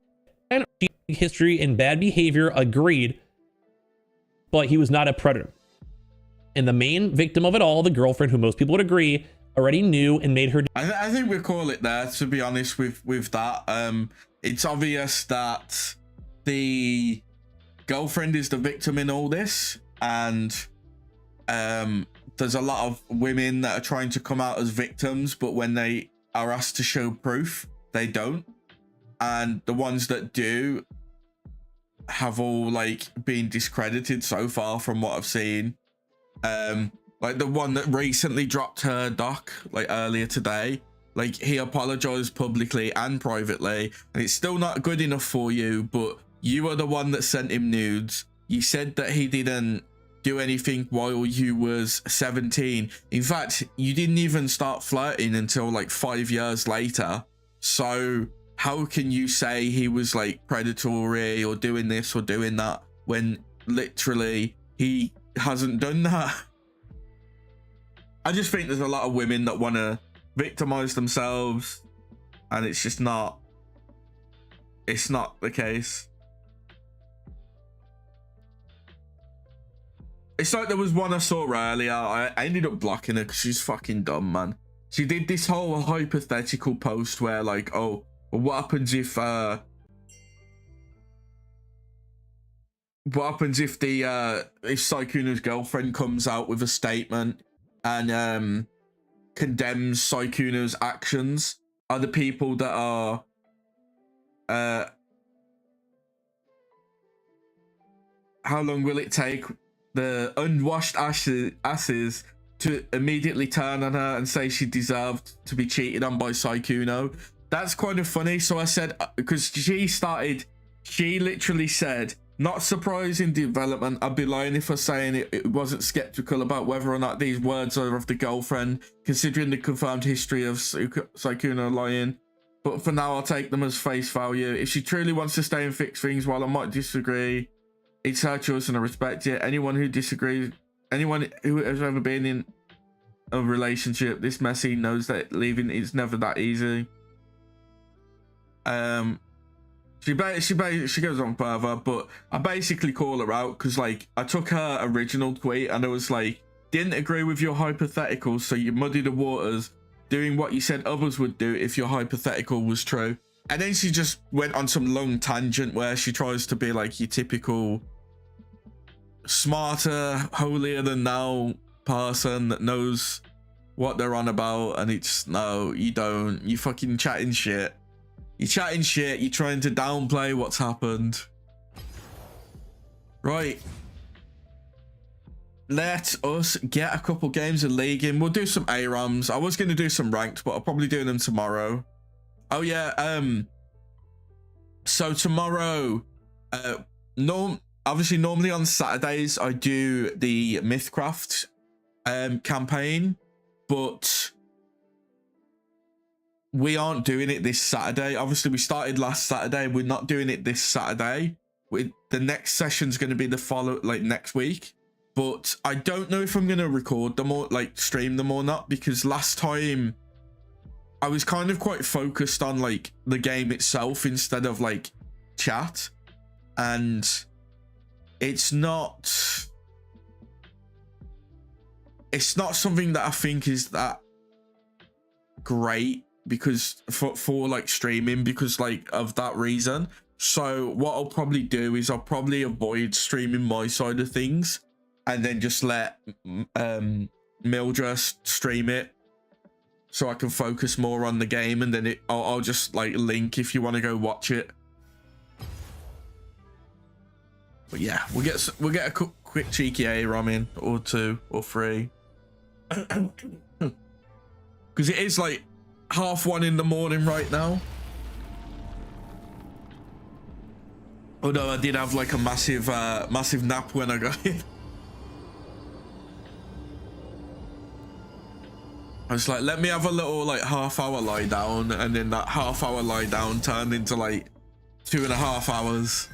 history and bad behavior, agreed, but he was not a predator. And the main victim of it all, the girlfriend, who most people would agree, already knew and made her. I think we call it there, to be honest with that. It's obvious that the girlfriend is the victim in all this, and there's a lot of women that are trying to come out as victims, but when they are asked to show proof, they don't. And the ones that do have all like been discredited so far from what I've seen. Like the one that recently dropped her doc like earlier today, like he apologized publicly and privately, and it's still not good enough for you, but you are the one that sent him nudes. You said that he didn't do anything while you was 17. In fact, you didn't even start flirting until like 5 years later. So how can you say he was like predatory or doing this or doing that when literally he hasn't done that? I just think there's a lot of women that want to victimize themselves, and it's just not, it's not the case. It's like there was one I saw earlier. I ended up blocking her because she's fucking dumb, man. She did this whole hypothetical post where like, oh, well, what happens if the if Sykkuno's girlfriend comes out with a statement and condemns Sykkuno's actions? Are the people that are how long will it take the unwashed asses to immediately turn on her and say she deserved to be cheated on by Sykkuno? That's kind of funny. So I said, because she literally said, not surprising development. I'd be lying if I was saying it wasn't skeptical about whether or not these words are of the girlfriend, considering the confirmed history of Sykkuno lying. But for now, I'll take them as face value. If she truly wants to stay and fix things, while I might disagree, it's her choice and I respect it. Anyone who disagrees, anyone who has ever been in a relationship this messy knows that leaving is never that easy. She goes on further, but I basically call her out because like I took her original tweet and I was like, didn't agree with your hypothetical, so you muddy the waters doing what you said others would do if your hypothetical was true. And then she just went on some long tangent where she tries to be like your typical smarter, holier than thou person that knows what they're on about, and it's no, you don't. You fucking chatting shit. You're chatting shit. You're trying to downplay what's happened. Right. Let us get a couple games of League in. We'll do some ARAMs. I was going to do some ranked, but I'll probably do them tomorrow. Oh yeah. So tomorrow, obviously normally on Saturdays I do the Mythcraft campaign, but we aren't doing it this Saturday. Obviously we started last Saturday. We're not doing it this Saturday. The next session's going to be the next week, but I don't know if I'm going to record them or like stream them or not, because last time I was kind of quite focused on like the game itself instead of like chat, and it's not something that I think is that great because for like streaming, because like of that reason. So what I'll probably do is I'll probably avoid streaming my side of things and then just let Mildred stream it so I can focus more on the game, and then I'll just like link if you want to go watch it. But yeah, we'll get a quick cheeky ARAM in, or 2 or 3, because it is like 1:30 in the morning right now. Although I did have like a massive nap when I got in. I was like, let me have a little like half-hour lie down, and then that half-hour lie down turned into like 2.5 hours.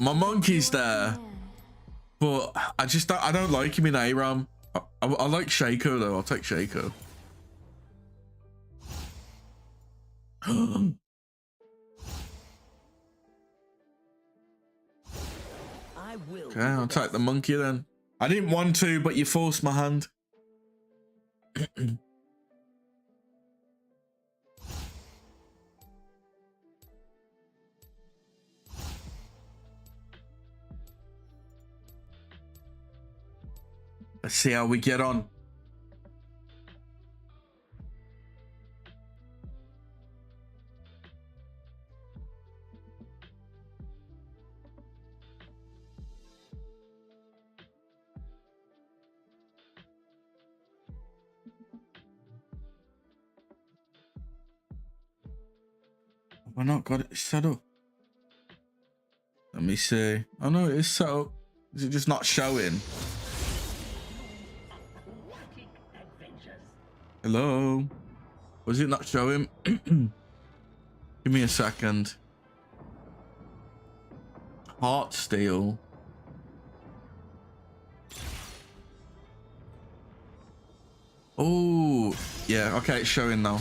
My monkey's there, but I don't like him in ARAM. I like Shaco though. I'll take Shaco. Okay, I'll take the monkey then. I didn't want to, but you forced my hand. Let's see how we get on. Have I not got it set up? Let me see. Oh no, it is set up. Is it just not showing? Hello? Was it not showing? Give me a second. Heart Steel. Oh, yeah, okay, it's showing now.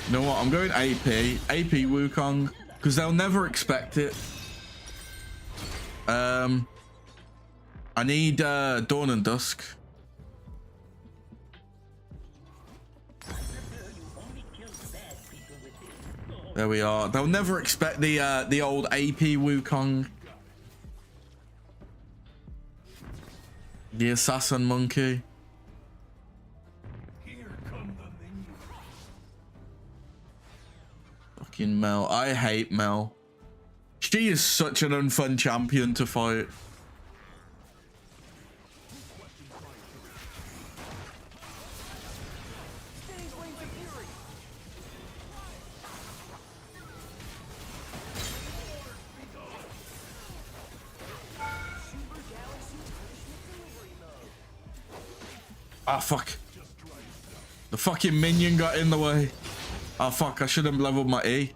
You know what? I'm going AP. AP Wukong, because they'll never expect it. I need Dawn and Dusk. There we are. They'll never expect the old AP Wukong. The assassin monkey. Fucking Mel. I hate Mel. She is such an unfun champion to fight. Ah, fuck. The fucking minion got in the way. Oh, fuck. I should have leveled my E.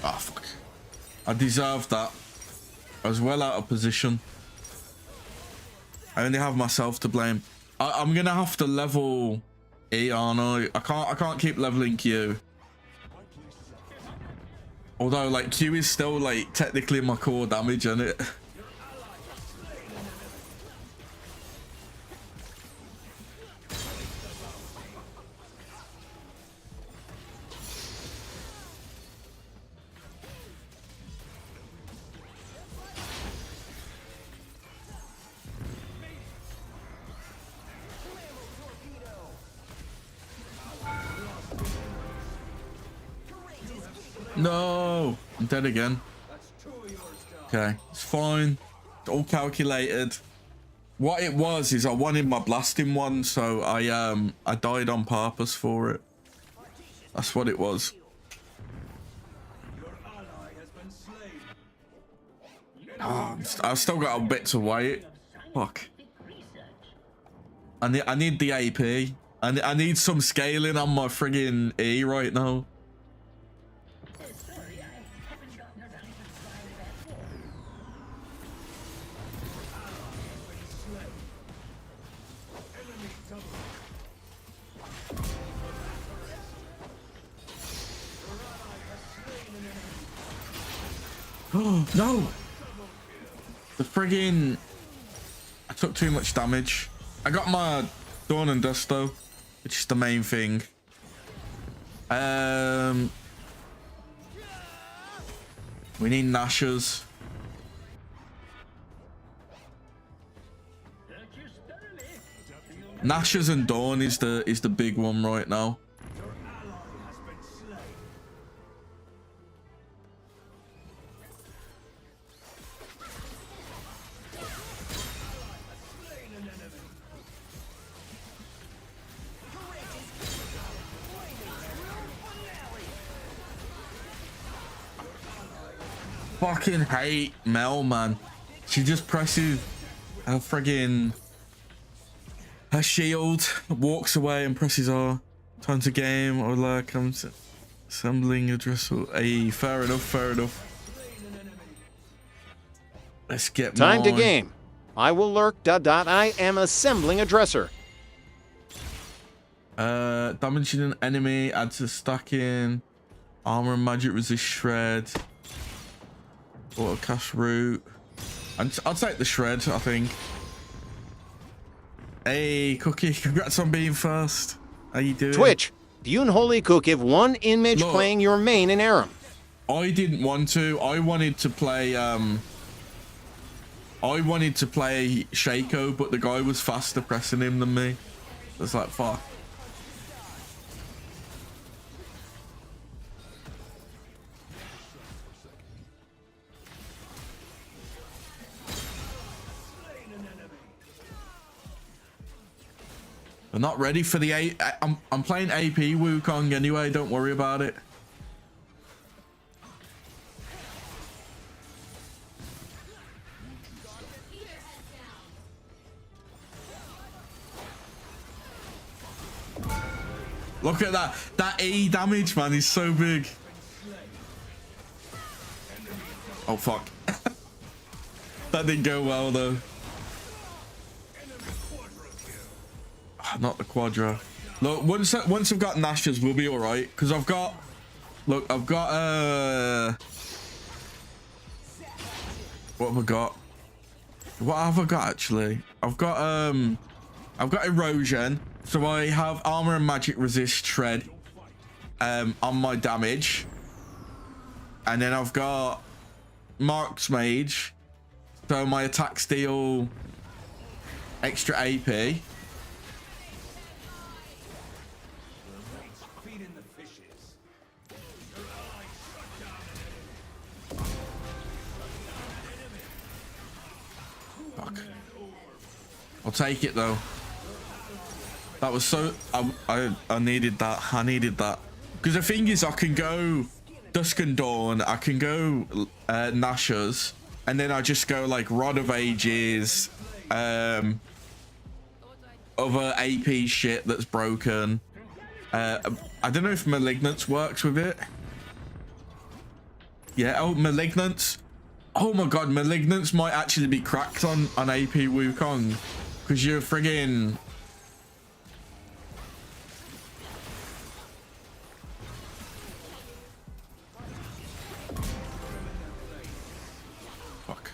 Oh, fuck. I deserved that. I was well out of position. I only have myself to blame. I'm gonna have to level E, aren't I? I can't keep leveling Q. Although, like, Q is still, like, technically my core damage, isn't it? No, I'm dead again. Okay, it's fine. It's all calculated. What it was is I wanted my blasting one, so I died on purpose for it. That's what it was. Oh, I've still got a bit to wait. Fuck. I need the AP. I need some scaling on my friggin' E right now. Oh, no! The friggin'... I took too much damage. I got my Dawn and Dust though, which is the main thing. We need Nashers. Nashers and Dawn is the big one right now. fucking hate Mel, man. She just presses her friggin' her shield, walks away and presses R. Time to game. Ola comes assembling a dress. Hey, fair enough, fair enough. Let's get Time to mine. game. I will lurk. ... I am assembling a dresser. Damaging an enemy adds a stacking. Armor and magic resist shred. Auto cast route. I'll take the shred, I think. Hey, Cookie, congrats on being first. How you doing? Twitch. Unholy Cook have one image Look. playing your main in Aram. I didn't want to. I wanted to play Shaco, but the guy was faster pressing him than me. It's like, fuck. I'm not ready for the I'm playing AP Wukong anyway, don't worry about it. Look at that. That E damage, man, is so big. Oh, fuck. That didn't go well, though. Not the Quadra. Look, once I've got Nashers, we'll be all right. Because I've got... Look, I've got... What have I got? What have I got, actually? I've got Erosion. So I have Armor and Magic Resist Shred on my damage. And then I've got Mark's Mage. So my attacks deal extra AP. Fuck. I'll take it though. That was so... I needed that. I needed that. Because the thing is, I can go Dusk and Dawn. I can go Nashers. And then I just go like Rod of Ages. Other AP shit that's broken. I don't know if Malignance works with it. Yeah, oh, Malignance. Oh my god, Malignance might actually be cracked on AP Wukong. Because you're friggin'... Fuck.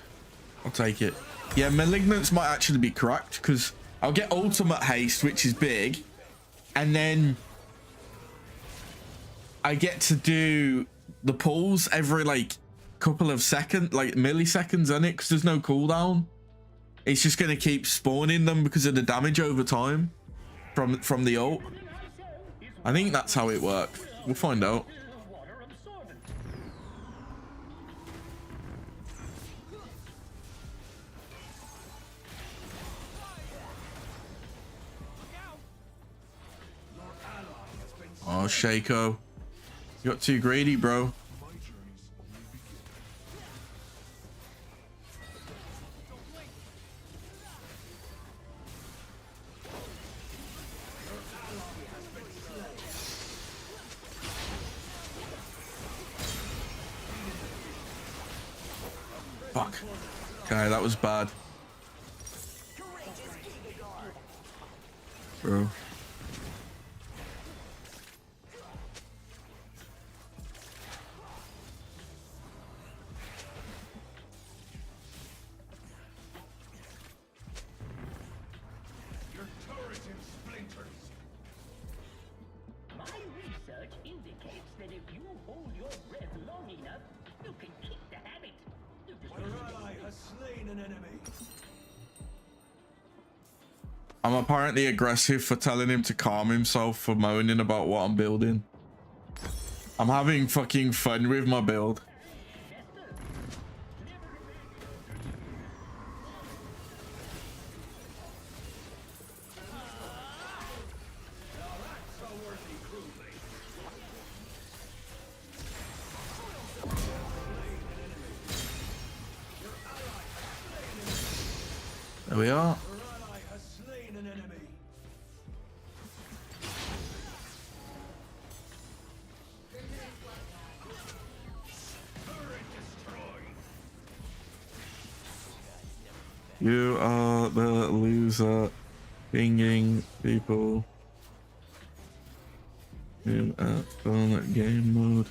I'll take it. Yeah, Malignance might actually be cracked because I'll get Ultimate Haste, which is big. And then I get to do the pulls every like couple of seconds, like milliseconds on it, because there's no cooldown. It's just going to keep spawning them because of the damage over time from the ult. I think that's how it works. We'll find out. Oh, Shaco. You got too greedy, bro. Fuck. Okay, that was bad. Bro. I'm apparently aggressive for telling him to calm himself for moaning about what I'm building. I'm having fucking fun with my build. There we are. You are the loser, pinging people in a fun game mode.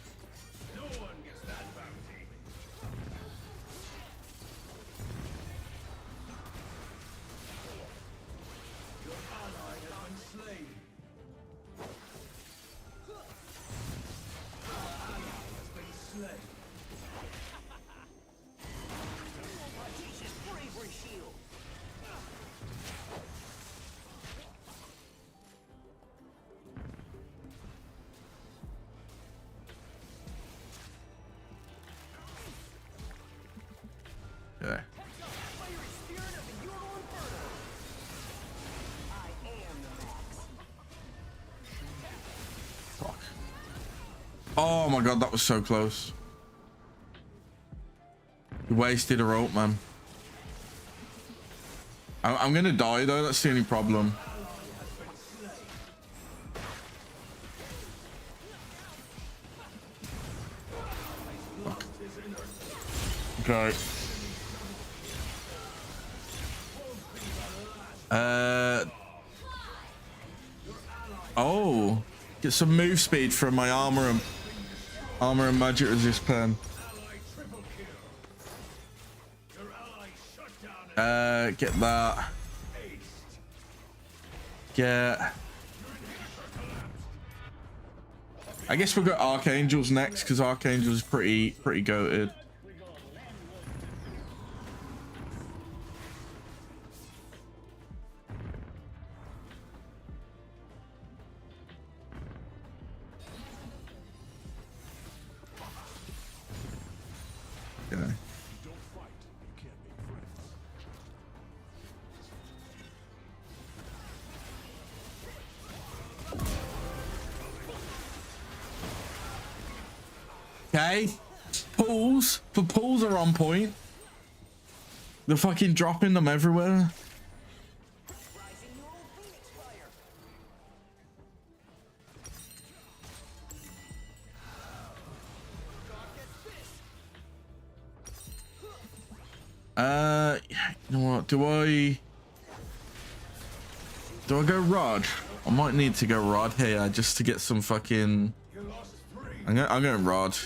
Okay. Fuck. Oh my god, that was so close. You wasted a rope, man. I'm gonna die though, that's the only problem. Fuck. Okay. Oh, get some move speed from my armor and magic resist pen. Get that. Get. I guess we'll go Archangels next because Archangels is pretty goated. Okay. Okay, pulls are on point. They're fucking dropping them everywhere. You know what? Do I go Rod? I might need to go Rod here just to get some fucking. I'm going Rod.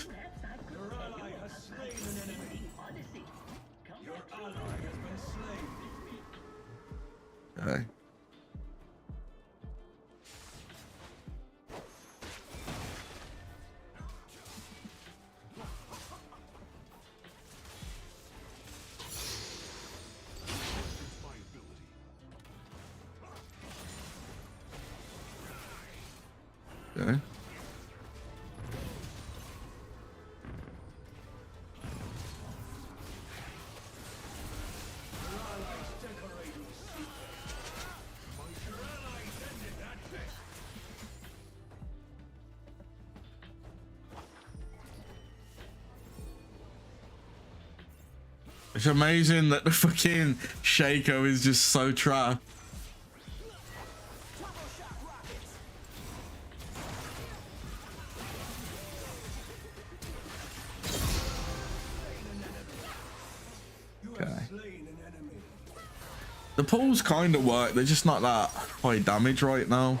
Okay. Okay. It's amazing that the fucking Shaco is just so trash. Okay. The pulls kind of work, they're just not that high damage right now.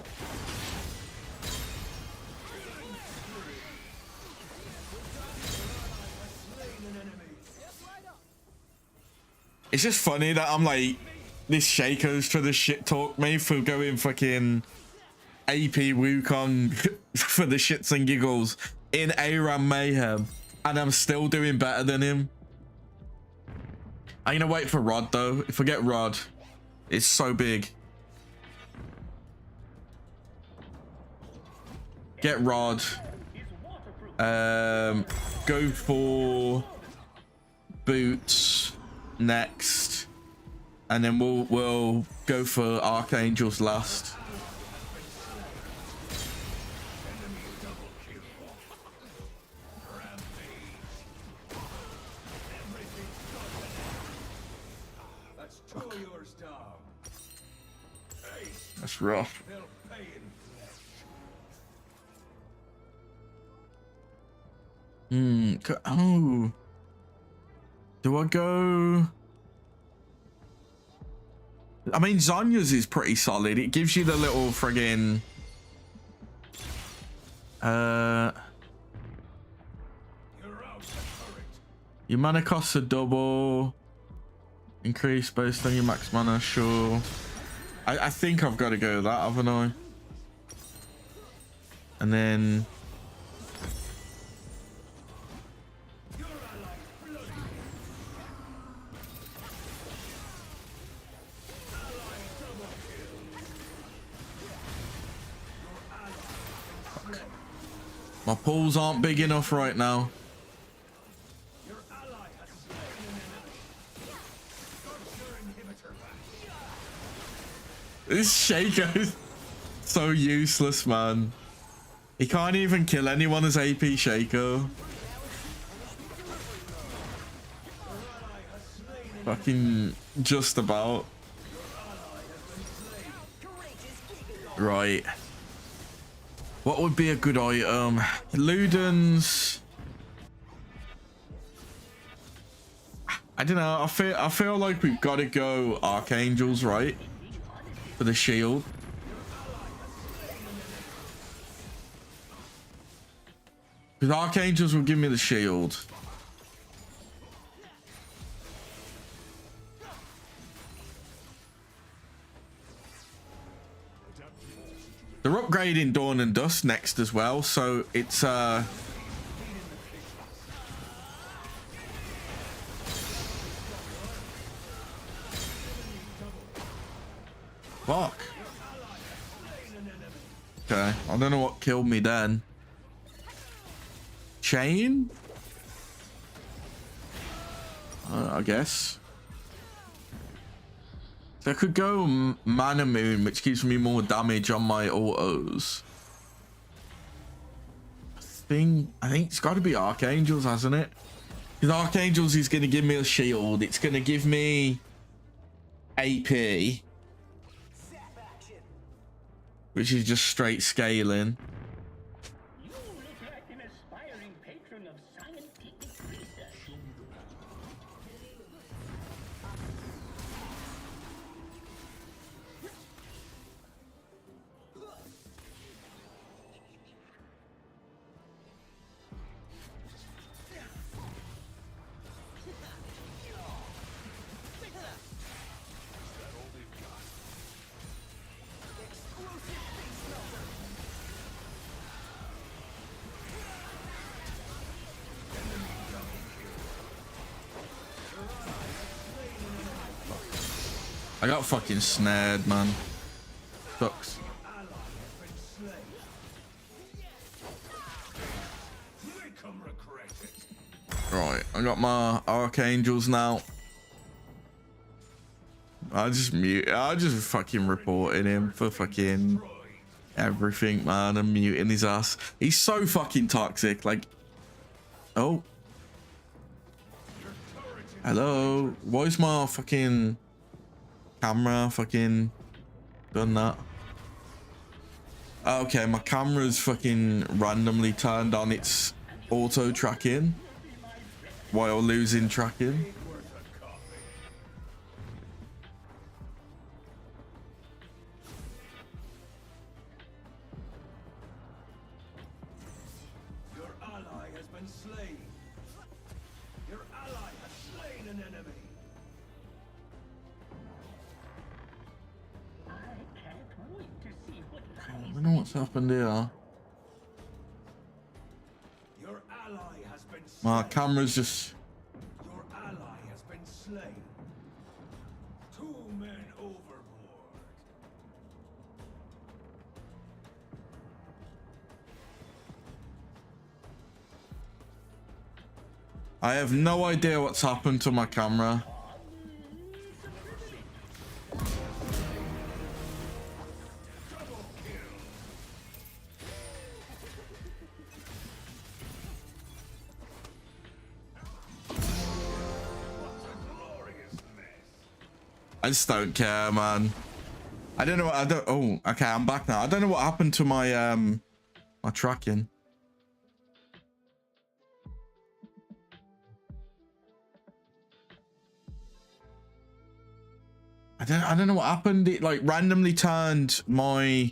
It's just funny that I'm like, this Shaco's trying to shit talk me for going fucking AP Wukong for the shits and giggles in ARAM Mayhem, and I'm still doing better than him. I'm gonna wait for Rod though. If I get Rod, it's so big. Get Rod. Go for Boots next, and then we'll go for Archangels last. That's rough. Oh. Do I go? I mean, Zonya's is pretty solid. It gives you the little friggin' your mana costs a double. Increase based on your max mana, sure. I think I've got to go with that, haven't I? And then my pools aren't big enough right now. This Shaco is so useless, man. He can't even kill anyone as AP Shaco. Fucking just about. Right. What would be a good item? Ludens. I don't know. I feel like we've got to go Archangels, right? For the shield. Because Archangels will give me the shield. They're upgrading Dawn and Dusk next as well, so it's fuck. Okay, I don't know what killed me then. Chain? I guess. So I could go Mana Moon, which gives me more damage on my autos. I think it's got to be Archangels, hasn't it? Because Archangels is going to give me a shield. It's going to give me AP, which is just straight scaling. I got fucking snared, man. Sucks. Right, I got my Archangels now. I just fucking reported him for fucking everything, man. I'm muting his ass. He's so fucking toxic. Like, oh. Hello. Why is my fucking camera fucking done that? Okay, my camera's fucking randomly turned on its auto tracking while losing tracking. Your ally has been slain. Your ally has slain an enemy. I don't know what's happened here. Your ally has been slain. My camera's just... Your ally has been slain. 2 men overboard. I have no idea what's happened to my camera. I just don't care, man. I don't know what I don't. Oh, okay, I'm back now. I don't know what happened to my my tracking. I don't know what happened. It like randomly turned my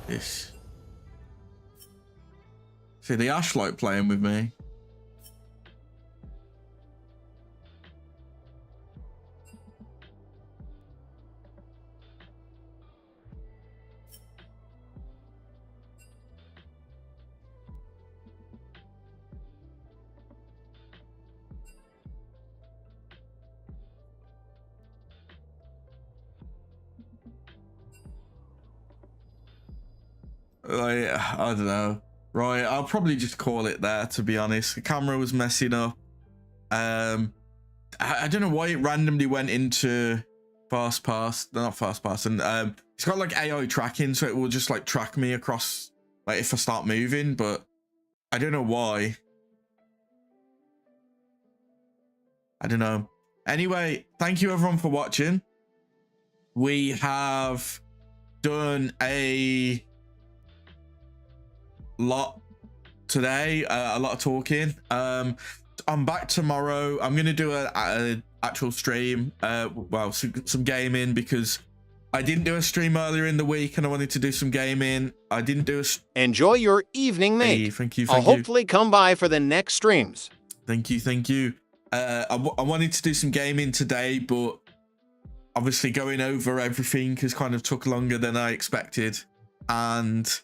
this. See the Ashlight playing with me. Like, I don't know. Right, I'll probably just call it there, to be honest. The camera was messing up. I don't know why it randomly went into fast pass, not fast pass, and it's got like AI tracking, so it will just like track me across, like if I start moving, but I don't know why. I don't know. Anyway, thank you everyone for watching. We have done a lot today, a lot of talking. I'm back tomorrow. I'm gonna do a actual stream, well, some gaming, because I didn't do a stream earlier in the week and I wanted to do some gaming. I didn't do a Enjoy your evening, mate. Hey, thank you. I'll hopefully come by for the next streams. Thank you. I wanted to do some gaming today, but obviously going over everything has kind of took longer than I expected, and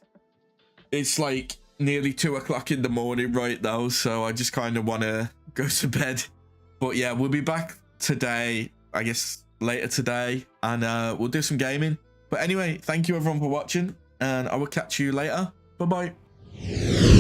it's like nearly 2 o'clock in the morning right now, so I just kind of want to go to bed. But yeah, we'll be back today, I guess later today, and we'll do some gaming. But anyway, thank you everyone for watching, and I will catch you later. Bye bye.